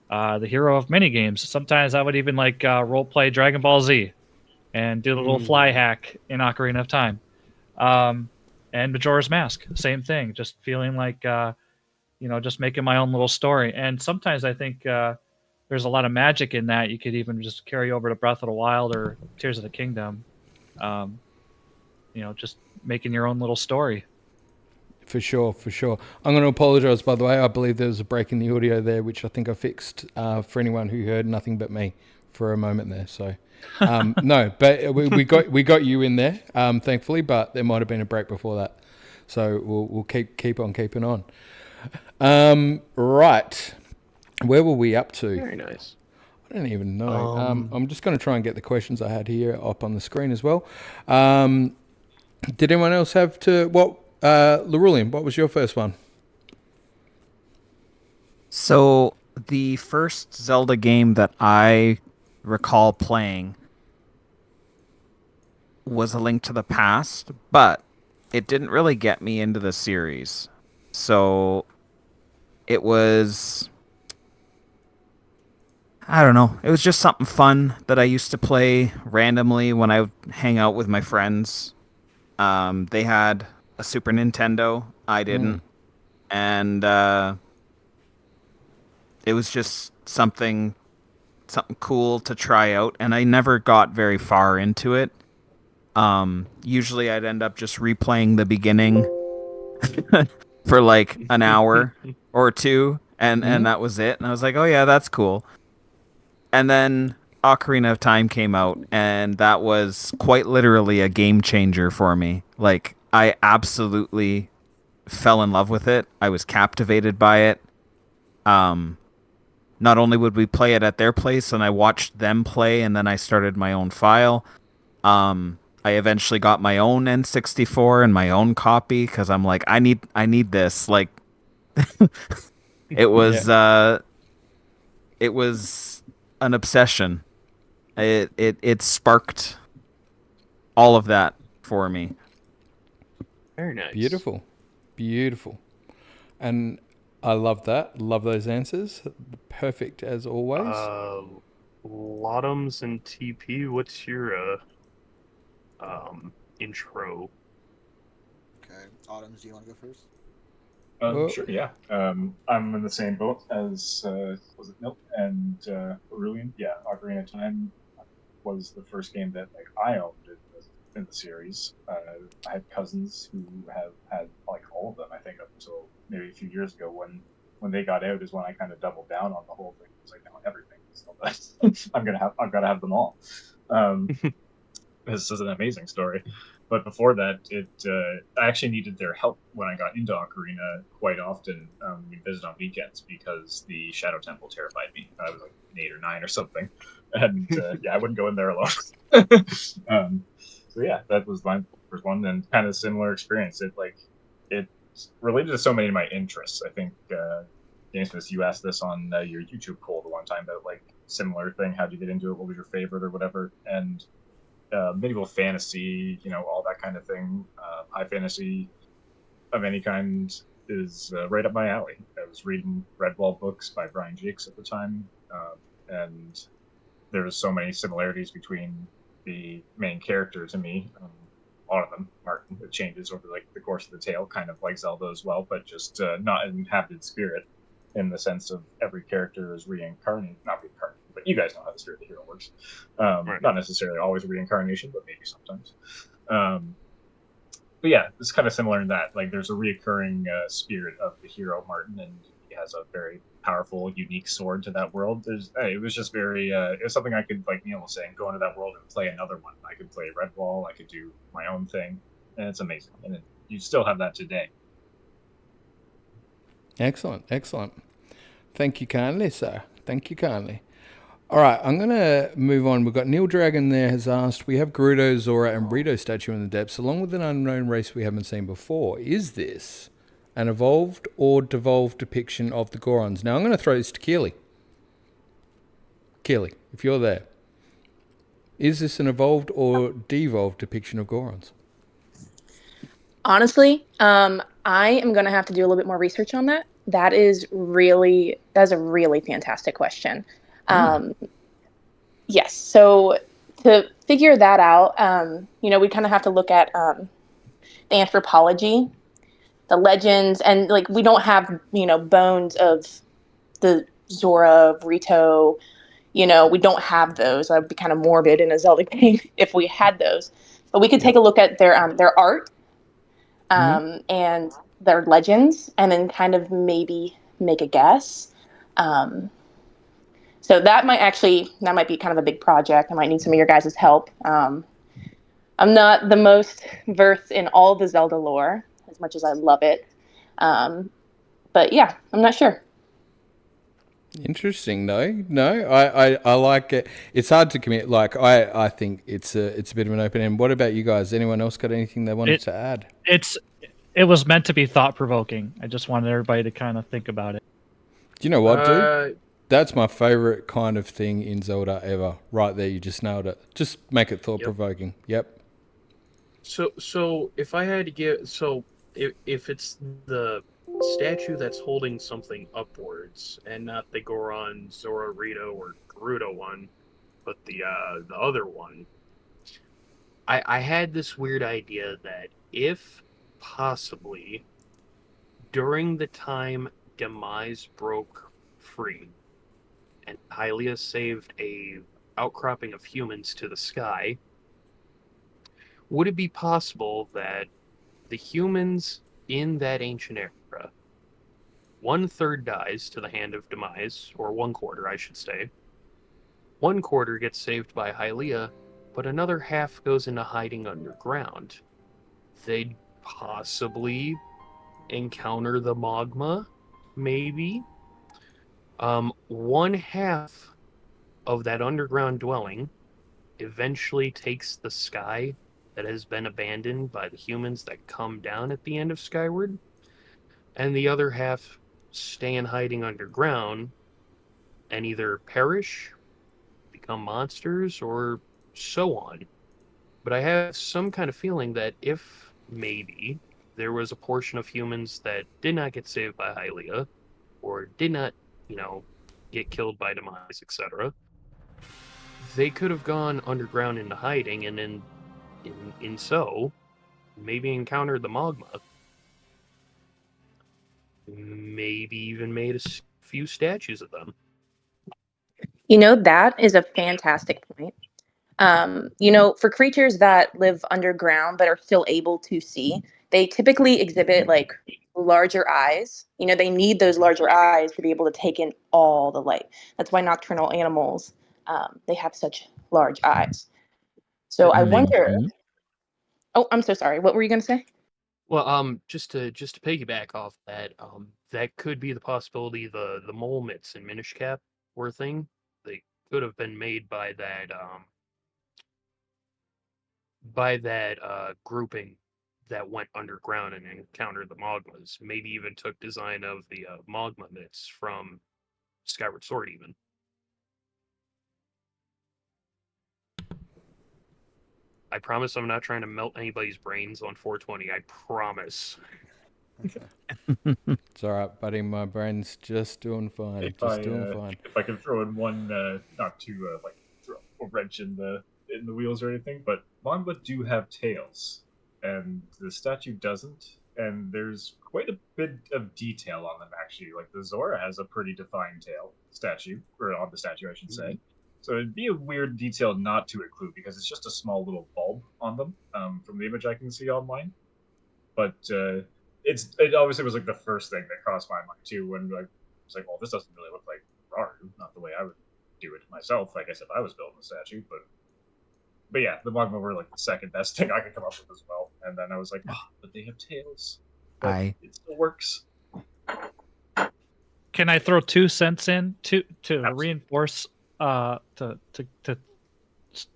the hero of many games. Sometimes I would even role play Dragon Ball Z and do the little fly hack in Ocarina of Time. And Majora's Mask, same thing. Just feeling like, just making my own little story. And sometimes I think there's a lot of magic in that. You could even just carry over to Breath of the Wild or Tears of the Kingdom. Just making your own little story. For sure. I'm going to apologise, by the way. I believe there was a break in the audio there, which I think I fixed for anyone who heard nothing but me for a moment there. So, no, but we got you in there, thankfully. But there might have been a break before that, so we'll keep on keeping on. Right, where were we up to? Very nice. I don't even know. I'm just going to try and get the questions I had here up on the screen as well. Did anyone else have to what? Lorulean, what was your first one? So the first Zelda game that I recall playing was A Link to the Past, but it didn't really get me into the series. So it was, I don't know, it was just something fun that I used to play randomly when I would hang out with my friends. They had a Super Nintendo. I didn't. And it was just something cool to try out, and I never got very far into it. Usually I'd end up just replaying the beginning for like an hour or two, and that was it. And I was like, oh yeah, that's cool. And then Ocarina of Time came out, and that was quite literally a game changer for me. Like, I absolutely fell in love with it. I was captivated by it. Not only would we play it at their place, and I watched them play, and then I started my own file. I eventually got my own N64 and my own copy because I'm like, I need this. Like, it was it was an obsession. It sparked all of that for me. Very nice. Beautiful. And I love that. Love those answers. Perfect as always. Lottoms and TP, what's your intro? Okay. Autumns, do you want to go first? Sure, yeah. I'm in the same boat as, was it Milk and Lorulean? Yeah, Ocarina of Time was the first game that I owned in the series. I have cousins who have had all of them. I think up until maybe a few years ago when they got out is when I kind of doubled down on the whole thing. It was like, no, everything. So I've got to have them all. This is an amazing story. But before that, I actually needed their help when I got into Ocarina quite often. We'd visit on weekends because the Shadow Temple terrified me. I was like 8 or 9 or something. And I wouldn't go in there alone. So yeah, that was my first one, and kind of similar experience. It's related to so many of my interests. I think, GameSmiths, you asked this on your YouTube poll the one time about similar thing. How'd you get into it? What was your favorite or whatever? And medieval fantasy, all that kind of thing, high fantasy of any kind is right up my alley. I was reading Redwall books by Brian Jakes at the time, and there was so many similarities between the main characters and me. A lot of them, Martin, it changes over like the course of the tale, kind of like Zelda as well, but just not an inhabited spirit in the sense of every character is reincarnated, not reincarnated, but you guys know how the spirit of the hero works. Right. Not necessarily always reincarnation, but maybe sometimes. But yeah, it's kind of similar in that like there's a reoccurring spirit of the hero Martin, and he has a very powerful, unique sword to that world. It was just very it was something I could, like Neil was saying, go into that world and play another one. I could play Redwall, I could do my own thing, and it's amazing. And you still have that today. Excellent, excellent. Thank you kindly, sir. Thank you kindly. All right, I'm going to move on. We've got Neil Dragon there has asked, we have Gerudo, Zora, and Rito statue in the depths, along with an unknown race we haven't seen before. Is this an evolved or devolved depiction of the Gorons? Now, I'm going to throw this to Keely. Keely, if you're there. Is this an evolved or devolved depiction of Gorons? Honestly, I am going to have to do a little bit more research on that. That's a really fantastic question. Yes. So to figure that out, we kind of have to look at the anthropology, the legends, and like we don't have, bones of the Zora, of Rito. We don't have those. That would be kind of morbid in a Zelda game if we had those. But we could take a look at their art and their legends, and then kind of maybe make a guess. So that might be kind of a big project. I might need some of your guys' help. I'm not the most versed in all the Zelda lore, as much as I love it. But yeah, I'm not sure. Interesting, though. No, I like it. It's hard to commit. Like I think it's a bit of an open end. What about you guys? Anyone else got anything they wanted to add? It was meant to be thought provoking. I just wanted everybody to kind of think about it. Do you know what, dude? That's my favorite kind of thing in Zelda ever. Right there, you just nailed it. Just make it thought provoking. Yep. So if I had to give, if it's the statue that's holding something upwards and not the Goron, Zora, Rito, or Gerudo one, but the other one, I had this weird idea that if possibly during the time Demise broke free and Hylia saved a outcropping of humans to the sky, would it be possible that the humans in that ancient era, 1/3 dies to the hand of Demise, or 1/4, I should say. 1/4 gets saved by Hylia, but another half goes into hiding underground. They'd possibly encounter the magma, maybe. 1/2 of that underground dwelling eventually takes the sky that has been abandoned by the humans that come down at the end of Skyward, and the other half stay in hiding underground and either perish, become monsters, or so on. But I have some kind of feeling that if maybe there was a portion of humans that did not get saved by Hylia, or did not, get killed by Demise, etc., they could have gone underground into hiding, and then in so maybe encountered the magma, maybe even made a few statues of them. That is a fantastic point. For creatures that live underground but are still able to see, they typically exhibit like larger eyes. They need those larger eyes to be able to take in all the light. That's why nocturnal animals, they have such large eyes. So I wonder. Oh, I'm so sorry. What were you going to say? Well, just to piggyback off that, that could be the possibility. The mole mitts in Minish Cap were a thing. They could have been made by that grouping that went underground and encountered the magmas. Maybe even took design of the magma mitts from Skyward Sword, even. I promise I'm not trying to melt anybody's brains on 420. I promise. It's all right, buddy. My brain's just doing fine. Doing fine. If I can throw in one, not to like throw a wrench in the wheels or anything, but Mamba do have tails, and the statue doesn't. And there's quite a bit of detail on them actually. Like the Zora has a pretty defined tail statue, or on the statue, I should say. So it'd be a weird detail not to include because it's just a small little bulb on them from the image I can see online. But it obviously was like the first thing that crossed my mind too when I was like, well, this doesn't really look like Raru, not the way I would do it myself. I guess if I was building a statue, but yeah, the Magma were like the second best thing I could come up with as well. And then I was like, oh, but they have tails. But it still works. Can I throw 2 cents in to reinforce to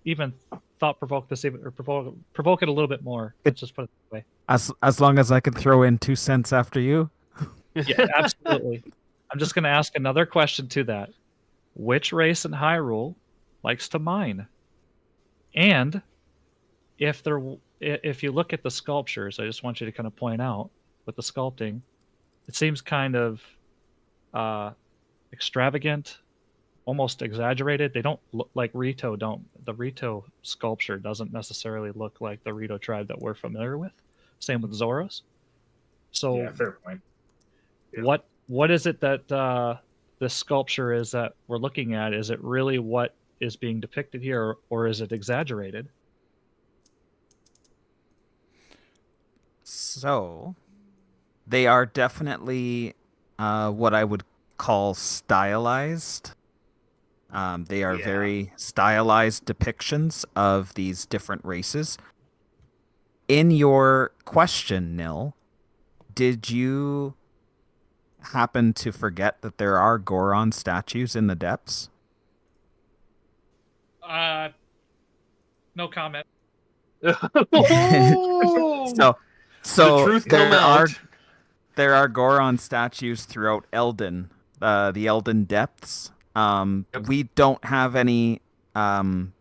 even thought provoke this even or provoke it a little bit more? Let's just put it that way. As long as I could throw in 2 cents after you. Yeah, absolutely. I'm just going to ask another question to that. Which race in Hyrule likes to mine? And if you look at the sculptures, I just want you to kind of point out with the sculpting, it seems kind of extravagant, almost exaggerated. They don't look like Rito. The Rito sculpture doesn't necessarily look like the Rito tribe that we're familiar with. Same with Zora's. So yeah, fair point. Yeah. What is it that this sculpture is that we're looking at? Is it really what is being depicted here, or is it exaggerated? So, they are definitely what I would call stylized. They are very stylized depictions of these different races. In your question, Nil, did you happen to forget that there are Goron statues in the depths? No comment. So there are Goron statues throughout Eldin, the Eldin depths. We don't have any, shall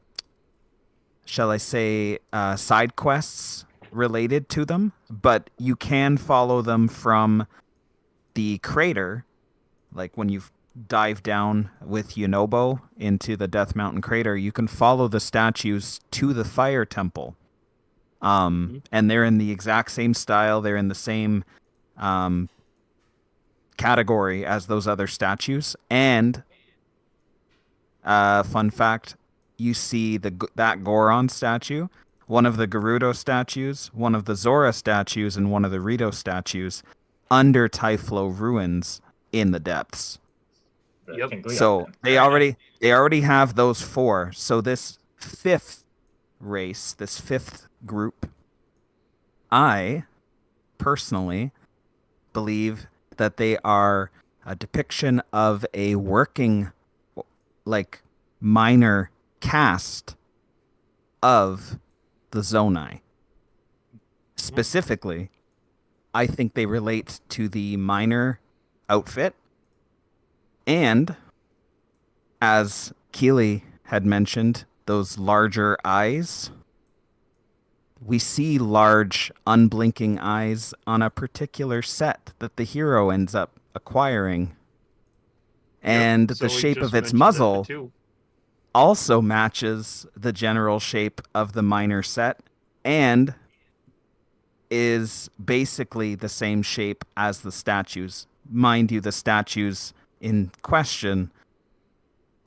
I say, side quests related to them, but you can follow them from the crater, like when you dive down with Yunobo into the Death Mountain crater, you can follow the statues to the Fire Temple. And they're in the exact same style. They're in the same category as those other statues. And fun fact, you see that Goron statue, one of the Gerudo statues, one of the Zora statues, and one of the Rito statues under Typhlo ruins in the depths. Yep. So they already have those 4. So this 5th race, this 5th group, I personally believe that they are a depiction of a working, like, minor caste of the Zonai. Specifically, I think they relate to the minor outfit, and as Keely had mentioned, those larger eyes. We see large, unblinking eyes on a particular set that the hero ends up acquiring. And the shape of its muzzle also matches the general shape of the minor set and is basically the same shape as the statues. Mind you, the statues in question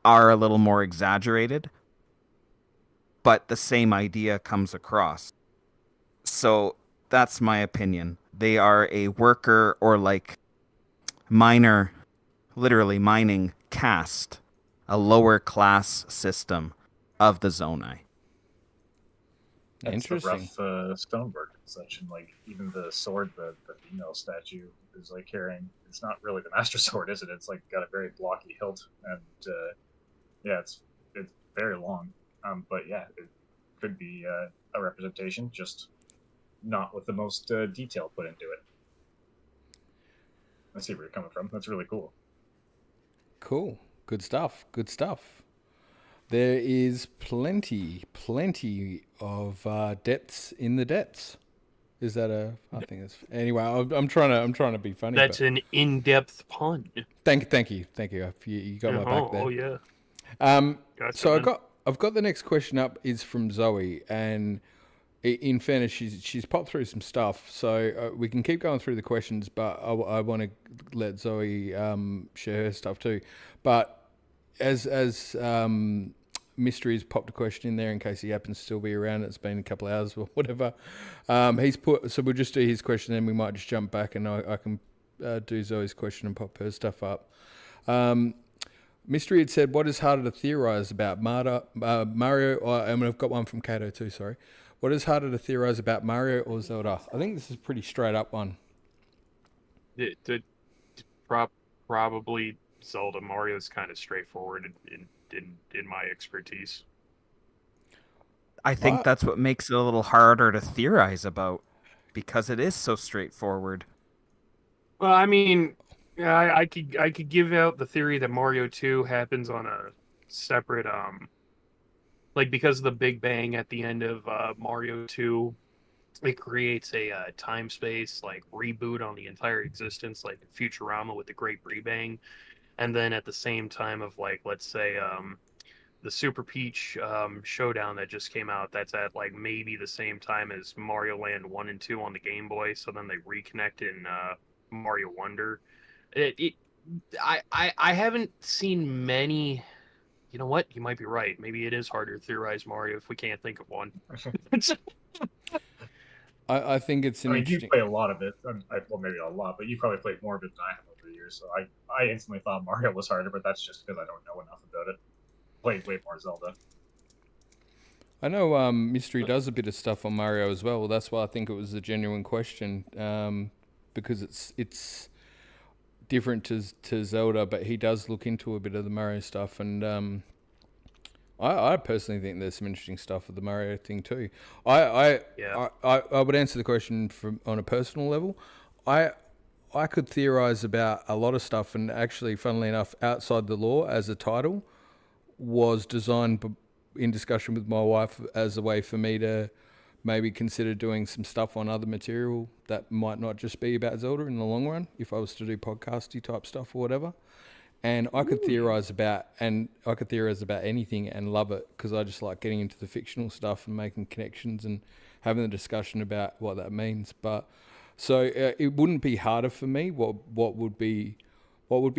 are a little more exaggerated, but the same idea comes across. So that's my opinion. They are a worker or like miner, literally mining caste, a lower class system of the Zonai. That's the rough stonework and such, and like even the sword, the female statue is like carrying. It's not really the master sword, is it? It's like got a very blocky hilt, and yeah, it's very long. But yeah, it could be a representation, just not with the most detail put into it. I see where you're coming from. That's really cool. Cool. Good stuff. Good stuff. There is plenty depths in the depths. Is that a? I think it's anyway. I'm trying to be funny. That's but an in-depth pun. Thank you. You got my back there. Oh yeah. Gotcha, So man. I've got the next question up is from Zoe, and in fairness, she's popped through some stuff, so we can keep going through the questions, but I want to let Zoe share her stuff too. But as Mystery's popped a question in there in case he happens to still be around. It's been a couple of hours or whatever. He's put, so we'll just do his question, then we might just jump back and I can do Zoe's question and pop her stuff up. Mystery had said, what is harder to theorize about Mario, and I've got one from Kato too, sorry. What is harder to theorize about Mario or Zelda? I think this is a pretty straight up one. Probably Zelda. Mario's kind of straightforward in my expertise. I think that's what makes it a little harder to theorize about, because it is so straightforward. Well, I mean, I could give out the theory that Mario 2 happens on a separate like because of the Big Bang at the end of Mario 2, it creates a time space like reboot on the entire existence, like Futurama with the Great Rebang, and then at the same time of like, let's say the Super Peach Showdown that just came out, that's at like maybe the same time as Mario Land 1 and 2 on the Game Boy, so then they reconnect in Mario Wonder. I haven't seen many. You know what? You might be right. Maybe it is harder to theorize Mario if we can't think of one. I think it's an interesting... you play a lot of it. Well, maybe not a lot, but you probably played more of it than I have over the years. So I instantly thought Mario was harder, but that's just because I don't know enough about it. Played way more Zelda. I know Mystery does a bit of stuff on Mario as well. That's why I think it was a genuine question, because it's different to Zelda, but he does look into a bit of the Mario stuff, and I personally think there's some interesting stuff with the Mario thing too. I would answer the question on a personal level. I could theorize about a lot of stuff, and actually, funnily enough, Outside the Law as a title was designed in discussion with my wife as a way for me to maybe consider doing some stuff on other material that might not just be about Zelda in the long run, if I was to do podcasty type stuff or whatever. And I could theorize about anything and love it, because I just like getting into the fictional stuff and making connections and having a discussion about what that means. But so it wouldn't be harder for me. What would be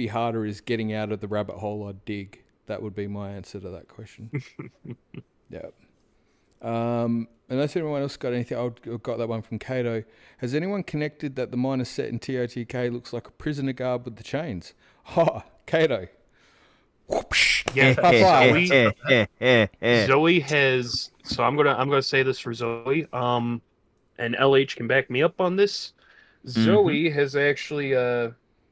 harder is getting out of the rabbit hole I'd dig. That would be my answer to that question. Yeah. Unless anyone else got anything, I've got that one from Kato. Has anyone connected that the miner set in TOTK looks like a prisoner guard with the chains? Ha, Kato. Yeah, Zoe has. So I'm gonna say this for Zoe. And LH can back me up on this. Zoe has actually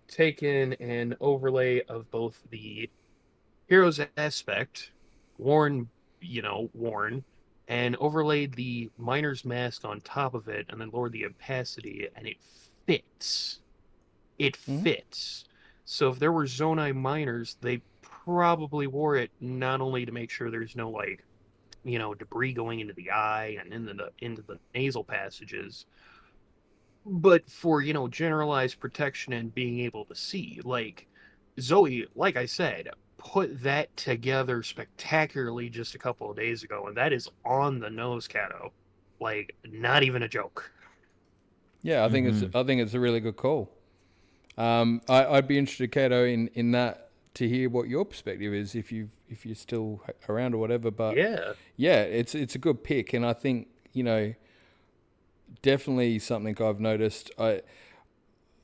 taken an overlay of both the hero's aspect, worn, and overlaid the miner's mask on top of it, and then lowered the opacity, and it fits. It fits. So if there were Zonai miners, they probably wore it not only to make sure there's no debris going into the eye and into the nasal passages, but for generalized protection and being able to see. Like Zoe, like I said, put that together spectacularly just a couple of days ago, and that is on the nose, Kato. Like, not even a joke. Yeah, I think it's a really good call. I'd be interested, Kato, in that, to hear what your perspective is if you're still around or whatever. But yeah, it's a good pick, and I think definitely something I've noticed.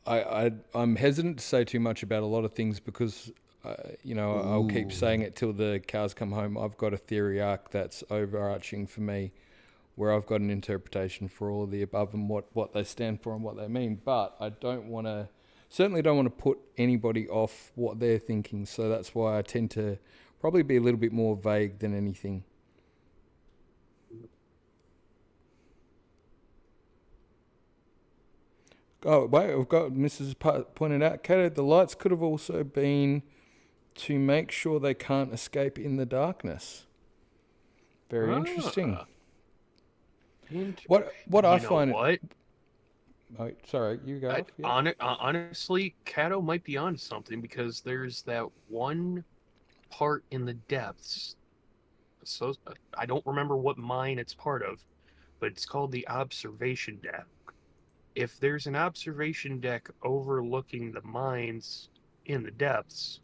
I'm hesitant to say too much about a lot of things because. I'll keep saying it till the cows come home. I've got a theory arc that's overarching for me, where I've got an interpretation for all of the above and what they stand for and what they mean. But I certainly don't want to put anybody off what they're thinking. So that's why I tend to probably be a little bit more vague than anything. Oh, wait, I've got Mrs. pointed out, Kato, the lights could have also been to make sure they can't escape in the darkness. Very interesting. What I You know find what? Oh, sorry, you go. Off, yeah. Honestly, Kato might be onto something because there's that one part in the depths. So I don't remember what mine it's part of, but it's called the observation deck. If there's an observation deck overlooking the mines in the depths,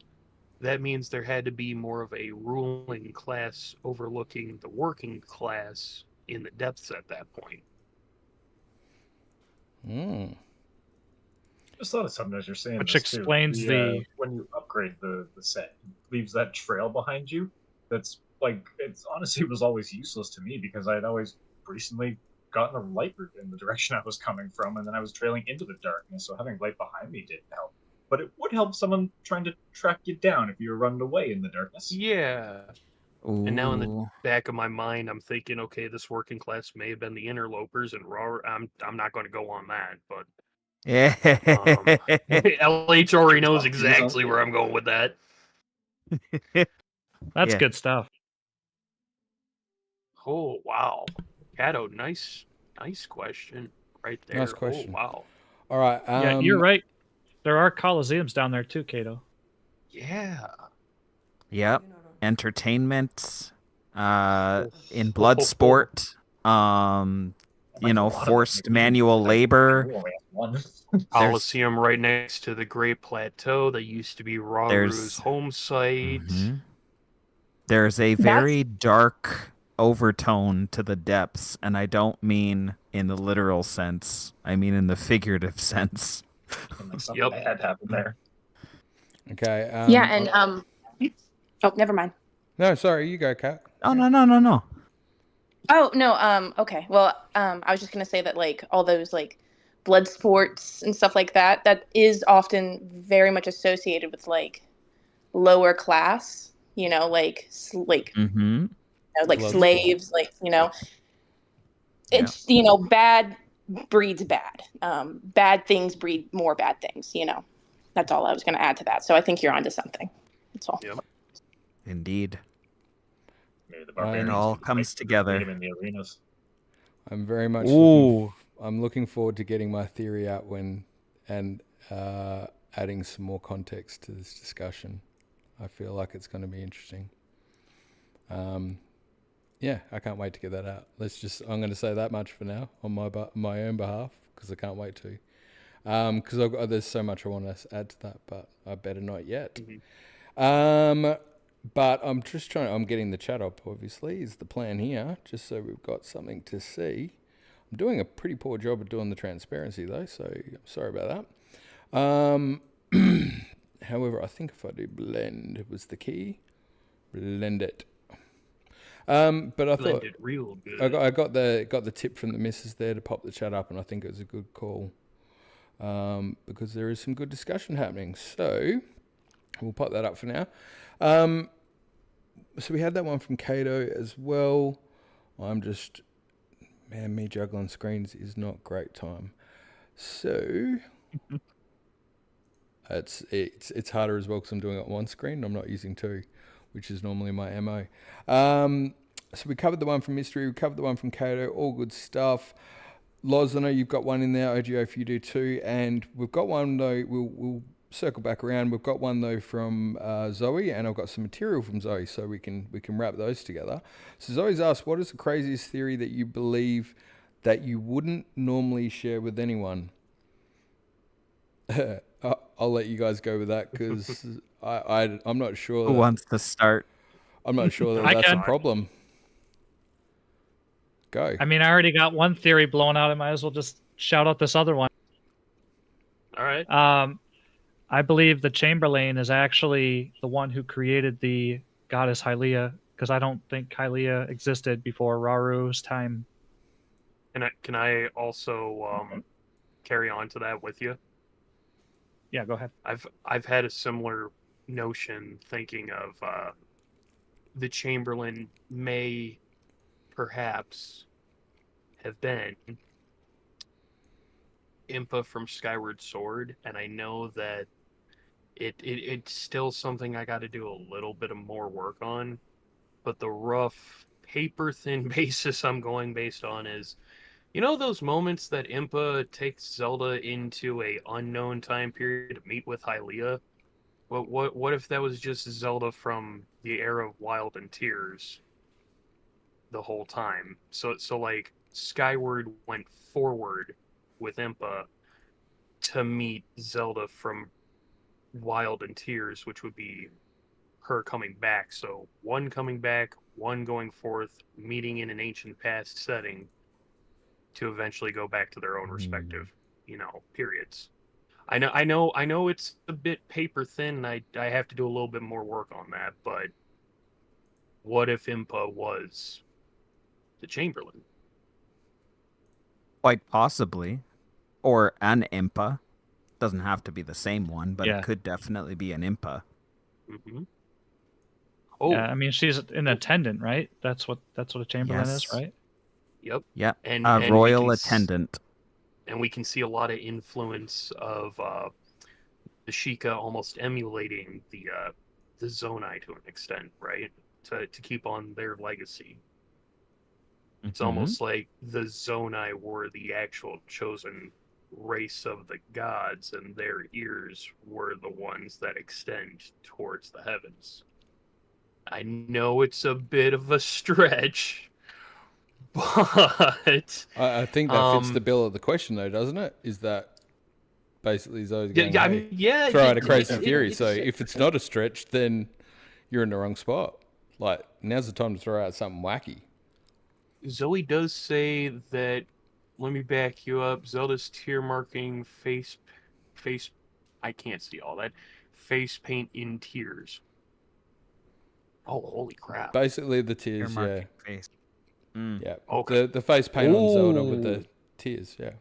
that means there had to be more of a ruling class overlooking the working class in the depths at that point. Just thought of something as you're saying Which this too. explains the when you upgrade the set, it leaves that trail behind you. That's like it's honestly was always useless to me because I'd always recently gotten a light route in the direction I was coming from, and then I was trailing into the darkness. So having light behind me didn't help. But it would help someone trying to track you down if you were running away in the darkness. Yeah. And now in the Ooh. back of my mind, I'm thinking, okay, this working class may have been the interlopers, and I'm not going to go on that, but Yeah. LH already knows exactly where I'm going with that. That's Yeah. good stuff. Oh wow, Kato, nice question right there. Nice question. Oh wow. All right. Yeah, you're right. There are coliseums down there too, Kato. Yeah. Yep. Entertainment, in blood sport, you know, forced manual labor. Coliseum right next to the Great Plateau that used to be Raru's home site. There's a very dark overtone to the depths, and I don't mean in the literal sense. I mean in the figurative sense. Something bad happened there. Okay. Yeah, and oh, never mind. No, sorry, you go, Kat. Oh no. Oh no, okay. Well, I was just gonna say that like all those like blood sports and stuff like that, that is often very much associated with like lower class, you know, like Mm-hmm. like Blood slaves, like, you know, it's, you know, bad breeds bad. Bad things breed more bad things, you know. That's all I was gonna add to that. So I think you're onto something. That's all. Yep. Indeed. Maybe the It barbarians all could comes fight together. in the arenas. I'm very much Ooh. I'm looking forward to getting my theory out and adding some more context to this discussion. I feel like it's going to be interesting. Yeah, I can't wait to get that out. I'm going to say that much for now on my own behalf because I can't wait to. Because there's so much I want to add to that, but I better not yet. But I'm just I'm getting the chat up, obviously, is the plan here, just so we've got something to see. I'm doing a pretty poor job of doing the transparency, though, so I'm sorry about that. However, I think if I do blend was the key. Blend it. But I thought Blended real good. I got the tip from the missus there to pop the chat up, and I think it was a good call because there is some good discussion happening. So we'll pop that up for now. So we had that one from Kato as well. Me juggling screens is not great time. So it's harder as well because I'm doing it on one screen. I'm not using two, which is normally my MO. So we covered the one from Mystery. We covered the one from Kato. All good stuff. Loz, I know you've got one in there. OGO, if you do too. And we've got one, though, we'll circle back around. We've got one, though, from Zoe, and I've got some material from Zoe, so we can wrap those together. So Zoe's asked, what is the craziest theory that you believe that you wouldn't normally share with anyone? I'll let you guys go with that because I'm not sure. Who wants to start? I'm not sure that's a problem. Go. I mean, I already got one theory blown out. I might as well just shout out this other one. All right. I believe the Chamberlain is actually the one who created the goddess Hylia, because I don't think Hylia existed before Raru's time. Can I also carry on to that with you? Yeah, go ahead. I've had a similar notion, thinking of the Chamberlain may perhaps have been Impa from Skyward Sword, and I know that it's still something I got to do a little bit of more work on, but the rough paper thin basis I'm going based on is You know those moments that Impa takes Zelda into a unknown time period to meet with Hylia? What if that was just Zelda from the era of Wild and Tears the whole time? So like Skyward went forward with Impa to meet Zelda from Wild and Tears, which would be her coming back. So one coming back, one going forth, meeting in an ancient past setting to eventually go back to their own respective, periods. I know it's a bit paper thin, and I have to do a little bit more work on that, but what if Impa was the Chamberlain? Quite possibly. Or an Impa. Doesn't have to be the same one, but Yeah. it could definitely be an Impa. Mm-hmm. Yeah, I mean, she's an attendant, right? That's what a chamberlain is, Yes. right? Yep. Yeah. And A royal attendant. And we can see a lot of influence of the Sheikah almost emulating the Zonai to an extent, right? To keep on their legacy. It's almost like the Zonai were the actual chosen race of the gods, and their ears were the ones that extend towards the heavens. I know it's a bit of a stretch, but I think that fits the bill of the question, though, doesn't it? Is that basically Zoe's going, I mean, throw out a crazy it's- theory. it's- So if it's not a stretch, then you're in the wrong spot. Like, now's the time to throw out something wacky. Zoe does say that. Let me back you up. Zelda's tear marking face. I can't see all that. Face paint in tears. Oh, holy crap! Basically, the tears, yeah. Earmarking face. Yeah. Okay. The face paint on Zelda with the tears, yeah.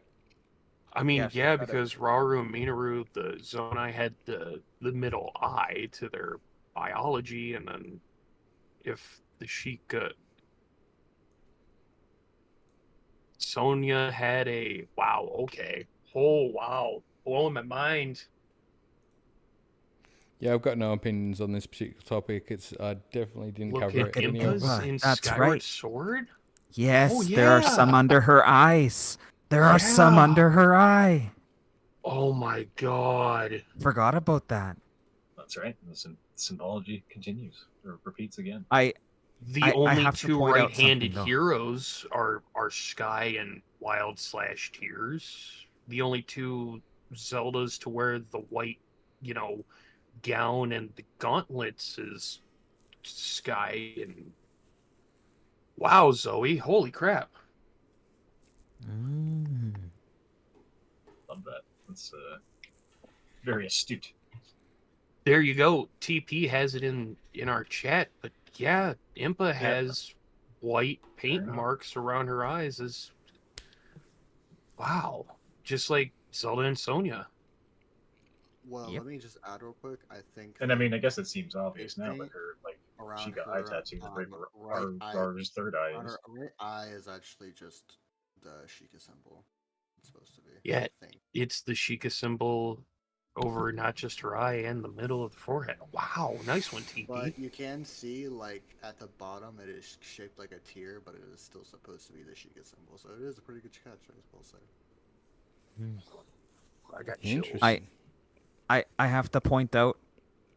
I mean, Yeah, yeah, so because Rauru and Minaru, the Zonai had the middle eye to their biology, and then if the Sheikah Sonya had a wow, okay. Oh wow. Blowing my mind. Yeah, I've got no opinions on this particular topic. I definitely didn't Look cover at it. Anyway. Impa's in That's Skyward right. Sword? Yes, Oh, there are some yeah. under her eyes. There are some Yeah. under her eye. Oh my god. Forgot about that. That's right. The symbology continues or repeats again. The I only have to two point out right-handed something, though. heroes are Sky and Wild/Tears. The only two Zeldas to wear the white, gown and the gauntlets is Sky and wow, Zoe, holy crap. Love that. That's very astute. There you go. TP has it in our chat, but yeah, Impa has white paint marks around her eyes as wow. Just like Zelda and Sonya. Well, let me just add real quick. I think, And I mean, I guess it seems obvious now that paint her around she got her, eye tattoos right eye- Raru's third eye on is. her right eye is actually just the Sheikah symbol. It's supposed to be. Yeah, I think. it's the Sheikah symbol over not just her eye and the middle of the forehead. Wow, nice one, TP. But you can see, like, at the bottom, it is shaped like a tear, but it is still supposed to be the Sheikah symbol. So it is a pretty good catch, I will say. I got chills. I have to point out,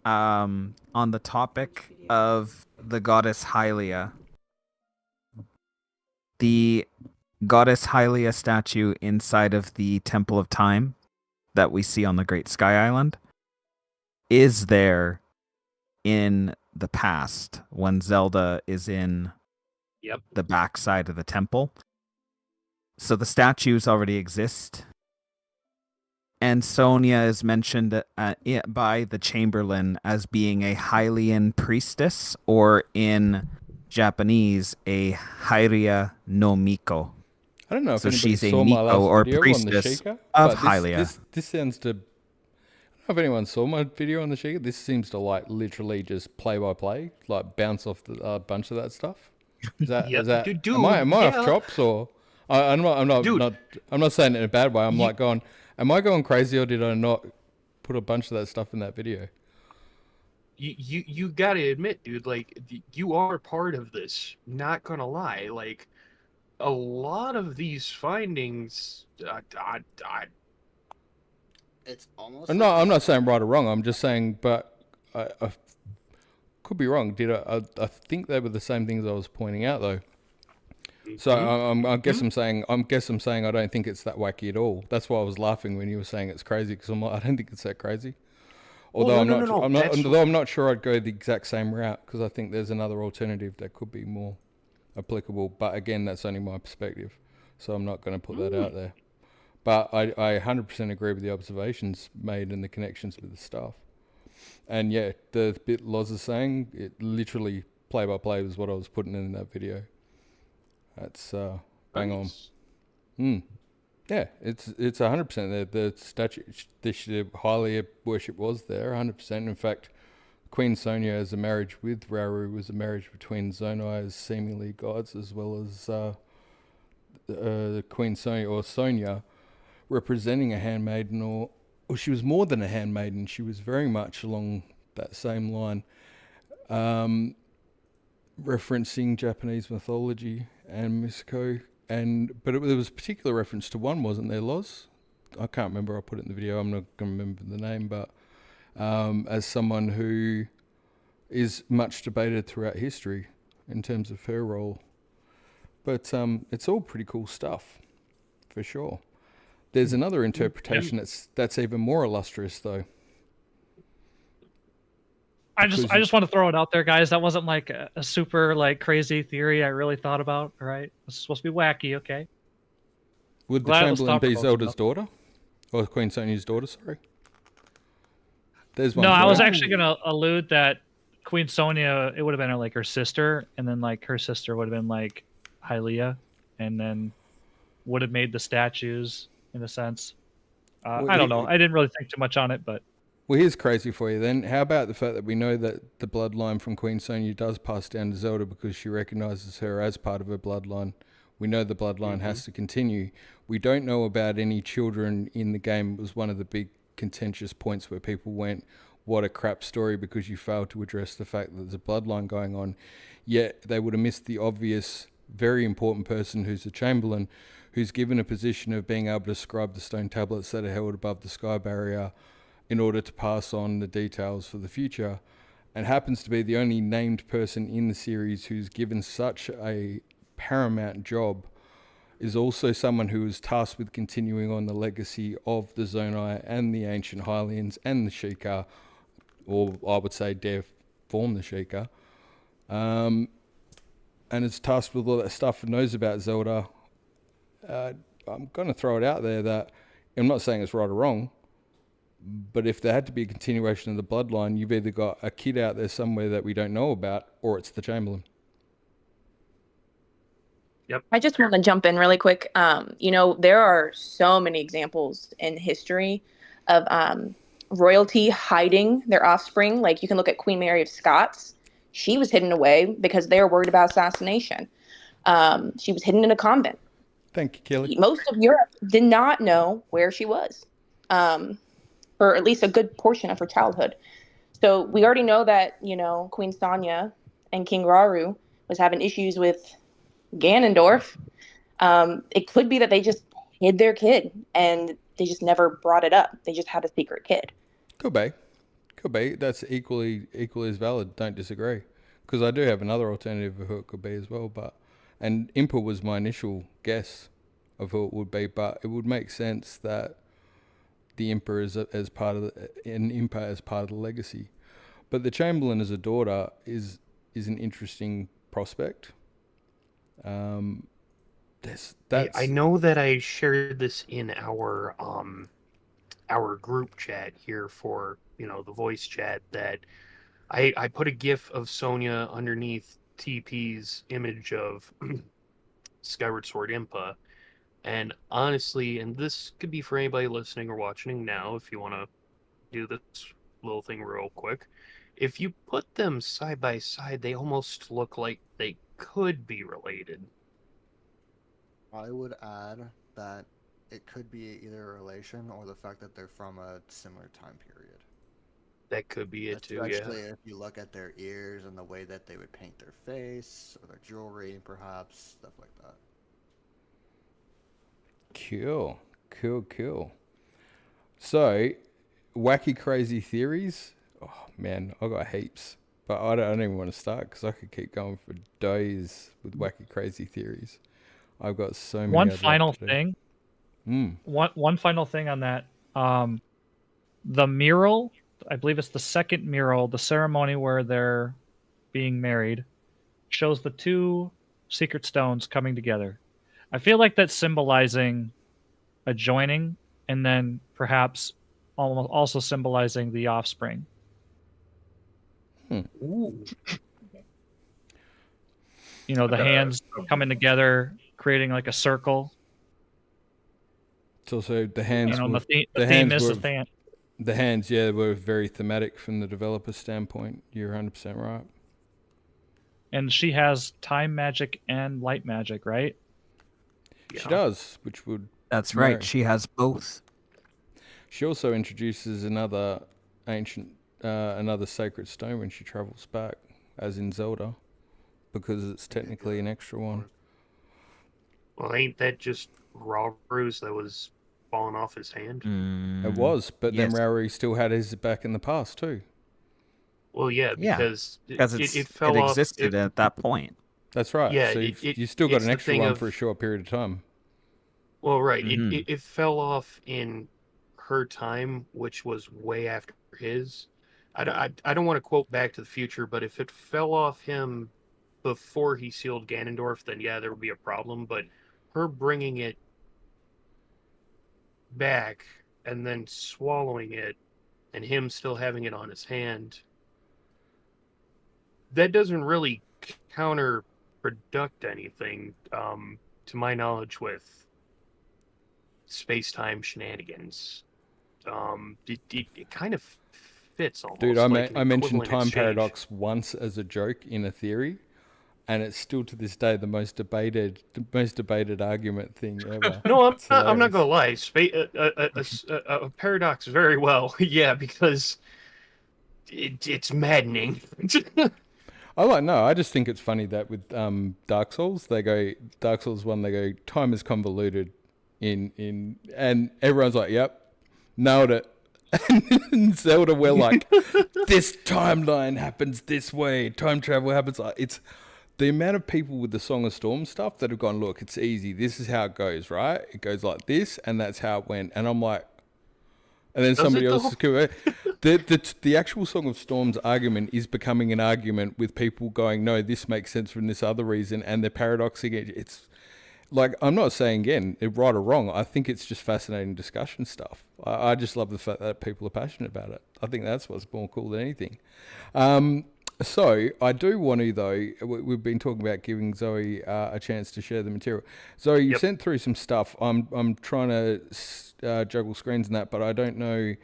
on the topic of the goddess Hylia, the goddess Hylia statue inside of the Temple of Time that we see on the Great Sky Island is there in the past when Zelda is in the backside of the temple. So the statues already exist. And Sonya is mentioned by the Chamberlain as being a Hylian priestess, or in Japanese, a Hyria no Miko. I don't know if so anybody she's a saw my Miko last or video on the priestess Sheikah, of but Hylia. This sounds to. I don't know if anyone saw my video on the Sheikah. This seems to literally just play by play, bounce off a bunch of that stuff. Is that? Yep. Is that? Dude, am I yeah. off chops or? I'm not saying it in a bad way. I'm going. Am I going crazy, or did I not put a bunch of that stuff in that video? You gotta admit, dude, like you are part of this. Not gonna lie, like a lot of these findings, It's almost. I'm not saying right or wrong. I'm just saying, but I could be wrong. I think they were the same things I was pointing out though. So I guess I'm saying I don't think it's that wacky at all. That's why I was laughing when you were saying it's crazy, because I'm like, I don't think it's that crazy. Although I'm not sure I'd go the exact same route, because I think there's another alternative that could be more applicable. But again, that's only my perspective, so I'm not going to put that out there. But I 100% agree with the observations made and the connections with the stuff. And yeah, the bit Loz is saying, it literally play by play was what I was putting in that video. That's bang on. Yeah, it's 100% the statue, the highly worship was there, 100%. In fact, Queen Sonia as a marriage with Rauru was a marriage between Zonai as seemingly gods, as well as the Queen Sonia, or Sonia, representing a handmaiden, or she was more than a handmaiden. She was very much along that same line, referencing Japanese mythology and Misako. But there was a particular reference to one, wasn't there, Loz? I can't remember. I'll put it in the video. I'm not going to remember the name, but as someone who is much debated throughout history in terms of her role. But it's all pretty cool stuff, for sure. There's another interpretation that's even more illustrious, though. I just want to throw it out there, guys. That wasn't like a super like crazy theory I really thought about. All right, it's supposed to be wacky. Okay. Would the Chamberlain be Zelda's daughter, or Queen Sonia's daughter? Sorry. There's one. No, I was actually gonna allude that Queen Sonia, it would have been like her sister, and then like her sister would have been like Hylia, and then would have made the statues in a sense. I don't know. I didn't really think too much on it, but. Well, here's crazy for you then. How about the fact that we know that the bloodline from Queen Sonia does pass down to Zelda because she recognizes her as part of her bloodline. We know the bloodline has to continue. We don't know about any children in the game. It was one of the big contentious points where people went, what a crap story, because you failed to address the fact that there's a bloodline going on. Yet they would have missed the obvious, very important person who's a Chamberlain, who's given a position of being able to scribe the stone tablets that are held above the sky barrier in order to pass on the details for the future, and happens to be the only named person in the series who's given such a paramount job, is also someone who is tasked with continuing on the legacy of the Zonai and the ancient Hylians and the Sheikah, or I would say Dev form the Sheikah, and is tasked with all that stuff and knows about Zelda. I'm going to throw it out there that I'm not saying it's right or wrong, but if there had to be a continuation of the bloodline, you've either got a kid out there somewhere that we don't know about, or it's the Chamberlain. Yep. I just want to jump in really quick. There are so many examples in history of royalty hiding their offspring. Like you can look at Queen Mary of Scots. She was hidden away because they were worried about assassination. She was hidden in a convent. Thank you, Kelly. Most of Europe did not know where she was. For at least a good portion of her childhood. So we already know that, Queen Sonia and King Rauru was having issues with Ganondorf. It could be that they just hid their kid and they just never brought it up. They just had a secret kid. Could be. That's equally as valid. Don't disagree. Because I do have another alternative of who it could be as well. And Impa was my initial guess of who it would be, but it would make sense that the Impa as part of the legacy. But the Chamberlain as a daughter is an interesting prospect. I know that I shared this in our group chat here for the voice chat, that I put a GIF of Sonia underneath TP's image of Skyward Sword Impa. And honestly, and this could be for anybody listening or watching now, if you want to do this little thing real quick, if you put them side by side, they almost look like they could be related. I would add that it could be either a relation or the fact that they're from a similar time period. That could be it too, Especially if you look at their ears and the way that they would paint their face, or their jewelry, perhaps, stuff like that. Cool. So, wacky, crazy theories. Oh, man, I got heaps. But I don't even want to start because I could keep going for days with wacky, crazy theories. I've got so many. One final thing. One final thing on that. The mural, I believe it's the second mural, the ceremony where they're being married, shows the two secret stones coming together. I feel like that's symbolizing a joining, and then perhaps also symbolizing the offspring. Ooh. You know, the hands coming together, creating like a circle. It's also the hands. You know, were, the theme is the hand. The hands, yeah, were very thematic from the developer standpoint. You're 100% right. And she has time magic and light magic, right? She does, which would. That's right. She has both. She also introduces another another sacred stone when she travels back, as in Zelda, because it's technically an extra one. Well, ain't that just Raru's that was falling off his hand? It was, but then Rauri still had his back in the past too. Well, yeah, because it fell off. existed at that point. That's right. Yeah, so you still got an extra one for a short period of time. Well, right. It fell off in her time, which was way after his. I don't want to quote Back to the Future, but if it fell off him before he sealed Ganondorf, then yeah, there would be a problem. But her bringing it back and then swallowing it and him still having it on his hand, that doesn't really counterproduct anything, to my knowledge, with space-time shenanigans. It kind of fits almost. Dude, I mentioned time exchange. paradox once as a joke in a theory, and it's still to this day the most debated argument thing ever. No, I'm not gonna lie. A paradox very well, yeah, because it's maddening. I just think it's funny that with Dark Souls 1, they go, time is convoluted in and everyone's like, yep, nailed it. And in Zelda, we're like, this timeline happens this way, time travel happens like it's the amount of people with the Song of Storm stuff that have gone, look, it's easy, this is how it goes, right? It goes like this, and that's how it went. And I'm like, and then somebody else is cool. The actual Song of Storm's argument is becoming an argument with people going, no, this makes sense from this other reason, and they're paradoxing it. It's like, I'm not saying, again, right or wrong. I think it's just fascinating discussion stuff. I just love the fact that people are passionate about it. I think that's what's more cool than anything. So I do want to, though, we've been talking about giving Zoe a chance to share the material. Zoe, you sent through some stuff. I'm trying to juggle screens and that, but I don't know.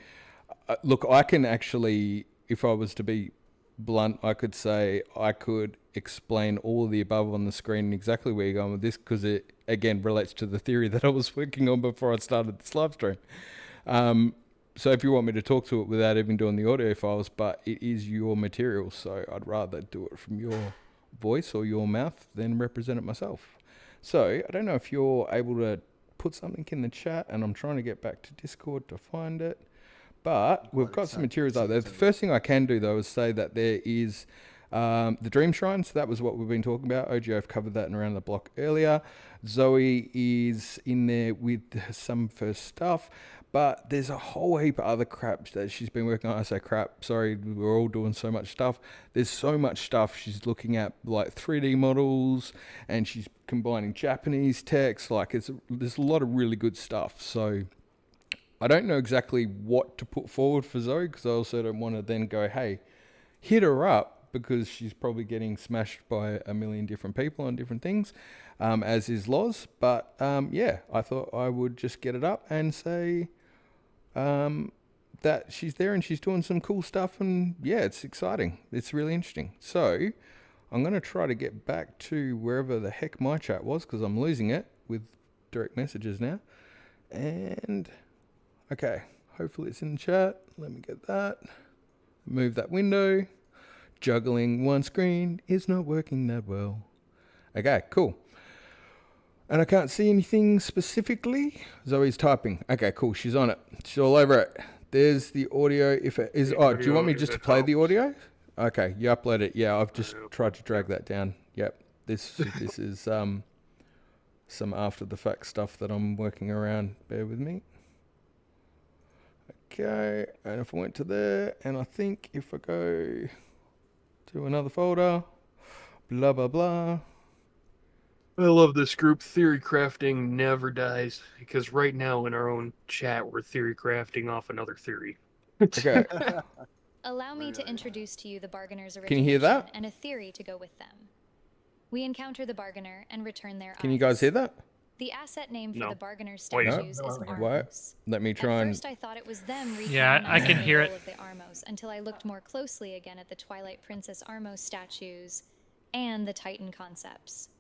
Look, I can actually, if I was to be blunt, I could say I could explain all of the above on the screen and exactly where you're going with this, because it, again, relates to the theory that I was working on before I started this live stream. So if you want me to talk to it without even doing the audio files, but it is your material, so I'd rather do it from your voice or your mouth than represent it myself. So I don't know if you're able to put something in the chat, and I'm trying to get back to Discord to find it. But we've got some materials out there. The first thing I can do, though, is say that there is the Dream Shrines. That was what we've been talking about. OGF covered that in Around the Block earlier. Zoe is in there with some of her stuff. But there's a whole heap of other crap that she's been working on. I say crap, sorry, we're all doing so much stuff. There's so much stuff. She's looking at like 3D models, and she's combining Japanese text. Like there's a lot of really good stuff. So I don't know exactly what to put forward for Zoe, because I also don't want to then go, hey, hit her up, because she's probably getting smashed by a million different people on different things, as is Loz. But yeah, I thought I would just get it up and say that she's there and she's doing some cool stuff, and yeah, it's exciting. It's really interesting. So I'm going to try to get back to wherever the heck my chat was, because I'm losing it with direct messages now. And okay, hopefully it's in the chat. Let me get that. Move that window. Juggling one screen is not working that well. Okay, cool. And I can't see anything specifically. Zoe's typing. Okay, cool. She's on it. She's all over it. There's the audio. If it is, do you want me just to play the audio? Okay, you upload it. Yeah, I've just tried to drag that down. Yep. This is some after the fact stuff that I'm working around. Bear with me. Okay, and if I went to there, and I think if I go to another folder, blah blah blah. I love this group. Theory crafting never dies, because right now in our own chat we're theory crafting off another theory. Okay. Allow me to introduce to you the bargainer's Can you hear that? and a theory to go with them. We encounter the bargainer and return their Can you guys hear that? The asset name for No. the bargainer's Wait. statues is Wait. Armos. Let me try and. First, I thought it was them Yeah, I can hear it. of the Armos until I looked more closely again at the Twilight Princess Armos statues and the Titan concepts.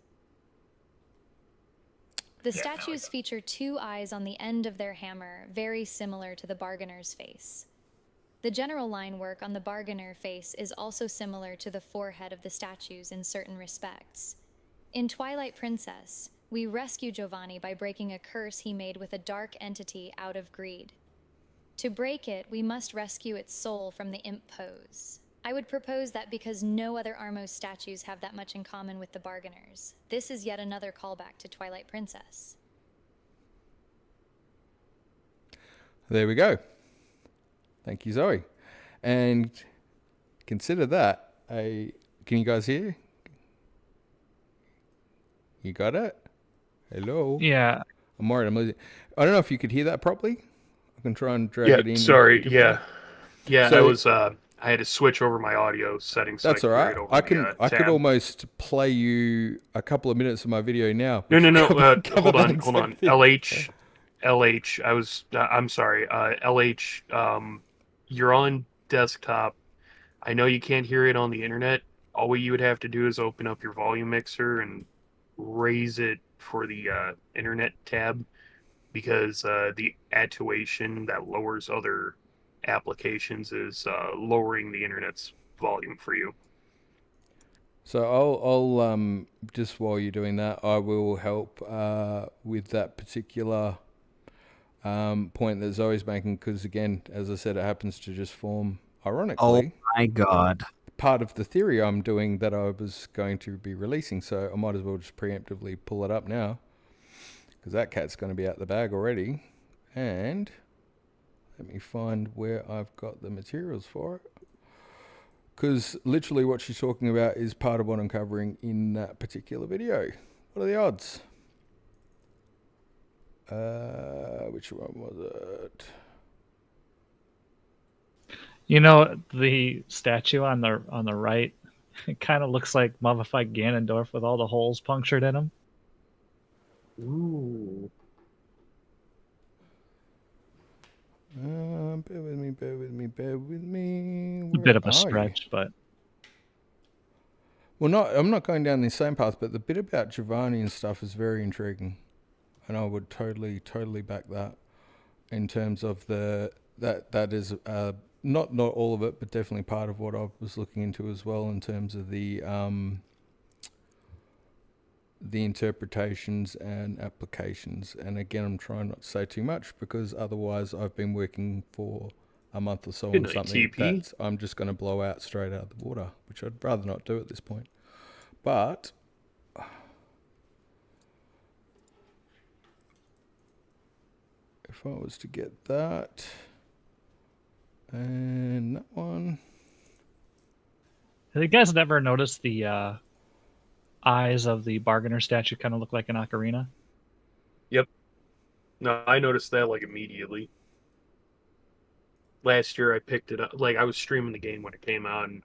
The statues feature two eyes on the end of their hammer, very similar to the bargainer's face. The general line work on the bargainer face is also similar to the forehead of the statues in certain respects. In Twilight Princess, we rescue Giovanni by breaking a curse he made with a dark entity out of greed. To break it, we must rescue its soul from the imp pose. I would propose that because no other Armos statues have that much in common with the bargainers, this is yet another callback to Twilight Princess. There we go. Thank you, Zoe. And consider that a. Can you guys hear? You got it? Hello? Yeah. I'm worried I'm losing. I don't know if you could hear that properly. I can try and drag it in. Sorry. Yeah. So, I was. I had to switch over my audio settings. So that's all right. I could almost play you a couple of minutes of my video now. No. Hold on. LH. I'm sorry. LH. You're on desktop. I know you can't hear it on the internet. All you would have to do is open up your volume mixer and raise it for the internet tab, because the attenuation that lowers other applications is lowering the internet's volume for you. So I'll just while you're doing that, I will help with that particular point that Zoe's making, because again, as I said, it happens to just form, ironically, Oh my god, part of the theory I'm doing that I was going to be releasing. So I might as well just preemptively pull it up now, because that cat's going to be out the bag already. And let me find where I've got the materials for it, because literally what she's talking about is part of what I'm covering in that particular video. What are the odds? Which one was it? You know, the statue on the right, it kind of looks like mummified Ganondorf with all the holes punctured in him. Ooh. Bear with me. A bit of a stretch, but... Well, I'm not going down the same path, but the bit about Giovanni and stuff is very intriguing. And I would totally back that in terms of that is not all of it, but definitely part of what I was looking into as well in terms of the interpretations and applications. And again, I'm trying not to say too much, because otherwise I've been working for a month or so on something that I'm just going to blow out straight out of the water, which I'd rather not do at this point. But if I was to get that and that one. Have you guys never noticed the eyes of the bargainer statue kind of look like an ocarina? Yep. No, I noticed that like immediately. Last year I picked it up, like I was streaming the game when it came out and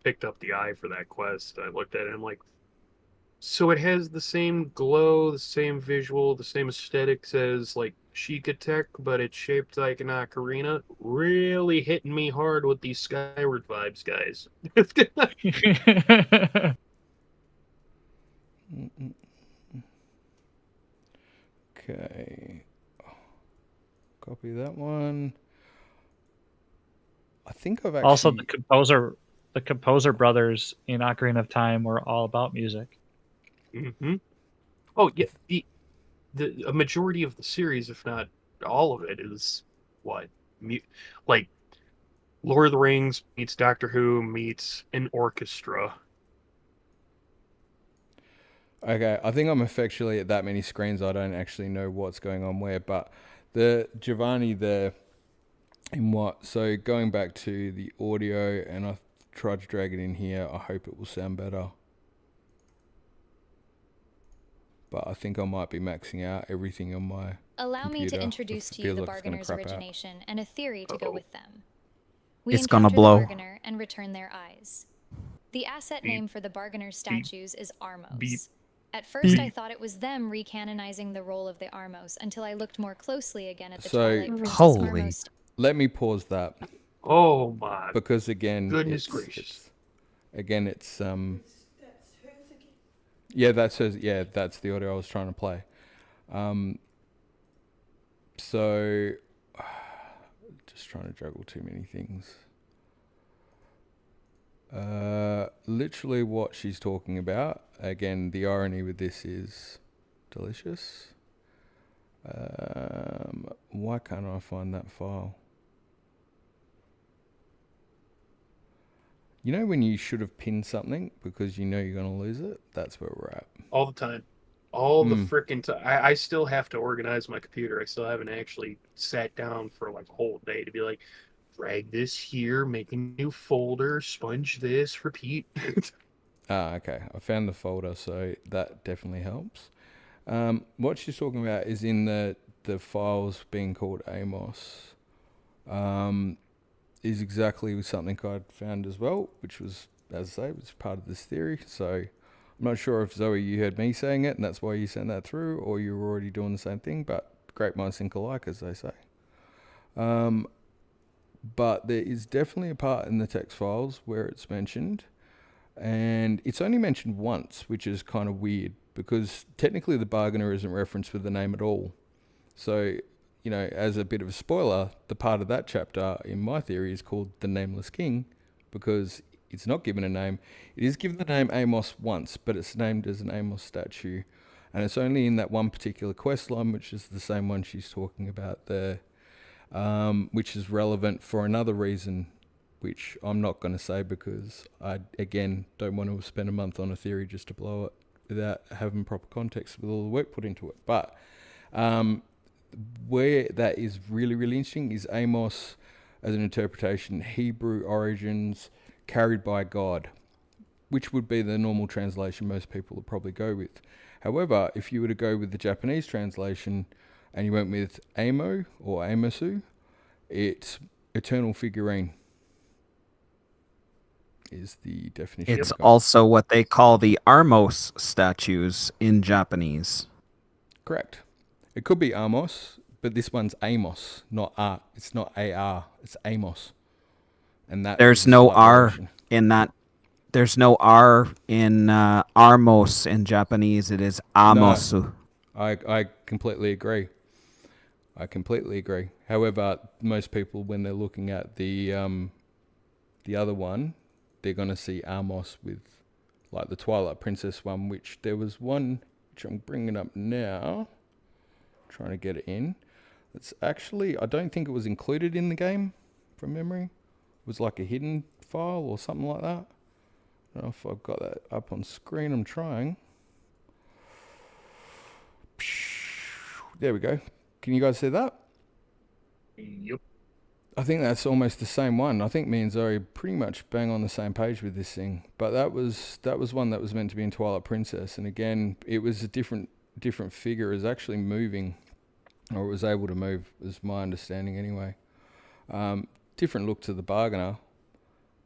picked up the eye for that quest. I looked at it and I'm like, so it has the same glow, the same visual, the same aesthetics as like Shikatek, but it's shaped like an ocarina. Really hitting me hard with these Skyward vibes, guys. Okay. Copy that one. I think I've actually... Also, the composer brothers in Ocarina of Time were all about music. Mm-hmm. Oh, yeah. a majority of the series, if not all of it, is what like Lord of the Rings meets Doctor Who meets an orchestra. Okay, I think I'm effectually at that many screens. I don't actually know what's going on where, but the Giovanni there in what? So going back to the audio, and I tried to drag it in here. I hope it will sound better. But I think I might be maxing out everything on my Allow me to computer. introduce It to you feels the like it's gonna Bargainer's crap out. origination and a theory to go with them. We It's gonna encounter blow. the Bargainer and return their eyes. The asset name for the Bargainer's statues is Armos. At first, I thought it was them recanonizing the role of the Armos until I looked more closely again at the Twilight Princess Armos. Let me pause that. Oh my! Because again, goodness it's, gracious! It's yeah, that's hers. Yeah, that's the audio I was trying to play. So just trying to juggle too many things. Literally what she's talking about. Again, the irony with this is delicious. Why can't I find that file? You know when you should have pinned something because you know you're going to lose it? That's where we're at. All the time. All the freaking time. I still have to organize my computer. I still haven't actually sat down for like a whole day to be like, drag this here, make a new folder, sponge this, repeat. Okay. I found the folder, so that definitely helps. What she's talking about is in the files being called Amos. Is exactly something I'd found as well, which was, as I say, was part of this theory. So I'm not sure if Zoe, you heard me saying it and that's why you sent that through, or you were already doing the same thing, but great minds think alike, as they say. But there is definitely a part in the text files where it's mentioned, and it's only mentioned once, which is kind of weird because technically the bargainer isn't referenced with the name at all. So, you know, as a bit of a spoiler, the part of that chapter in my theory is called The Nameless King because it's not given a name. It is given the name Amos once, but it's named as an Amos statue. And it's only in that one particular quest line, which is the same one she's talking about there, which is relevant for another reason, which I'm not going to say because I, again, don't want to spend a month on a theory just to blow it without having proper context with all the work put into it. But where that is really, really interesting is Amos as an interpretation, Hebrew origins, carried by God, which would be the normal translation most people would probably go with. However, if you were to go with the Japanese translation and you went with Amo or Amosu, it's eternal figurine is the definition. It's also what they call the Armos statues in Japanese. Correct. It could be Amos, but this one's Amos, not R. It's not AR, it's Amos. And that there's no R in that. There's no R in Armos in Japanese. It is Amosu. No, I completely agree. I completely agree. However, most people, when they're looking at the other one, they're going to see Amos with, like the Twilight Princess one, which there was one, which I'm bringing up now, trying to get it in. It's actually, I don't think it was included in the game, from memory. It was like a hidden file or something like that. I don't know if I've got that up on screen. I'm trying. There we go. Can you guys see that? Yep. I think that's almost the same one. I think me and Zoe pretty much bang on the same page with this thing. But that was one that was meant to be in Twilight Princess, and again, it was a different figure. It was actually moving, or it was able to move, is my understanding anyway. Different look to the bargainer,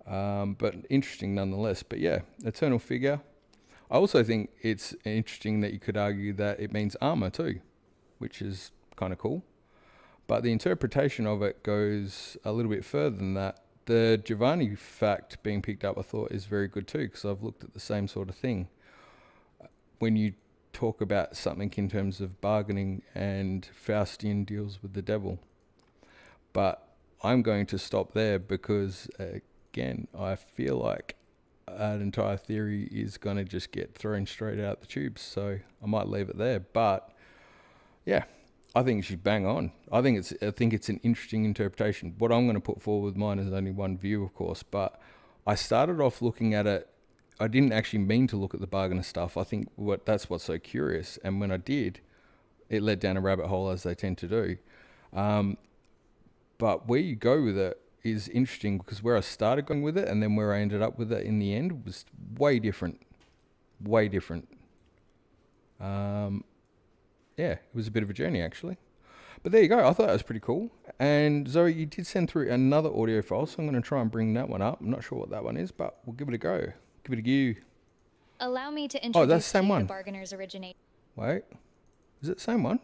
but interesting nonetheless. But yeah, eternal figure. I also think it's interesting that you could argue that it means armor too, which is kind of cool. But the interpretation of it goes a little bit further than that. The Giovanni fact being picked up, I thought, is very good too, because I've looked at the same sort of thing. When you talk about something in terms of bargaining, and Faustian deals with the devil. But I'm going to stop there because, again, I feel like an entire theory is going to just get thrown straight out the tubes. So I might leave it there. But Yeah, I think she's bang on. I think it's an interesting interpretation. What I'm going to put forward with mine is only one view, of course, but I started off looking at it. I didn't actually mean to look at the bargainer stuff. I think that's what's so curious. And when I did, it led down a rabbit hole, as they tend to do. But where you go with it is interesting, because where I started going with it and then where I ended up with it in the end was way different. Way different. Yeah, it was a bit of a journey, actually. But there you go. I thought that was pretty cool. And Zoe, you did send through another audio file, so I'm going to try and bring that one up. I'm not sure what that one is, but we'll give it a go. Give it a go. Allow me to introduce that's the same one. the bargainer's originate. Wait, is it the same one?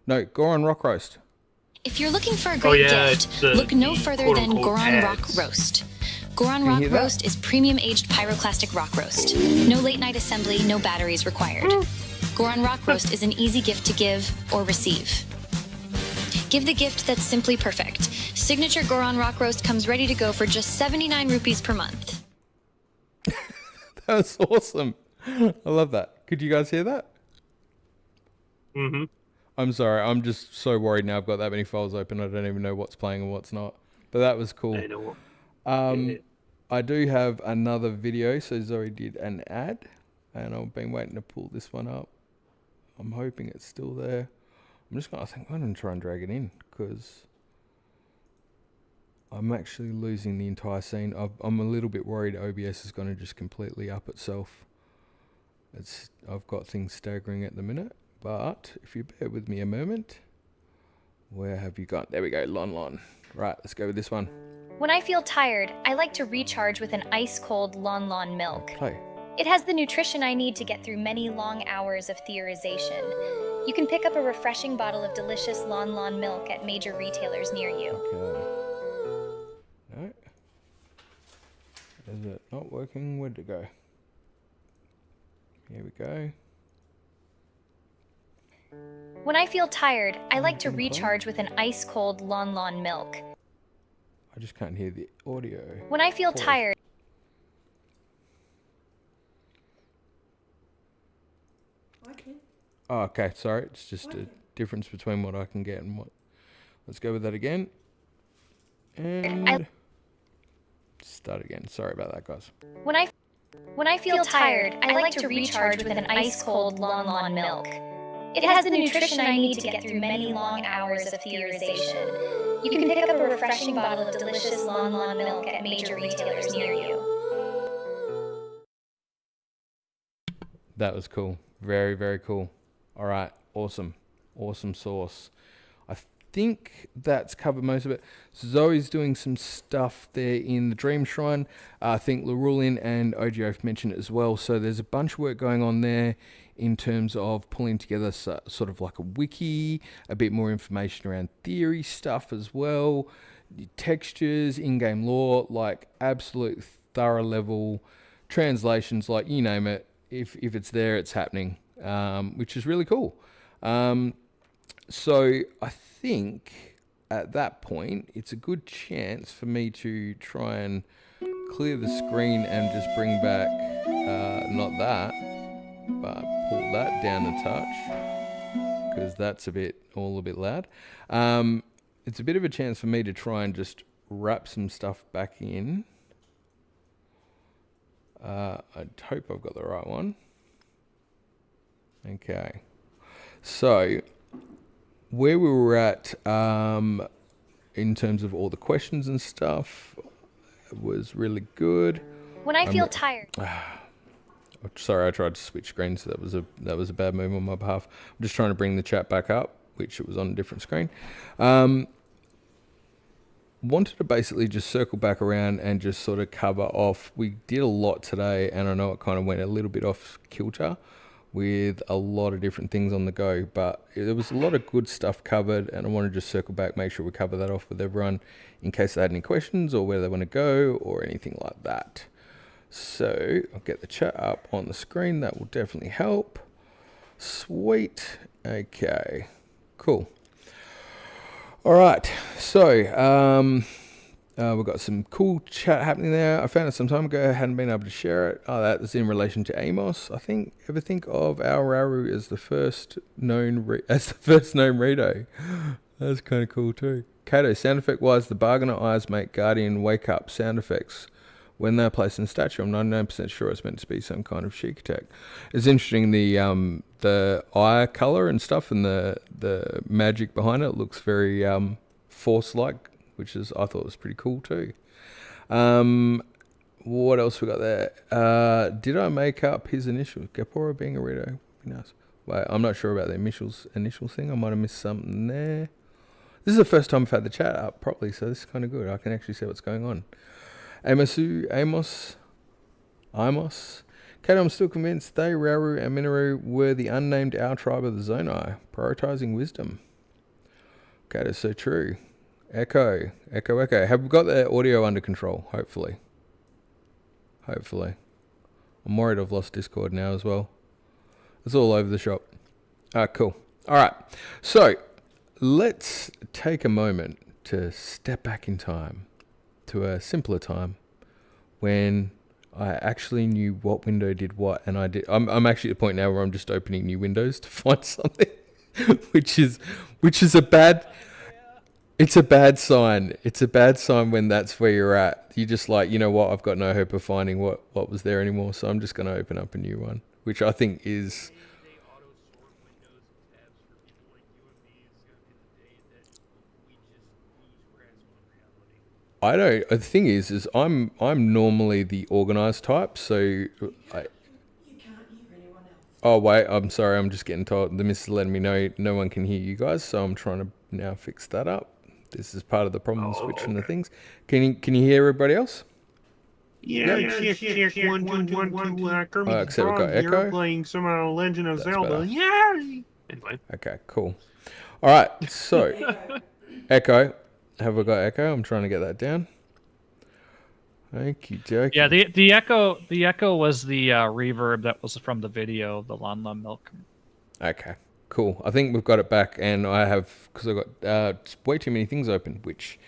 No, Goron Rock Roast. If you're looking for a great gift, look no further than quote-unquote Goron Rock ads. Roast. Goron Can you Rock hear that? Roast is premium aged pyroclastic rock roast. No late night assembly, no batteries required. Goron Rock Roast is an easy gift to give or receive. Give the gift that's simply perfect. Signature Goron Rock Roast comes ready to go for just 79 rupees per month. That was awesome. I love that. Could you guys hear that? Mm-hmm. I'm sorry. I'm just so worried now. I've got that many files open. I don't even know what's playing and what's not. But that was cool. I know. I do have another video. So Zoe did an ad, and I've been waiting to pull this one up. I'm hoping it's still there. I'm going to try and drag it in, because I'm actually losing the entire scene. I'm a little bit worried OBS is going to just completely up itself. I've got things staggering at the minute, but if you bear with me a moment, where have you gone? There we go, Lon. Right, let's go with this one. When I feel tired, I like to recharge with an ice-cold Lon Lon milk. Play. It has the nutrition I need to get through many long hours of theorization. You can pick up a refreshing bottle of delicious Lon Lon milk at major retailers near you. Okay. No. Is it not working? Where'd it go? Here we go. When I feel tired, I like to recharge with an ice-cold Lon Lon milk. I just can't hear the audio. When I feel Pause. tired... Oh, okay, sorry. It's just a difference between what I can get and what... Let's go with that again. And... start again. Sorry about that, guys. When I feel tired, I like to recharge with an ice-cold Lon Lon milk. It has the nutrition I need to get through many long hours of theorization. You can pick up a refreshing bottle of delicious Lon Lon milk at major retailers near you. That was cool. Very, very cool. All right. Awesome. Awesome sauce. I think that's covered most of it. Zoe's doing some stuff there in the Dream Shrine. I think Lorulean and Oaf mentioned it as well. So there's a bunch of work going on there in terms of pulling together sort of like a wiki, a bit more information around theory stuff as well, textures, in-game lore, like absolute thorough level translations, like you name it. If it's there, it's happening, which is really cool. So I think at that point, it's a good chance for me to try and clear the screen and just bring back, not that, but pull that down a touch, because that's all a bit loud. It's a bit of a chance for me to try and just wrap some stuff back in. I hope I've got the right one. Okay. So, where we were at in terms of all the questions and stuff was really good. When I feel tired... Sorry, I tried to switch screens. So that was a bad move on my behalf. I'm just trying to bring the chat back up, which it was on a different screen. Wanted to basically just circle back around and just sort of cover off. We did a lot today, and I know it kind of went a little bit off kilter with a lot of different things on the go, but there was a lot of good stuff covered, and I want to just circle back, make sure we cover that off with everyone in case they had any questions or where they want to go or anything like that. So I'll get the chat up on the screen. That will definitely help. Sweet. Okay. Cool. All right. So, We've got some cool chat happening there. I found it some time ago. I hadn't been able to share it. Oh, that was in relation to Amos. I think. Ever think of our Rauru as the first known Rito? That's kind of cool too. Kato, sound effect wise, the Bargainer eyes make Guardian wake up sound effects when they're placed in statue. I'm 99% sure it's meant to be some kind of chic attack. It's interesting, the eye color and stuff and the magic behind it looks very force-like, which is I thought was pretty cool too. What else we got there? Did I make up his initials? Gapora being a Rito. Nice. Wait, I'm not sure about the initial thing. I might have missed something there. This is the first time I've had the chat up properly, so this is kind of good. I can actually see what's going on. Amos. Kato, I'm still convinced they, Rauru and Minoru, were the unnamed Our tribe of the Zonai, prioritizing wisdom. Kato, so true. Echo. Have we got the audio under control? Hopefully. I'm worried I've lost Discord now as well. It's all over the shop. Cool. All right. So, let's take a moment to step back in time to a simpler time when I actually knew what window did what, and I'm actually at the point now where I'm just opening new windows to find something, which is a bad. It's a bad sign. It's a bad sign when that's where you're at. You're just like, you know what? I've got no hope of finding what was there anymore, so I'm just going to open up a new one, which I think is. I don't. The thing is I'm normally the organized type, so I. Oh wait, I'm sorry. I'm just getting told the missus is letting me know no one can hear you guys, so I'm trying to now fix that up. This is part of the problem switching the things. Can you hear everybody else? Yeah, check 1 2 1 2. Except we've got Echo. Playing some Legend of Zelda. Better. Yay! Anyway. Okay, cool. All right, so Echo. Have we got Echo? I'm trying to get that down. Okie dokie. Yeah, the echo was the reverb that was from the video, the Lon Lon Milk. Okay, cool. I think we've got it back, and I have, because I've got way too many things open, which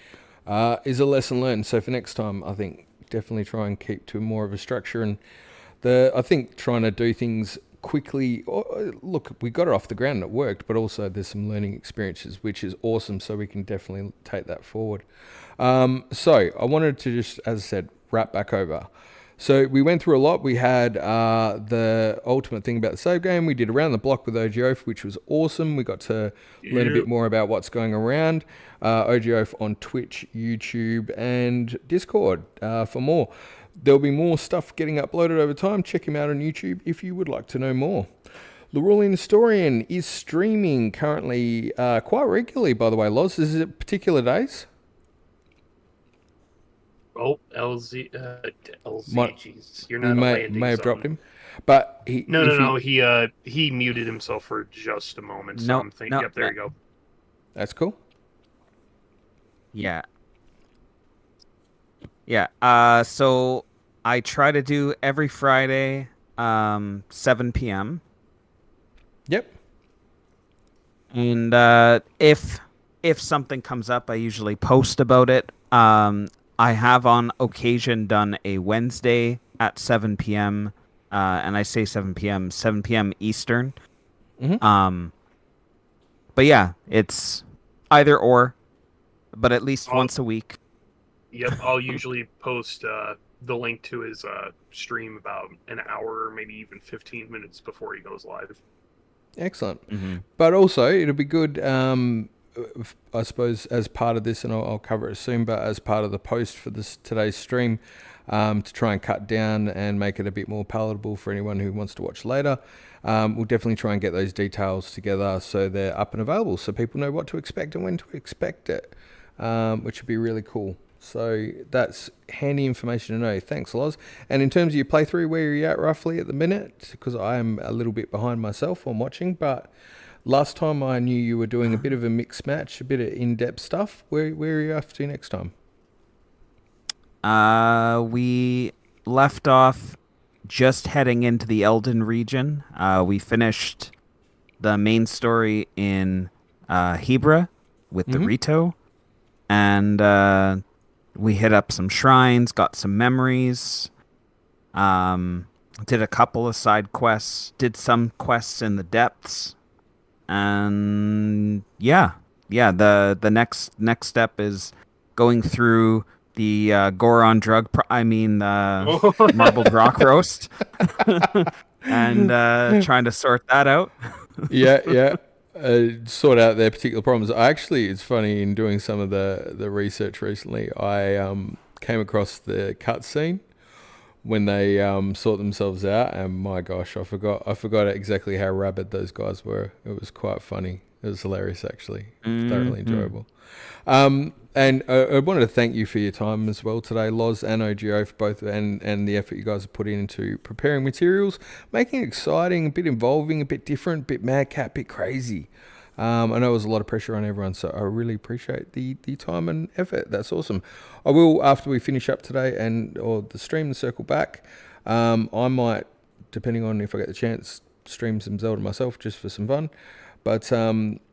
is a lesson learned. So for next time, I think definitely try and keep to more of a structure, and I think trying to do things quickly. Look, we got it off the ground and it worked, but also there's some learning experiences, which is awesome, so we can definitely take that forward. So I wanted to just, as I said, wrap back over. So we went through a lot. We had the ultimate thing about the save game. We did Around the Block with OGOF, which was awesome. We got to learn a bit more about what's going around. OGOF on Twitch, YouTube, and Discord for more. There'll be more stuff getting uploaded over time. Check him out on YouTube if you would like to know more. Lorulean Historian is streaming currently quite regularly, by the way, Loz. Is it particular days? Oh, LZ, jeez. You're not a may landing have zone. dropped him. But he... No. He muted himself for just a moment. So I'm thinking, yep, there you go. That's cool. Yeah. So I try to do every Friday, 7 p.m. Yep. And if something comes up, I usually post about it. I have on occasion done a Wednesday at 7 p.m. And I say 7 p.m. 7 p.m. Eastern. Mm-hmm. But yeah, it's either or, but at least once a week. Yep, I'll usually post the link to his stream about an hour or maybe even 15 minutes before he goes live. Excellent. Mm-hmm. But also, it'll be good, I suppose, as part of this, and I'll cover it soon, but as part of the post for today's stream, to try and cut down and make it a bit more palatable for anyone who wants to watch later. We'll definitely try and get those details together so they're up and available so people know what to expect and when to expect it, which would be really cool. So that's handy information to know. Thanks, Loz. And in terms of your playthrough, where are you at roughly at the minute? Because I am a little bit behind myself on watching, but last time I knew you were doing a bit of a mixed match, a bit of in-depth stuff. Where are you off to next time? We left off just heading into the Elden region. We finished the main story in Hebra with the Rito, and we hit up some shrines, got some memories. Did a couple of side quests, did some quests in the depths, and the next step is going through the Goron marbled rock roast, and trying to sort that out. Yeah. Sort out their particular problems. It's funny, in doing some of the research recently, I came across the cutscene when they sort themselves out, and my gosh, I forgot exactly how rabid those guys were. It was quite funny. It was hilarious, actually. Thoroughly enjoyable. And I wanted to thank you for your time as well today, Loz and OGO, for both, and the effort you guys have put into preparing materials, making it exciting, a bit involving, a bit different, a bit madcap, a bit crazy. I know it was a lot of pressure on everyone, so I really appreciate the time and effort. That's awesome. I will, after we finish up today or the stream and circle back, I might, depending on if I get the chance, stream some Zelda myself just for some fun. But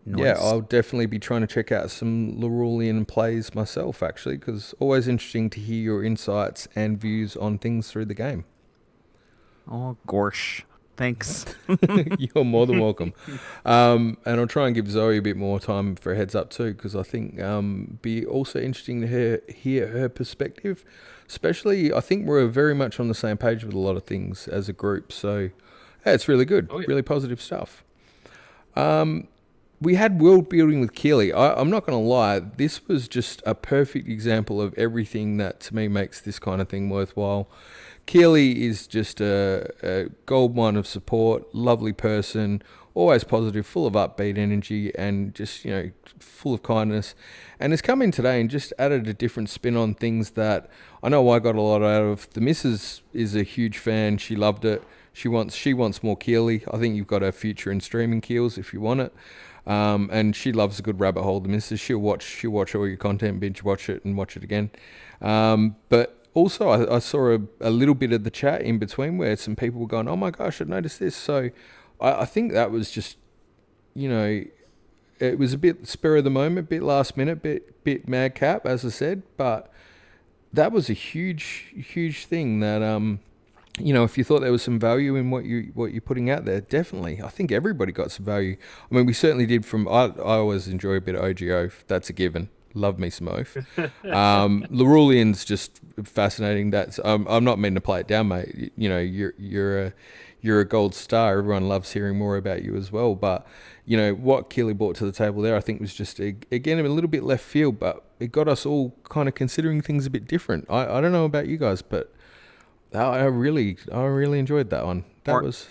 Nice. I'll definitely be trying to check out some Lorulean plays myself, actually, because always interesting to hear your insights and views on things through the game. Oh, gosh. Thanks. You're more than welcome. And I'll try and give Zoe a bit more time for a heads up too, because I think be also interesting to hear her perspective. Especially, I think we're very much on the same page with a lot of things as a group. So, yeah, it's really good. Really positive stuff. We had world building with Keely. I'm not going to lie, this was just a perfect example of everything that to me makes this kind of thing worthwhile. Keely is just a gold mine of support, lovely person, always positive, full of upbeat energy, and just, full of kindness. And has come in today and just added a different spin on things that I know I got a lot out of. The missus is a huge fan. She loved it. She wants more Keely. I think you've got a future in streaming Keels if you want it. And she loves a good rabbit hole. The missus, she'll watch all your content, binge watch it and watch it again. But also, I saw a little bit of the chat in between where some people were going, oh my gosh, I noticed this. So I think that was just, it was a bit spur of the moment, bit last minute, bit madcap, as I said. But that was a huge thing that, if you thought there was some value in what you're putting out there, definitely. I think everybody got some value. I mean, we certainly did I always enjoy a bit of OGO. That's a given. Love me some Oaf. Lorulean's just fascinating. I'm not meant to play it down, mate. You're a gold star. Everyone loves hearing more about you as well. But what Keely brought to the table there, I think, was just again a little bit left field, but it got us all kind of considering things a bit different. I don't know about you guys, but I really enjoyed that one. That was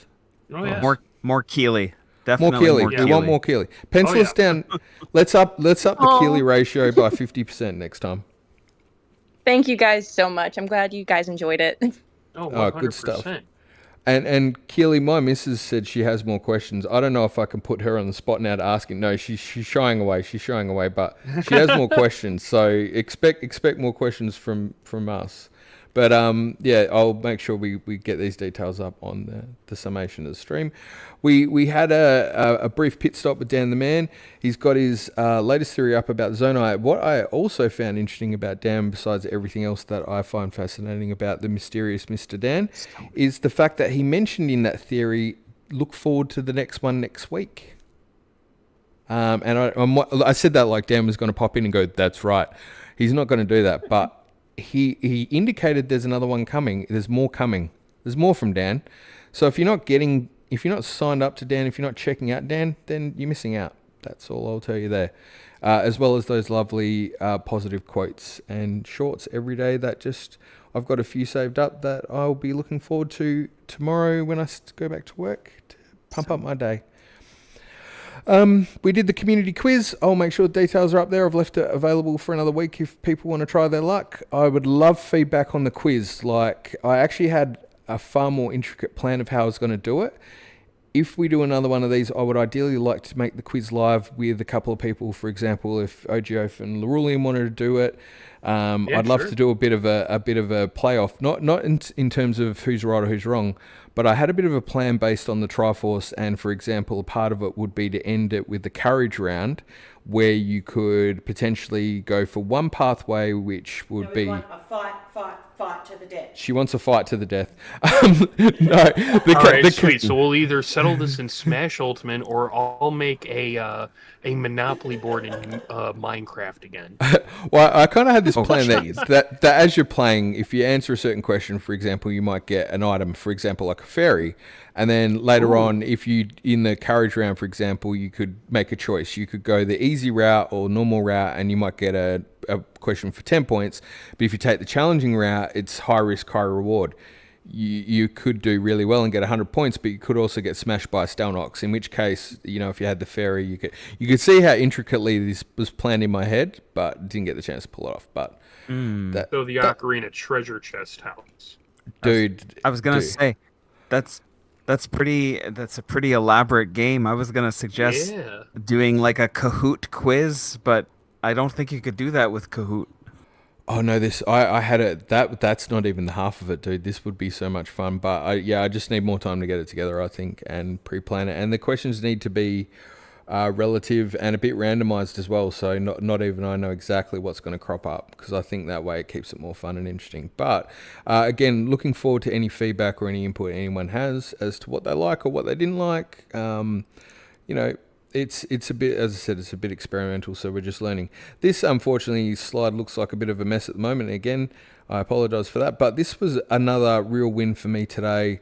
more Keely. Definitely more Keely. More We Keely. want more Keely. Pencil us down. Let's up the Keely ratio by 50% next time. Thank you guys so much. I'm glad you guys enjoyed it. Oh, 100%. Good stuff. And Keely, my missus said she has more questions. I don't know if I can put her on the spot now to ask it. No, she's shying away. But she has more questions. So expect more questions from us. But I'll make sure we get these details up on the summation of the stream. We had a brief pit stop with Dan the Man. He's got his latest theory up about Zonai. What I also found interesting about Dan, besides everything else that I find fascinating about the mysterious Mr. Dan, is the fact that he mentioned in that theory, look forward to the next one next week. And I said that like Dan was going to pop in and go, that's right. He's not going to do that, but he indicated there's another one coming. There's more coming. There's more from Dan. So if you're not signed up to Dan, if you're not checking out Dan, then you're missing out. That's all I'll tell you there. As well as those lovely positive quotes and shorts every day that I've got a few saved up that I'll be looking forward to tomorrow when I go back to work to pump up my day. We did the community quiz. I'll make sure the details are up there. I've left it available for another week if people want to try their luck. I would love feedback on the quiz. Like, I actually had a far more intricate plan of how I was going to do it. If we do another one of these, I would ideally like to make the quiz live with a couple of people. For example, if OGO and Lorulean wanted to do it, I'd love to do a bit of a playoff. Not in terms of who's right or who's wrong, but I had a bit of a plan based on the Triforce, and for example, a part of it would be to end it with the courage round, where you could potentially go for one pathway, which would be... want a fight to the death. She wants a fight to the death. No, Alright, sweet. So we'll either settle this in Smash Ultimate, or I'll make a Monopoly board in Minecraft again. Well, I kind of had this plan that as you're playing, if you answer a certain question, for example, you might get an item, for example, like a fairy. And then later on, if you, in the courage round, for example, you could make a choice. You could go the easy route or normal route, and you might get a question for 10 points. But if you take the challenging route, it's high risk, high reward. You could do really well and get 100 points, but you could also get smashed by a Stalnox, in which case, if you had the fairy, you could see how intricately this was planned in my head, but didn't get the chance to pull it off. But So the Ocarina treasure chest house. Dude, I was gonna say that's a pretty elaborate game. I was gonna suggest doing like a Kahoot quiz, but I don't think you could do that with Kahoot. Oh no, I had it. That's not even the half of it, dude. This would be so much fun, but I just need more time to get it together, I think, and pre-plan it. And the questions need to be relative and a bit randomized as well. So not even I know exactly what's going to crop up, because I think that way it keeps it more fun and interesting. But again, looking forward to any feedback or any input anyone has as to what they like or what they didn't like. It's a bit, as I said, it's a bit experimental, so we're just learning. This, unfortunately, slide looks like a bit of a mess at the moment. Again, I apologise for that, but this was another real win for me today.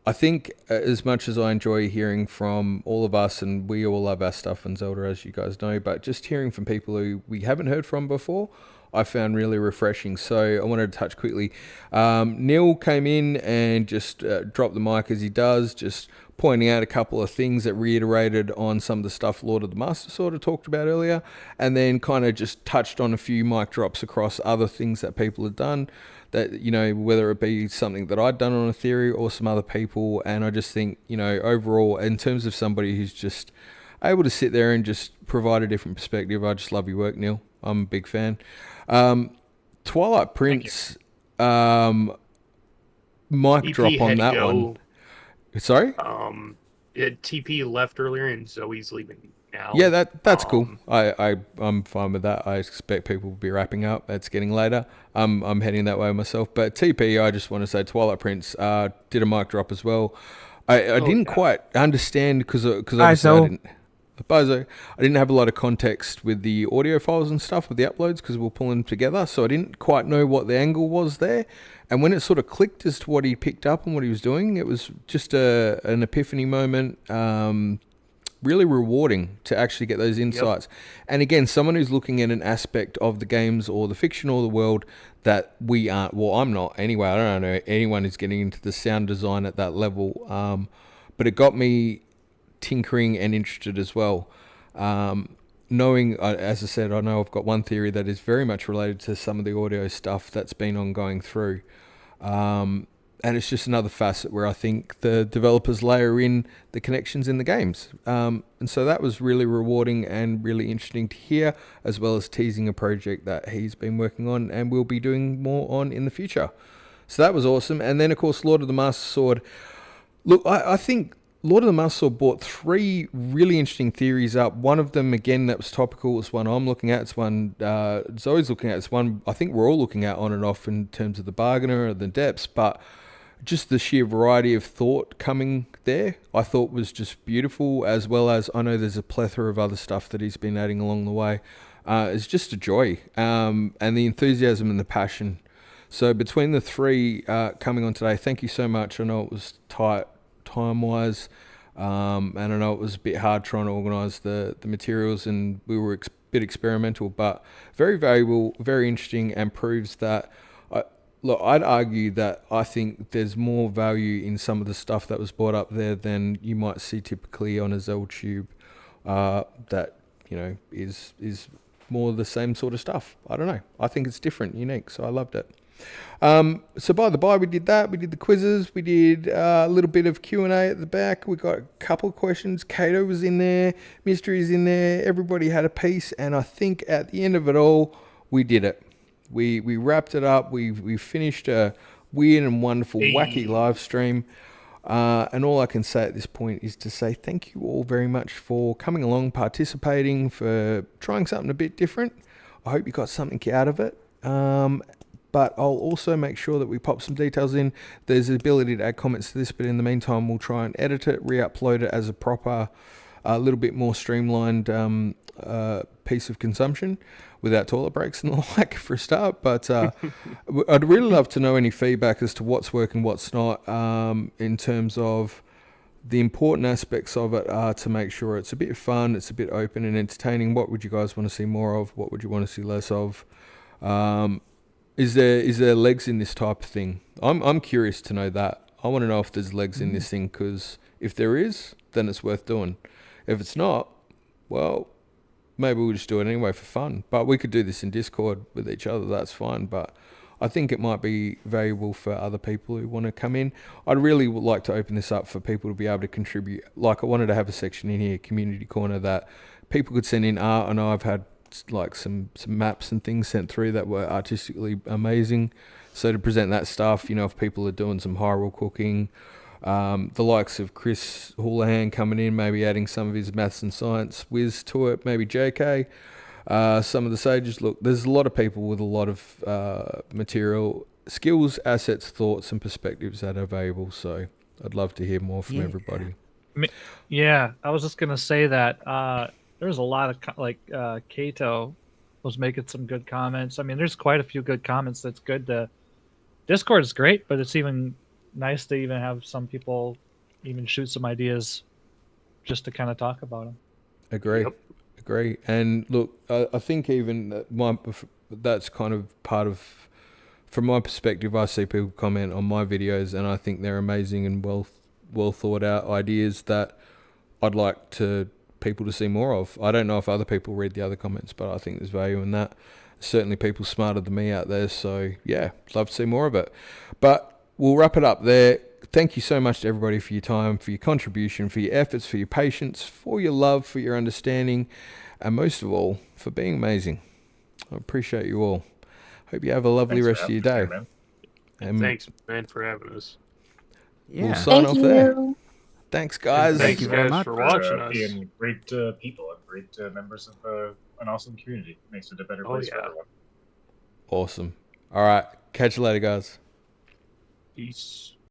I think as much as I enjoy hearing from all of us, and we all love our stuff on Zelda, as you guys know, but just hearing from people who we haven't heard from before, I found really refreshing. So I wanted to touch quickly. Neil came in and just dropped the mic as he does, just pointing out a couple of things that reiterated on some of the stuff Lord of the Master sort of talked about earlier, and then kind of just touched on a few mic drops across other things that people had done, that, whether it be something that I'd done on a theory or some other people. And I just think, overall, in terms of somebody who's just able to sit there and just provide a different perspective, I just love your work, Neil. I'm a big fan. Twilight Prince, mic drop on that one. Sorry? TP left earlier and Zoe's leaving now. Yeah, that's cool. I'm fine with that. I expect people will be wrapping up. It's getting later. I'm heading that way myself. But TP, I just want to say Twilight Prince did a mic drop as well. I didn't quite understand because obviously I didn't have a lot of context with the audio files and stuff with the uploads, because we're pulling them together, so I didn't quite know what the angle was there. And when it sort of clicked as to what he picked up and what he was doing, it was just an epiphany moment. Really rewarding to actually get those insights. Yep. And again, someone who's looking at an aspect of the games or the fiction or the world that we aren't, well, I'm not anyway. I don't know anyone who's getting into the sound design at that level. But it got me tinkering and interested as well. Knowing, as I said, I know I've got one theory that is very much related to some of the audio stuff that's been ongoing through. And it's just another facet where I think the developers layer in the connections in the games. And so that was really rewarding and really interesting to hear, as well as teasing a project that he's been working on and will be doing more on in the future. So that was awesome. And then, of course, Lord of the Master Sword. Look, I think Lord of the Master Sword brought three really interesting theories up. One of them, again, that was topical. It's one I'm looking at. It's one Zoe's looking at. It's one I think we're all looking at on and off in terms of the bargainer and the depths. But just the sheer variety of thought coming there, I thought was just beautiful, as well as I know there's a plethora of other stuff that he's been adding along the way. It's just a joy. And the enthusiasm and the passion. So between the three coming on today, thank you so much. I know it was tight time-wise, and I know it was a bit hard trying to organise the materials, and we were a bit experimental, but very valuable, very interesting, and proves that, look, I'd argue that I think there's more value in some of the stuff that was brought up there than you might see typically on a Zelda tube that, is more the same sort of stuff. I don't know. I think it's different, unique, so I loved it. So by the by, we did that. We did the quizzes. We did a little bit of Q&A at the back. We got a couple of questions. Kato was in there. Mystery's in there. Everybody had a piece. And I think at the end of it all, we did it. We wrapped it up. We finished a weird and wonderful, wacky live stream. And all I can say at this point is to say thank you all very much for coming along, participating, for trying something a bit different. I hope you got something out of it. But I'll also make sure that we pop some details in. There's the ability to add comments to this, but in the meantime, we'll try and edit it, re-upload it as a proper, a little bit more streamlined piece of consumption without toilet breaks and the like for a start. But I'd really love to know any feedback as to what's working, what's not, in terms of the important aspects of it are to make sure it's a bit fun, it's a bit open and entertaining. What would you guys want to see more of? What would you want to see less of? Is there legs in this type of thing? I'm curious to know that. I want to know if there's legs in this thing, because if there is, then it's worth doing. If it's not, well, maybe we'll just do it anyway for fun. But we could do this in Discord with each other, that's fine. But I think it might be valuable for other people who want to come in. I'd really would like to open this up for people to be able to contribute. Like, I wanted to have a section in here, Community Corner, that people could send in art. I know I've had like some maps and things sent through that were artistically amazing. So to present that stuff, if people are doing some Hyrule cooking, the likes of Chris Houlihan coming in, maybe adding some of his maths and science whiz to it, maybe JK, some of the sages. Look, there's a lot of people with a lot of material, skills, assets, thoughts and perspectives that are valuable. So I'd love to hear more from everybody. Yeah, I was just going to say that there's a lot of, Kato was making some good comments. I mean, there's quite a few good comments. That's good. Discord is great, but it's even nice to even have some people even shoot some ideas just to kind of talk about them. Agree. And look, I think even that's kind of part of, from my perspective, I see people comment on my videos and I think they're amazing and well thought out ideas that I'd like people to see more of. I don't know if other people read the other comments, but I think there's value in that. Certainly people smarter than me out there, so yeah, love to see more of it. But we'll wrap it up there. Thank you so much to everybody for your time, for your contribution, for your efforts, for your patience, for your love, for your understanding, and most of all, for being amazing. I appreciate you all. Hope you have a lovely rest of your day. And thanks, man, for having us. We'll sign off there. Thanks, guys. And thank you guys for watching us. Being great people and great members of an awesome community. Makes it a better place for everyone. Awesome. All right. Catch you later, guys. Peace.